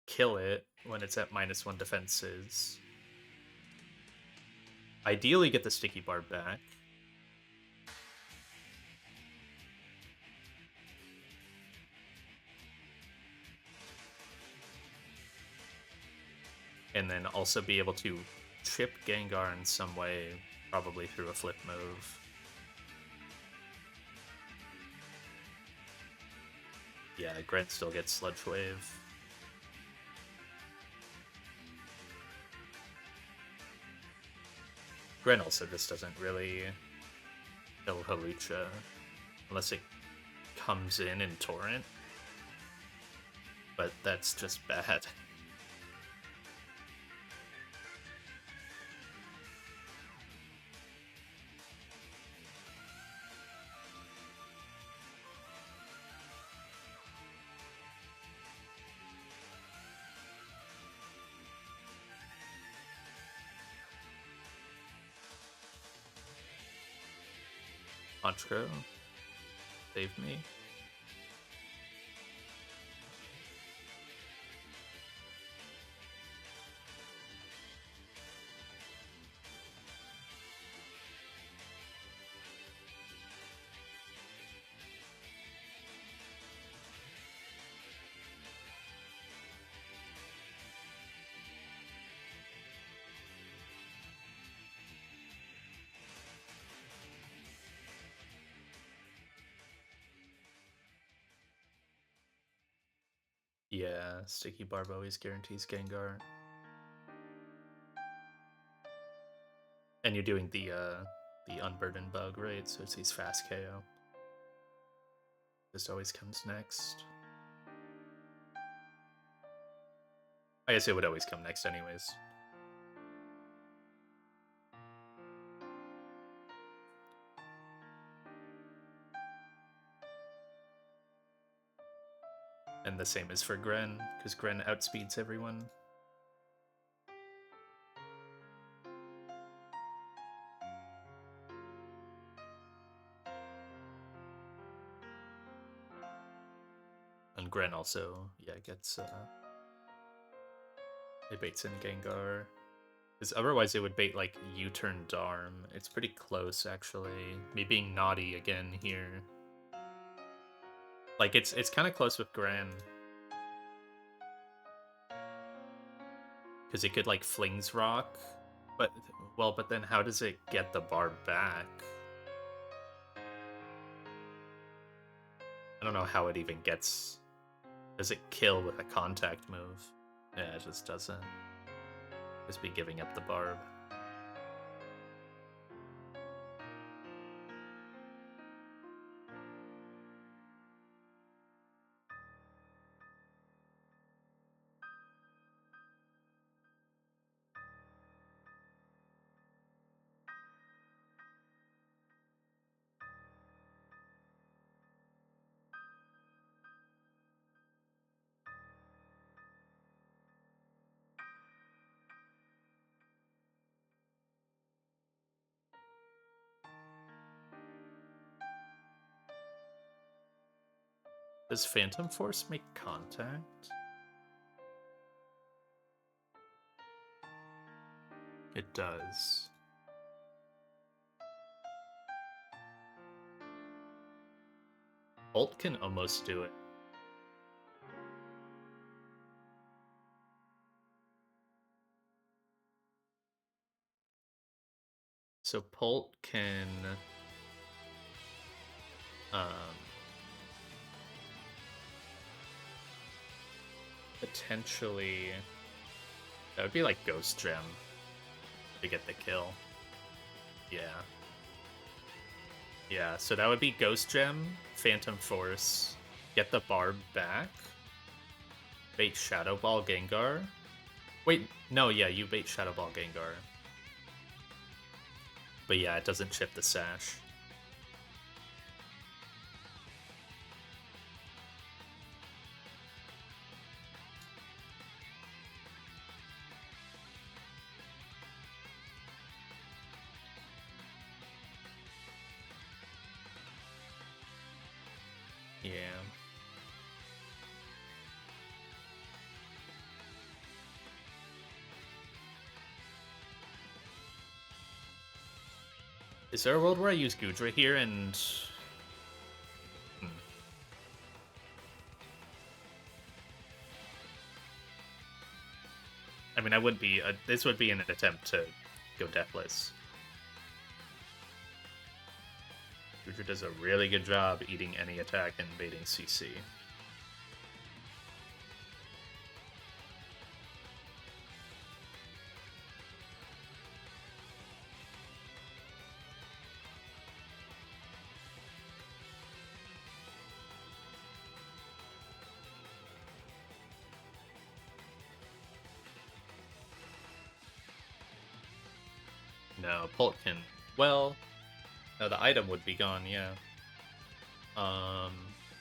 kill it when it's at -1 defenses, ideally get the Sticky Barb back. And then also be able to chip Gengar in some way, probably through a flip move. Yeah, Grant still gets Sludge Wave. Grant also just doesn't really kill Hawlucha unless it comes in Torrent. But that's just bad. Honchkrow, save me. Yeah, Sticky Barb always guarantees Gengar. And you're doing the Unburdened bug, right? So it's fast KO. This always comes next. I guess it would always come next anyways. And the same is for Gren, because Gren outspeeds everyone. And Gren also, yeah, gets it baits in Gengar. Because otherwise it would bait like U-turn Darm. It's pretty close actually. Me being naughty again here. Like it's kind of close with Gren. Because it could like Flings Rock. But then how does it get the Barb back? I don't know how it even gets. Does it kill with a contact move? Yeah, it just doesn't. Just be giving up the Barb. Does Phantom Force make contact? It does. Bolt can almost do it. So Bolt can potentially, that would be like Ghost Gem to get the kill. Yeah. Yeah, so that would be Ghost Gem, Phantom Force, get the Barb back, bait Shadow Ball Gengar. Wait, no, yeah, you bait Shadow Ball Gengar. But yeah, it doesn't chip the Sash. Yeah. Is there a world where I use Gudra here and... I mean, I wouldn't be... this would be an attempt to go Deathless. Gudra does a really good job eating any attack and baiting CC. No, Pult can... Well... No, the item would be gone, yeah.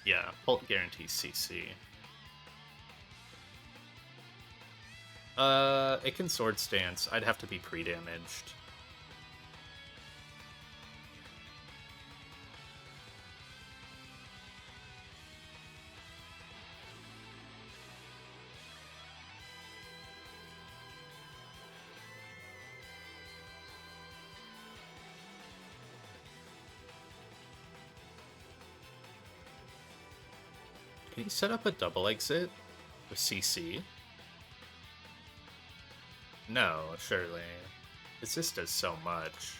Yeah, Pult guarantees CC. It can Sword Stance. I'd have to be pre-damaged. Can you set up a double exit with CC? No, surely. It just does so much.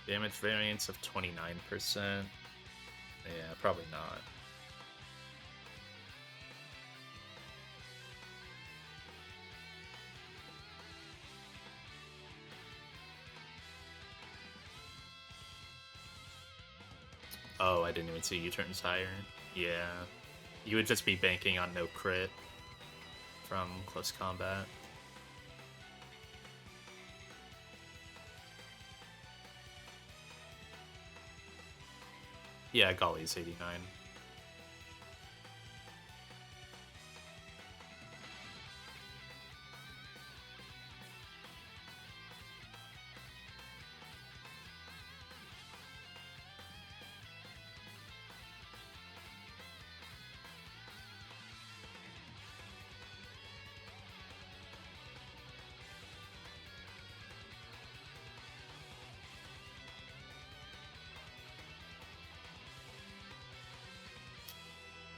Damage variance of 29%. Yeah, probably not. Oh, I didn't even see U-turns higher. Yeah. You would just be banking on no crit from close combat. Yeah, Golly's 89.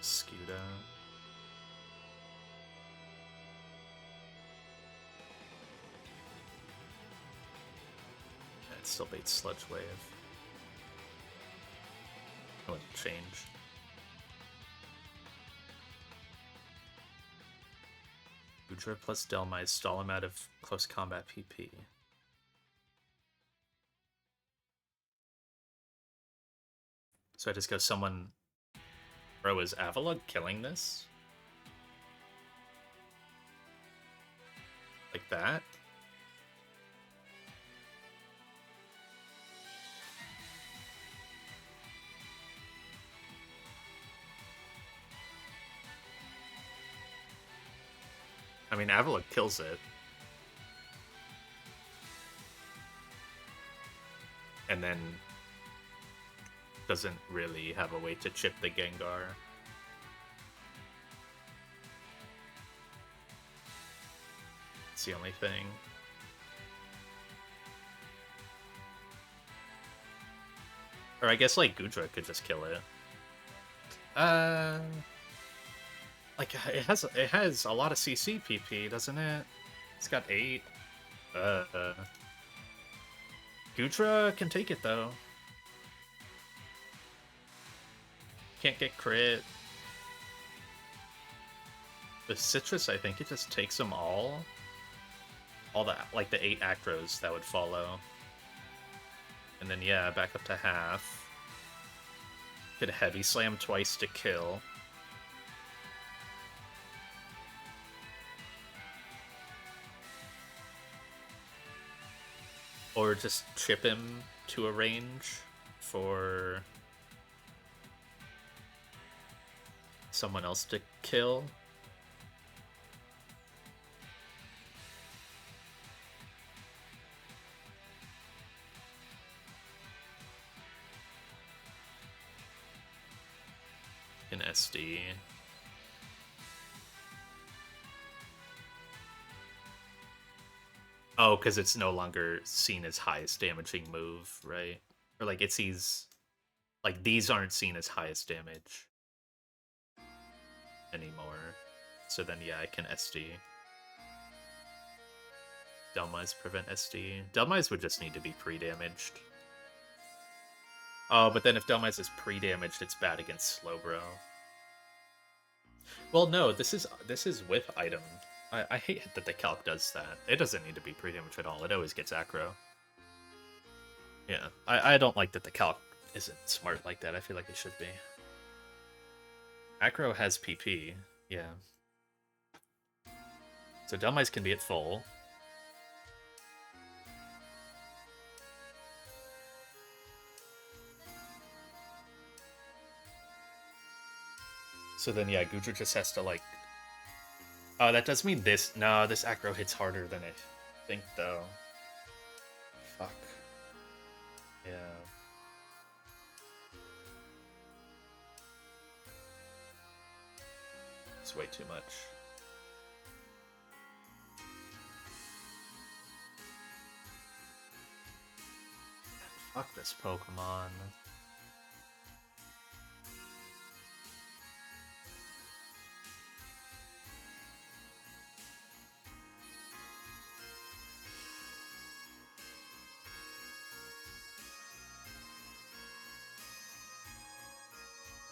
Scuda. It still baits Sludge Wave. It wouldn't change. Udra plus Delmai stall him out of close combat PP. So I just go someone... Bro, is Avalug killing this? Like that? I mean, Avalug kills it. And then doesn't really have a way to chip the Gengar. It's the only thing. Or I guess, like, Gudra could just kill it. Like, it has a lot of CC PP, doesn't it? It's got 8. Gudra can take it, though. Can't get crit. The Citrus, I think it just takes them all. All the, like, the 8 Acros that would follow. And then, yeah, back up to half. Could Heavy Slam twice to kill. Or just chip him to a range for someone else to kill. In SD. Oh, because it's no longer seen as highest damaging move, right? Or like it sees, like these aren't seen as highest damage anymore. So then yeah, I can SD. Delmise prevent SD. Delmise would just need to be pre-damaged. Oh, but then if Delmise is pre-damaged, it's bad against Slowbro. Well, no, this is with item. I hate that the calc does that. It doesn't need to be pre-damage at all. It always gets aggro. Yeah, I don't like that the calc isn't smart like that. I feel like it should be. Aggro has PP, yeah. So Delmise can be at full. So then, yeah, Gudra just has to, like... Oh, that does mean this... No, this aggro hits harder than I think, though. Fuck. Yeah. It's way too much. Fuck this Pokemon.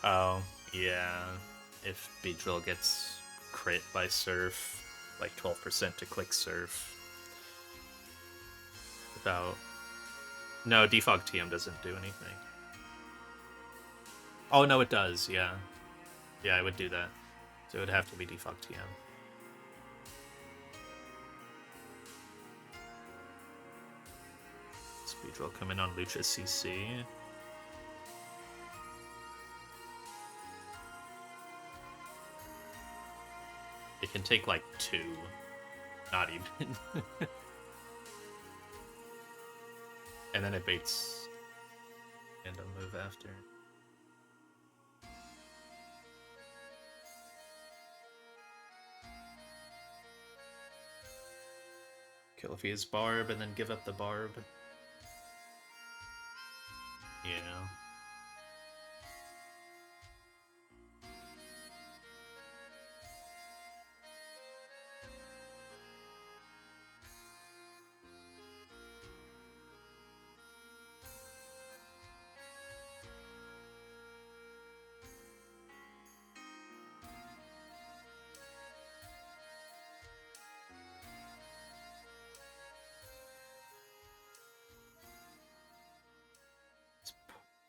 Oh, yeah. If Beedrill gets crit by Surf, like 12% to click Surf. Without. No, Defog TM doesn't do anything. Oh, no, it does, yeah. Yeah, I would do that. So it would have to be Defog TM. Speedroll come in on Lucha CC. It can take like 2. Not even. And then it baits random move after. Kill if he has Barb and then give up the Barb. Yeah.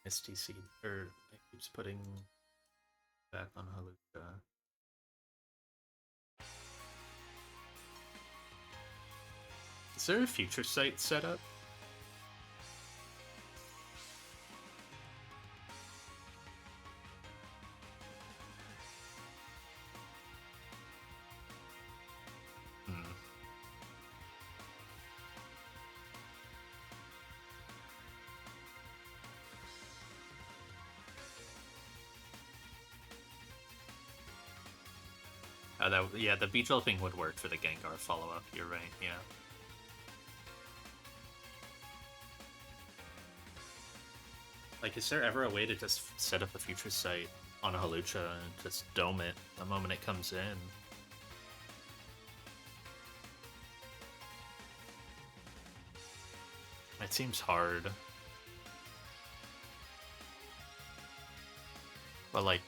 STC, or it keeps putting back on Halucha. Is there a future sight set up? Hmm. Yeah, the Beedrill thing would work for the Gengar follow-up, you're right, yeah. Like, is there ever a way to just set up a future sight on a Halucha and just dome it the moment it comes in? It seems hard. But, like,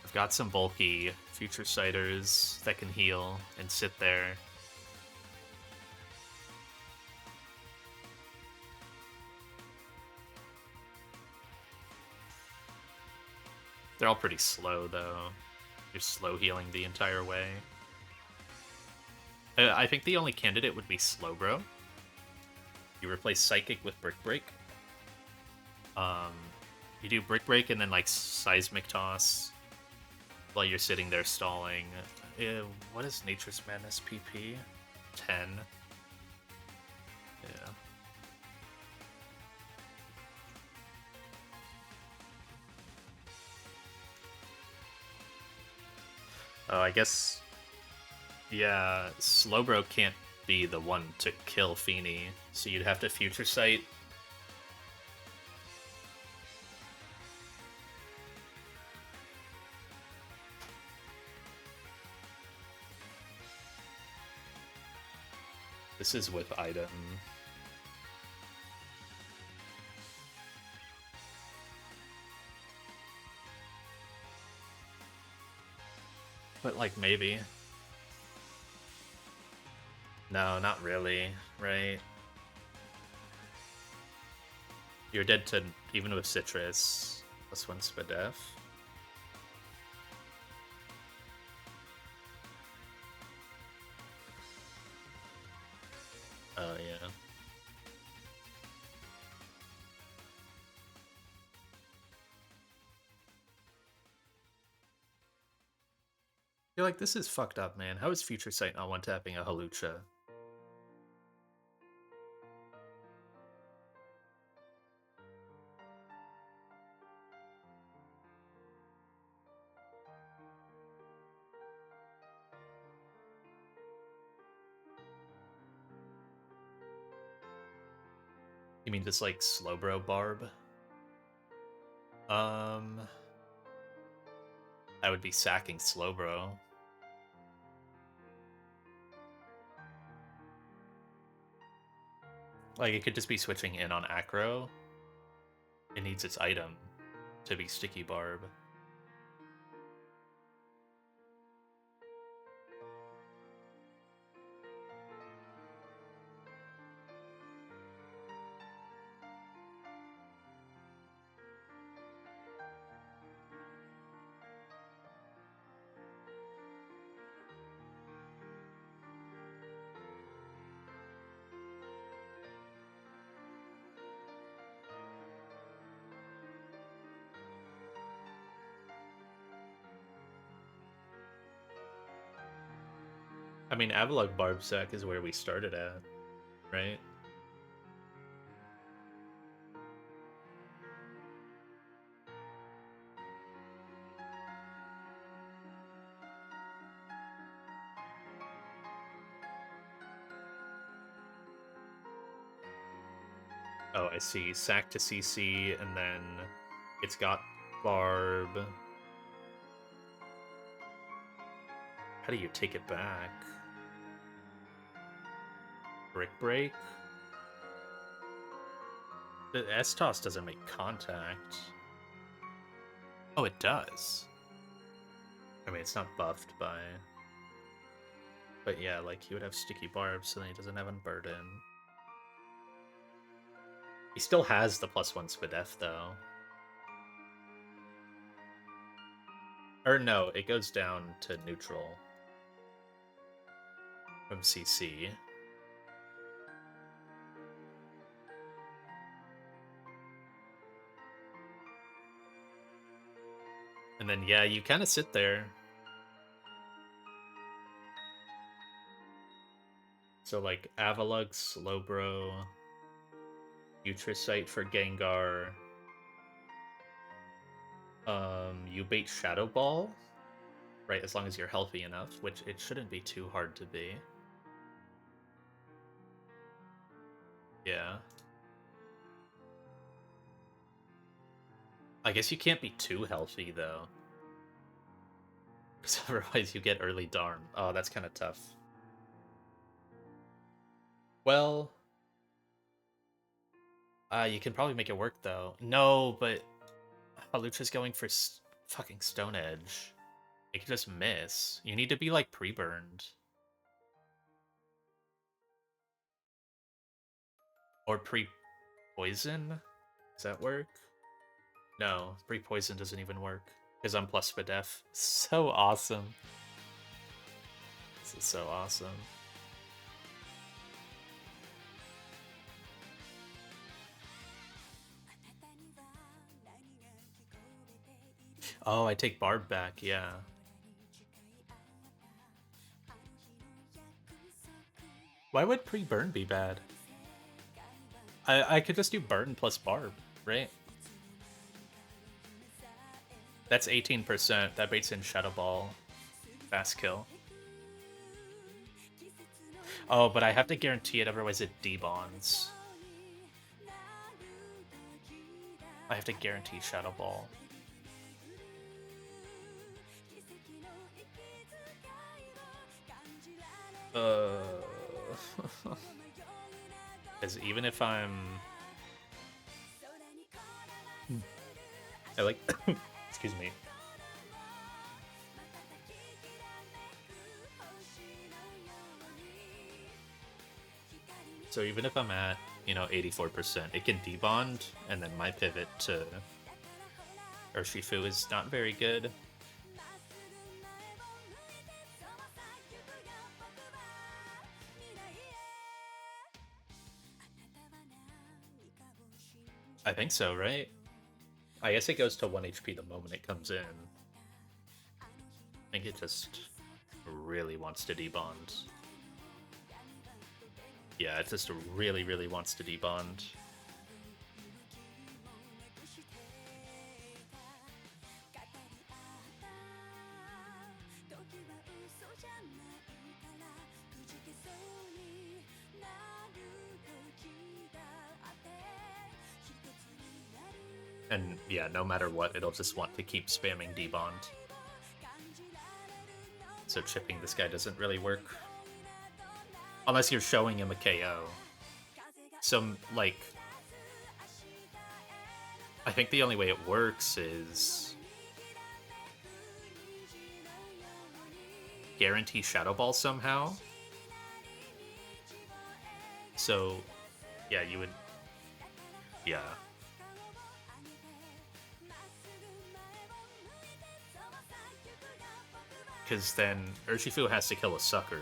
I've got some bulky future sighters that can heal and sit there. They're all pretty slow, though. You're slow healing the entire way. I think the only candidate would be Slowbro. You replace Psychic with Brick Break. You do Brick Break and then like Seismic Toss while you're sitting there stalling. What is Nature's Madness PP? 10. Yeah. Oh, I guess. Yeah, Slowbro can't be the one to kill Feeny, so you'd have to Future Sight. This is with item. But, like, maybe. No, not really, right? You're dead to, even with Citrus, +1 Spadef. Oh, yeah. You're like, this is fucked up, man. How is Future Sight not one-tapping a Halucha? You mean just like Slowbro Barb? I would be sacking Slowbro. Like, it could just be switching in on Acro. It needs its item. to be Sticky Barb. I mean, Avalok Barbsack is where we started at, right? Oh, I see. Sack to CC, and then it's got Barb. How do you take it back? Brick Break? The S-Toss doesn't make contact. Oh, it does. I mean, it's not buffed by... But yeah, like, he would have Sticky Barb, so then he doesn't have Unburden. He still has the +1 Spadef, though. Or no, it goes down to neutral from CC. And then, yeah, you kind of sit there. So, like, Avalugg, Slowbro, Utricite for Gengar. You bait Shadow Ball, right? As long as you're healthy enough, which it shouldn't be too hard to be. Yeah. I guess you can't be too healthy, though. Because otherwise you get early Darm. Oh, that's kind of tough. Well... you can probably make it work, though. No, but... Halucha's going for fucking Stone Edge. You can just miss. You need to be, like, pre-burned. Or pre-poison? Does that work? No, pre-poison doesn't even work. Because I'm plus Spadef. So awesome. This is so awesome. Oh, I take Barb back, yeah. Why would pre-burn be bad? I could just do burn plus Barb, right? That's 18%. That baits in Shadow Ball. Fast kill. Oh, but I have to guarantee it, otherwise it debonds. I have to guarantee Shadow Ball. Because even if I'm... I like... Excuse me. So even if I'm at, 84%, it can debond, and then my pivot to Urshifu is not very good. I think so, right? I guess it goes to 1 HP the moment it comes in. I think it just really wants to debond. Yeah, it just really, really wants to debond. And yeah, no matter what, it'll just want to keep spamming debond. So chipping this guy doesn't really work. Unless you're showing him a KO. Some, like... I think the only way it works is guarantee Shadow Ball somehow. So, yeah, you would... Yeah. Because then Urshifu has to kill a sucker.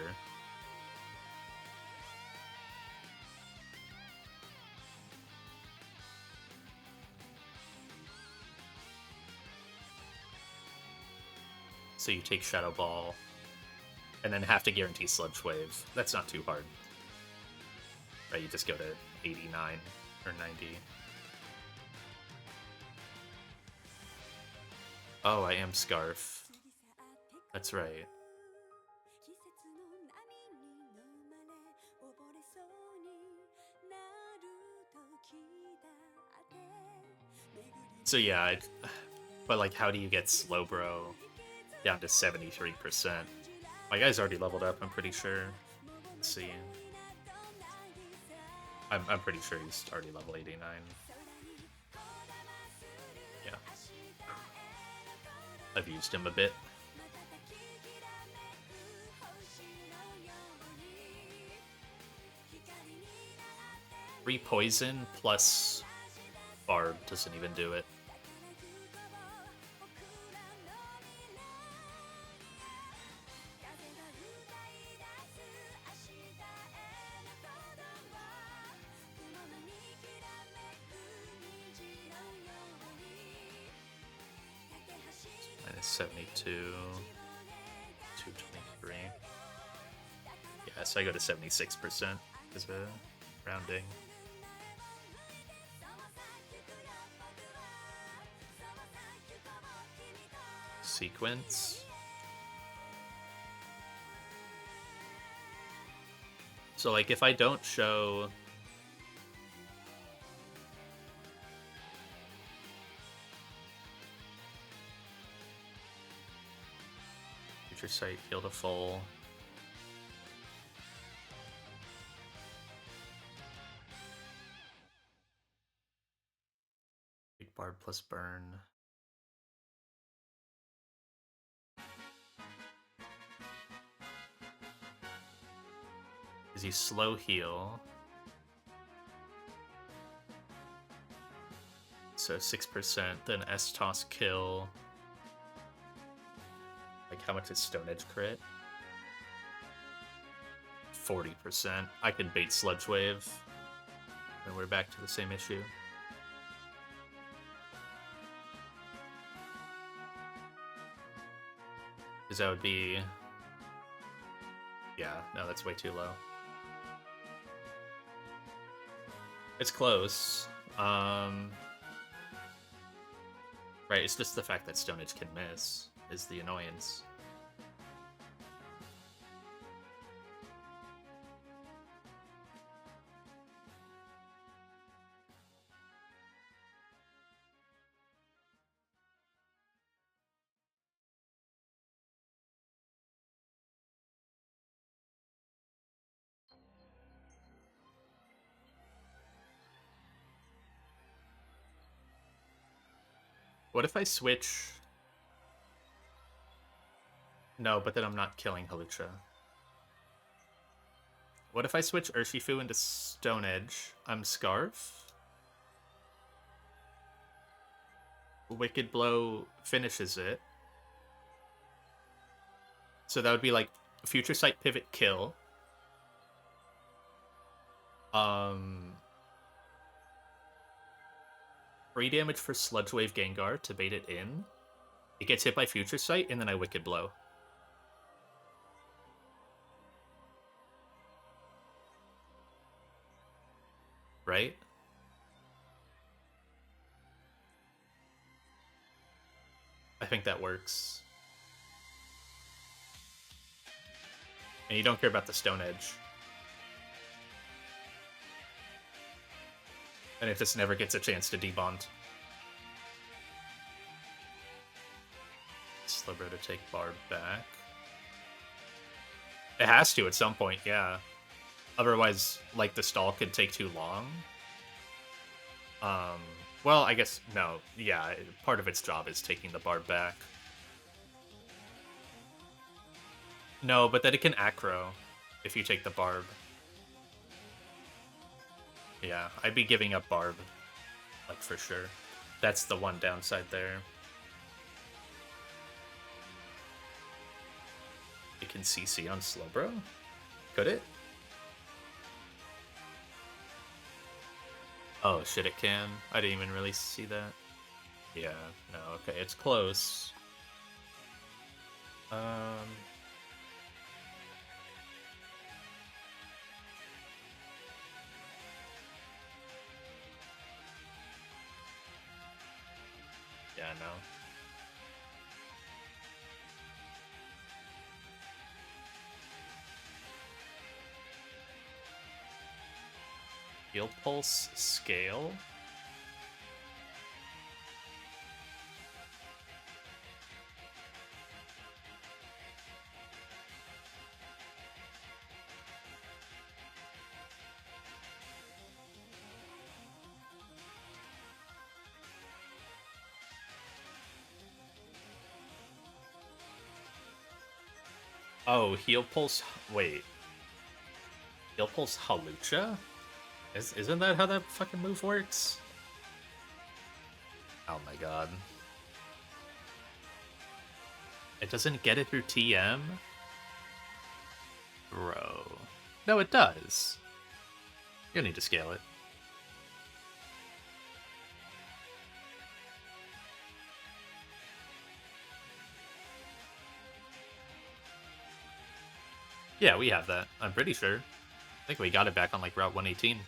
So you take Shadow Ball, and then have to guarantee Sludge Wave. That's not too hard. Right, you just go to 89 or 90. Oh, I am Scarf. That's right. So yeah, but like, how do you get Slowbro down to 73%? My guy's already leveled up, I'm pretty sure. Let's see. I'm pretty sure he's already level 89. Yeah. I've used him a bit. Poison plus Barb doesn't even do it. Minus 72, 223. Yeah, so I go to 76% as a rounding. Sequence. So like, if I don't show Future Sight, heal to full. Big Barb plus burn. Is he slow heal? So 6%, then S-Toss kill. Like, how much is Stone Edge crit? 40%. I can bait Sludge Wave. And we're back to the same issue. Because that would be... Yeah, no, that's way too low. It's close. Right, it's just the fact that Stone Edge can miss is the annoyance. What if I switch... No, but then I'm not killing Halucha. What if I switch Urshifu into Stone Edge? I'm Scarf? Wicked Blow finishes it. So that would be like Future Sight pivot kill. 3 damage for Sludge Wave Gengar to bait it in. It gets hit by Future Sight, and then I Wicked Blow. Right? I think that works. And you don't care about the Stone Edge. And if this never gets a chance to debond. Slowbro to take Barb back. It has to at some point, yeah. Otherwise, like, the stall could take too long. Well, I guess, no. Yeah, part of its job is taking the barb back. No, but then it can acro if you take the barb. Yeah, I'd be giving up barb, like, for sure. That's the one downside there. It can CC on Slowbro? Could it? Oh, shit, it can. I didn't even really see that. Yeah, no, okay, it's close. Yeah, no. Heal Pulse Scale? Oh, Heal Pulse... Wait. Heal Pulse Halucha? Isn't that how that fucking move works? Oh my god. It doesn't get it through TM? Bro. No, it does. You don't need to scale it. Yeah, we have that. I'm pretty sure. I think we got it back on, like, Route 118.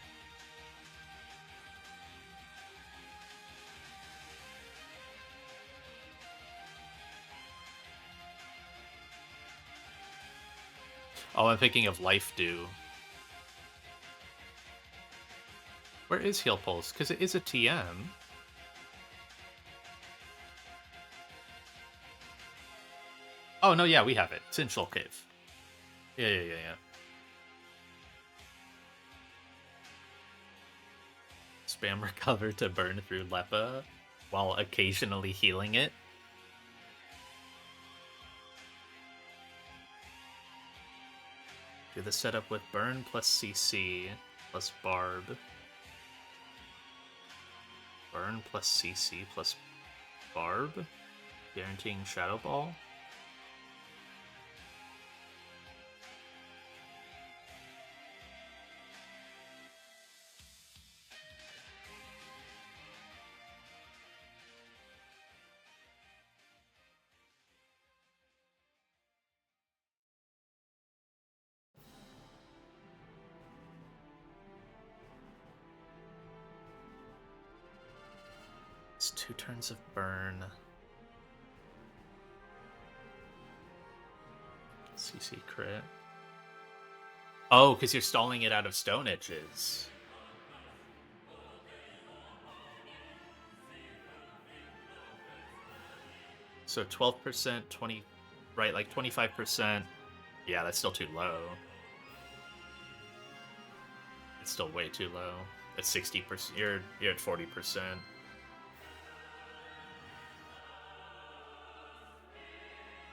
Oh, I'm thinking of Life Dew. Where is Heal Pulse? Because it is a TM. Oh, no, yeah, we have it. It's in Shoal Cave. Yeah. Spam Recover to burn through Lepa while occasionally healing it. Do the setup with Burn plus CC plus Barb. Burn plus CC plus Barb? Guaranteeing Shadow Ball? It's 2 turns of Burn. CC crit. Oh, because you're stalling it out of Stone Edges. So 12%, 20, right, like 25%. Yeah, that's still too low. It's still way too low. At 60%, you're at 40%.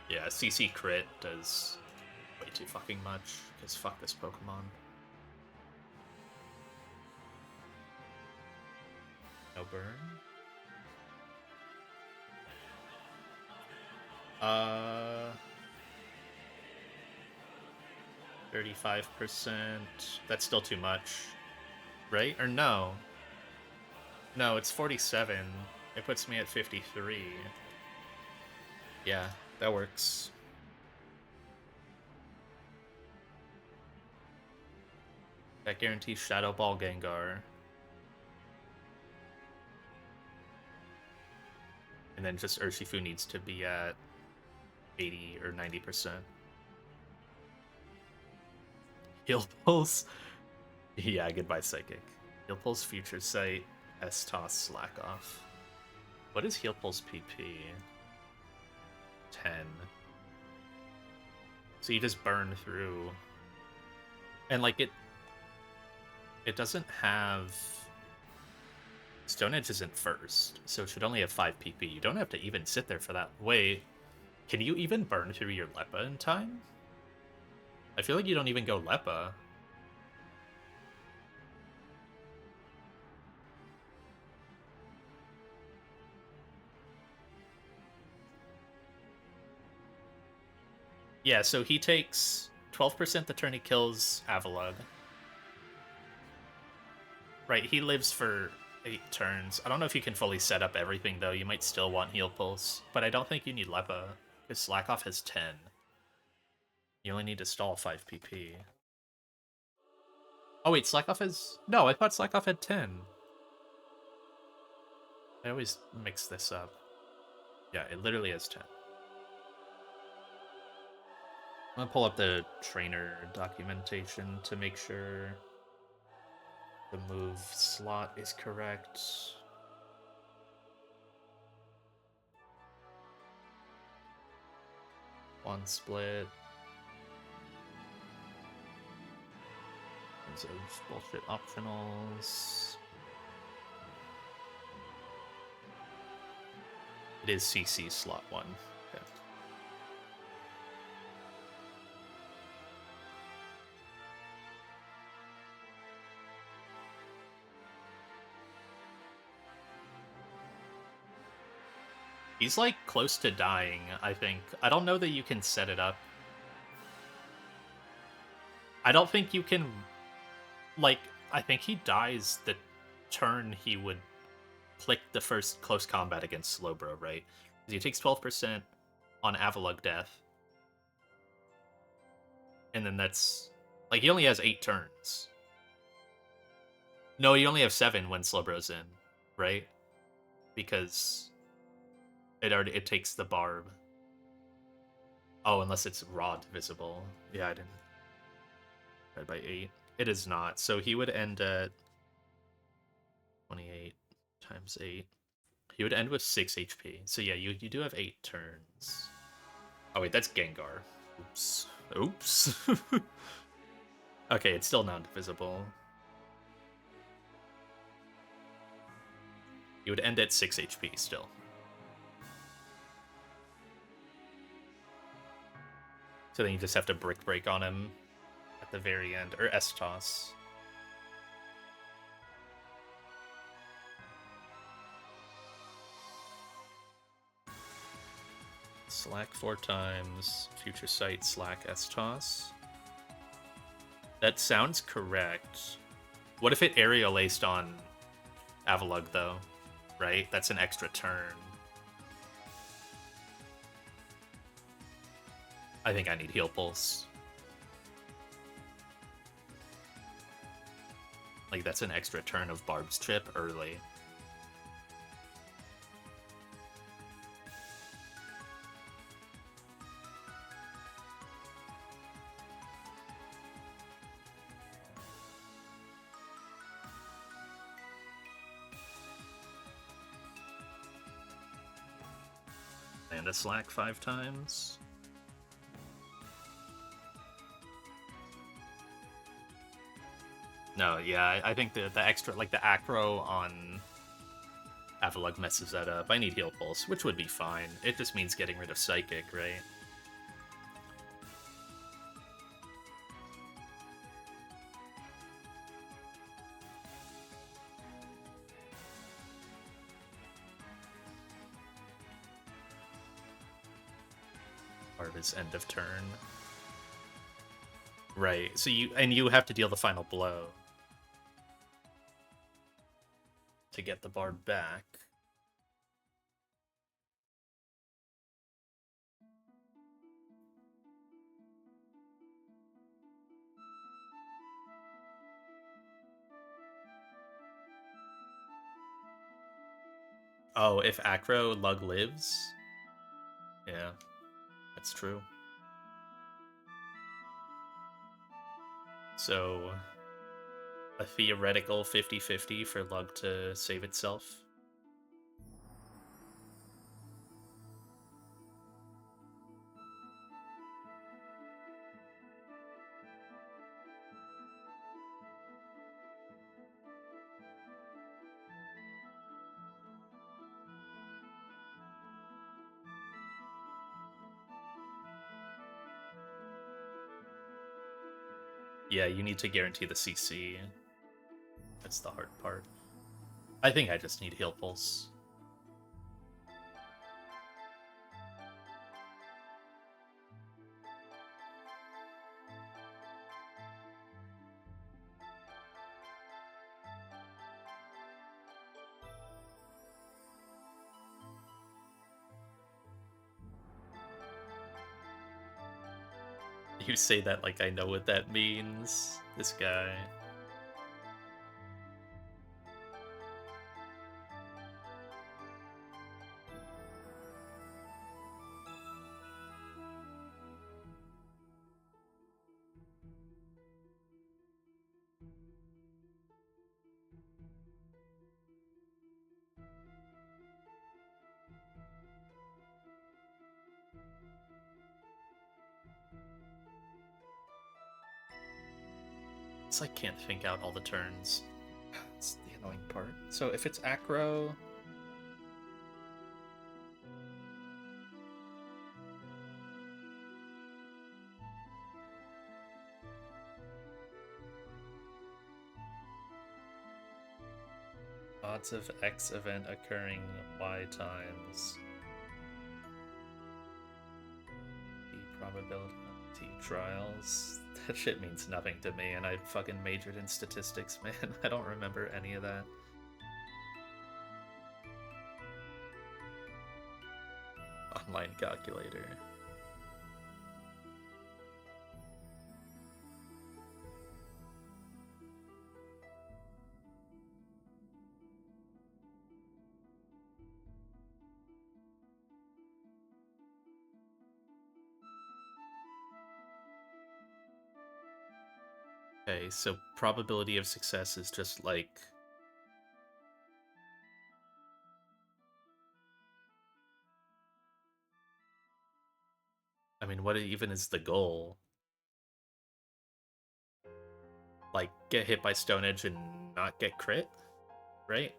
Yeah, CC crit does way too fucking much, because fuck this Pokemon. No burn? 35%. That's still too much. Right? Or no? No, it's 47. It puts me at 53. Yeah, that works. That guarantees Shadow Ball Gengar. And then just Urshifu needs to be at 80 or 90%. Heal Pulse. Yeah, goodbye Psychic. Heal Pulse Future Sight. S-Toss Slack Off. What is Heal Pulse PP? 10. So you just burn through. And like it doesn't have Stone Edge isn't first, so it should only have 5 PP. You don't have to even sit there for that. Wait, can you even burn through your Lepa in time? I feel like you don't even go Lepa. Yeah, so he takes 12% the turn he kills Avalug. Right, he lives for 8 turns. I don't know if you can fully set up everything, though. You might still want Heal Pulse, but I don't think you need Lepa, because Slackoff has 10. You only need to stall 5 PP. Oh wait, Slackoff has... No, I thought Slackoff had 10. I always mix this up. Yeah, it literally has 10. I'm gonna pull up the trainer documentation to make sure the move slot is correct. One split. Tons of bullshit optionals. It is CC slot 1. Okay. He's like close to dying, I think. I don't know that you can set it up. I don't think you can... Like, I think he dies the turn he would click the first close combat against Slowbro, right? Because he takes 12% on Avalug death. And then that's... Like, he only has 8 turns. No, you only have 7 when Slowbro's in, right? Because it takes the barb. Oh, unless it's rod visible. Yeah, I didn't. Divided by 8. It is not. So he would end at 28 times 8. He would end with 6 HP. So yeah, you do have 8 turns. Oh wait, that's Gengar. Oops. Oops. Okay, it's still non-divisible. You would end at 6 HP still. So then you just have to Brick Break on him at the very end. Or S-Toss. Slack 4 times. Future Sight, Slack, S-Toss. That sounds correct. What if it Aerial Aced on Avalug, though? Right? That's an extra turn. I think I need Heal Pulse. Like, that's an extra turn of Barb's Trip early. And a Slack 5 times. No, yeah, I think the extra, like the acro on Avalug messes that up. I need Heal Pulse, which would be fine. It just means getting rid of Psychic, right? Part of his end of turn. Right, so you have to deal the final blow to get the Barb back. Oh, if Acro Lug lives? Yeah, that's true. So, a theoretical 50-50 for Lug to save itself. Yeah, you need to guarantee the CC. That's the hard part. I think I just need heal pulse. You say that like I know what that means. This guy. It's like can't think out all the turns. It's the annoying part. So if it's acro, odds of X event occurring Y times the probability of T trials. That shit means nothing to me, and I fucking majored in statistics, man. I don't remember any of that. Online calculator. Okay, so probability of success is just like... I mean, what even is the goal? Like, get hit by Stone Edge and not get crit? Right?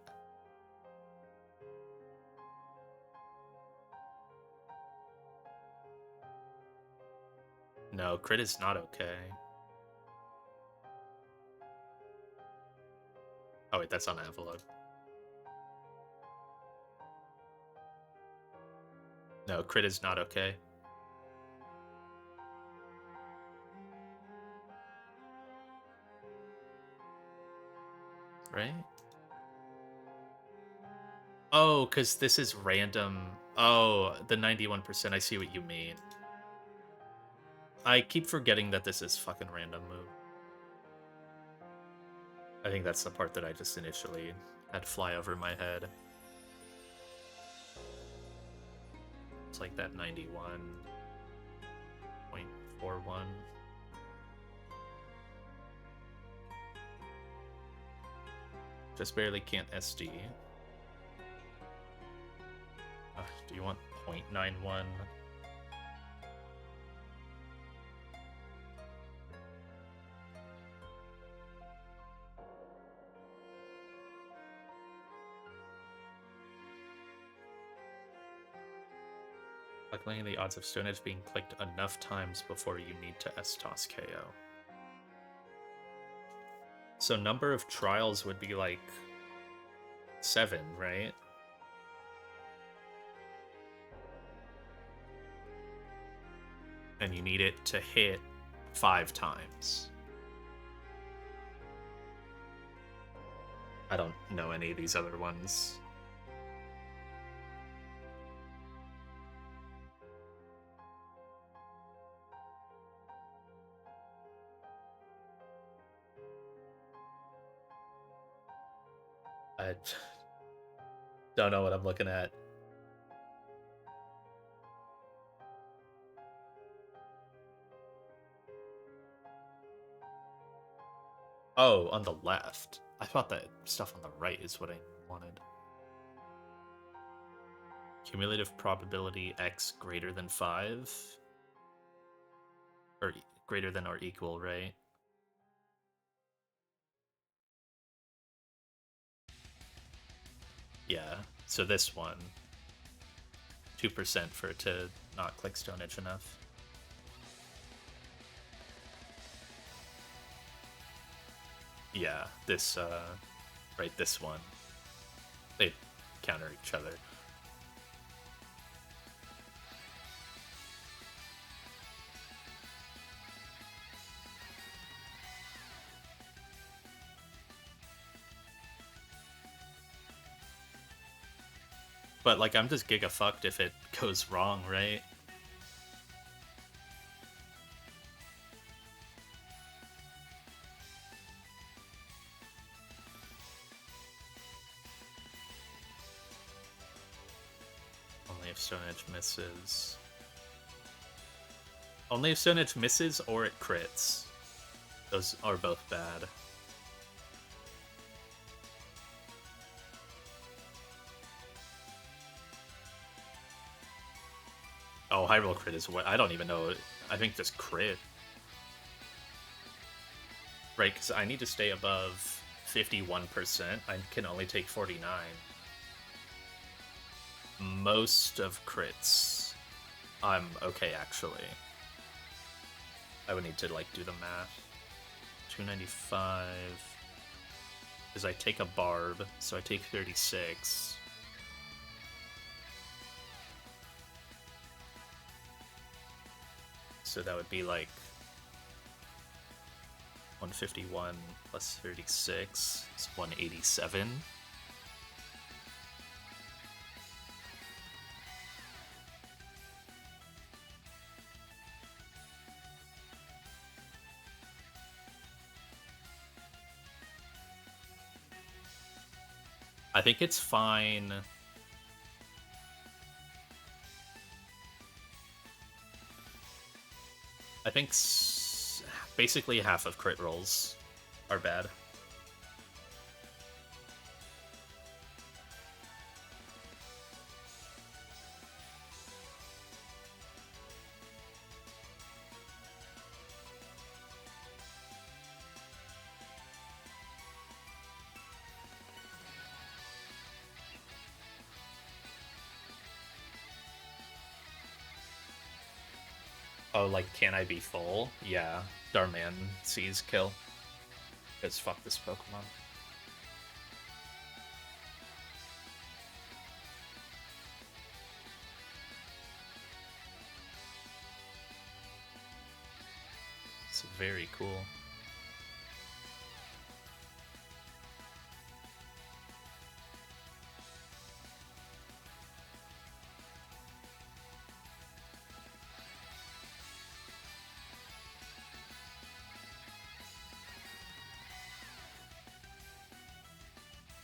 No, crit is not okay. Oh wait, that's on Avalon. No, crit is not okay. Right? Oh, because this is random. Oh, the 91%, I see what you mean. I keep forgetting that this is fucking random move. I think that's the part that I just initially had fly over my head. It's like that 91.41. Just barely can't SD. Do you want 0.91? Calculating the odds of Stone Edge being clicked enough times before you need to S-Toss KO. So number of trials would be like 7, right? And you need it to hit 5 times. I don't know any of these other ones. I don't know what I'm looking at. Oh, on the left. I thought that stuff on the right is what I wanted. Cumulative probability X greater than 5? Or greater than or equal, right? Yeah, so this one. 2% for it to not click Stone Edge enough. Yeah, this, right, this one. They counter each other. But, like, I'm just giga fucked if it goes wrong, right? Only if Stone Edge misses. Only if Stone Edge misses or it crits. Those are both bad. Oh, high roll crit is what I don't even know. I think just crit. Right, because I need to stay above 51%. I can only take 49. Most of crits, I'm okay actually. I would need to like do the math. 295. Because I take a barb, so I take 36. So that would be like 151 plus 36 is 187. I think it's fine. I think basically half of crit rolls are bad. Oh, like, can I be full? Yeah. Darman sees kill. Because fuck this Pokemon. It's very cool.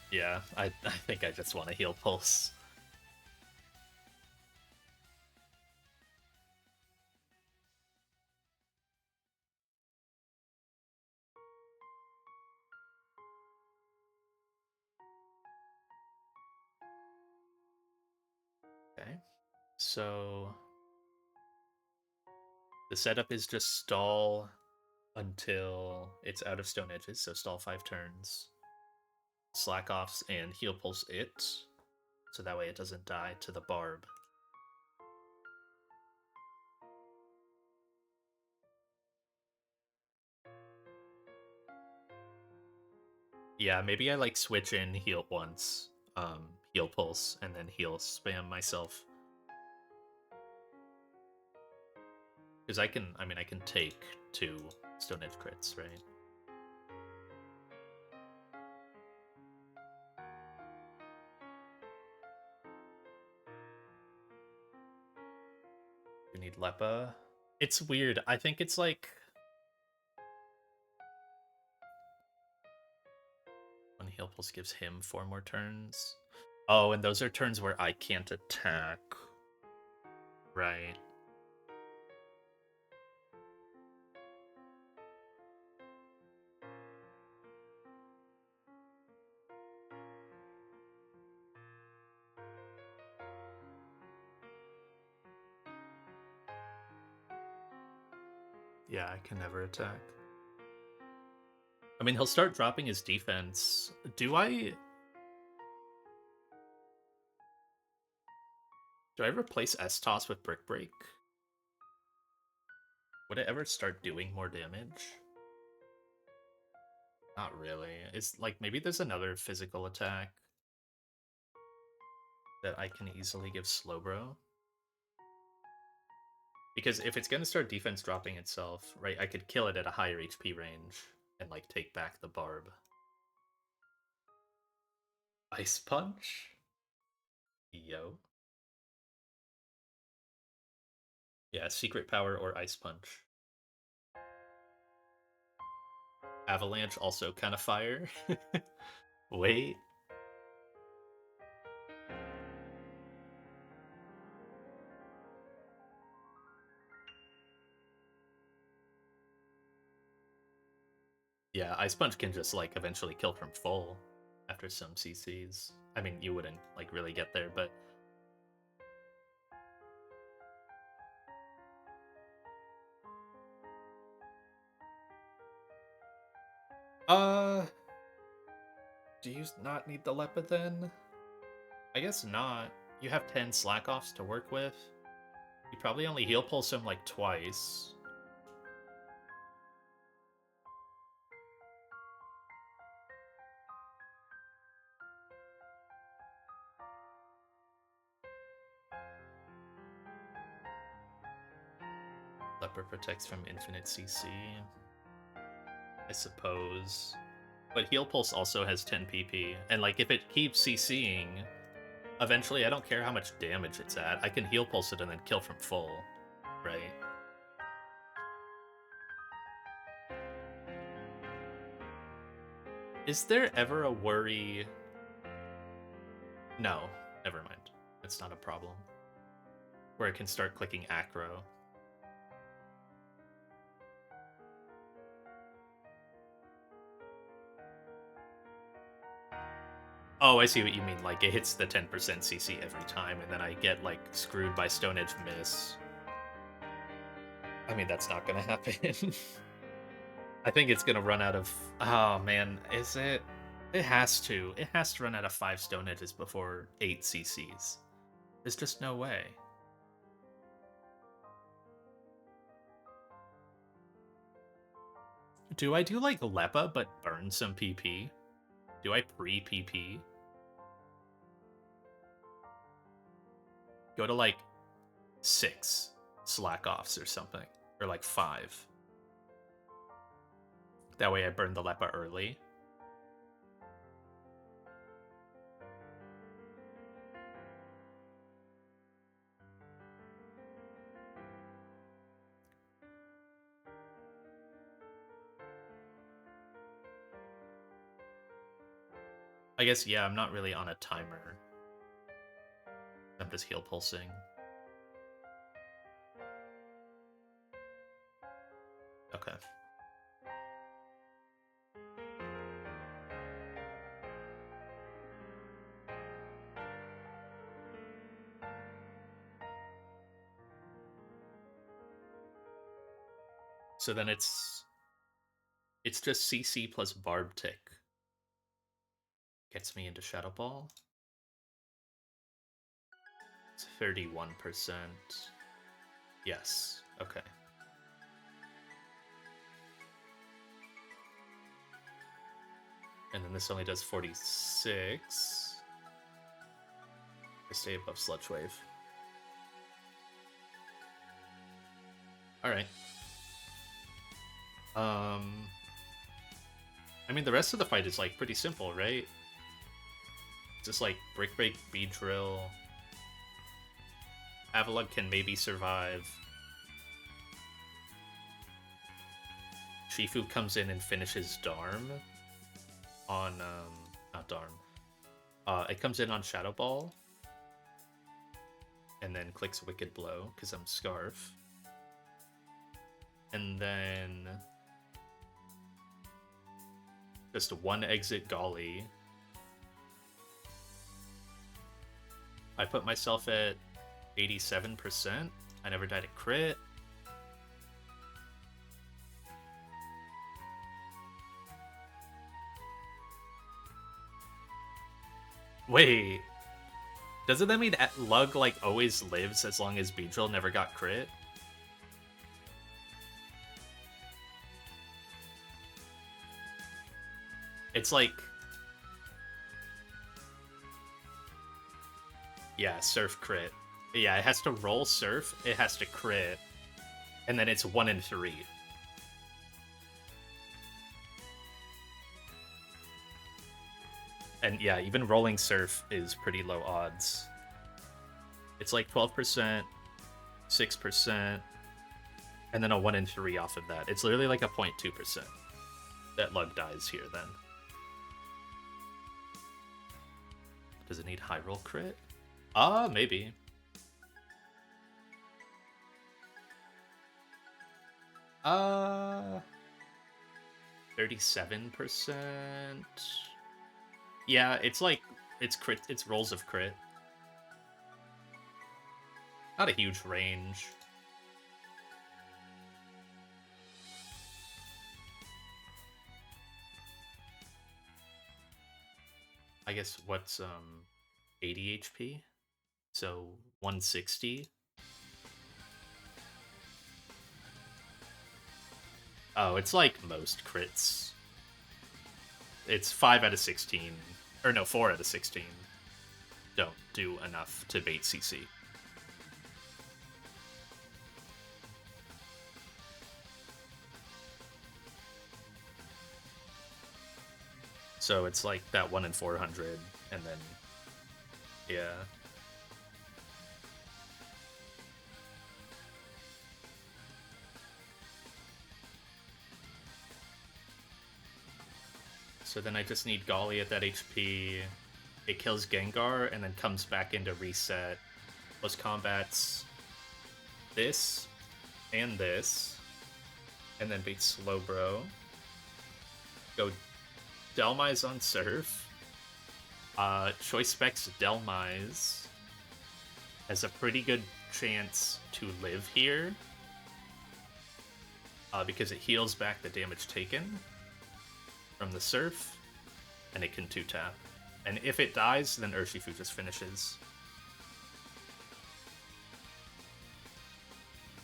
Yeah, I think I just want to heal Pulse. Okay. So the setup is just stall until it's out of Stone Edges, so stall 5 turns. Slack offs and heal Pulse it, so that way it doesn't die to the Barb. Yeah, maybe I like switch in heal once, heal Pulse, and then heal spam myself. Because I mean, I can take 2 Stone Edge crits, right? We need Lepa. It's weird. I think it's like when heal Pulse gives him 4 more turns. Oh, and those are turns where I can't attack. Right. Yeah, I can never attack. I mean, he'll start dropping his defense. Do I replace S-Toss with Brick Break? Would it ever start doing more damage? Not really. It's like maybe there's another physical attack that I can easily give Slowbro. Because if it's gonna start defense dropping itself, right, I could kill it at a higher HP range and like take back the barb. Ice Punch? Yo. Yeah, Secret Power or Ice Punch. Avalanche also kind of fire. Wait. Yeah, Ice Punch can just like eventually kill from full after some CCs. I mean, you wouldn't like really get there, but do you not need the Lepa then? I guess not. You have 10 slack offs to work with. You probably only heal pulse him like twice. Leper protects from infinite CC, I suppose. But heal pulse also has 10 PP, and like if it keeps CCing, eventually I don't care how much damage it's at, I can heal pulse it and then kill from full, right? Is there ever a worry? No, never mind. It's not a problem. Where it can start clicking acro. Oh, I see what you mean. Like, it hits the 10% CC every time, and then I get, like, screwed by Stone Edge Miss. I mean, that's not gonna happen. I think it's gonna run out of... Oh, man. Is it? It has to. It has to run out of 5 Stone Edges before 8 CCs. There's just no way. Do I do, like, Lepa, but burn some PP? Do I pre-PP? Go to, like, 6 slack offs or something. Or, like, 5. That way I burn the Lepa early. I guess, yeah, I'm not really on a timer. I'm just heal pulsing. Okay. So then it's just CC plus Barb Tick. Gets me into Shadow Ball. It's 31%. Yes. Okay. And then this only does 46. I stay above Sludge Wave. Alright. I mean, the rest of the fight is, like, pretty simple, right? Just, like, Brick Break, Bead Drill. Avalug can maybe survive. Shifu comes in and finishes Darm on, not Darm. It comes in on Shadow Ball. And then clicks Wicked Blow, because I'm Scarf. And then... just one exit Golly. I put myself at 87%. I never died a crit. Wait. Doesn't that mean Lug, like, always lives as long as Beedrill never got crit? It's like... Yeah, Surf crit. Yeah, it has to roll Surf, it has to crit, and then it's 1 in 3. And yeah, even rolling Surf is pretty low odds. It's like 12%, 6%, and then a 1 in 3 off of that. It's literally like a 0.2% that Lug dies here then. Does it need high roll crit? Maybe. Uh, 37%. Yeah, it's like it's crit. It's rolls of crit. Not a huge range. I guess what's 80 HP? So 160. Oh, it's like most crits. It's 5 out of 16. Or no, 4 out of 16. Don't do enough to bait CC. So it's like that 1 in 400, and then, yeah. So then I just need Golly at that HP. It kills Gengar, and then comes back into reset. Plus combats this, and this. And then beats Slowbro. Go Delmise on Surf. Choice Specs Delmise has a pretty good chance to live here. Because it heals back the damage taken from the Surf, and it can 2-tap. And if it dies, then Urshifu just finishes.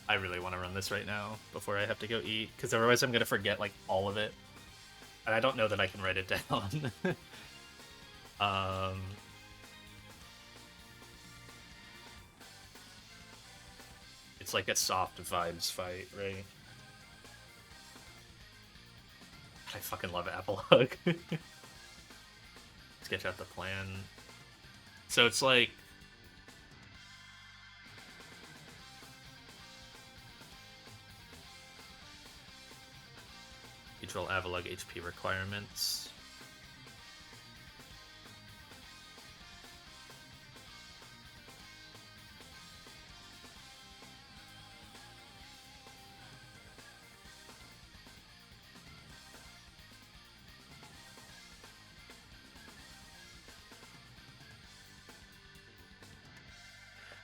I really want to run this right now before I have to go eat, because otherwise I'm going to forget like all of it. And I don't know that I can write it down. It's like a soft vibes fight, right? I fucking love Apple Hug. Let's sketch out the plan. So it's like... Control Avalug HP requirements.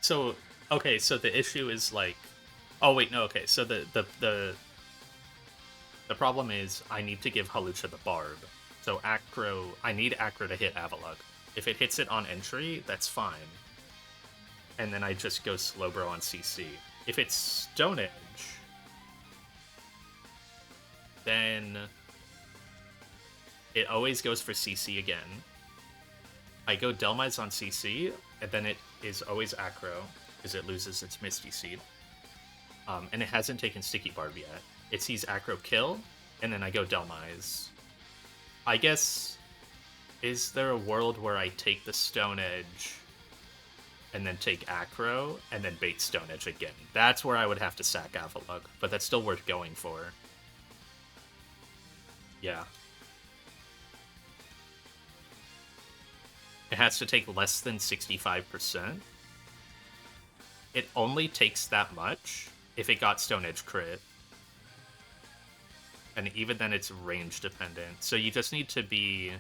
So, okay, so the issue is like... Oh, wait, no, okay, so the problem is I need to give Halucha the Barb. So Acro... I need Acro to hit Avalug. If it hits it on entry, that's fine. And then I just go Slowbro on CC. If it's Stone Edge, then it always goes for CC again. I go Delmise on CC, and then it is always Acro, because it loses its Misty Seed. And it hasn't taken Sticky Barb yet. It sees Acro kill, and then I go Delmise. I guess, is there a world where I take the Stone Edge, and then take Acro, and then bait Stone Edge again? That's where I would have to sack Avalug, but that's still worth going for. Yeah. It has to take less than 65%. It only takes that much if it got Stone Edge crit. And even then it's range dependent. So you just need to be...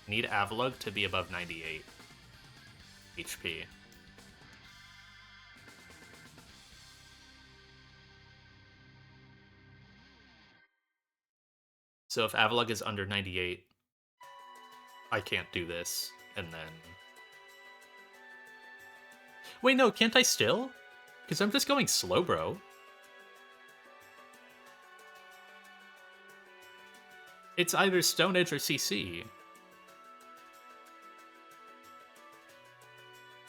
Need Avalug to be above 98 HP. So if Avalug is under 98, I can't do this. And then... Wait, no, can't I still? Because I'm just going Slowbro. It's either Stone Edge or CC.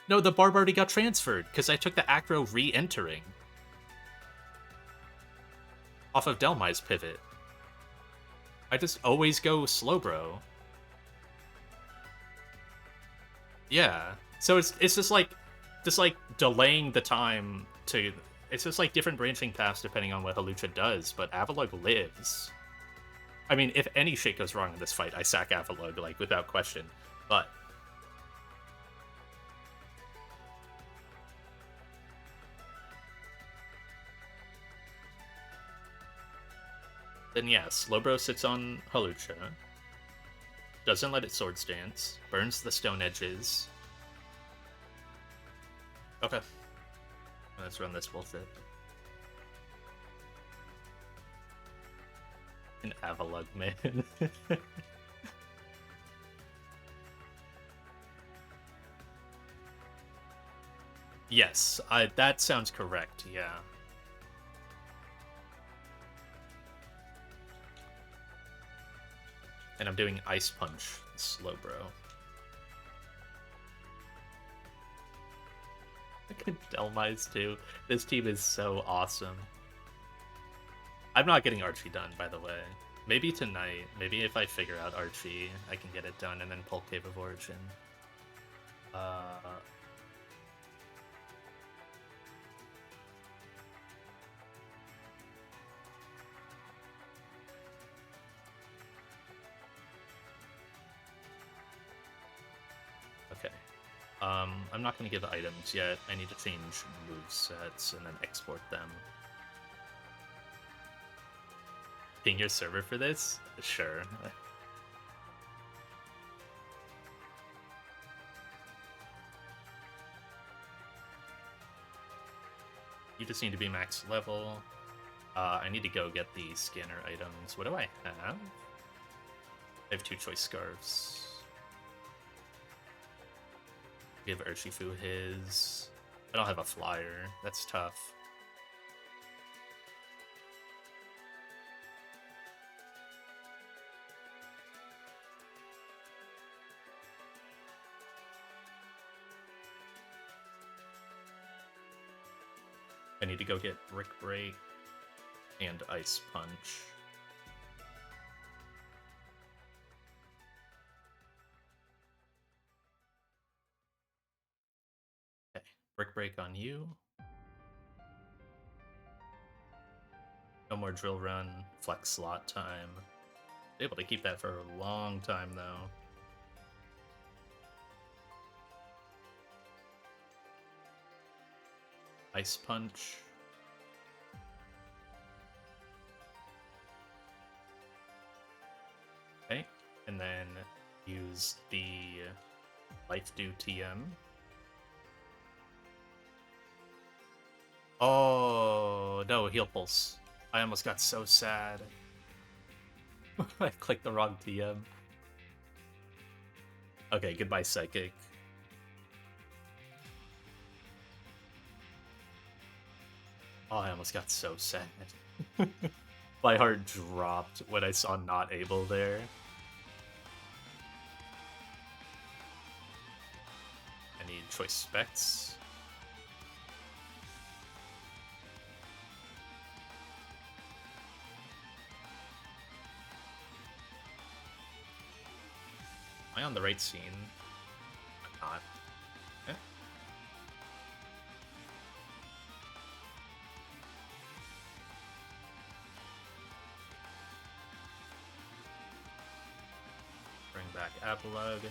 No, the Barb already got transferred, because I took the Acro re-entering. Off of Delmai's pivot. I just always go Slowbro. Yeah. So it's just like delaying the time to... It's just like different branching paths depending on what Halucha does, but Avalugg lives. I mean, if any shit goes wrong in this fight, I sack Avalugg, like, without question. But... Then yeah, Slowbro sits on Halucha. Doesn't let it Swords Dance. Burns the Stone Edges. Okay. Let's run this bullshit. An Avalugg, man. Yes, that sounds correct, yeah. And I'm doing Ice Punch, Slowbro. Look at Delmai's too. This team is so awesome. I'm not getting Archie done, by the way. Maybe tonight. Maybe if I figure out Archie, I can get it done and then pull Cave of Origin. Okay. I'm not going to give items yet. I need to change movesets and then export them. Ping your server for this? Sure. You just need to be max level. I need to go get the scanner items. What do I have? I have 2 choice scarves. Give Urshifu his. I don't have a flyer. That's tough. I need to go get Brick Break and Ice Punch. Okay, Brick Break on you. No more Drill Run, Flex Slot time. Able to keep that for a long time, though. Ice Punch. Okay, and then use the Life Dew TM. Oh, no, Heal Pulse. I almost got so sad. I clicked the wrong TM. Okay, goodbye, Psychic. Oh, I almost got so sad. My heart dropped when I saw not able there. I need choice specs. Am I on the right scene? I'm not. Eh? Bring back Avalugg. Okay.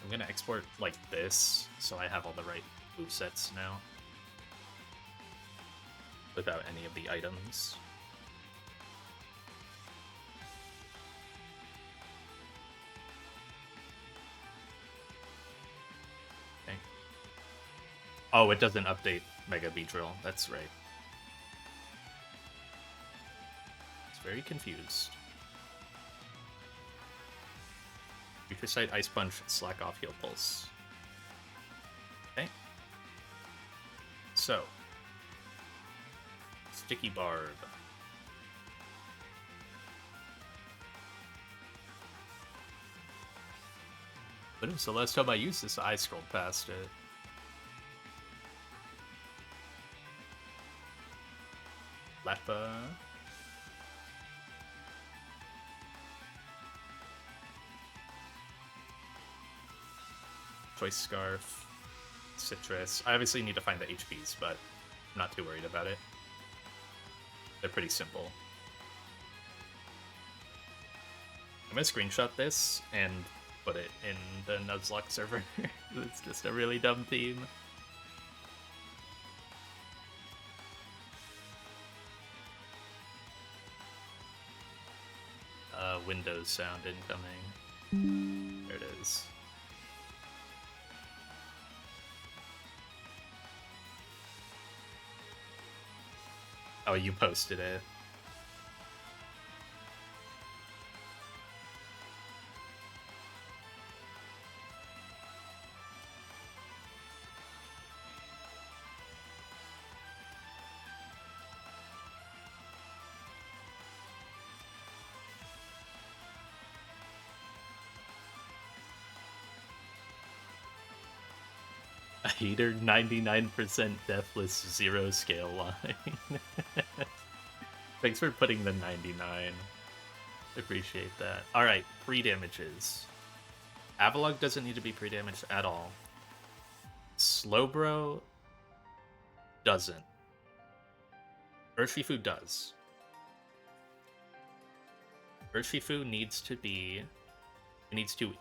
I'm gonna export like this, so I have all the right movesets now. Without any of the items. Okay. Oh, it doesn't update Mega Beedrill. That's right. It's very confused. Future Sight, Ice Punch, Slack Off, Heal Pulse. Okay. so Sticky Barb. But so last time I used this, I scrolled past it. Lappa. Choice Scarf. Citrus. I obviously need to find the HPs, but I'm not too worried about it. They're pretty simple. I'm gonna screenshot this and put it in the Nuzlocke server. It's just a really dumb theme. Windows sound incoming. There it is. Oh, you posted it. A heater 99% deathless 0 scale line. Thanks for putting the 99. Appreciate that. Alright, pre-damages. Avalog doesn't need to be pre-damaged at all. Slowbro doesn't. Urshifu does. Urshifu needs to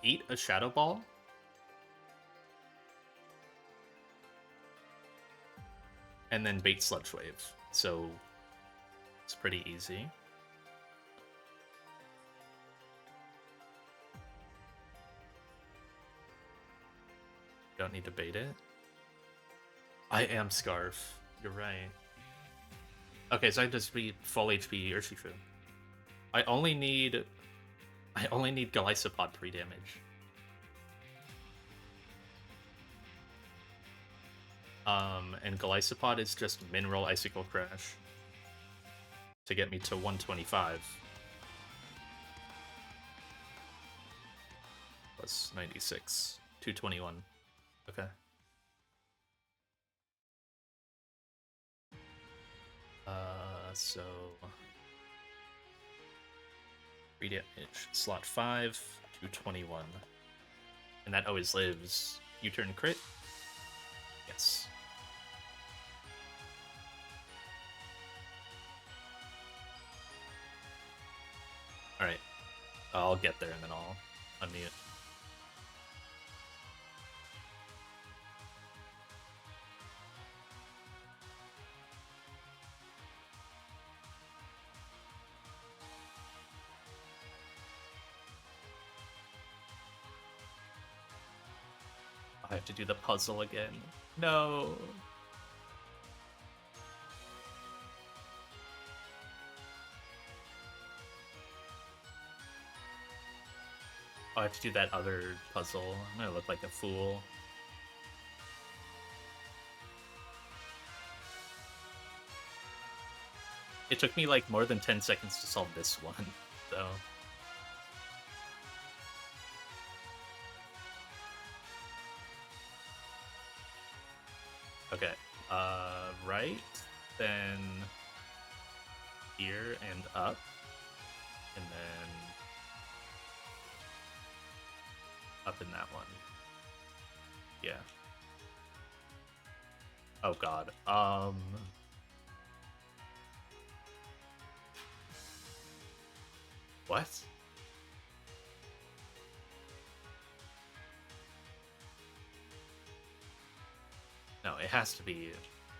eat a Shadow Ball. And then bait Sludge Wave. So it's pretty easy. Don't need to bait it. I am Scarf. You're right. Okay, so I just beat full HP Urshifu. I only need Golisopod pre-damage. And Golisopod is just Mineral Icicle Crash to get me to 125. Plus 96. 221. Okay. So... 3 damage. Slot 5, 221. And that always lives. U-turn crit? Yes. Alright. I'll get there and then I'll unmute. I have to do the puzzle again. No. I have to do that other puzzle. I'm gonna look like a fool. It took me like more than 10 seconds to solve this one, so... Okay, right, then here and up, and then up in that one. Yeah. Oh god. What? No, it has to be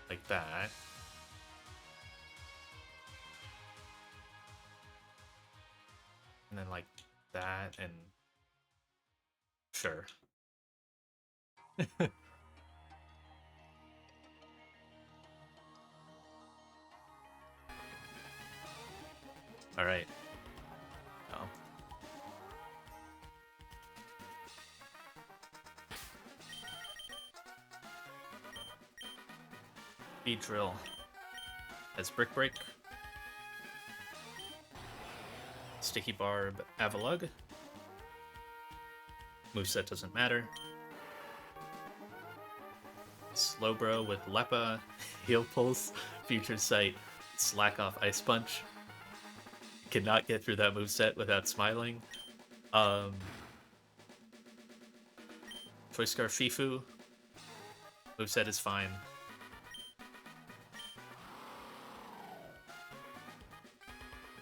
like that. And then like that and... Sure. Alright. Oh. Beedrill has Brick Break. Sticky Barb, Avalugg. Moveset doesn't matter. Slowbro with Lepa, Heal Pulse, Future Sight, Slack Off Ice Punch. Cannot get through that moveset without smiling. Choice Scarf Fifu. Moveset is fine.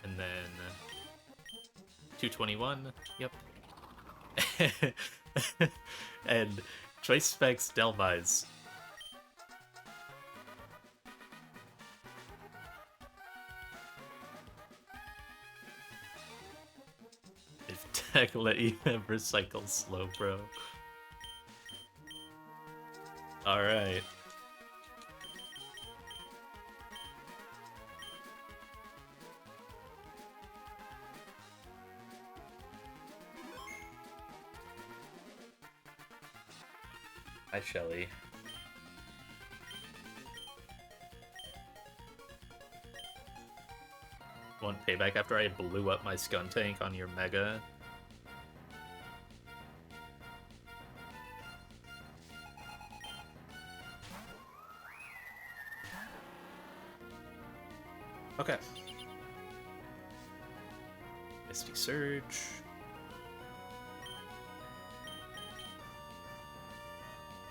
And then 221. Yep. And Choice Specs Delvise. If Tech let you ever cycle slow, bro. Alright. Hi, Shelly. Want payback after I blew up my Scun tank on your Mega? Okay. Misty Surge.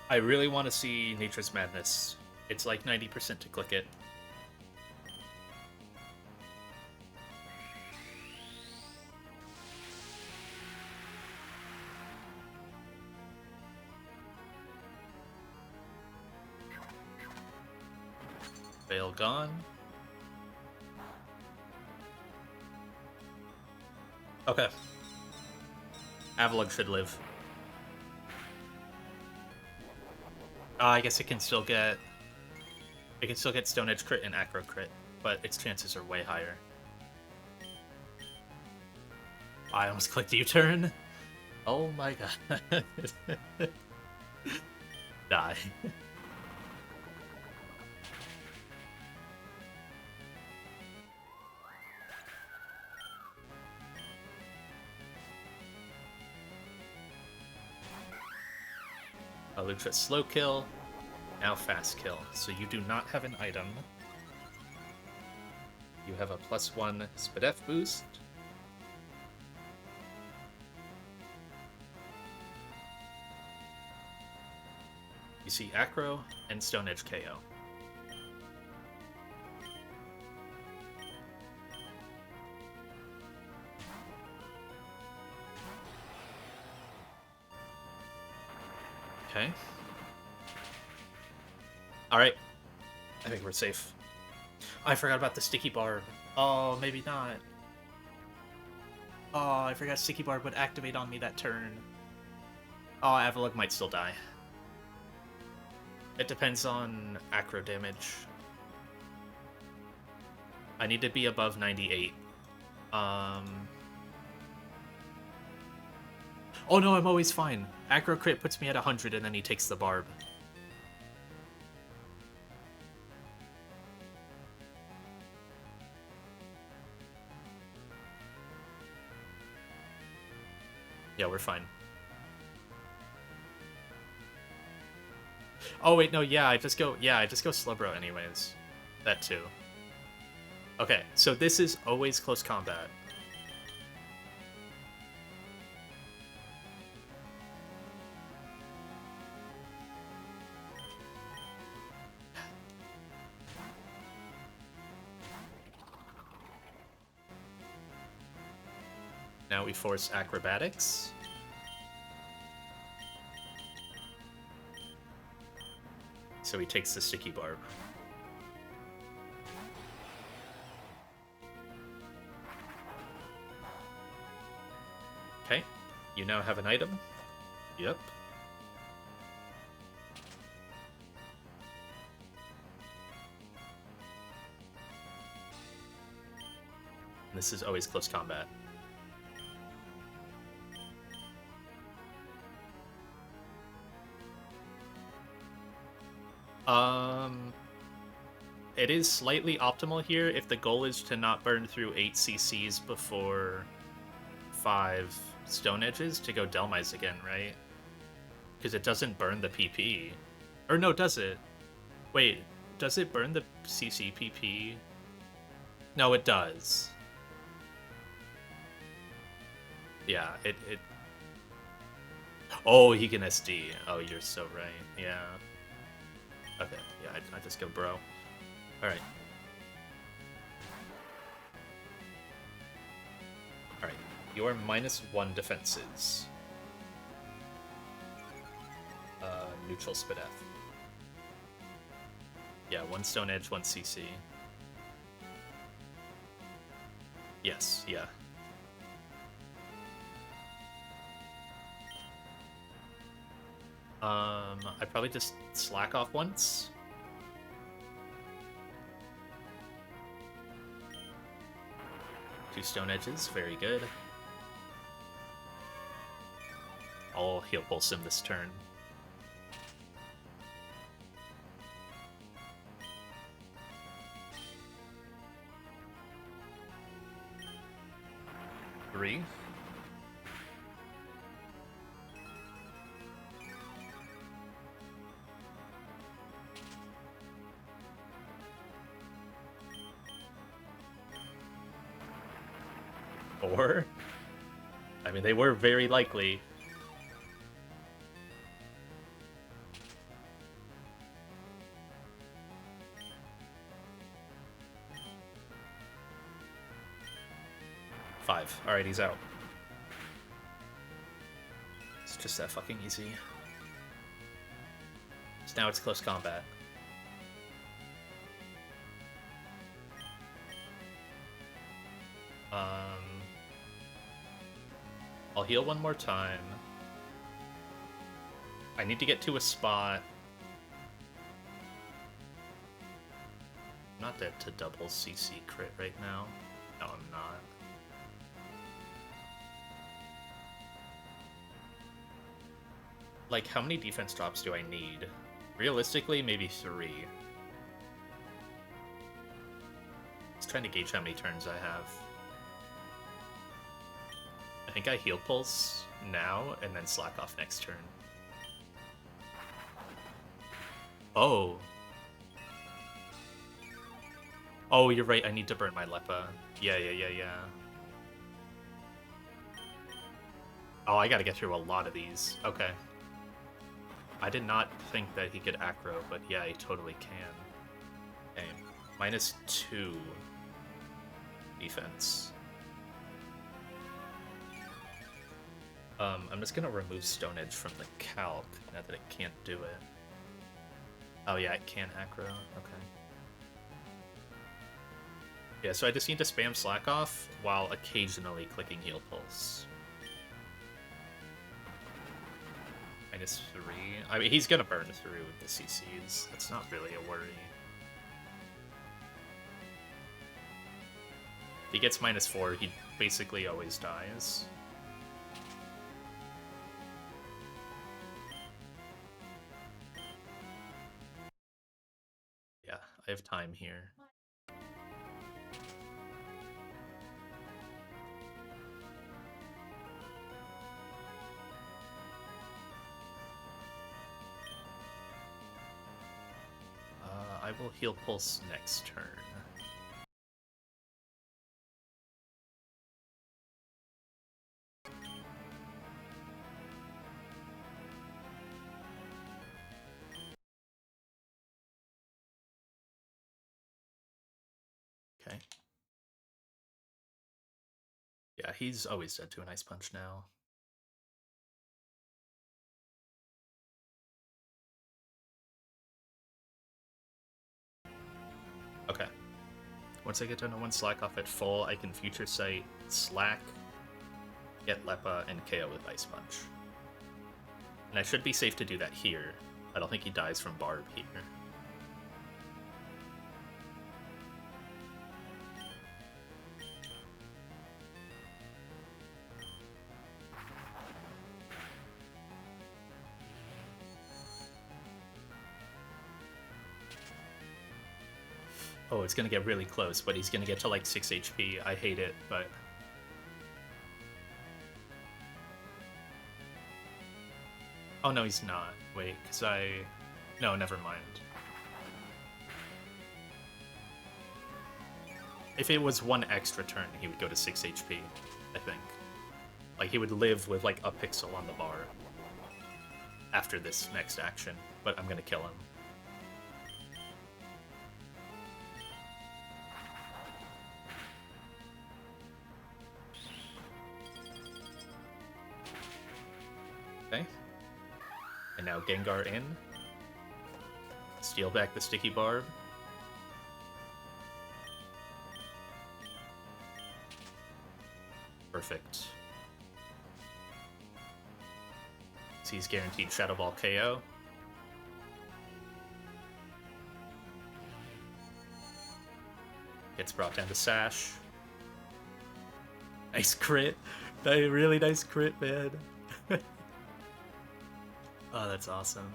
I really want to see Nature's Madness. It's like 90% to click it. Veil gone. Okay. Avalugg should live. I guess it can still get... It can still get Stone Edge crit and Acro crit, but its chances are way higher. I almost clicked U-turn. Oh my god. Die. Alutra slow kill, now fast kill. So you do not have an item. You have a +1 Spadef boost. You see Acro and Stone Edge KO. Okay. Alright. I think we're safe. I forgot about the Sticky Barb. Oh, maybe not. Oh, I forgot Sticky Barb would activate on me that turn. Oh, Avalugg might still die. It depends on acro damage. I need to be above 98. Oh no, I'm always fine. Acro crit puts me at 100 and then he takes the barb. Yeah, we're fine. Oh wait, no, yeah, I just go Slowbro anyways. That too. Okay, so this is always close combat. Now we force acrobatics. So he takes the Sticky Barb. Okay, you now have an item. Yep. This is always close combat. it is slightly optimal here if the goal is to not burn through 8 CCs before 5 Stone Edges to go Delmise again, right? Because it doesn't burn the PP. Or no, does it? Wait, does it burn the CC PP? No, it does. Yeah, it... Oh, he can SD. Oh, you're so right. Yeah. Okay, yeah, I just go bro. Alright. Alright, your -1 defenses. Neutral Spadef. Yeah, 1 Stone Edge, 1 CC. Yes, yeah. I probably just slack off once. Two Stone Edges, very good. I'll heal pulse him this turn. Three. Four. I mean, they were very likely. Five. Alright, he's out. It's just that fucking easy. So now it's close combat. I'll heal one more time. I need to get to a spot. I'm not dead to double CC crit right now. No, I'm not. Like, how many defense drops do I need? Realistically, maybe 3. Just trying to gauge how many turns I have. I think I heal pulse now and then slack off next turn. Oh. Oh, you're right. I need to burn my Lepa. Yeah. Oh, I gotta get through a lot of these. Okay. I did not think that he could aggro, but yeah, he totally can. Okay. -2 defense. I'm just gonna remove Stone Edge from the calc now that it can't do it. Oh yeah, it can aggro. Okay. Yeah, so I just need to spam slack off while occasionally clicking heal pulse. -3. I mean, he's gonna burn through the CCs. That's not really a worry. If he gets -4, he basically always dies. Yeah, I have time here. I will heal pulse next turn. Okay. Yeah, he's always dead to an Ice Punch now. Okay. Once I get down to 1 slack off at full, I can Future Sight, slack, get Lepa, and KO with Ice Punch. And I should be safe to do that here. I don't think he dies from Barb here. Oh, it's gonna get really close, but he's gonna get to like 6 HP. I hate it, but... Oh, no, he's not. Wait, because No, never mind. If it was one extra turn, he would go to 6 HP, I think. Like, he would live with, like, a pixel on the bar after this next action, but I'm gonna kill him. Okay. And now Gengar in. Steal back the Sticky Barb. Perfect. So he's guaranteed Shadow Ball KO. Gets brought down to Sash. Nice crit. Really nice crit, man. Oh, that's awesome.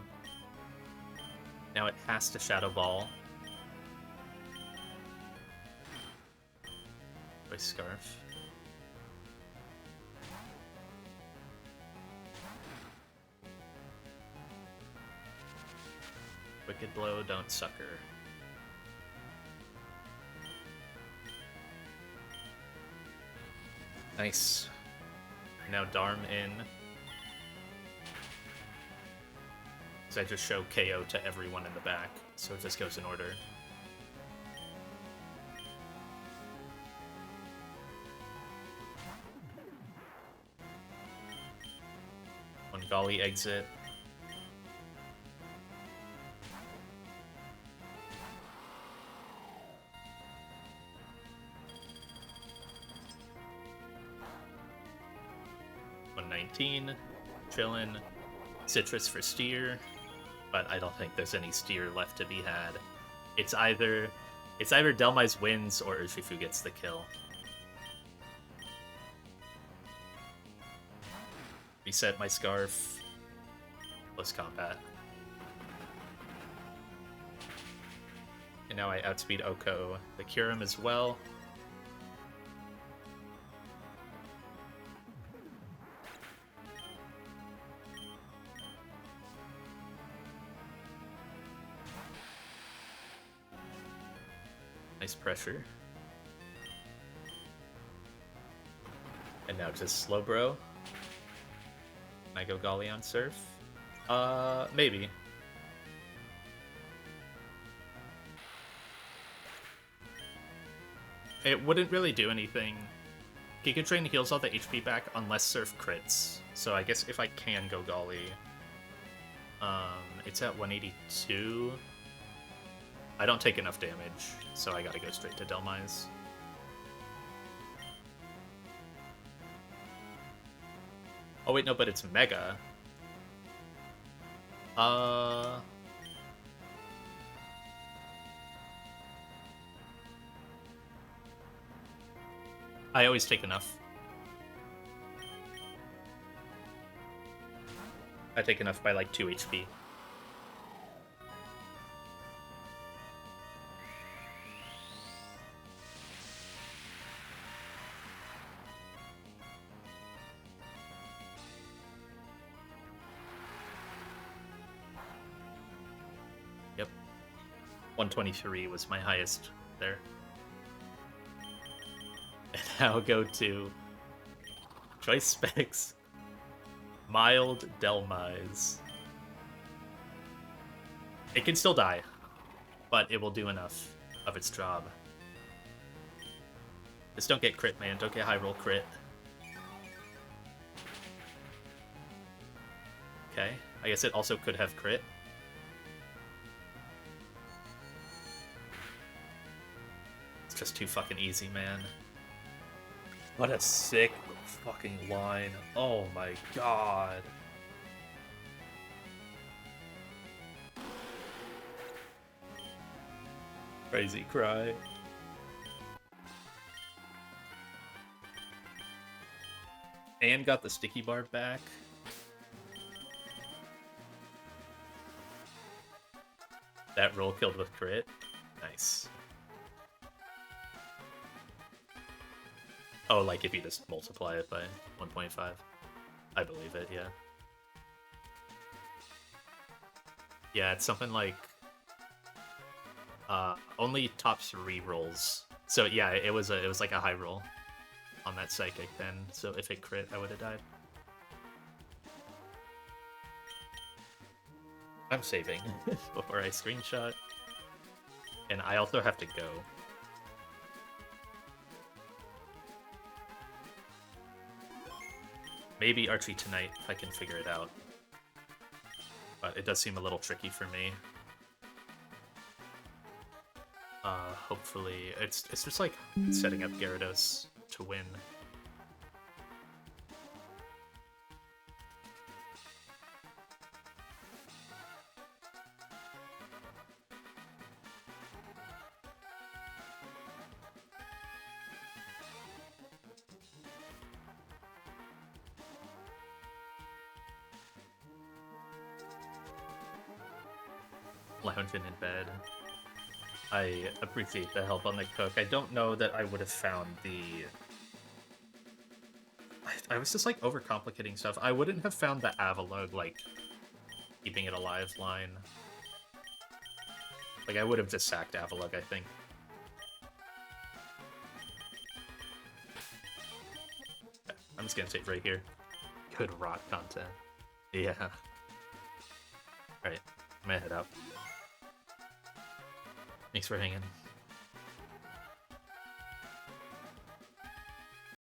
Now it has to Shadow Ball. By Scarf. Wicked Blow, don't sucker. Nice. Now Darm in. So I just show KO to everyone in the back, so it just goes in order. One Golly exit. Chillin', Citrus for Steer, but I don't think there's any Steer left to be had. It's either Delmise wins or Urshifu gets the kill. Reset my Scarf. Close combat. And now I outspeed Oko the Kyurem as well. Nice pressure. And now just Slowbro. Can I go Golly on Surf? Maybe. It wouldn't really do anything. Giga Drain heals all the HP back unless Surf crits. So I guess if I can go Golly. It's at 182. I don't take enough damage, so I gotta go straight to Delmise. Oh wait, no, but it's Mega. I always take enough. I take enough by like 2 HP. Yep. 123 was my highest there. And now go to Choice Specs. Mild Delmise. It can still die, but it will do enough of its job. Just don't get crit, man. Don't get high roll crit. Okay. I guess it also could have crit. It's just too fucking easy, man. What a sick fucking line. Oh my god. Crazy cry. And got the Sticky Barb back. That roll killed with crit. Nice. Oh, like if you just multiply it by 1.5. I believe it, yeah. Yeah, it's something like only top 3 rolls. So yeah, it was like a high roll on that psychic then. So if it crit, I would have died. I'm saving before I screenshot. And I also have to go. Maybe Archery tonight if I can figure it out. But it does seem a little tricky for me. Hopefully, it's just like setting up Gyarados to win. Lounging in bed. I appreciate the help on the cook. I don't know that I would have found the... I was just, like, overcomplicating stuff. I wouldn't have found the Avalugg, like, keeping it alive line. Like, I would have just sacked Avalugg, I think. I'm just gonna save right here. Good rot content. Yeah. Alright, I'm gonna head out. Thanks for hanging.